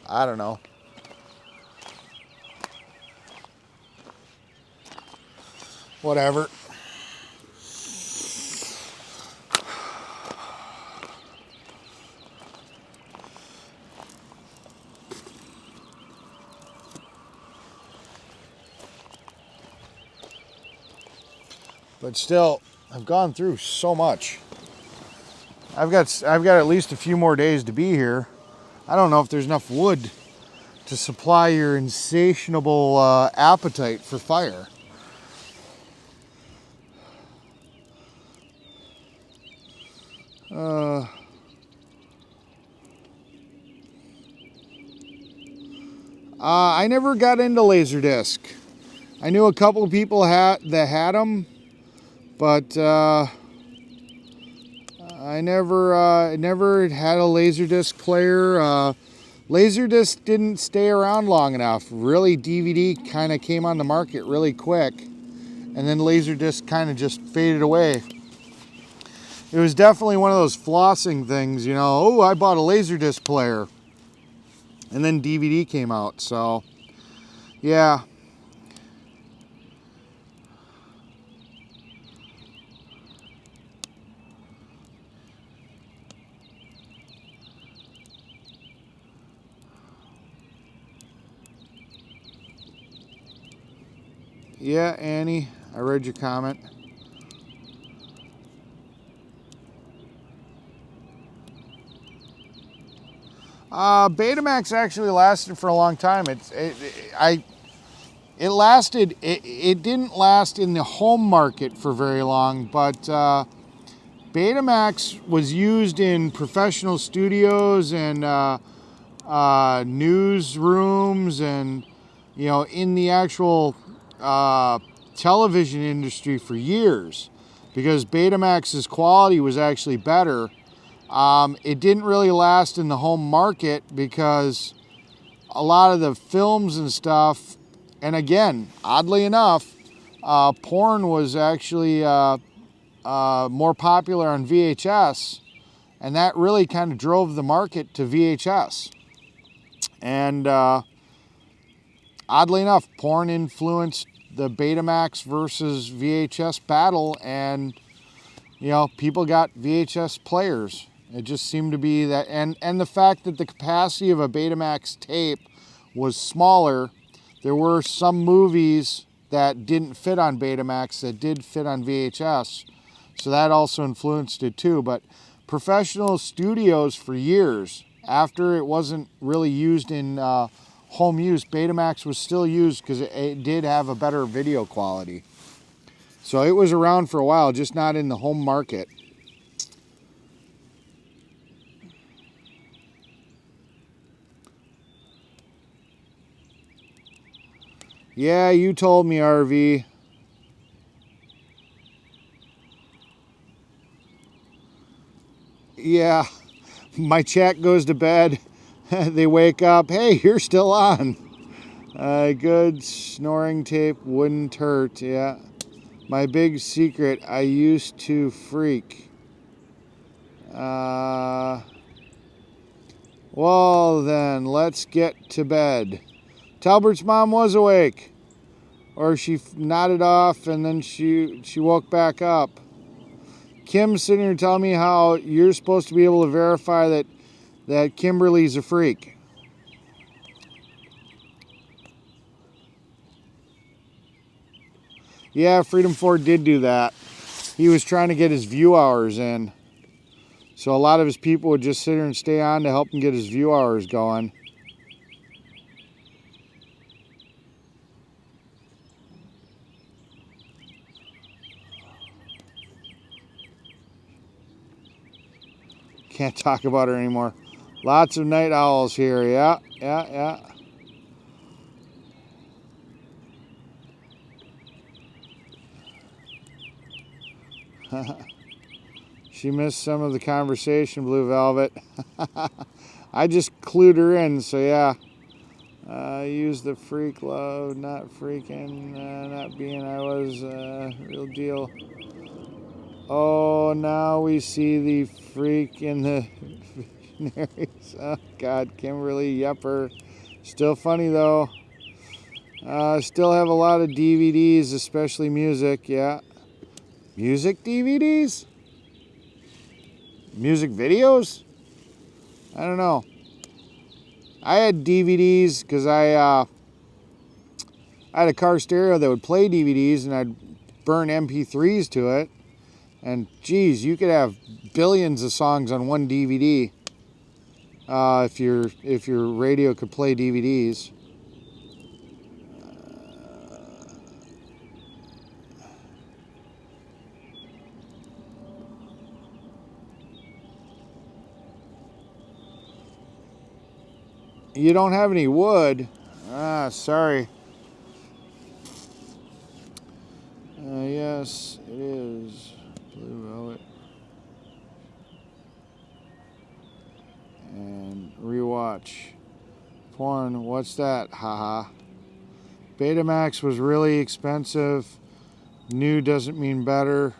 I don't know. Whatever. But still, I've gone through so much. I've got at least a few more days to be here. I don't know if there's enough wood to supply your insatiable appetite for fire. I never got into Laserdisc. I knew a couple of people that had them, but I never had a Laserdisc player. Laserdisc didn't stay around long enough. Really, DVD kind of came on the market really quick, and then Laserdisc kind of just faded away. It was definitely one of those flossing things, you know. Oh, I bought a Laserdisc player, and then DVD came out. So, yeah. Yeah, Annie, I read your comment. Betamax actually lasted for a long time. It didn't last in the home market for very long, but Betamax was used in professional studios and newsrooms, and you know, in the actual television industry for years, because Betamax's quality was actually better. It didn't really last in the home market because a lot of the films and stuff, and again, oddly enough, porn was actually more popular on VHS, and that really kind of drove the market to VHS. And oddly enough, porn influenced the Betamax versus VHS battle, and you know, people got VHS players. It just seemed to be that, and the fact that the capacity of a Betamax tape was smaller. There were some movies that didn't fit on Betamax that did fit on VHS, so that also influenced it too. But professional studios for years, after it wasn't really used in home use, Betamax was still used because it did have a better video quality. So it was around for a while, just not in the home market. Yeah, you told me, RV. Yeah, my chat goes to bed. They wake up. Hey, you're still on. Good snoring tape wouldn't hurt. Yeah. My big secret, I used to freak. Well then, let's get to bed. Talbert's mom was awake. Or she nodded off and then she woke back up. Kim's sitting here telling me how you're supposed to be able to verify that Kimberly's a freak. Yeah, Freedom Ford did do that. He was trying to get his view hours in. So a lot of his people would just sit here and stay on to help him get his view hours going. Can't talk about her anymore. Lots of night owls here. Yeah. She missed some of the conversation, Blue Velvet. I just clued her in, so yeah. Use the freak love, not freaking, not being I was, real deal. Oh, now we see the freak in the visionaries. Oh, God, Kimberly Yepper. Still funny, though. Still have a lot of DVDs, especially music, yeah. Music DVDs? Music videos? I don't know. I had DVDs because I had a car stereo that would play DVDs, and I'd burn MP3s to it. And geez, you could have billions of songs on one DVD if your radio could play DVDs. You don't have any wood? Ah, sorry. Yes, it is. Blue Velvet. And rewatch. Porn, what's that? Haha. Betamax was really expensive. New doesn't mean better.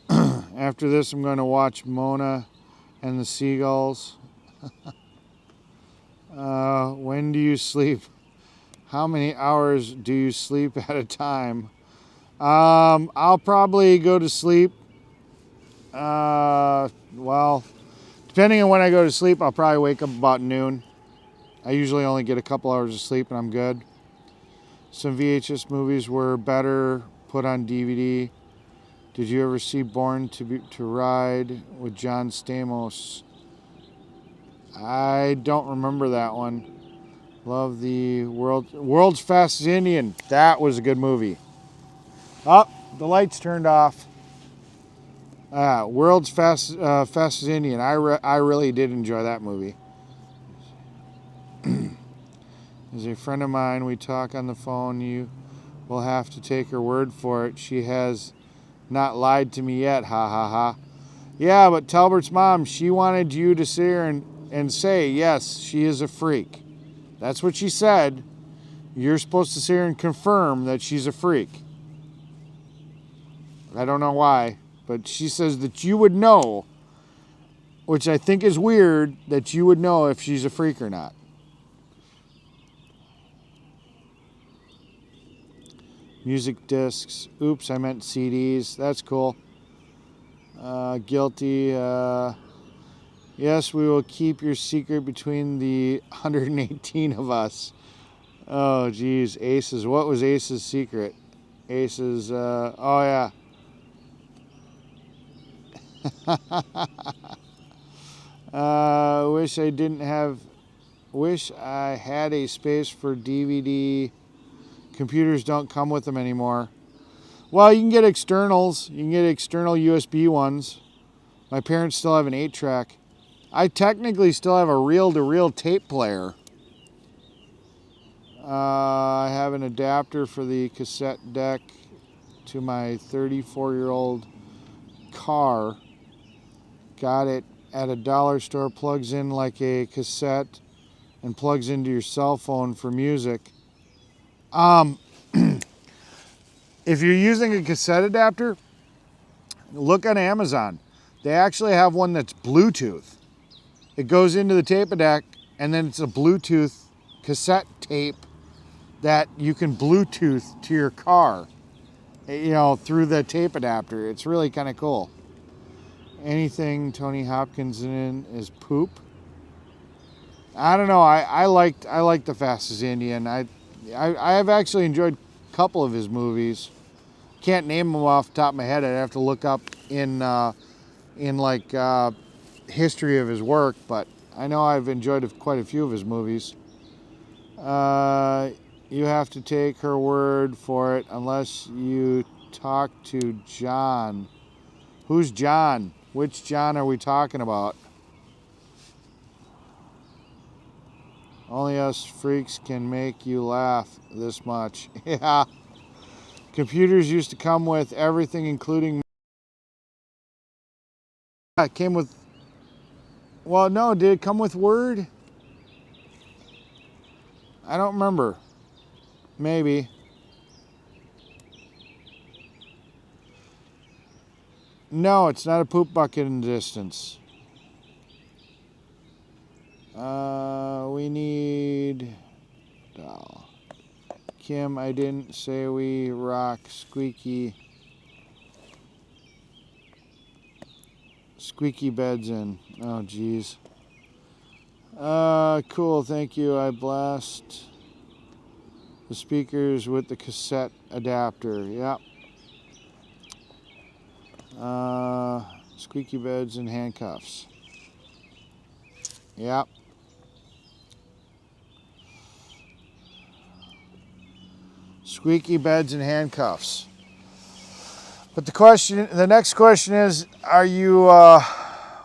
After this, I'm going to watch Mona and the Seagulls. When do you sleep? How many hours do you sleep at a time? I'll probably go to sleep. Well, depending on when I go to sleep, I'll probably wake up about noon. I usually only get a couple hours of sleep and I'm good. Some VHS movies were better put on DVD. Did you ever see Born to Ride with John Stamos? I don't remember that one. Love the World's Fastest Indian. That was a good movie. Oh, the lights turned off. World's Fastest Indian. I really did enjoy that movie. As a friend of mine, we talk on the phone. You will have to take her word for it. She has not lied to me yet. Ha ha ha. Yeah, but Talbert's mom, she wanted you to sit here and say, yes, she is a freak. That's what she said. You're supposed to sit here and confirm that she's a freak. I don't know why, but she says that you would know, which I think is weird, that you would know if she's a freak or not. Music discs. Oops, I meant CDs. That's cool. Guilty. Yes, we will keep your secret between the 118 of us. Oh, geez. Ace's. What was Ace's secret? Ace's. Oh, yeah. Wish I had a space for DVD. Computers don't come with them anymore. Well, you can get externals. You can get external USB ones. My parents still have an 8-track. I technically still have a reel-to-reel tape player. I have an adapter for the cassette deck to my 34-year-old car. Got it at a dollar store. Plugs in like a cassette and plugs into your cell phone for music. If you're using a cassette adapter, look on Amazon. They actually have one that's Bluetooth. It goes into the tape deck, and then it's a Bluetooth cassette tape that you can Bluetooth to your car, through the tape adapter. It's really kind of cool. Anything Tony Hopkins in is poop. I don't know. I liked The Fastest Indian. I have actually enjoyed couple of his movies. Can't name them off the top of my head. I'd have to look up in like history of his work, but I know I've enjoyed quite a few of his movies. You have to take her word for it unless you talk to John. Who's John? Which John are we talking about? Only us freaks can make you laugh this much. Yeah. Computers used to come with everything, including... It came with... Well, no, did it come with Word? I don't remember. Maybe. No, it's not a poop bucket in the distance. We need... doll. Kim, I didn't say we rock squeaky beds in. Oh, geez. Cool, thank you. I blast the speakers with the cassette adapter. Yep. Squeaky beds and handcuffs. Yep. Squeaky beds and handcuffs. But the next question is, are you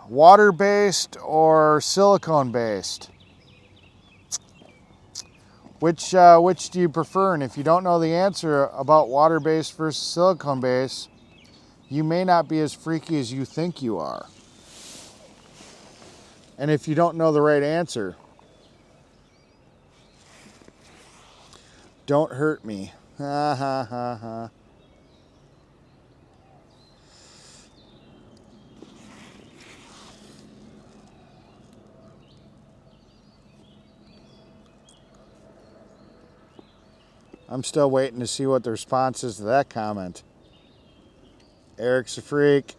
water-based or silicone-based? Which do you prefer? And if you don't know the answer about water-based versus silicone-based, you may not be as freaky as you think you are. And if you don't know the right answer, don't hurt me. Ha ha ha ha. I'm still waiting to see what the response is to that comment. Eric's a freak.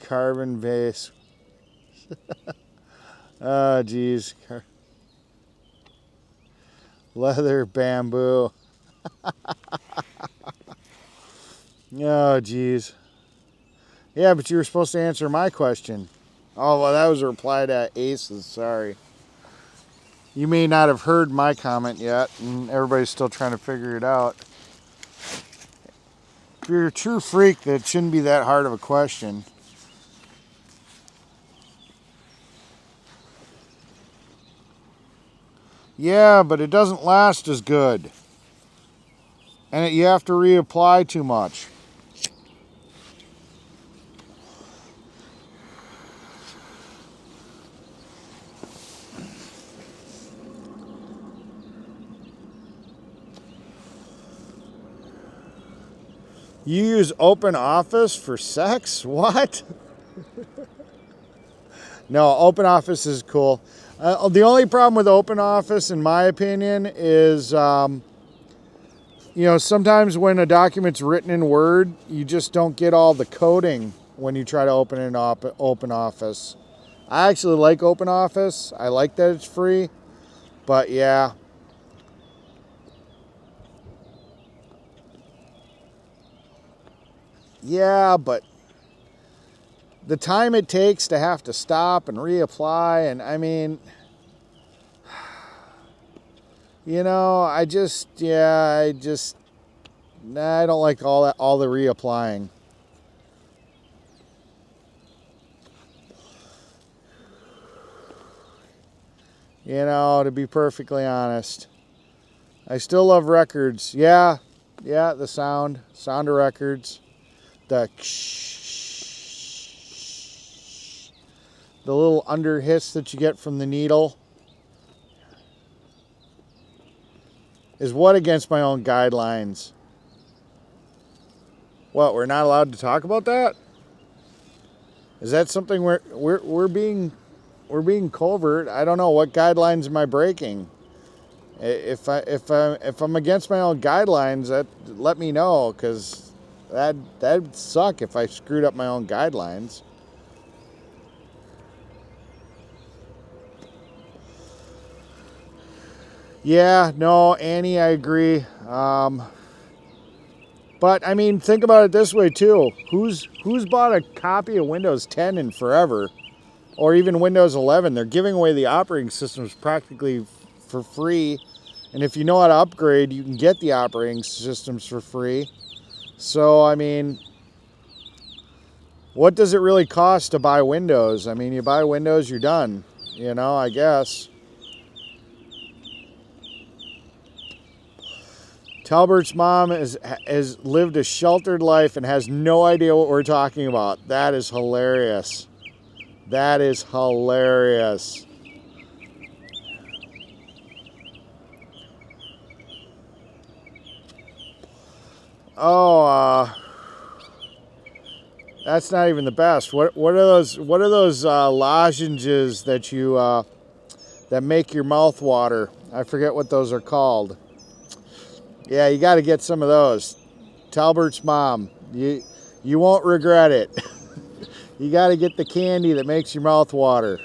Carbon base. Oh, geez. Leather, bamboo. Oh, geez. Yeah, but you were supposed to answer my question. Oh, well, that was a reply to Aces. Sorry. You may not have heard my comment yet, and everybody's still trying to figure it out. If you're a true freak, that shouldn't be that hard of a question. Yeah, but it doesn't last as good. And you have to reapply too much. You use Open Office for sex? What? No, Open Office is cool. The only problem with Open Office, in my opinion, is, sometimes when a document's written in Word, you just don't get all the coding when you try to open an Open Office. I actually like Open Office. I like that it's free. But, yeah. Yeah, but the time it takes to have to stop and reapply, and I mean, I don't like all the reapplying. To be perfectly honest, I still love records. Yeah, the sound of records. The little under hiss that you get from the needle is what against my own guidelines? What, we're not allowed to talk about that? Is that something we're being covert? I don't know, what guidelines am I breaking? If I'm against my own guidelines, let me know, because that'd suck if I screwed up my own guidelines. Yeah, no, Annie, I agree. But I mean, think about it this way too. Who's bought a copy of Windows 10 in forever, or even Windows 11? They're giving away the operating systems practically for free, and if you know how to upgrade, you can get the operating systems for free. So I mean, what does it really cost to buy Windows? I mean, you buy Windows, you're done. You know, I guess. Talbert's mom has lived a sheltered life and has no idea what we're talking about. That is hilarious. That is hilarious. Oh, that's not even the best. What are those? What are those lozenges that you that make your mouth water? I forget what those are called. Yeah, you got to get some of those. Talbert's mom, you won't regret it. You got to get the candy that makes your mouth water.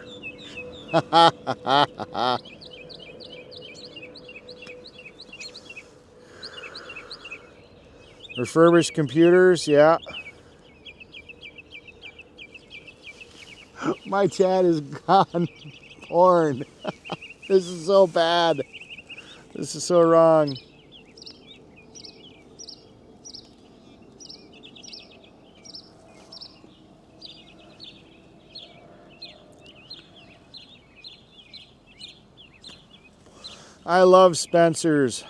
Refurbished computers, yeah. My chat is gone. Porn. This is so bad. This is so wrong. I love Spencer's.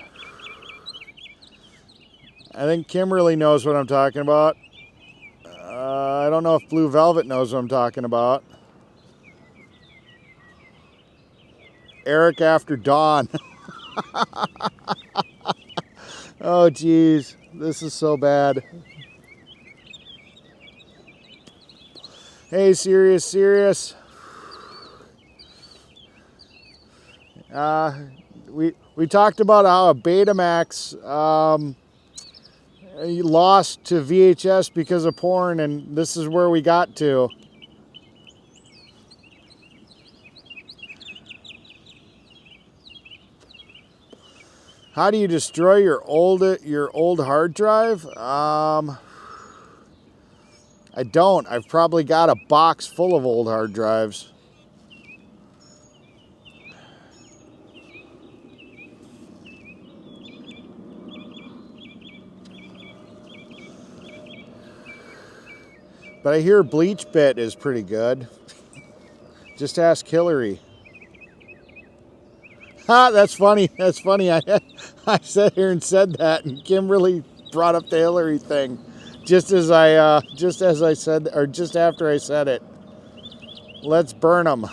I think Kimberly knows what I'm talking about. I don't know if Blue Velvet knows what I'm talking about. Eric After Dawn. Oh, geez. This is so bad. Hey, Serious. We talked about how a Betamax lost to VHS because of porn, and this is where we got to. How do you destroy your old hard drive? I don't. I've probably got a box full of old hard drives. But I hear BleachBit is pretty good. Just ask Hillary. Ha, that's funny. That's funny. I sat here and said that, and Kimberly brought up the Hillary thing, just as I said, or just after I said it. Let's burn them.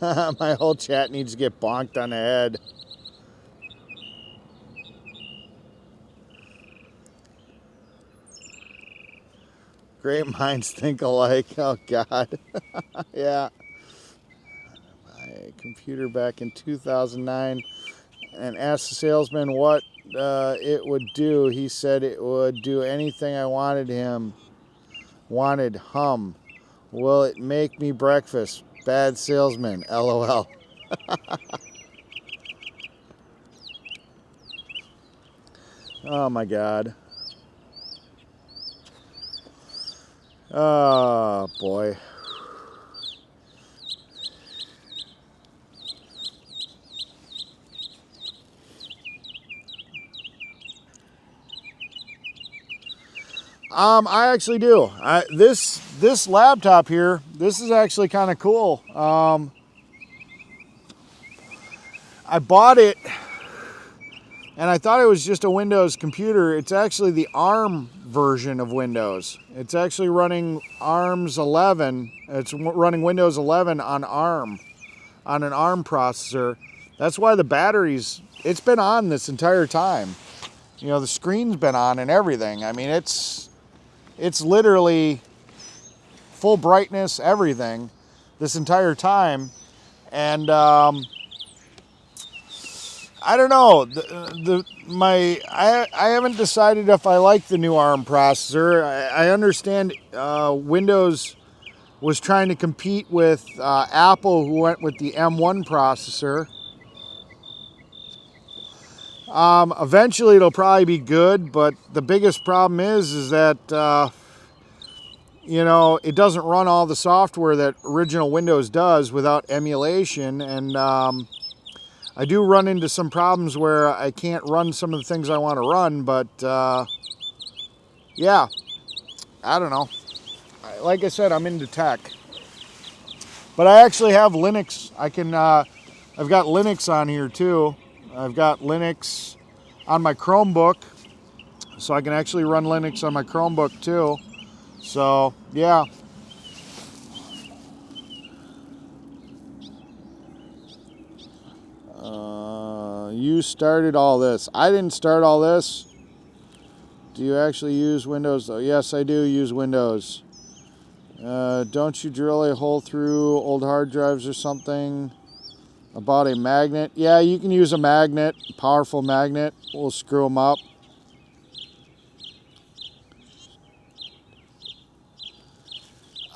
My whole chat needs to get bonked on the head. Great minds think alike. Oh, God. Yeah. My computer back in 2009 and asked the salesman what it would do. He said it would do anything I wanted him. Wanted hum. Will it make me breakfast? Bad salesman. LOL. Oh, my God. Oh, boy. I actually do. This laptop here, this is actually kind of cool. I bought it and I thought it was just a Windows computer. It's actually the ARM version of Windows. It's actually running ARMS 11. It's running Windows 11 on ARM, on an ARM processor. That's why the batteries, it's been on this entire time. You know, the screen's been on and everything. I mean, it's literally full brightness, everything, this entire time. And I don't know. I haven't decided if I like the new ARM processor. I understand Windows was trying to compete with Apple, who went with the M1 processor. Eventually, it'll probably be good, but the biggest problem is that you know, it doesn't run all the software that original Windows does without emulation, and I do run into some problems where I can't run some of the things I want to run, but yeah, I don't know. Like I said, I'm into tech. But I actually have Linux. I've got Linux on here too. I've got Linux on my Chromebook, so I can actually run Linux on my Chromebook too. So, yeah. You started all this. I didn't start all this. Do you actually use Windows? Oh, yes, I do use Windows. Don't you drill a hole through old hard drives or something? About a magnet? Yeah, you can use a magnet, powerful magnet. We'll screw them up.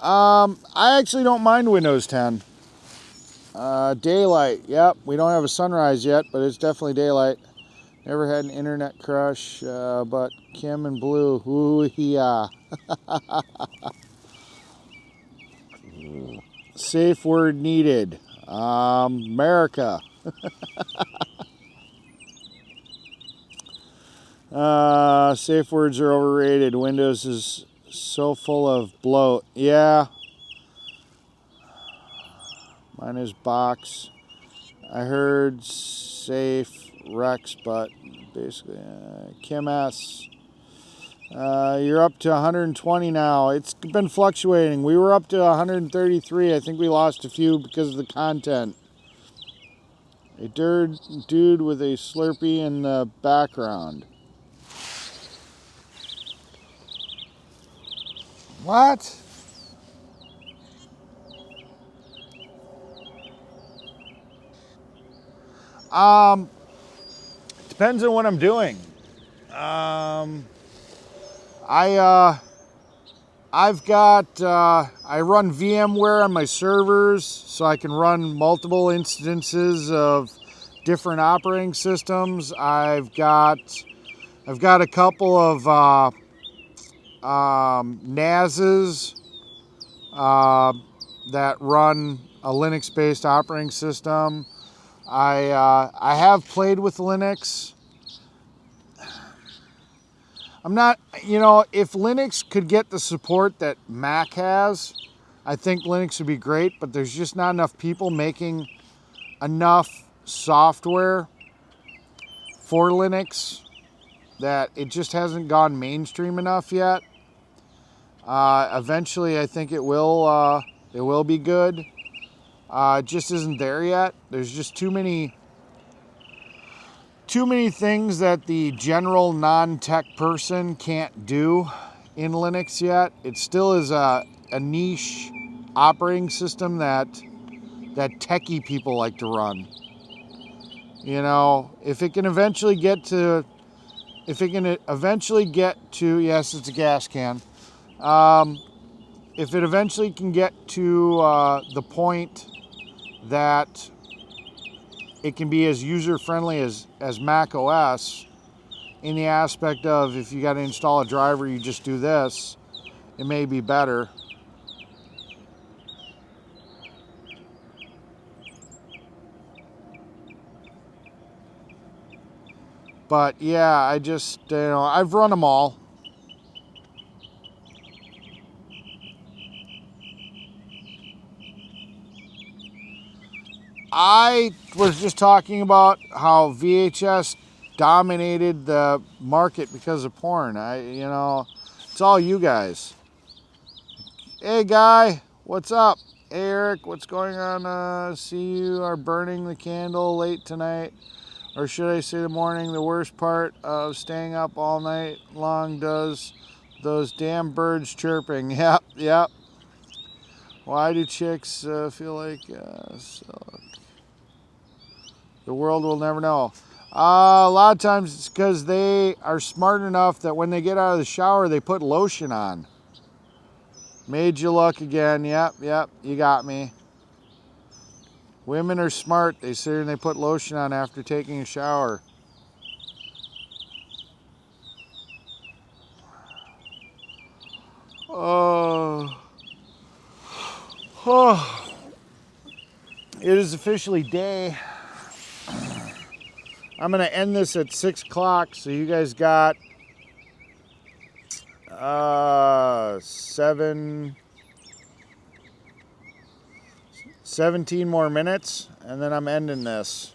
I actually don't mind Windows 10. Daylight. Yep, we don't have a sunrise yet, but it's definitely daylight. Never had an internet crush, but Kim and Blue. Ooh, yeah. Safe word needed. America. Safe words are overrated. Windows is so full of bloat. Yeah. Mine is box. I heard safe Rex, but basically, Kim S. You're up to 120 now. It's been fluctuating. We were up to 133. I think we lost a few because of the content. A dude with a Slurpee in the background. What? Depends on what I'm doing. I've got, I run VMware on my servers, so I can run multiple instances of different operating systems. I've got a couple of NASs that run a Linux-based operating system. I have played with Linux. I'm not, you know, if Linux could get the support that Mac has, I think Linux would be great, but there's just not enough people making enough software for Linux that it just hasn't gone mainstream enough yet. Eventually, I think it will be good. It just isn't there yet. There's just too many things that the general non-tech person can't do in Linux yet. It still is a niche operating system that techie people like to run. You know, if it can eventually get to, yes, it's a gas can. If it eventually can get to the point that it can be as user-friendly as Mac OS, in the aspect of if you got to install a driver, you just do this, it may be better. But yeah, I just, you know, I've run them all. I was just talking about how VHS dominated the market because of porn. You know, it's all you guys. Hey, Guy, what's up? Hey, Eric, what's going on? See you are burning the candle late tonight. Or should I say the morning? The worst part of staying up all night long does those damn birds chirping. Yep, yep. Why do chicks feel like silk? The world will never know. A lot of times it's because they are smart enough that when they get out of the shower, they put lotion on. Made you look again. Yep, you got me. Women are smart. They sit and they put lotion on after taking a shower. Oh. It is officially day. I'm going to end this at 6 o'clock, so you guys got 17 more minutes, and then I'm ending this.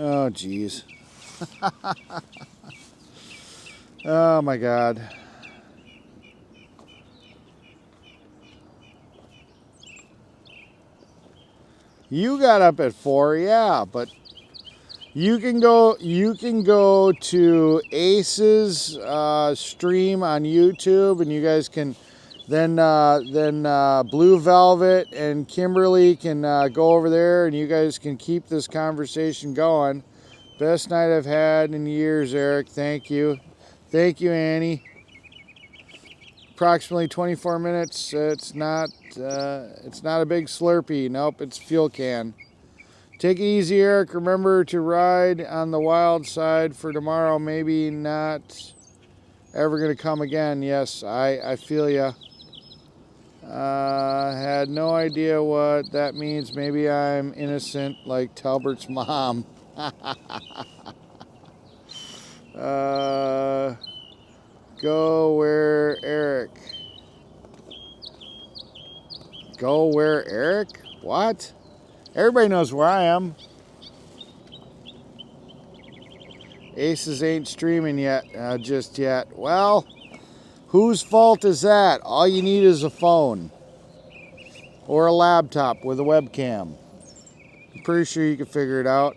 Oh, geez. Oh, my God. You got up at 4, yeah, but you can go to Ace's stream on YouTube, and you guys can then Blue Velvet and Kimberly can go over there, and you guys can keep this conversation going. Best night I've had in years, Eric. Thank you. Thank you, Annie. Approximately 24 minutes. It's not a big Slurpee. Nope, it's fuel can. Take it easy, Eric. Remember to ride on the wild side for tomorrow. Maybe not ever going to come again. Yes, I feel ya. Had no idea what that means. Maybe I'm innocent like Talbert's mom. Go where Eric? Go where Eric? What? Everybody knows where I am. Aces ain't streaming yet, just yet. Well, whose fault is that? All you need is a phone or a laptop with a webcam. I'm pretty sure you can figure it out.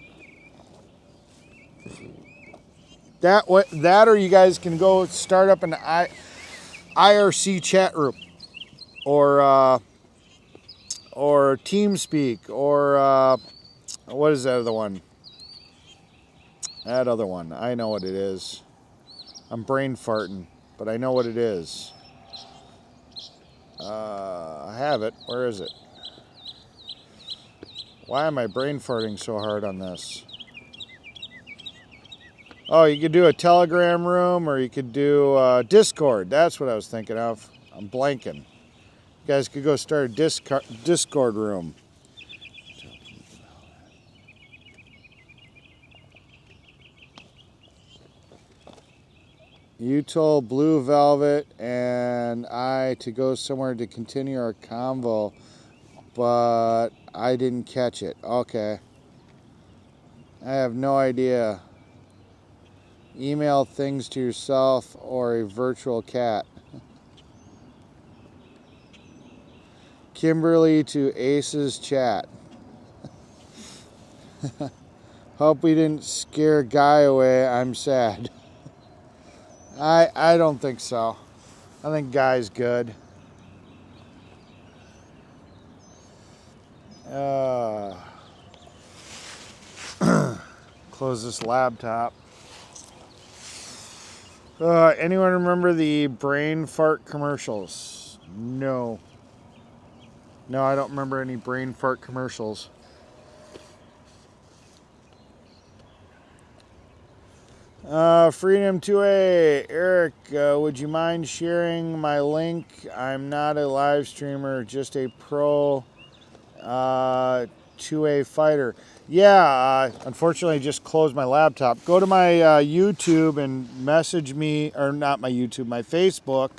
That or you guys can go start up an IRC chat room, or TeamSpeak, or what is that other one? That other one, I know what it is. I'm brain farting, but I know what it is. I have it. Where is it? Why am I brain farting so hard on this? Oh, you could do a Telegram room, or you could do Discord. That's what I was thinking of. I'm blanking. You guys could go start a Discord room. You told Blue Velvet and I to go somewhere to continue our convo, but I didn't catch it. Okay. I have no idea. Email things to yourself or a virtual cat. Kimberly to Ace's chat. Hope we didn't scare Guy away. I'm sad. I don't think so. I think Guy's good. Close this laptop. Anyone remember the brain fart commercials? No. No, I don't remember any brain fart commercials. Freedom 2A. Eric, would you mind sharing my link? I'm not a live streamer, just a pro 2A fighter. Yeah, unfortunately, I just closed my laptop. Go to my YouTube and message me, or not my YouTube, my Facebook,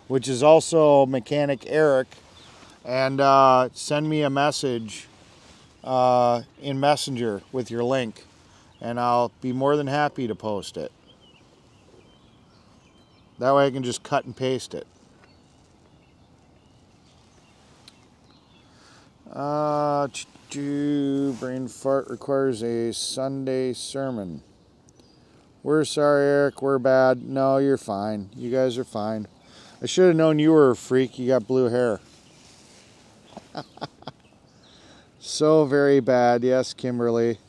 which is also Mechanic Eric, and send me a message in Messenger with your link, and I'll be more than happy to post it. That way I can just cut and paste it. Brain fart requires a Sunday sermon. We're sorry, Eric. We're bad. No, you're fine. You guys are fine. I should have known you were a freak. You got blue hair. So very bad. Yes, Kimberly.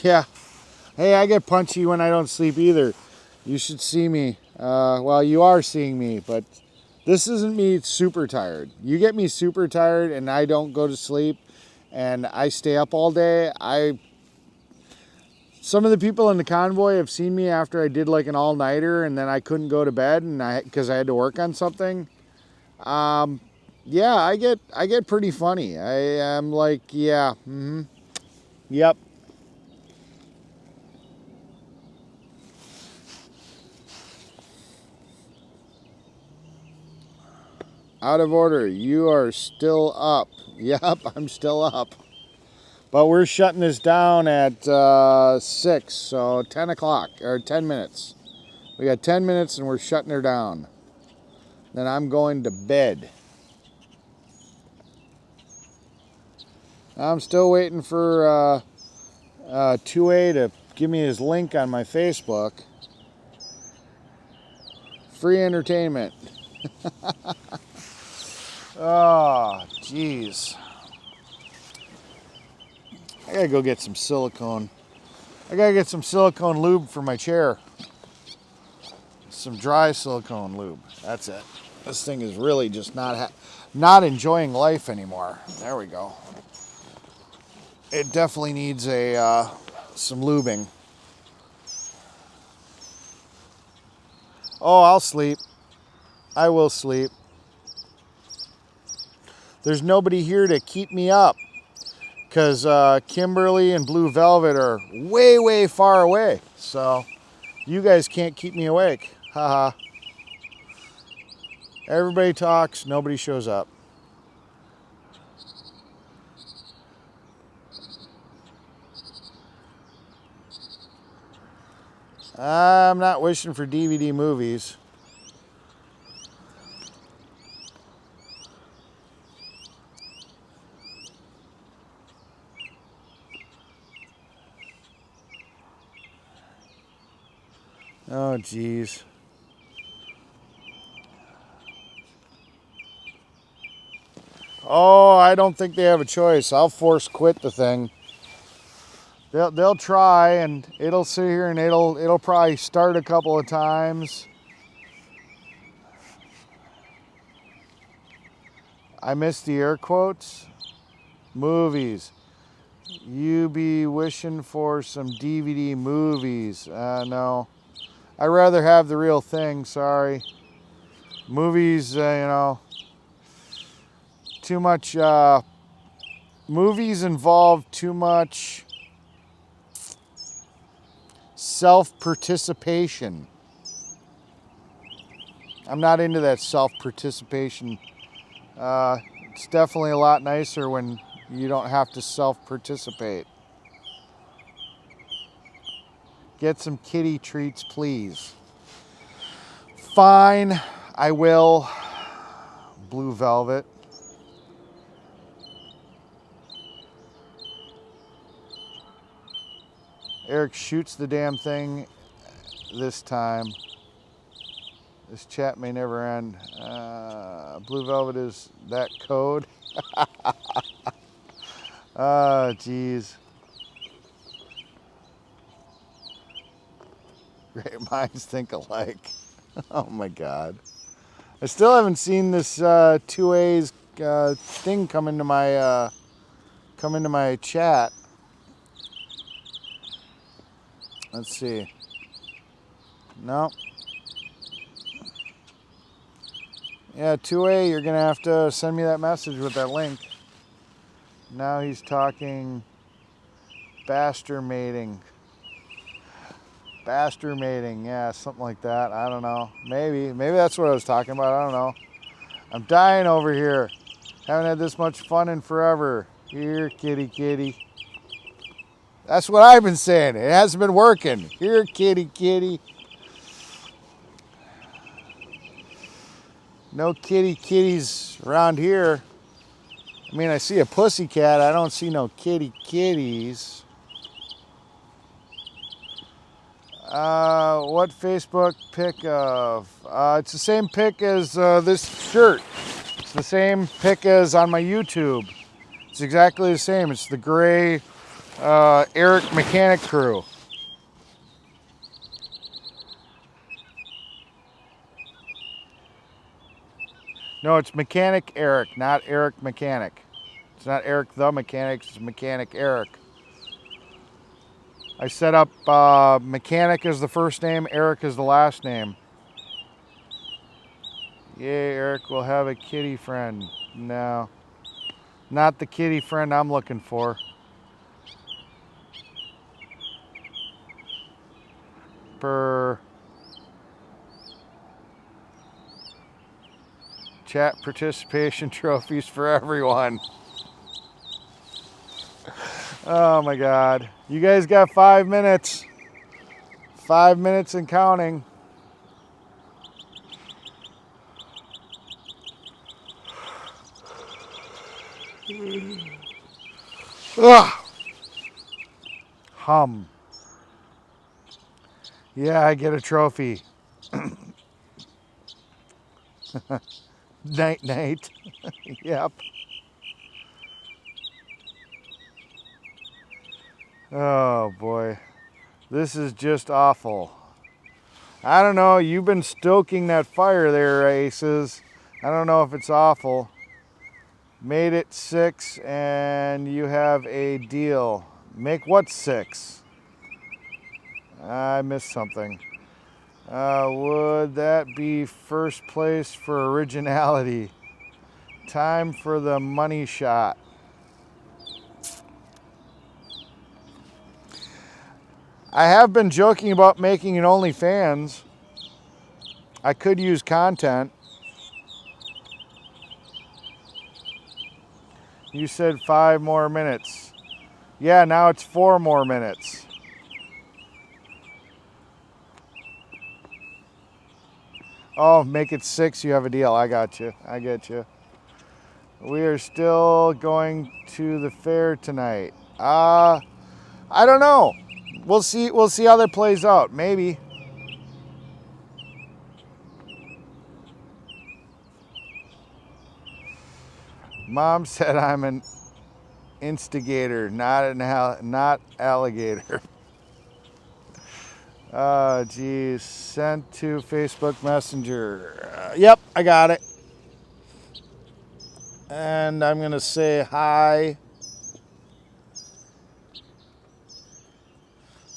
Yeah. Hey, I get punchy when I don't sleep either. You should see me. Well, you are seeing me, but this isn't me super tired. You get me super tired and I don't go to sleep and I stay up all day. Some of the people in the convoy have seen me after I did like an all-nighter and then I couldn't go to bed and because I had to work on something. Yeah, I get pretty funny. I am like, yeah, yep. Out of order. You are still up. Yep, I'm still up. But we're shutting this down at 6, so 10 o'clock, or 10 minutes. We got 10 minutes and we're shutting her down. Then I'm going to bed. I'm still waiting for 2A to give me his link on my Facebook. Free entertainment. Oh, jeez. I gotta go get some silicone. I gotta get some silicone lube for my chair. Some dry silicone lube. That's it. This thing is really just not enjoying life anymore. There we go. It definitely needs some lubing. Oh, I'll sleep. I will sleep. There's nobody here to keep me up because Kimberly and Blue Velvet are way, way far away. So you guys can't keep me awake. Haha. Everybody talks, nobody shows up. I'm not wishing for DVD movies. Oh, geez. Oh, I don't think they have a choice. I'll force quit the thing. They'll try and it'll sit here and it'll probably start a couple of times. I missed the air quotes. Movies. You be wishing for some DVD movies. No. I'd rather have the real thing, sorry. Movies, too much, movies involve too much self-participation. I'm not into that self-participation. It's definitely a lot nicer when you don't have to self-participate. Get some kitty treats, please. Fine, I will. Blue Velvet. Eric shoots the damn thing this time. This chat may never end. Blue Velvet is that code. Oh, geez. Great minds think alike. Oh my God. I still haven't seen this 2A's thing come into my chat. Let's see. No. Yeah, 2A, you're gonna have to send me that message with that link. Now he's talking Baster mating. Baster mating, yeah, something like that. I don't know. Maybe that's what I was talking about. I don't know. I'm dying over here. Haven't had this much fun in forever. Here, kitty, kitty. That's what I've been saying. It hasn't been working. Here, kitty, kitty. No kitty kitties around here. I mean, I see a pussy cat. I don't see no kitty kitties. What Facebook pic of? It's the same pic as this shirt. It's the same pic as on my YouTube. It's exactly the same. It's the gray Eric Mechanic Crew. No, it's Mechanic Eric, not Eric Mechanic. It's not Eric the Mechanic, it's Mechanic Eric. I set up Mechanic as the first name, Eric is the last name. Yay, Eric will have a kitty friend. No, not the kitty friend I'm looking for. Per chat participation trophies for everyone. Oh my God. You guys got 5 minutes. 5 minutes and counting. Ugh. Hum. Yeah, I get a trophy. Night, night. Yep. Oh boy. This is just awful. I don't know. You've been stoking that fire there, Aces. I don't know if it's awful. Made it 6 and you have a deal. Make what 6? I missed something. Would that be first place for originality? Time for the money shot. I have been joking about making an OnlyFans. I could use content. You said 5 more minutes. Yeah, now it's 4 more minutes. Oh, make it 6, you have a deal. I got you. I get you. We are still going to the fair tonight. I don't know. We'll see how that plays out. Maybe. Mom said I'm an instigator, not alligator. Oh, geez. Sent to Facebook Messenger. Yep, I got it. And I'm going to say hi.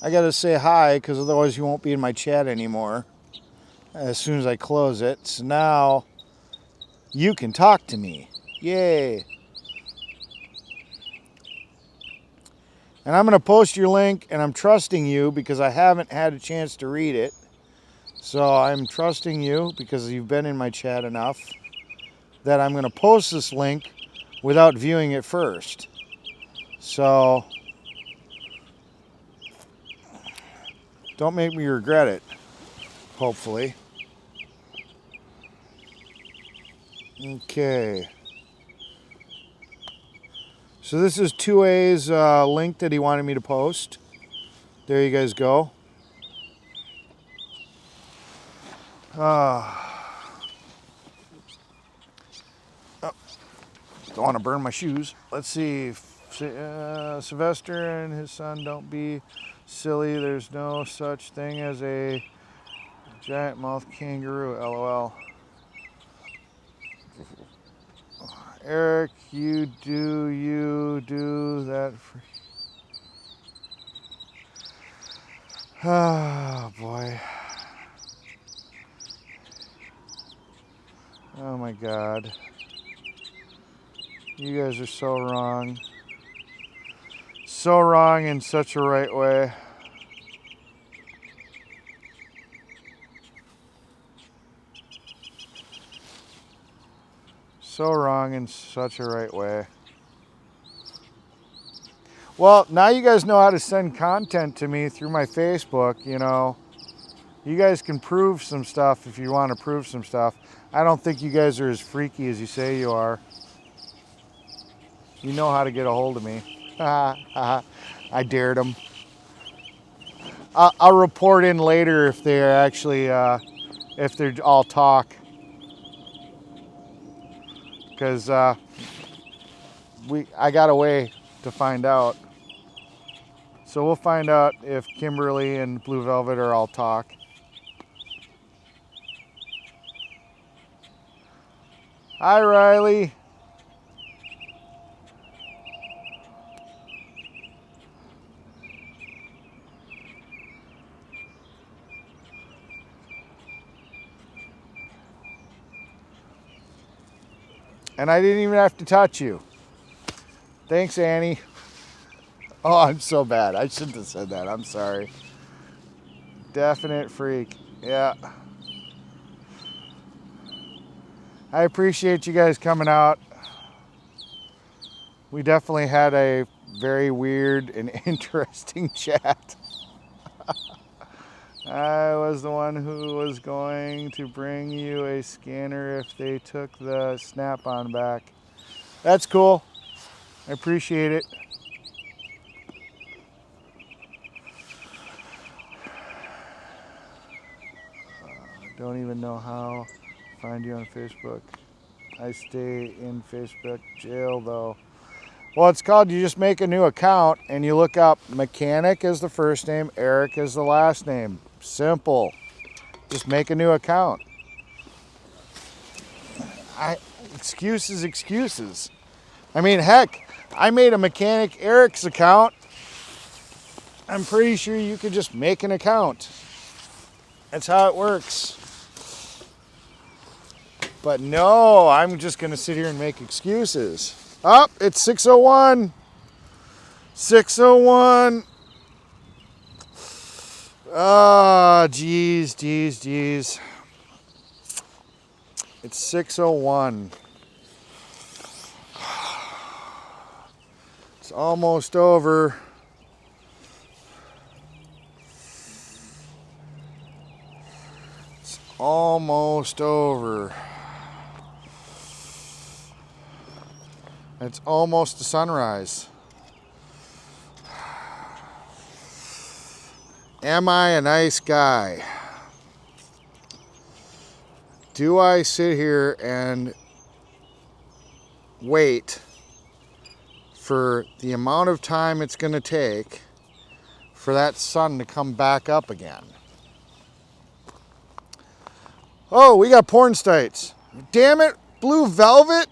I got to say hi because otherwise you won't be in my chat anymore as soon as I close it. So now you can talk to me. Yay. And I'm going to post your link, and I'm trusting you because I haven't had a chance to read it. So I'm trusting you because you've been in my chat enough that I'm going to post this link without viewing it first. So don't make me regret it, hopefully. Okay. So this is 2A's link that he wanted me to post. There you guys go. Oh, don't want to burn my shoes. Let's see. Sylvester and his son, don't be Silly, there's no such thing as a giant mouth kangaroo, lol. Eric, you do that for... Oh, boy. Oh, my God. You guys are so wrong. So wrong in such a right way. So wrong in such a right way. Well, now you guys know how to send content to me through my Facebook, you know. You guys can prove some stuff if you want to prove some stuff. I don't think you guys are as freaky as you say you are. You know how to get a hold of me. I dared them. I'll report in later if they're actually, if they're all talk. Because I got a way to find out. So we'll find out if Kimberly and Blue Velvet are all talk. Hi, Riley. And I didn't even have to touch you. Thanks, Annie. Oh, I'm so bad. I shouldn't have said that. I'm sorry. Definite freak. Yeah. I appreciate you guys coming out. We definitely had a very weird and interesting chat. I was the one who was going to bring you a scanner if they took the snap-on back. That's cool. I appreciate it. Don't even know how to find you on Facebook. I stay in Facebook jail though. Well, it's called, you just make a new account and you look up Mechanic as the first name, Eric as the last name. Simple. Just make a new account. Excuses. I mean, heck, I made a Mechanic Eric's account. I'm pretty sure you could just make an account. That's how it works. But no, I'm just going to sit here and make excuses. Oh, it's 6:01. 6:01. Ah, geez. It's 6:01. It's almost over. It's almost over. It's almost to sunrise. Am I a nice guy? Do I sit here and wait for the amount of time it's going to take for that sun to come back up again? Oh, we got porn sites. Damn it, Blue Velvet.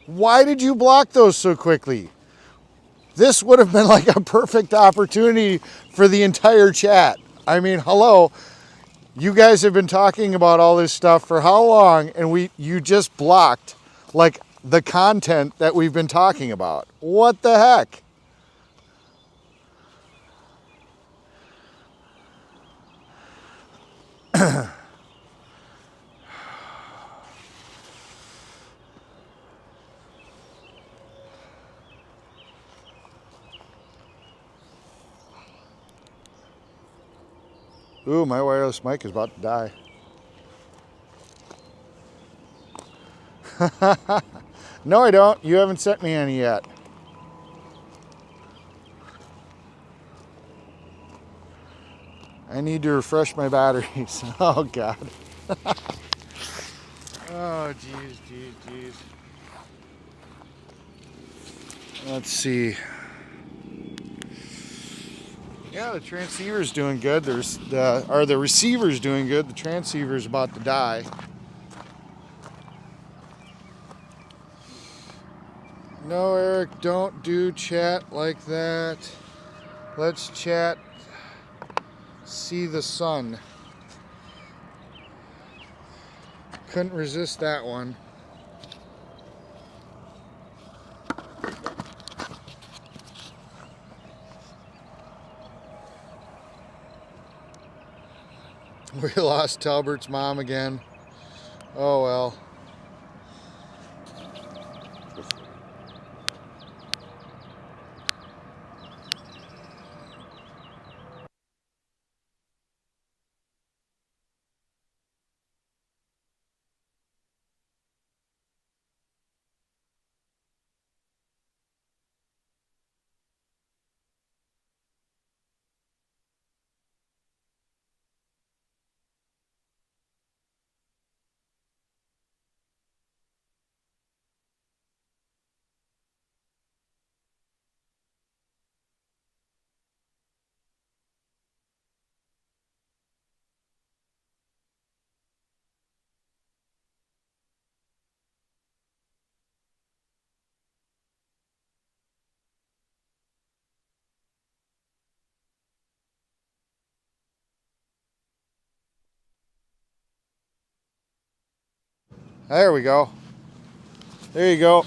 Why did you block those so quickly? This would have been like a perfect opportunity for the entire chat. I mean, hello. You guys have been talking about all this stuff for how long, and you just blocked like the content that we've been talking about. What the heck? Ooh, my wireless mic is about to die. No, I don't. You haven't sent me any yet. I need to refresh my batteries. Oh, God. Oh, geez. Let's see. Yeah, the transceiver's doing good. The receiver's doing good. The transceiver's about to die. No, Eric, don't do chat like that. Let's chat. See the sun. Couldn't resist that one. We lost Talbert's mom again. Oh well. There we go. There you go.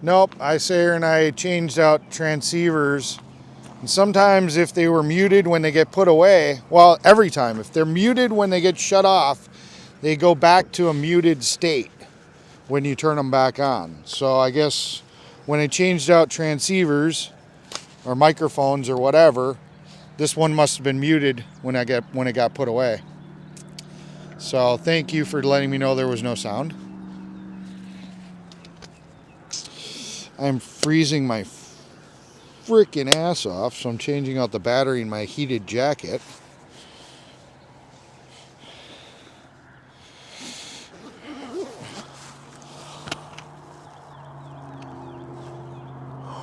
Nope, I say and I changed out transceivers. And sometimes if they were muted when they get put away, well, every time, if they're muted when they get shut off, they go back to a muted state when you turn them back on. So I guess when I changed out transceivers or microphones or whatever, this one must have been muted when it got put away. So thank you for letting me know there was no sound. I'm freezing my freaking ass off, so I'm changing out the battery in my heated jacket.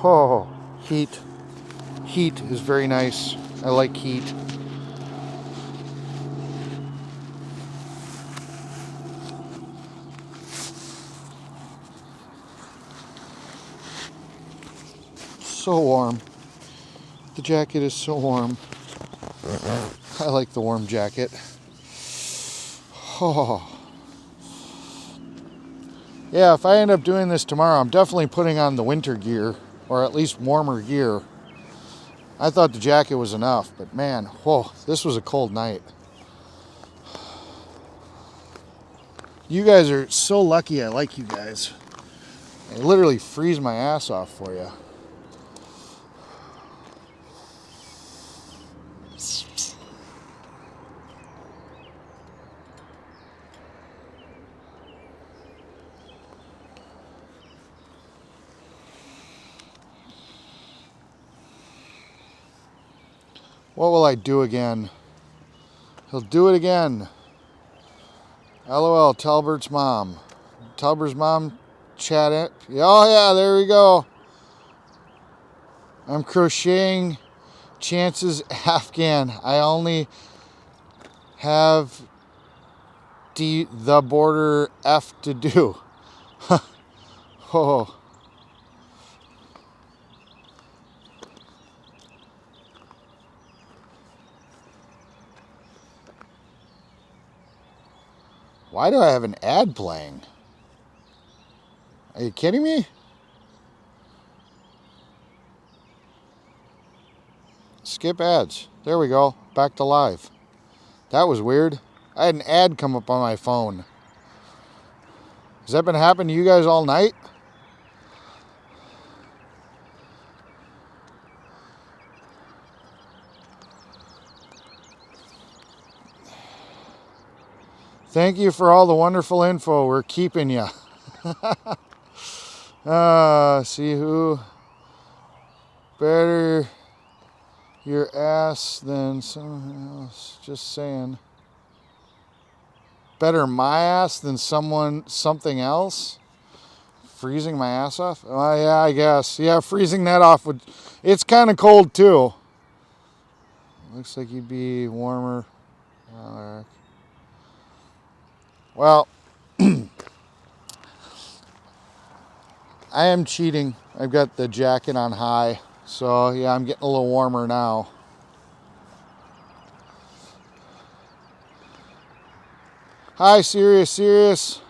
Oh, heat. Heat is very nice. I like heat. So warm. The jacket is so warm. I like the warm jacket. Oh. Yeah, if I end up doing this tomorrow, I'm definitely putting on the winter gear, or at least warmer gear. I thought the jacket was enough, but man, whoa, this was a cold night. You guys are so lucky. I like you guys. I literally freeze my ass off for you. What will I do again? He'll do it again. LOL, Talbert's mom. Talbert's mom chat it. Oh yeah, there we go. I'm crocheting Chance's Afghan. I only have the border F to do. Oh. Why do I have an ad playing? Are you kidding me? Skip ads. There we go. Back to live. That was weird. I had an ad come up on my phone. Has that been happening to you guys all night? Thank you for all the wonderful info. We're keeping you. See who better your ass than someone else. Just saying. Better my ass than something else? Freezing my ass off? Oh, yeah, I guess. Yeah, freezing that off would... It's kind of cold, too. Looks like you'd be warmer. Well, I am cheating. I've got the jacket on high. So, yeah, I'm getting a little warmer now. Hi, Sirius.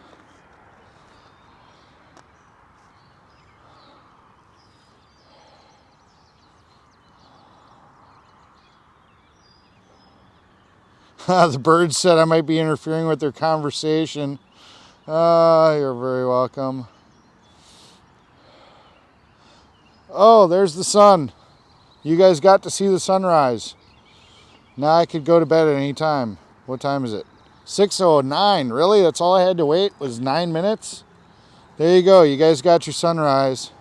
The bird said I might be interfering with their conversation. You're very welcome. Oh, there's the sun. You guys got to see the sunrise. Now I could go to bed at any time. What time is it? 6:09. Really? That's all I had to wait was 9 minutes? There you go. You guys got your sunrise.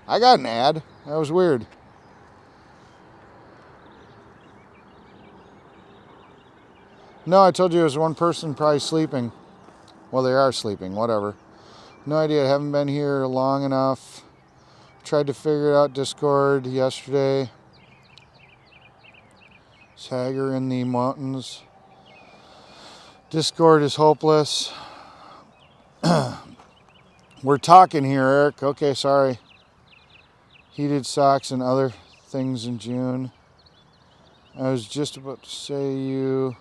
I got an ad. That was weird. No, I told you it was one person probably sleeping. Well, they are sleeping. Whatever. No idea. I haven't been here long enough. Tried to figure out Discord yesterday. Tiger in the mountains. Discord is hopeless. We're talking here, Eric. Okay, sorry. Heated socks and other things in June. I was just about to say you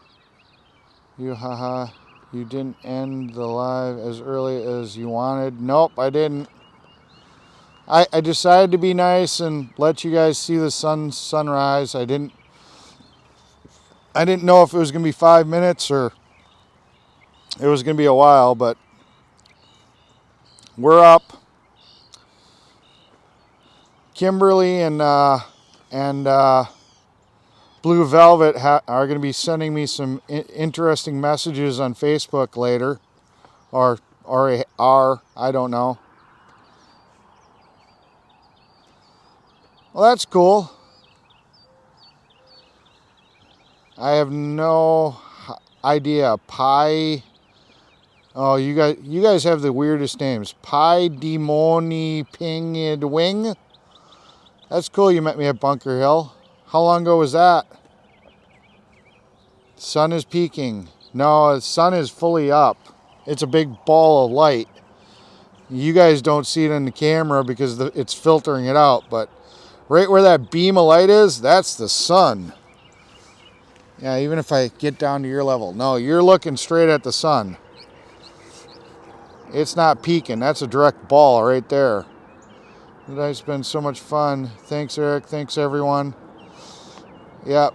haha, you didn't end the live as early as you wanted. Nope, I didn't. I decided to be nice and let you guys see the sunrise. I didn't know if it was going to be 5 minutes or it was going to be a while, but we're up. Kimberly and Blue Velvet are going to be sending me some interesting messages on Facebook later, or I don't know. Well, that's cool. I have no idea. Pie. Oh, you guys have the weirdest names. Pie Demoni Ping Wing. That's cool. You met me at Bunker Hill. How long ago was that? Sun is peaking. No, the sun is fully up. It's a big ball of light. You guys don't see it in the camera because it's filtering it out, but right where that beam of light is, that's the sun. Yeah, even if I get down to your level. No, you're looking straight at the sun. It's not peaking. That's a direct ball right there. Tonight's been so much fun. Thanks, Eric. Thanks, everyone. Yep.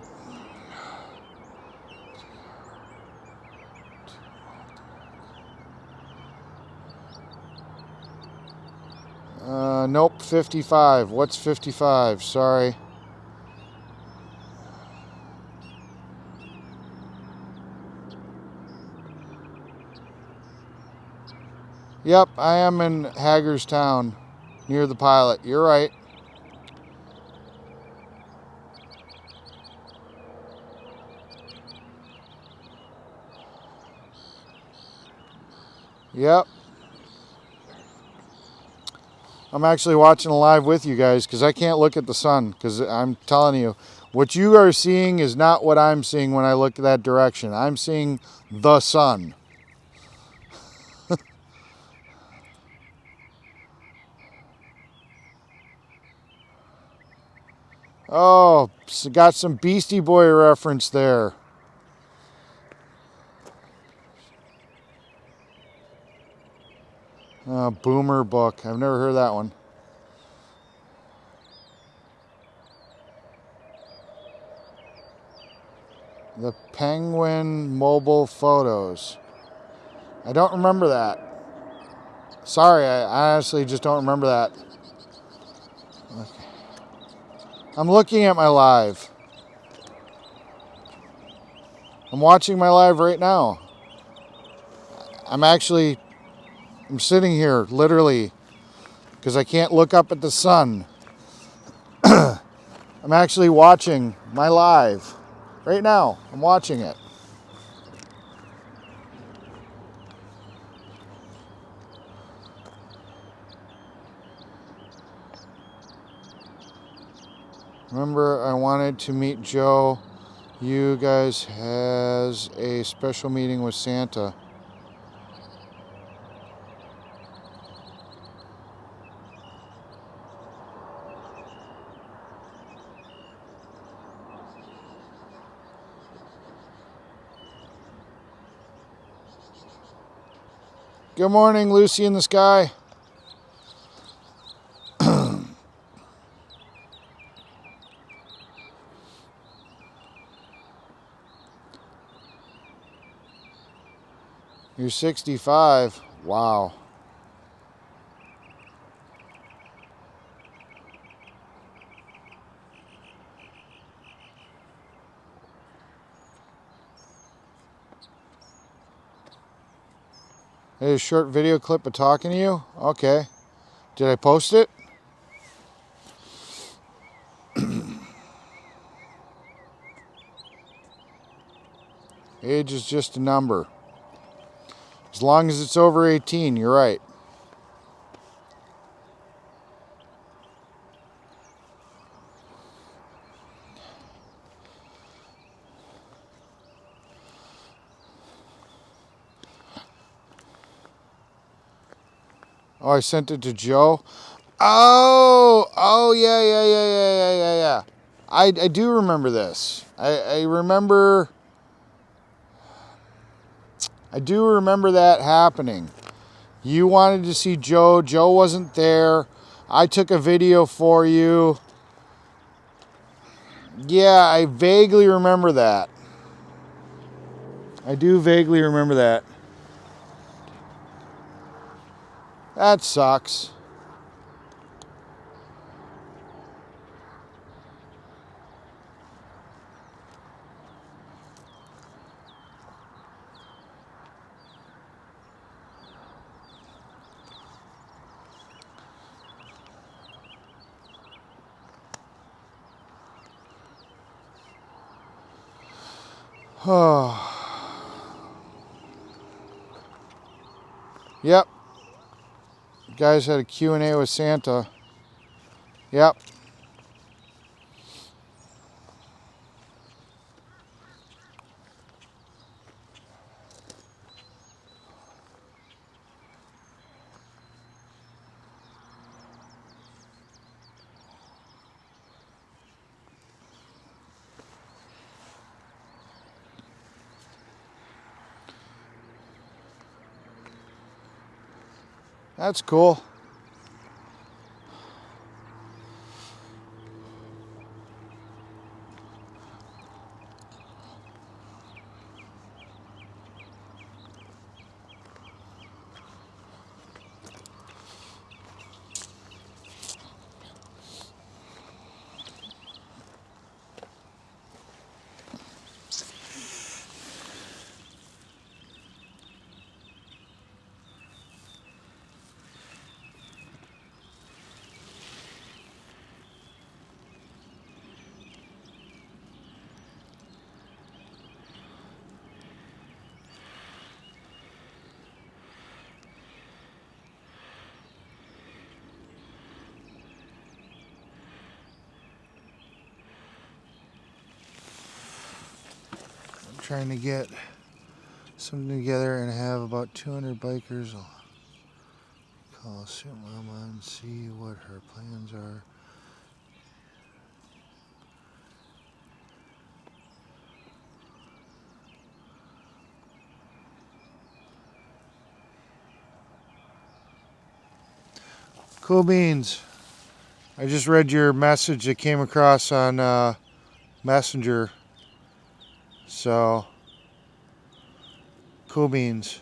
Nope, 55. What's 55? Sorry. Yep, I am in Hagerstown, near the pilot. You're right. Yep. I'm actually watching live with you guys because I can't look at the sun because I'm telling you, what you are seeing is not what I'm seeing when I look that direction. I'm seeing the sun. Oh, got some Beastie Boy reference there. Boomer book. I've never heard that one. The Penguin mobile photos. I don't remember that. Sorry, I honestly just don't remember that. Okay. I'm looking at my live. I'm watching my live right now. I'm sitting here, literally, because I can't look up at the sun. I'm actually watching my live. Right now, I'm watching it. Remember, I wanted to meet Joe. You guys has a special meeting with Santa. Good morning, Lucy in the sky. You're 65. Wow. Hey, a short video clip of talking to you? Okay. Did I post it? Age is just a number. As long as it's over 18, you're right. Oh, I sent it to Joe. Oh, yeah. I do remember this. I do remember that happening. You wanted to see Joe. Joe wasn't there. I took a video for you. Yeah, I vaguely remember that. I do vaguely remember that. That sucks. Oh. Yep. You guys had a Q&A with Santa. Yep. That's cool. Trying to get something together and have about 200 bikers. I'll call Suit Mama and see what her plans are. Cool beans. I just read your message that came across on Messenger. So, cool beans.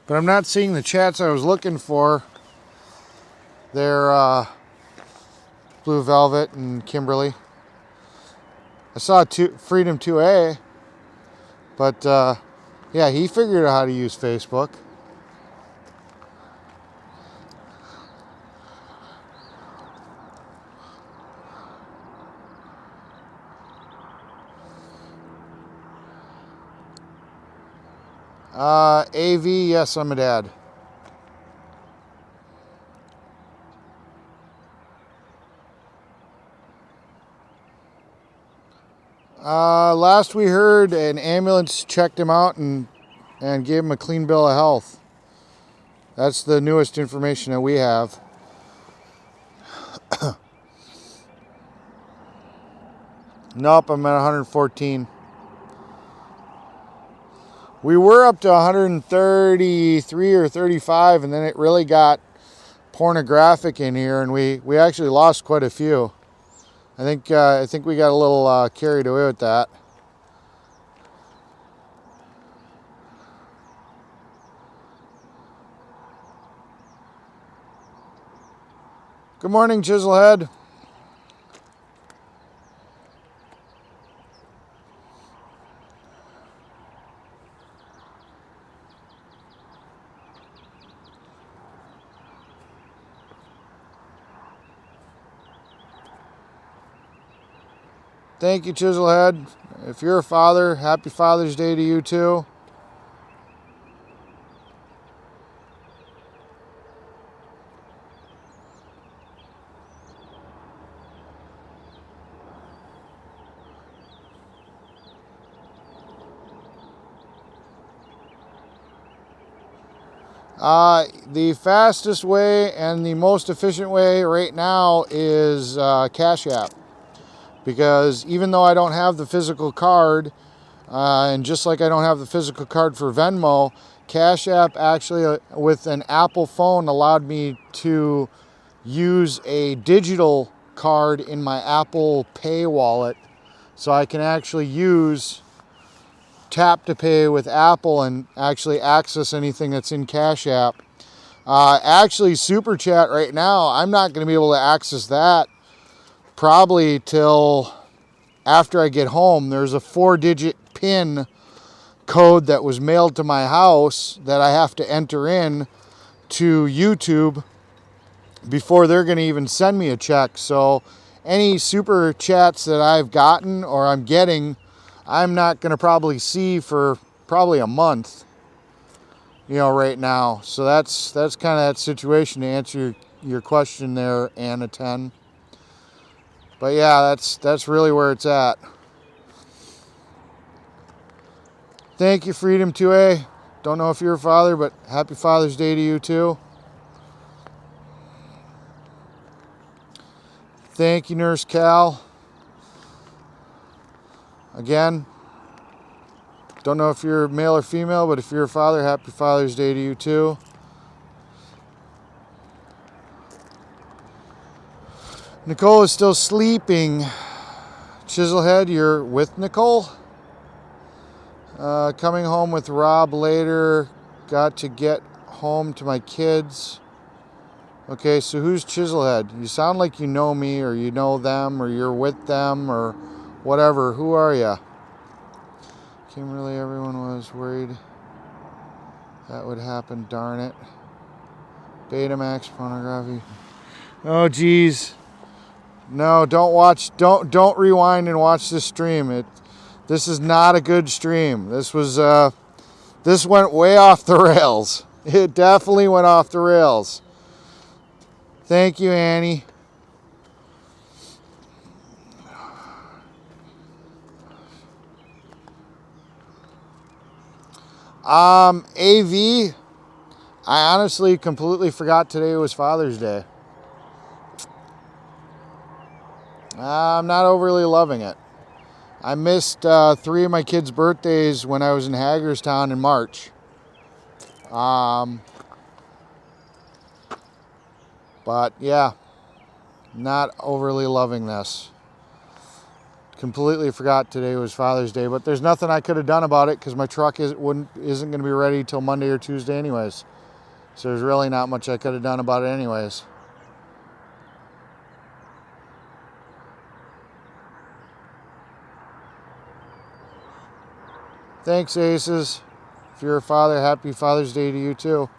But I'm not seeing the chats I was looking for. They're Blue Velvet and Kimberly. I saw Freedom 2A, but yeah, he figured out how to use Facebook. AV, yes, I'm a dad. Last we heard, an ambulance checked him out and gave him a clean bill of health. That's the newest information that we have. Nope, I'm at 114. We were up to 133 or 35, and then it really got pornographic in here, and we actually lost quite a few. I think we got a little carried away with that. Good morning, Chiselhead. Thank you, Chiselhead. If you're a father, happy Father's Day to you too. The fastest way and the most efficient way right now is Cash App. Because even though I don't have the physical card, and just like I don't have the physical card for Venmo, Cash App actually, with an Apple phone, allowed me to use a digital card in my Apple Pay wallet. So I can actually use Tap to Pay with Apple and actually access anything that's in Cash App. Actually, Super Chat right now, I'm not going to be able to access that probably till after I get home. There's a 4-digit PIN code that was mailed to my house that I have to enter in to YouTube before they're going to even send me a check. So any Super Chats that I've gotten or I'm getting, I'm not going to probably see for probably a month, right now. So that's kind of that situation to answer your question there, Anna 10. But yeah, that's really where it's at. Thank you, Freedom 2A. Don't know if you're a father, but happy Father's Day to you too. Thank you, Nurse Cal. Again, don't know if you're male or female, but if you're a father, happy Father's Day to you too. Nicole is still sleeping. Chiselhead, you're with Nicole? Coming home with Rob later. Got to get home to my kids. Okay, so who's Chiselhead? You sound like you know me, or you know them, or you're with them, or whatever. Who are you? Kimberly, everyone was worried that would happen. Darn it. Betamax pornography. Oh, geez. No, don't watch. Don't rewind and watch this stream. This is not a good stream. This went way off the rails. It definitely went off the rails. Thank you, Annie. AV, I honestly completely forgot today was Father's Day. I'm not overly loving it. I missed 3 of my kids' birthdays when I was in Hagerstown in March. But yeah, not overly loving this. Completely forgot today was Father's Day, but there's nothing I could have done about it because my truck isn't going to be ready till Monday or Tuesday anyways. So there's really not much I could have done about it anyways. Thanks, Aces. If you're a father, happy Father's Day to you too.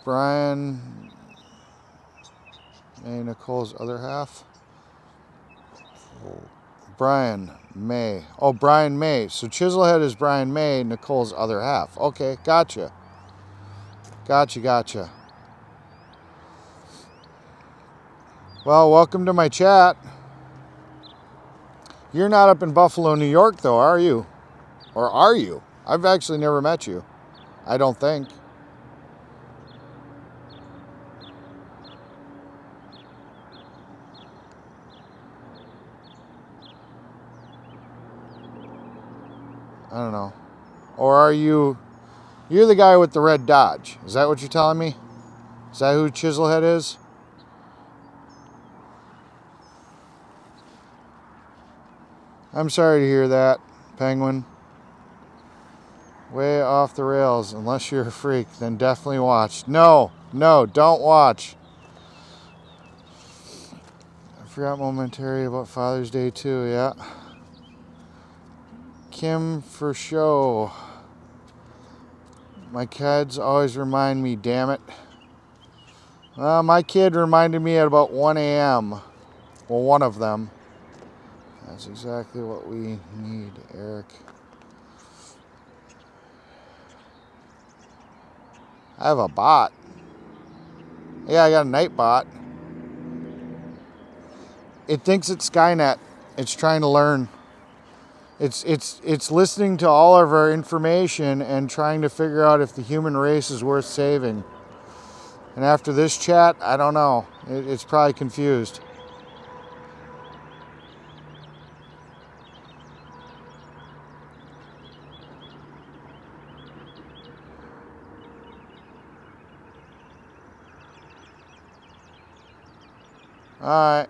Brian May, Nicole's other half. Brian May. Oh, Brian May. So Chiselhead is Brian May, Nicole's other half. Okay, gotcha. Gotcha. Well, welcome to my chat. You're not up in Buffalo, New York, though, are you? Or are you? I've actually never met you. I don't think. I don't know. Or are you... You're the guy with the red Dodge. Is that what you're telling me? Is that who Chiselhead is? I'm sorry to hear that, Penguin. Way off the rails. Unless you're a freak, then definitely watch. No, don't watch. I forgot momentarily about Father's Day too, yeah. Kim for show. My kids always remind me, damn it. My kid reminded me at about 1 a.m. Well, one of them. That's exactly what we need, Eric. I have a bot. Yeah, I got a night bot. It thinks it's Skynet. It's trying to learn. It's listening to all of our information and trying to figure out if the human race is worth saving. And after this chat, I don't know. It's probably confused. All right.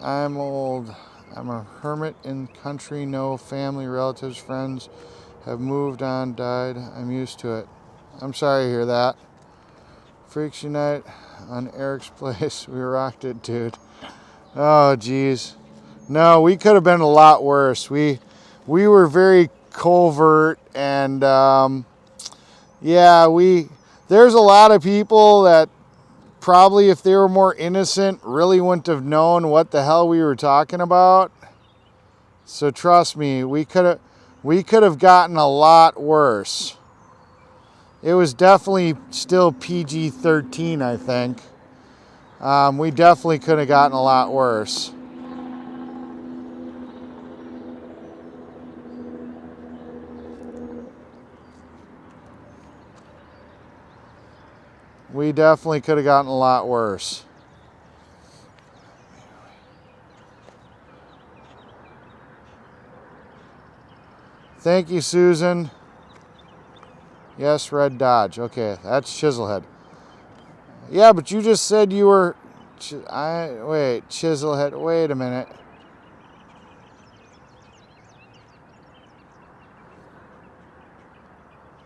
I'm old. I'm a hermit in country. No family, relatives, friends have moved on, died. I'm used to it. I'm sorry to hear that. Freaks Unite on Eric's place. We rocked it, dude. Oh, geez. No, we could have been a lot worse. We were very covert, and yeah, there's a lot of people that probably, if they were more innocent, really wouldn't have known what the hell we were talking about. So trust me, we could have gotten a lot worse. It was definitely still PG-13, I think. We definitely could have gotten a lot worse. We definitely could have gotten a lot worse. Thank you, Susan. Yes, red Dodge. Okay, that's Chiselhead. Yeah, but you just said you were... Wait, Chiselhead. Wait a minute.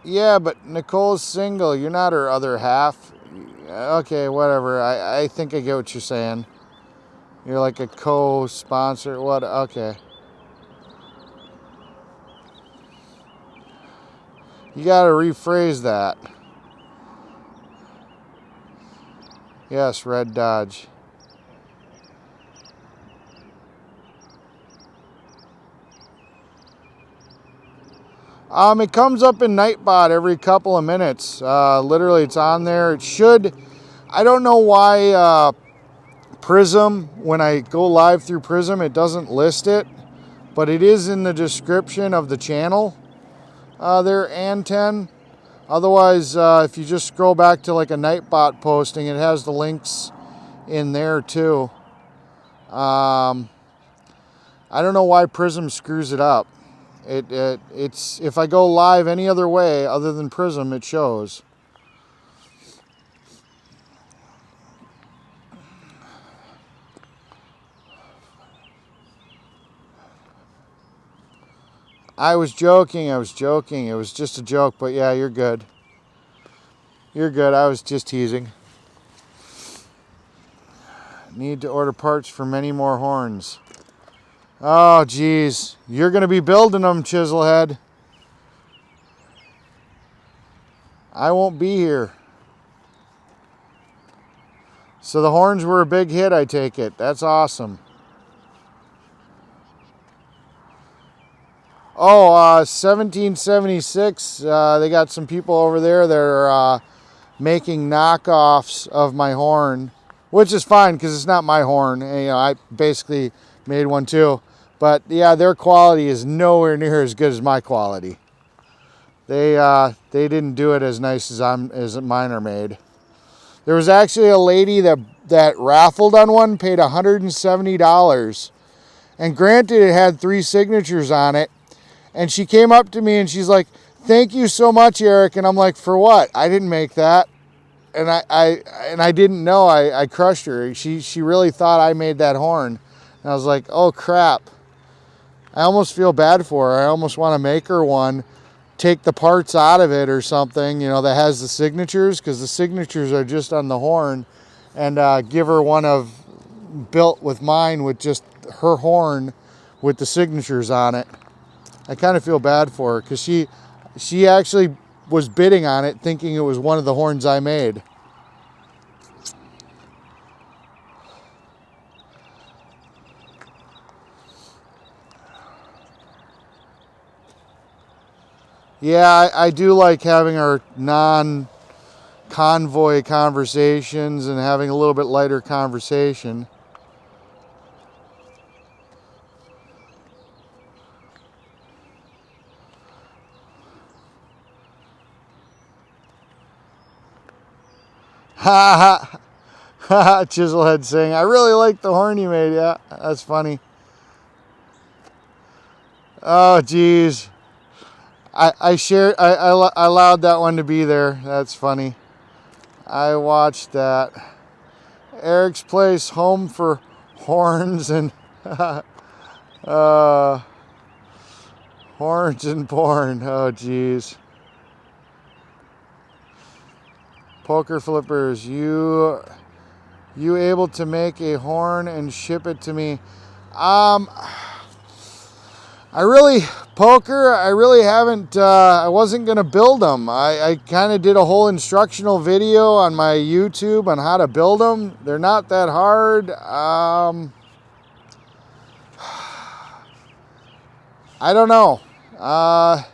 Yeah, but Nicole's single. You're not her other half. Okay, whatever. I think I get what you're saying. You're like a co-sponsor. What? Okay. You got to rephrase that. Yes, red Dodge. It comes up in Nightbot every couple of minutes. Literally, it's on there. It should. I don't know why Prism, when I go live through Prism, it doesn't list it, but it is in the description of the channel there, and 10. Otherwise, if you just scroll back to like a Nightbot posting, it has the links in there too. I don't know why Prism screws it up. It's if I go live any other way other than Prism, it shows. I was joking. It was just a joke, but yeah, you're good. You're good. I was just teasing. Need to order parts for many more horns. Oh, geez. You're going to be building them, Chiselhead. I won't be here. So the horns were a big hit, I take it. That's awesome. Oh, 1776. They got some people over there that are making knockoffs of my horn, which is fine because it's not my horn. And, I basically made one too. But yeah, their quality is nowhere near as good as my quality. They didn't do it as nice as mine are made. There was actually a lady that raffled on one, paid $170. And granted, it had 3 signatures on it. And she came up to me and she's like, "Thank you so much, Eric." And I'm like, "For what? I didn't make that." And I didn't know. I crushed her. She really thought I made that horn. And I was like, "Oh crap." I almost feel bad for her. I almost want to make her one, take the parts out of it or something, that has the signatures, because the signatures are just on the horn, and give her one built with mine with just her horn with the signatures on it. I kind of feel bad for her because she actually was bidding on it thinking it was one of the horns I made. Yeah, I do like having our non-convoy conversations and having a little bit lighter conversation. Ha ha ha! Chiselhead saying, "I really like the horn you made." Yeah, that's funny. Oh, geez. I allowed that one to be there. That's funny. I watched that. Eric's Place, home for horns and horns and porn. Oh, geez. Poker Flippers, you able to make a horn and ship it to me? I really haven't, I wasn't going to build them. I kind of did a whole instructional video on my YouTube on how to build them. They're not that hard. I don't know. A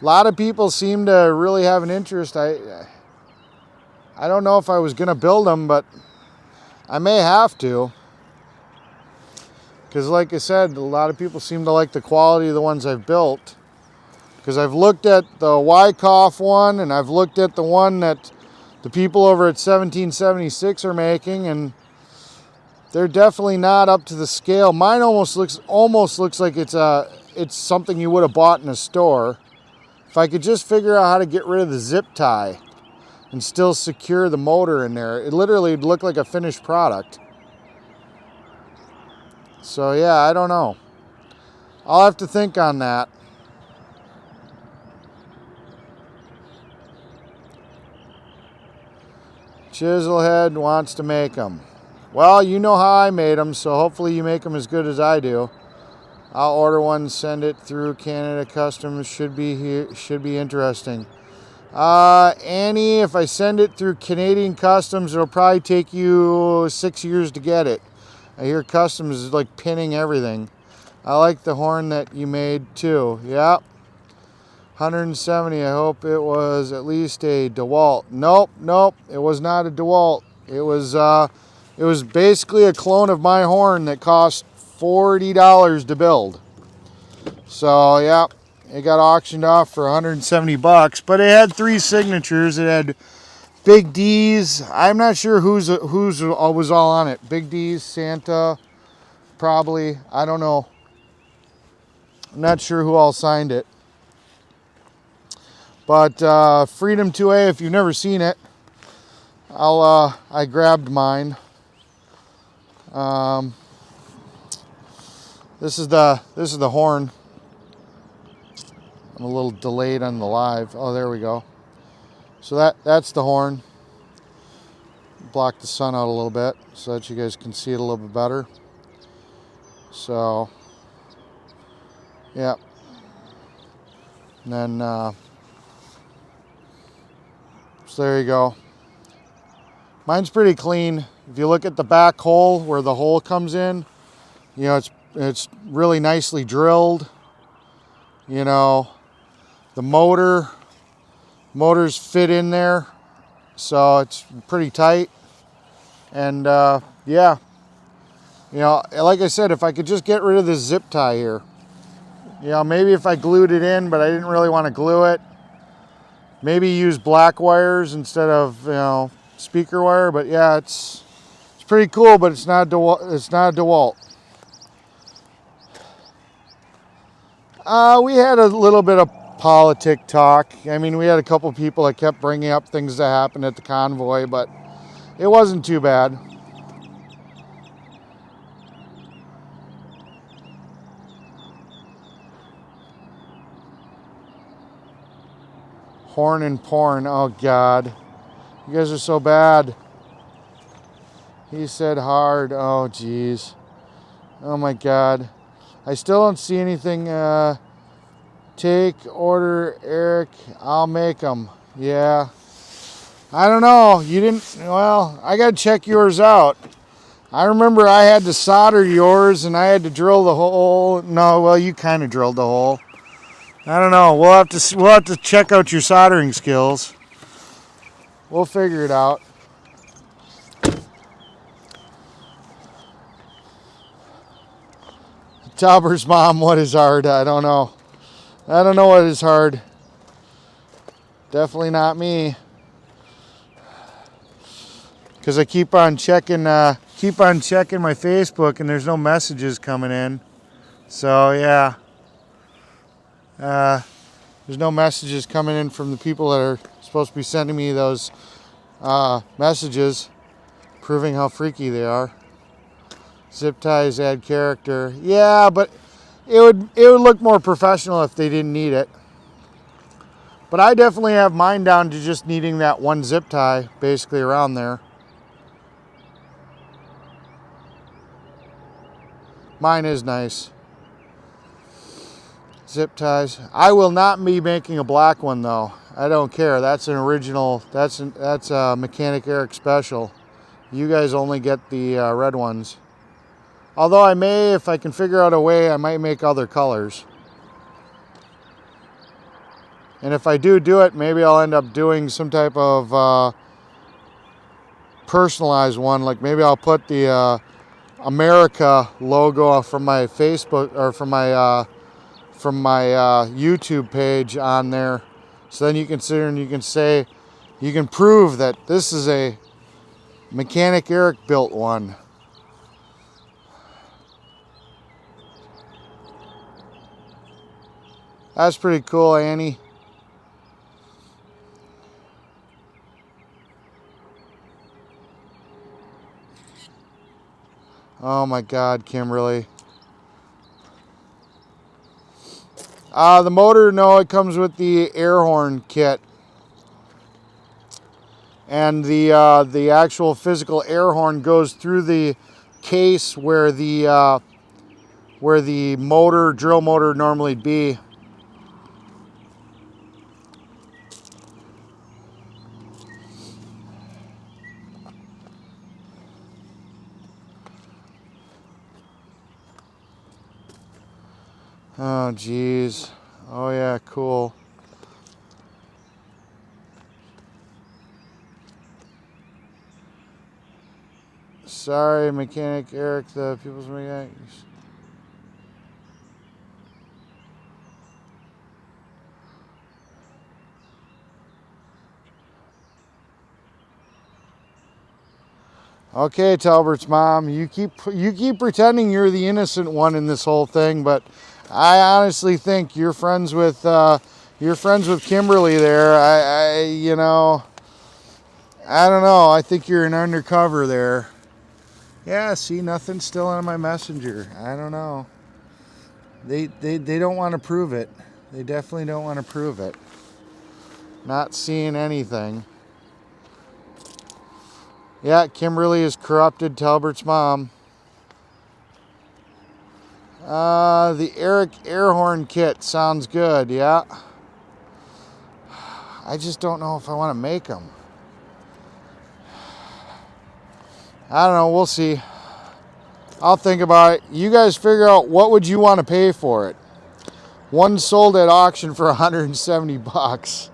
lot of people seem to really have an interest. I don't know if I was going to build them, but I may have to. Because like I said, a lot of people seem to like the quality of the ones I've built. Because I've looked at the Wyckoff one, and I've looked at the one that the people over at 1776 are making, and they're definitely not up to the scale. Mine almost looks like it's something you would have bought in a store. If I could just figure out how to get rid of the zip tie and still secure the motor in there, it literally would look like a finished product. So yeah, I don't know. I'll have to think on that. Chiselhead wants to make them. Well, you know how I made them, so hopefully you make them as good as I do. I'll order one, send it through Canada Customs. Should be interesting. Annie, if I send it through Canadian Customs, it'll probably take you 6 years to get it. I hear Customs is like pinning everything. I like the horn that you made too. Yep. 170. I hope it was at least a DeWalt. Nope. It was not a DeWalt. It was basically a clone of my horn that cost $40 to build. So yeah, it got auctioned off for 170 bucks, but it had 3 signatures. It had Big D's. I'm not sure who's was all on it. Big D's, Santa, probably. I don't know. I'm not sure who all signed it. But Freedom 2A, if you've never seen it, I grabbed mine. This is the horn. I'm a little delayed on the live. Oh, there we go. So that's the horn. Block the sun out a little bit so that you guys can see it a little bit better. So, yeah. And then, so there you go. Mine's pretty clean. If you look at the back hole where the hole comes in, you know, it's really nicely drilled. You know, the motors fit in there, so it's pretty tight. And yeah, you know, like I said, if I could just get rid of this zip tie here, you know, maybe if I glued it in, but I didn't really want to glue it, maybe use black wires instead of, you know, speaker wire. But yeah, it's pretty cool, but it's not a DeWalt. We had a little bit of politic talk. I mean, we had a couple people that kept bringing up things that happened at the convoy, but it wasn't too bad. Horn and porn. Oh, God. You guys are so bad. He said hard. Oh, geez. Oh, my God. I still don't see anything. Take order, Eric. I'll make them. Yeah. I don't know. You didn't. Well, I got to check yours out. I remember I had to solder yours and I had to drill the hole. No, well, you kind of drilled the hole. I don't know. We'll have to check out your soldering skills. We'll figure it out. Tauber's mom, what is hard? I don't know. I don't know what is hard. Definitely not me. Because I keep on checking my Facebook and there's no messages coming in. So yeah. There's no messages coming in from the people that are supposed to be sending me those messages proving how freaky they are. Zip ties add character. Yeah, but it would look more professional if they didn't need it. But I definitely have mine down to just needing that one zip tie basically around there. Mine is nice. Zip ties. I will not be making a black one though. I don't care. That's an original. That's a Mechanic Eric special. You guys only get the red ones. Although I may, if I can figure out a way, I might make other colors. And if I do it, maybe I'll end up doing some type of personalized one. Like maybe I'll put the America logo from my Facebook or from my YouTube page on there, so then you can sit and you can say, you can prove that this is a Mechanic Eric built one. That's pretty cool, Annie. Oh my God, Kimberly. The motor, no, it comes with the air horn kit. And the actual physical air horn goes through the case where the drill motor normally be. Oh, geez. Oh, yeah, cool. Sorry, Mechanic Eric, the people's mechanics. Okay, Talbert's mom, you keep pretending you're the innocent one in this whole thing, but I honestly think you're friends with Kimberly there. You know, I don't know. I think you're an undercover there. Yeah, see, nothing's still on my messenger. I don't know. They don't want to prove it. They definitely don't want to prove it. Not seeing anything. Yeah, Kimberly is corrupted Talbert's mom. The Eric air horn kit sounds good, yeah. I just don't know if I want to make them. I don't know, we'll see. I'll think about it. You guys figure out what would you want to pay for it. One sold at auction for 170 bucks.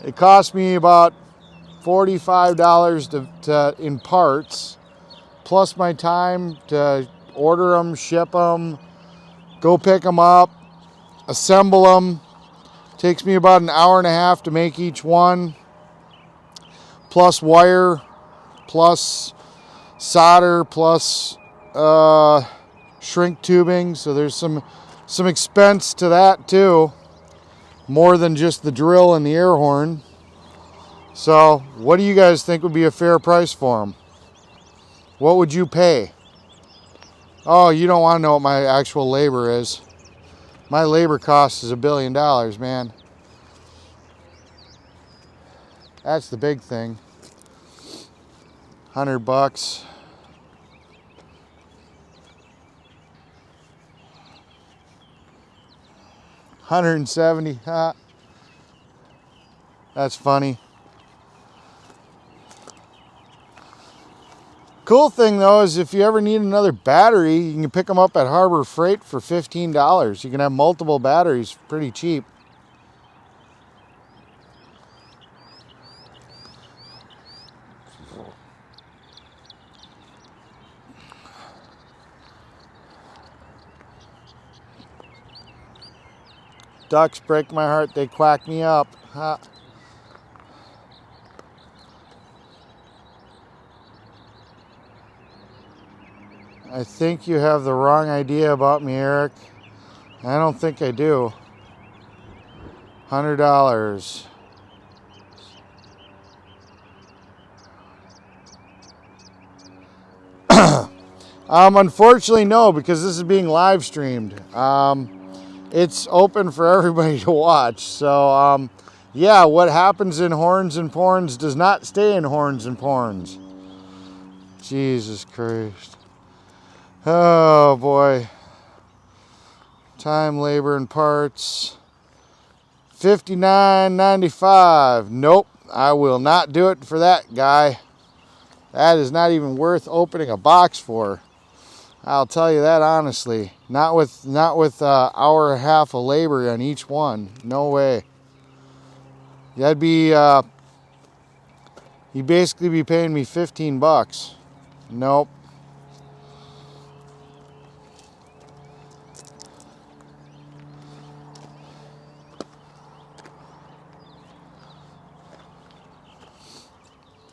It cost me about $45 in parts, plus my time to order them, ship them, go pick them up, assemble them. Takes me about an hour and a half to make each one, plus wire, plus solder, plus shrink tubing. So there's some expense to that too, more than just the drill and the air horn. So what do you guys think would be a fair price for them? What would you pay? Oh, you don't want to know what my actual labor is. My labor cost is $1 billion, man. That's the big thing. 100 bucks. $170. That's funny. Cool thing though is if you ever need another battery, you can pick them up at Harbor Freight for $15. You can have multiple batteries pretty cheap. Ducks break my heart, they quack me up. I think you have the wrong idea about me, Eric. I don't think I do. $100. Unfortunately, no, because this is being live streamed. It's open for everybody to watch. So, yeah, what happens in Horns and Porns does not stay in Horns and Porns. Jesus Christ. Oh boy. Time, labor, and parts. $59.95. Nope, I will not do it for that guy. That is not even worth opening a box for. I'll tell you that honestly. Not with hour and a half of labor on each one. No way. That'd be you'd basically be paying me 15 bucks. Nope.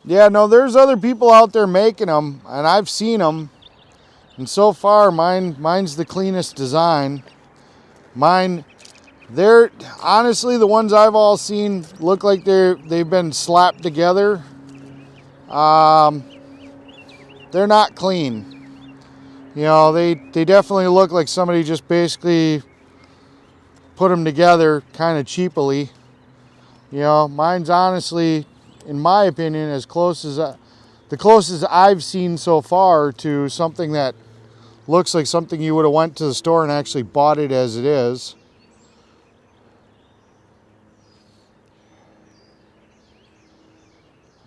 Yeah, no, there's other people out there making them, and I've seen them. And so far, mine's the cleanest design. They're honestly the ones I've all seen look like they've been slapped together. They're not clean. You know, they definitely look like somebody just basically put them together kind of cheaply. You know, mine's honestly, in my opinion, as close as the closest I've seen so far to something that looks like something you would have went to the store and actually bought it as it is.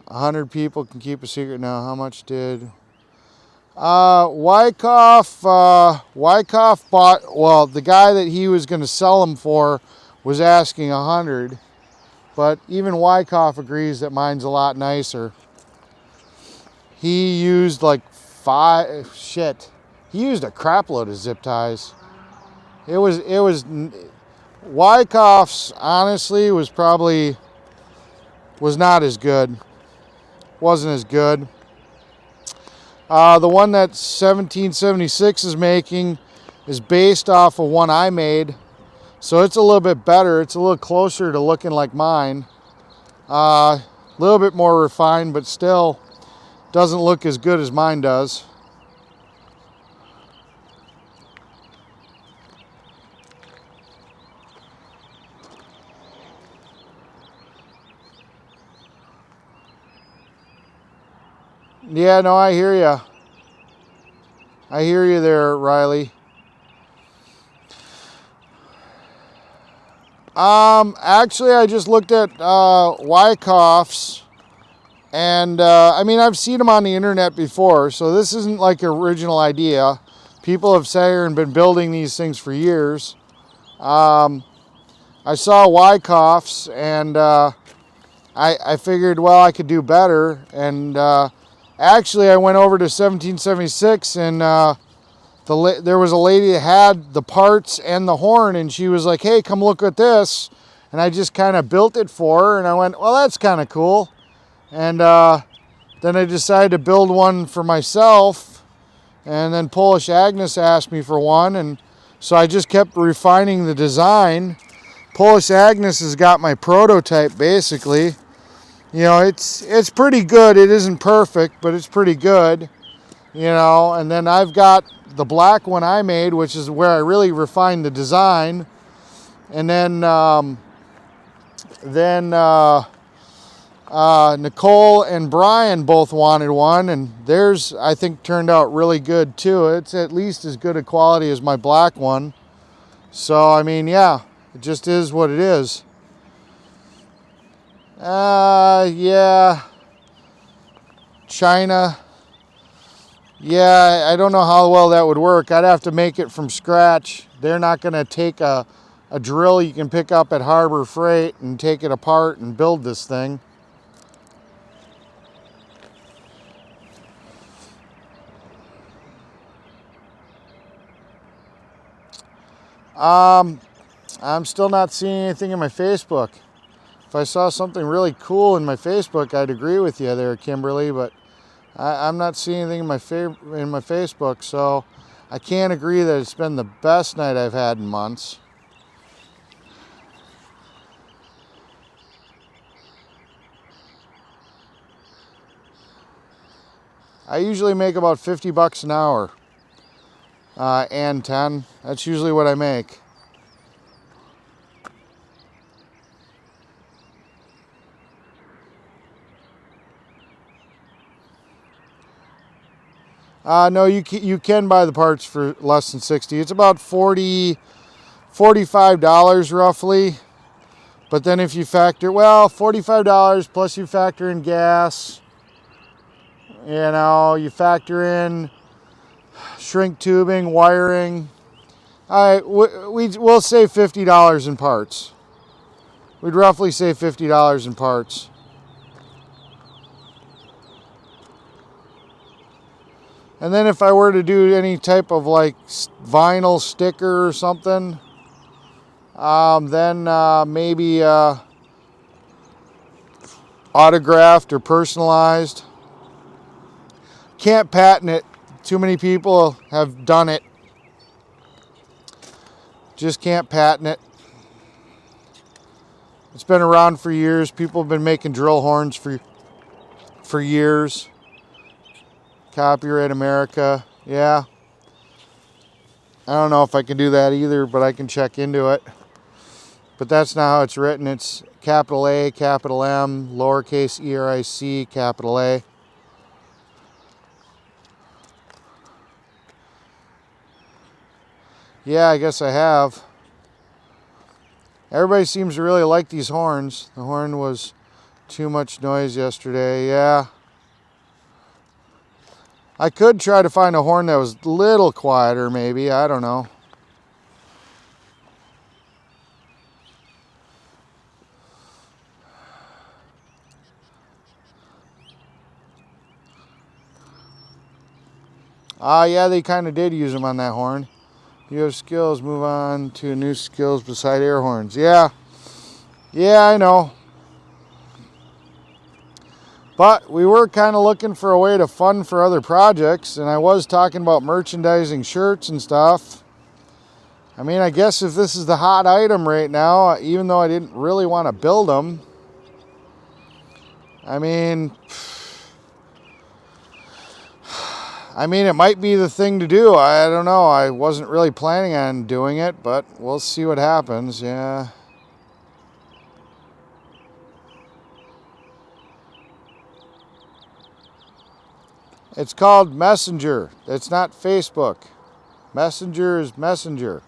A 100 people can keep a secret now. How much did Wyckoff bought? Well, the guy that he was going to sell them for was asking 100, but even Wyckoff agrees that mine's a lot nicer. He used like he used a crap load of zip ties. It was Wyckoff's honestly was not as good. Wasn't as good. The one that 1776 is making is based off of one I made. So it's a little bit better. It's a little closer to looking like mine. A little bit more refined, but still doesn't look as good as mine does. Yeah, no, I hear you. I hear you there, Riley. Actually, I just looked at Wyckoffs, and I mean, I've seen them on the internet before, so this isn't like an original idea. People have sat here and been building these things for years. I saw Wyckoffs, and I figured, well, I could do better. And actually, I went over to 1776, and there was a lady that had the parts and the horn, and she was like, hey, come look at this. And I just kind of built it for her, and I went, well, that's kind of cool. And then I decided to build one for myself, and then Polish Agnes asked me for one, and so I just kept refining the design. Polish Agnes has got my prototype, basically. You know, it's pretty good. It isn't perfect, but it's pretty good. You know, and then I've got the black one I made, which is where I really refined the design. And then Nicole and Brian both wanted one, and theirs I think turned out really good too. It's at least as good a quality as my black one. So I mean, yeah, it just is what it is. Yeah, China. Yeah, I don't know how well that would work. I'd have to make it from scratch. They're not going to take a drill you can pick up at Harbor Freight and take it apart and build this thing. I'm still not seeing anything in my Facebook. If I saw something really cool in my Facebook, I'd agree with you there, Kimberly, but I'm not seeing anything in my Facebook, so I can't agree that it's been the best night I've had in months. I usually make about 50 bucks an hour, and 10. That's usually what I make. No, you can buy the parts for less than 60. It's about $45 roughly. But then if you factor, well, $45 plus you factor in gas, you know, you factor in shrink tubing, wiring. We'll save $50 in parts. We'd roughly save $50 in parts. And then if I were to do any type of like vinyl sticker or something, then maybe autographed or personalized. Can't patent it. Too many people have done it. Just can't patent it. It's been around for years. People have been making drill horns for years. Copyright America. Yeah. I don't know if I can do that either, but I can check into it. But that's not how it's written. It's capital A, capital M, lowercase ERIC, capital A. Yeah, I guess I have. Everybody seems to really like these horns. The horn was too much noise yesterday. Yeah. I could try to find a horn that was a little quieter, maybe. I don't know. Yeah, they kind of did use them on that horn. You have skills, move on to new skills beside air horns. Yeah. Yeah, I know. But we were kind of looking for a way to fund for other projects, and I was talking about merchandising shirts and stuff. I mean, I guess if this is the hot item right now, even though I didn't really want to build them, I mean, it might be the thing to do. I don't know. I wasn't really planning on doing it, but we'll see what happens. Yeah. It's called Messenger. It's not Facebook. Messenger is Messenger.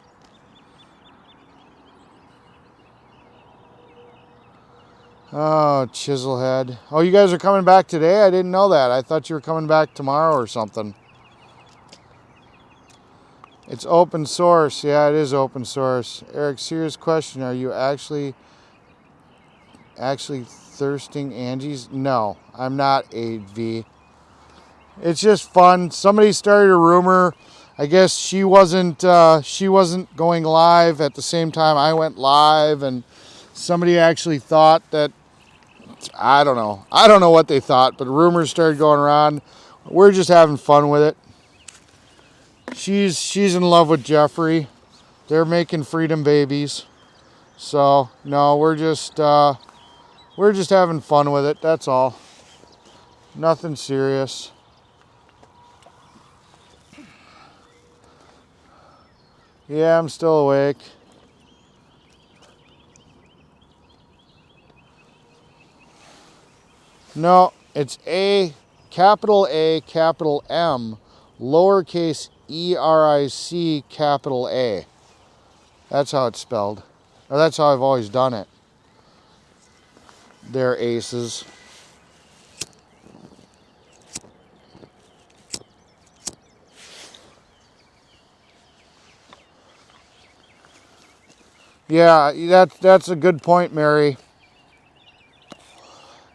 Oh, Chiselhead. Oh, you guys are coming back today? I didn't know that. I thought you were coming back tomorrow or something. It's open source. Yeah, it is open source. Eric, serious question. Are you actually thirsting Angie's? No, I'm not, AV. It's just fun. Somebody started a rumor. I guess she wasn't going live at the same time I went live, and somebody actually thought that, I don't know. I don't know what they thought, but rumors started going around. We're just having fun with it. She's in love with Jeffrey. They're making freedom babies. So, no, we're just having fun with it. That's all. Nothing serious. Yeah, I'm still awake. No, it's capital A, capital M, lowercase ERIC, capital A. That's how it's spelled. Or that's how I've always done it. They're aces. Yeah, that's a good point, Mary.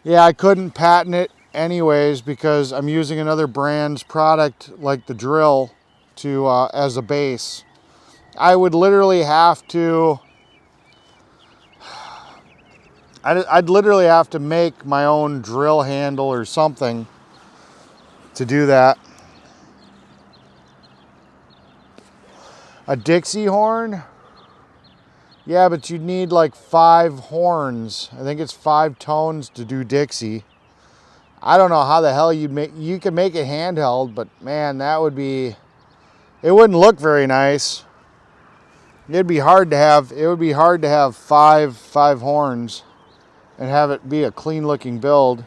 Yeah, I couldn't patent it anyways because I'm using another brand's product like the drill to as a base. I would literally have to I'd literally have to make my own drill handle or something to do that. A Dixie horn? Yeah, but you'd need like 5 horns. I think it's 5 tones to do Dixie. I don't know how the hell you could make it handheld, but man, that would be, it wouldn't look very nice. It would be hard to have 5 horns and have it be a clean looking build.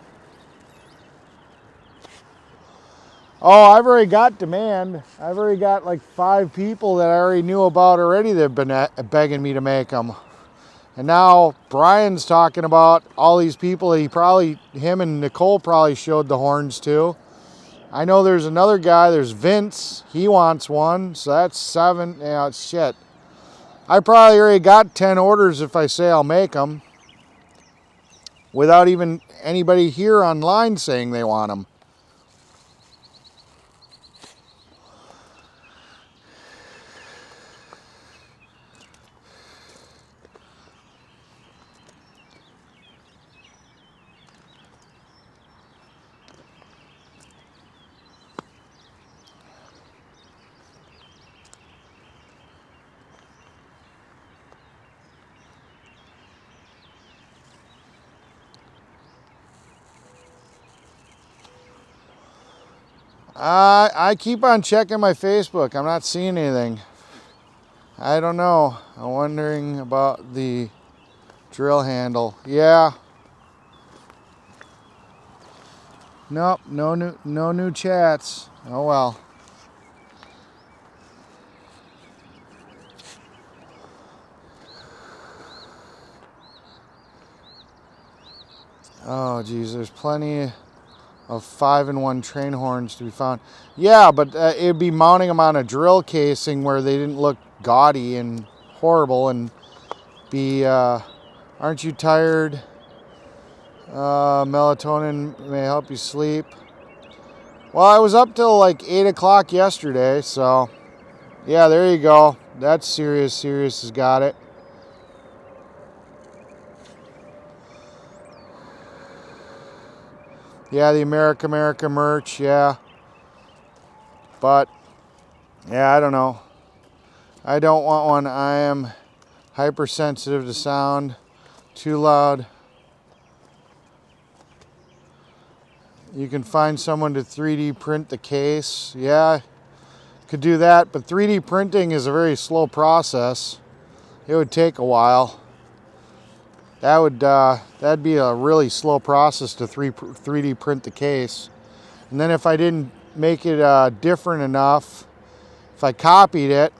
Oh, I've already got demand. I've already got like 5 people that I already knew about already that have been begging me to make them. And now Brian's talking about all these people that him and Nicole probably showed the horns to. I know there's another guy, there's Vince, he wants one, so that's 7. Yeah, shit. I probably already got 10 orders if I say I'll make them, without even anybody here online saying they want them. I keep on checking my Facebook. I'm not seeing anything. I don't know. I'm wondering about the drill handle. Yeah. Nope, no new chats. Oh well. Oh geez, there's plenty of 5-in-1 train horns to be found. Yeah, but it'd be mounting them on a drill casing where they didn't look gaudy and horrible and be, aren't you tired? Melatonin may help you sleep. Well, I was up till like 8 o'clock yesterday, so yeah, there you go. That's Serious. Serious has got it. Yeah, the America merch, yeah. But, yeah, I don't know. I don't want one. I am hypersensitive to sound. Too loud. You can find someone to 3D print the case. Yeah, could do that. But 3D printing is a very slow process. It would take a while. That'd be a really slow process to 3D print the case. And then if I didn't make it different enough. If I copied it,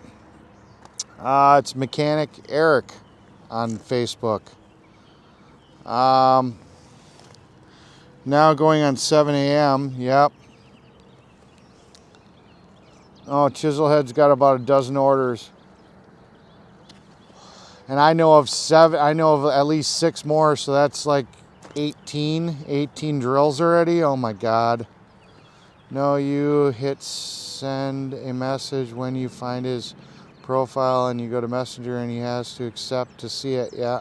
it's Mechanic Eric on Facebook. Now going on 7 a.m. Yep. Oh, Chiselhead's got about a dozen orders. And I know of at least 6 more, so that's like 18 drills already. Oh my God. No, you hit send a message when you find his profile and you go to Messenger and he has to accept to see it. Yeah.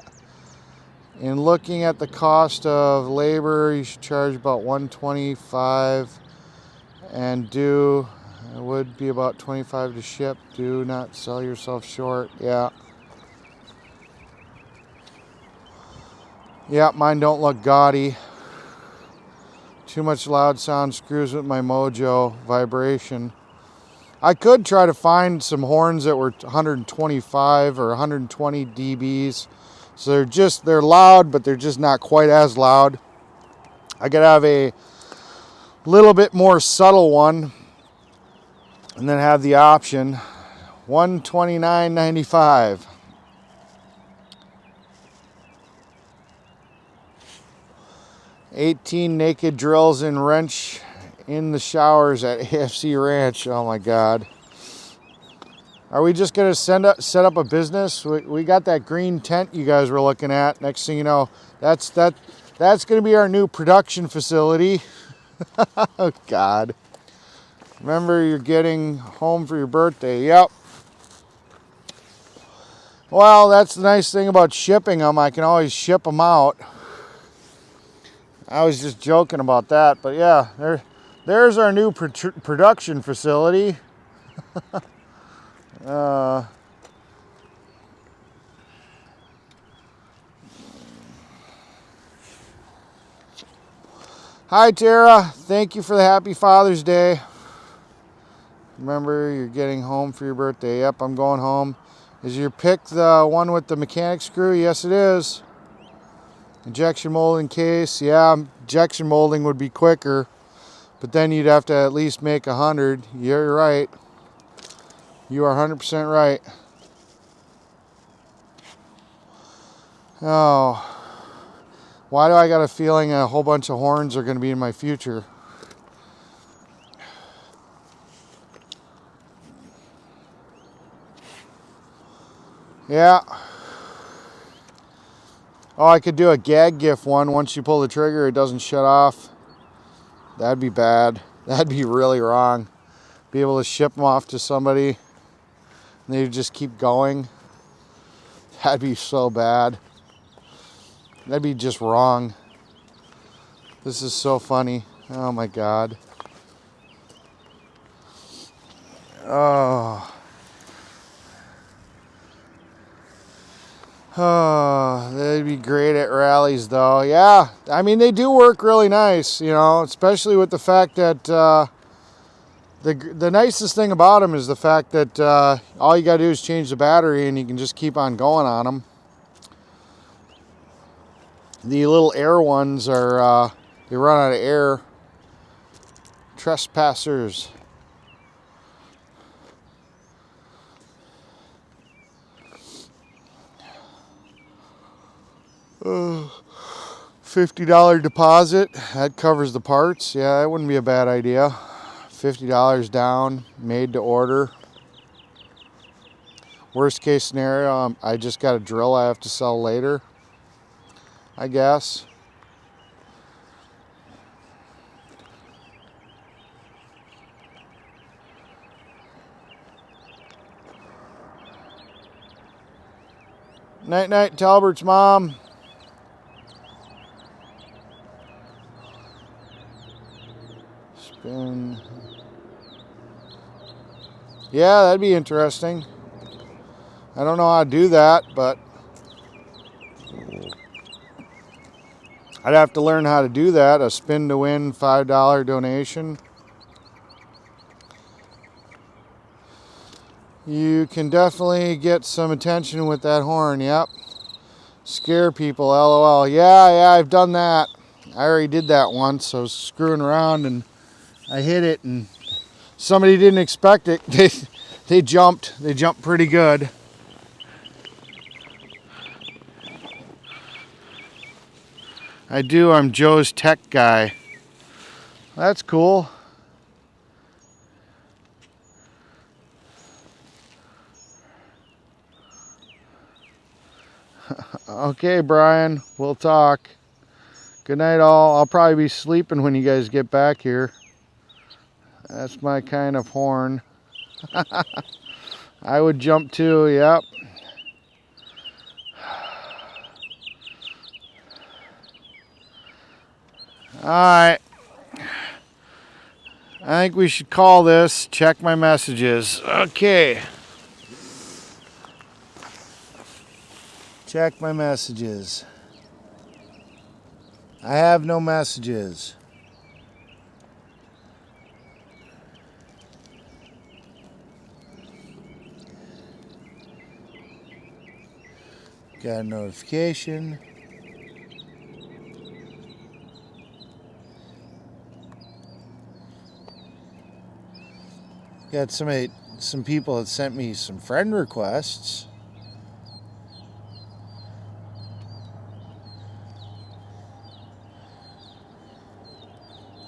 In looking at the cost of labor, you should charge about $125 and it would be about $25 to ship. Do not sell yourself short. Yeah. Yeah, mine don't look gaudy. Too much loud sound screws with my mojo vibration. I could try to find some horns that were 125 or 120 dBs. So they're loud, but they're just not quite as loud. I could have a little bit more subtle one and then have the option $129.95. $18 naked drills and wrench in the showers at AFC Ranch. Oh my God. Are we just gonna set up a business? We got that green tent you guys were looking at. Next thing you know, that's gonna be our new production facility. Oh God. Remember, you're getting home for your birthday. Yep. Well, that's the nice thing about shipping them. I can always ship them out. I was just joking about that, but yeah, there's our new production facility. Hi Tara, thank you for the happy Father's Day. Remember, you're getting home for your birthday. Yep, I'm going home. Is your pick the one with the mechanic screw? Yes, it is. Injection molding case. Yeah, injection molding would be quicker, but then you'd have to at least make 100. You're right. You are 100% right. Oh, why do I got a feeling a whole bunch of horns are going to be in my future? Yeah. Oh, I could do a gag gift one. Once you pull the trigger, it doesn't shut off. That'd be bad. That'd be really wrong. Be able to ship them off to somebody and they just keep going. That'd be so bad. That'd be just wrong. This is so funny. Oh my God. Oh. Oh, they'd be great at rallies though. Yeah, I mean, they do work really nice, you know, especially with the fact that the nicest thing about them is the fact that all you got to do is change the battery and you can just keep on going on them. The little air ones are, they run out of air. Trespassers. $50 deposit, that covers the parts. Yeah, that wouldn't be a bad idea. $50 down, made to order. Worst case scenario, I just got a drill I have to sell later, I guess. Night night, Talbert's mom. Spin. Yeah, that'd be interesting. I don't know how to do that, but I'd have to learn how to do that. A spin to win $5 donation. You can definitely get some attention with that horn. Yep. Scare people, LOL. Yeah, I've done that. I already did that once. I was screwing around and I hit it and somebody didn't expect it. They jumped pretty good. I'm Joe's tech guy. That's cool. Okay, Brian, we'll talk. Good night, all. I'll probably be sleeping when you guys get back here. That's my kind of horn. I would jump too, yep. Alright. I think we should call this. Check my messages. Okay. Check my messages. I have no messages. Got a notification. Got some people that sent me some friend requests.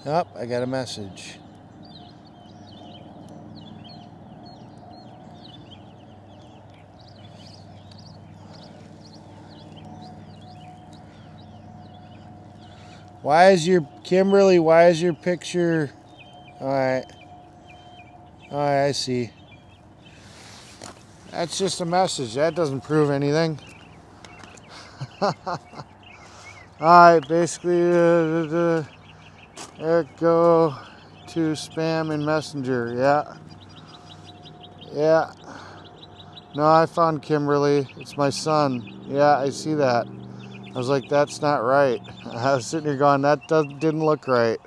Oh, I got a message. Kimberly, why is your picture? Alright, I see. That's just a message. That doesn't prove anything. Alright, basically, Eric, go to spam in Messenger. Yeah. No, I found Kimberly. It's my son. Yeah, I see that. I was like, that's not right. I was sitting here going, didn't look right.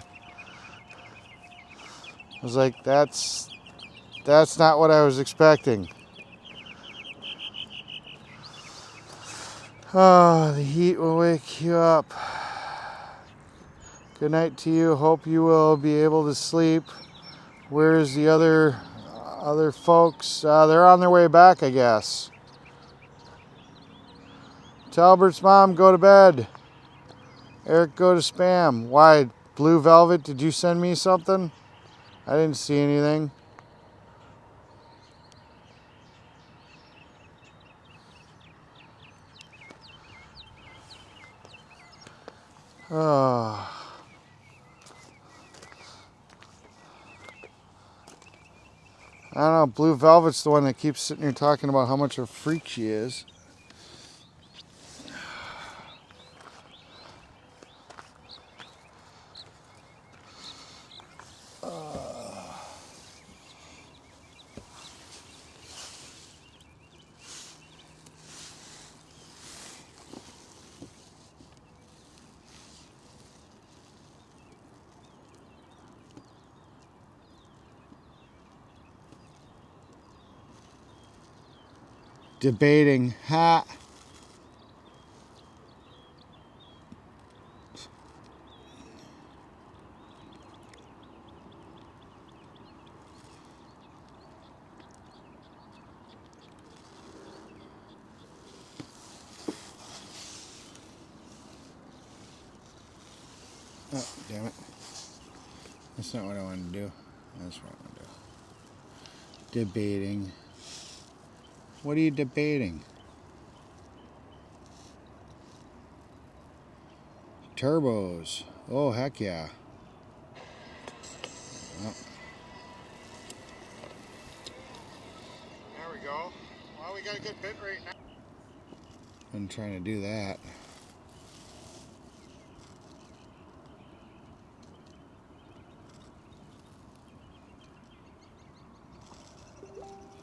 I was like, that's not what I was expecting. Oh, the heat will wake you up. Good night to you. Hope you will be able to sleep. Where's the other folks? They're on their way back, I guess. Talbert's mom, go to bed. Eric, go to spam. Why? Blue Velvet, did you send me something? I didn't see anything. Oh. I don't know. Blue Velvet's the one that keeps sitting here talking about how much of a freak she is. Debating. Ha! Oh, damn it. That's not what I wanted to do. That's what I want to do. Debating. What are you debating? Turbos. Oh, heck yeah. Oh. There we go. Well, we got a good bit right now. I'm trying to do that.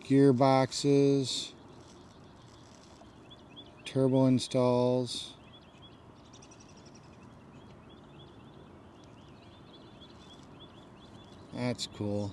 Gearboxes. Turbo installs. That's cool.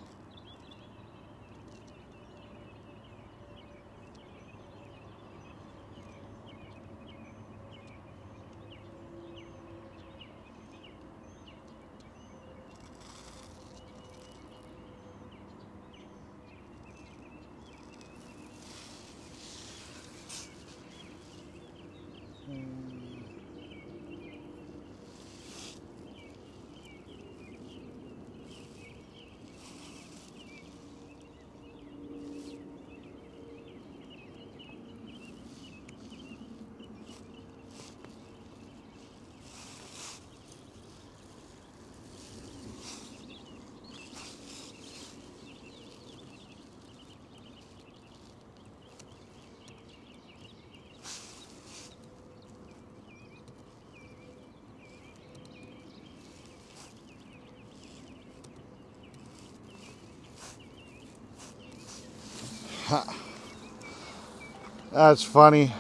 That's funny.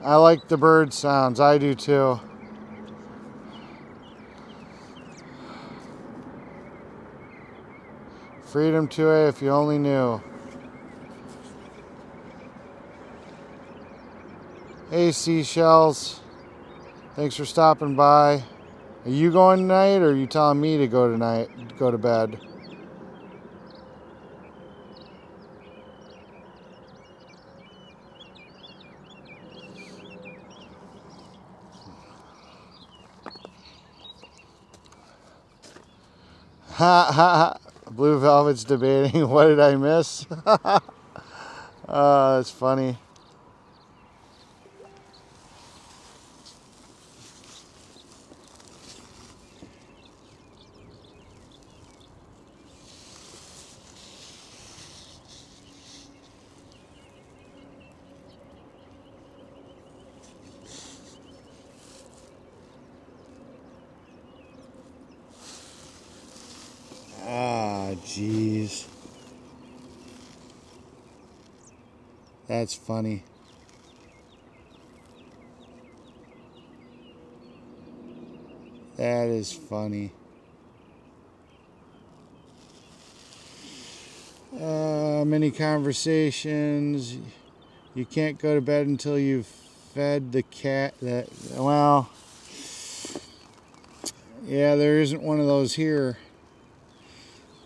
I like the bird sounds. I do too. Freedom to it if you only knew. Hey, seashells. Thanks for stopping by. Are you going tonight, or are you telling me to go tonight? Go to bed. Ha ha ha. Blue Velvet's debating. What did I miss? That's funny. Ah, jeez. That's funny. That is funny. Many conversations. You can't go to bed until you've fed the cat. Well, yeah, there isn't one of those here.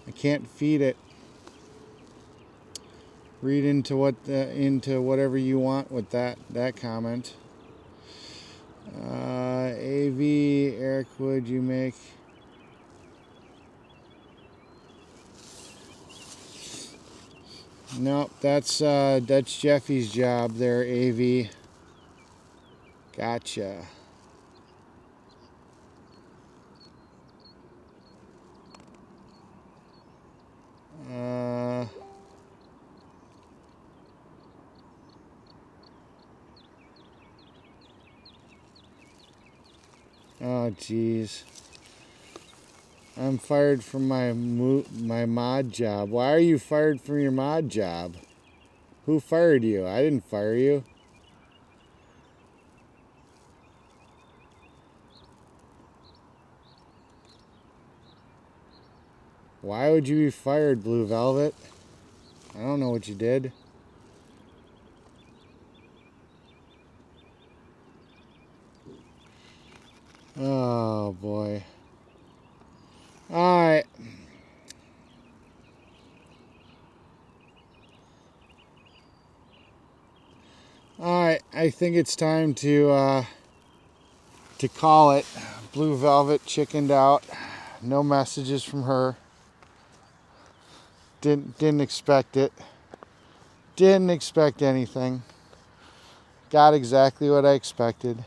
I can't feed it. Read into whatever you want with that comment. AV Eric, would you make? Nope, that's Jeffy's job there, AV. Gotcha. Oh, jeez. I'm fired from my mod job. Why are you fired from your mod job? Who fired you? I didn't fire you. Why would you be fired, Blue Velvet? I don't know what you did. Oh, boy. Alright. Alright, I think it's time to call it. Blue Velvet chickened out. No messages from her. Didn't expect it. Didn't expect anything. Got exactly what I expected.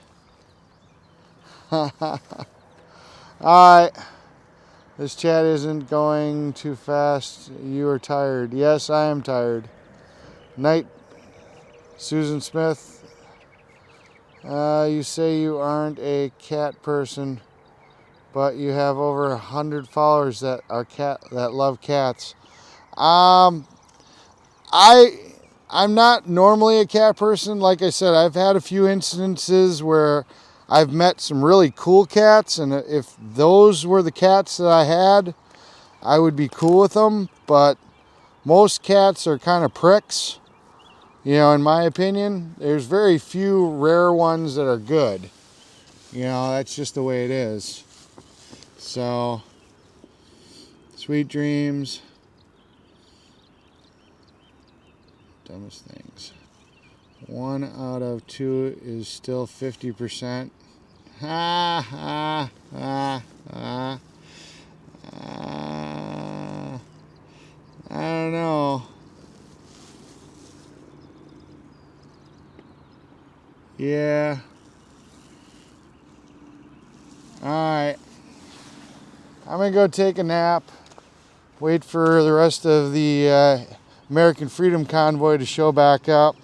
Alright. This chat isn't going too fast. You are tired. Yes, I am tired. Night, Susan Smith. You say you aren't a cat person, but you have over 100 followers that love cats. I'm not normally a cat person. Like I said, I've had a few instances where I've met some really cool cats, and if those were the cats that I had, I would be cool with them. But most cats are kind of pricks, you know, in my opinion. There's very few rare ones that are good. You know, that's just the way it is. So, sweet dreams. Dumbest things. 1 out of 2 is still 50%. Ha ha ha ha. I don't know. Yeah. Alright. I'm going to go take a nap. Wait for the rest of the American Freedom Convoy to show back up.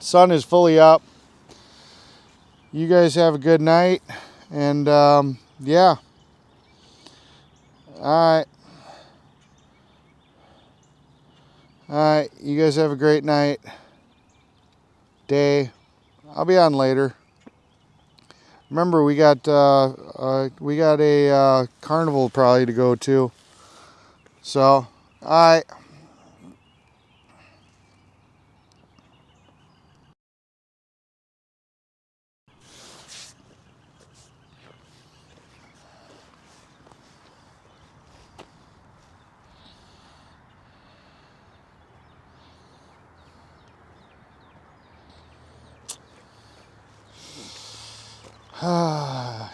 Sun is fully up. You guys have a good night. And yeah. Alright. All right, you guys have a great night, day. I'll be on later. Remember, we got a carnival probably to go to. So, all right.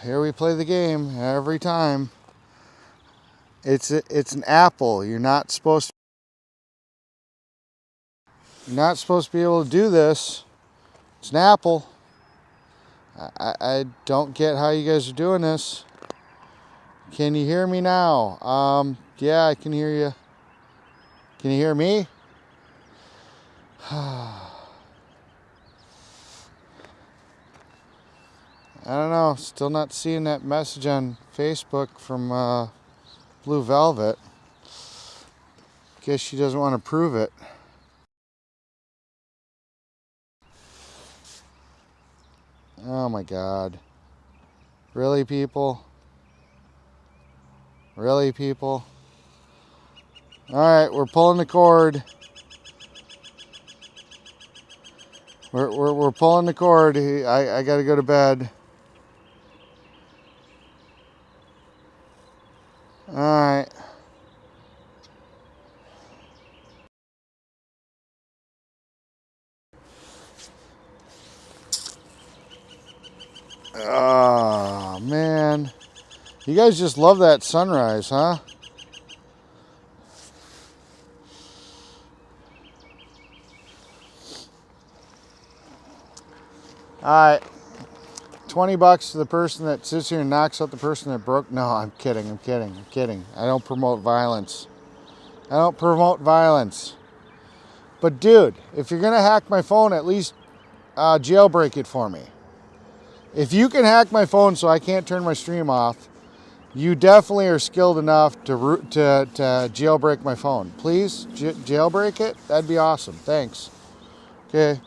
Here we play the game every time. It's an apple. You're not supposed to be able to do this. It's an apple. I don't get how you guys are doing this. Can you hear me now? Yeah, I can hear you. Can you hear me? I don't know. Still not seeing that message on Facebook from Blue Velvet. Guess she doesn't want to prove it. Oh my God. Really, people? Really, people? Alright, we're pulling the cord. We're pulling the cord. I gotta go to bed. Alright. Oh, man. You guys just love that sunrise, huh? Alright. $20 to the person that sits here and knocks out the person that broke. No, I'm kidding. I don't promote violence. But dude, if you're gonna hack my phone, at least jailbreak it for me. If you can hack my phone so I can't turn my stream off, you definitely are skilled enough to jailbreak my phone. Please, jailbreak it. That'd be awesome. Thanks. Okay.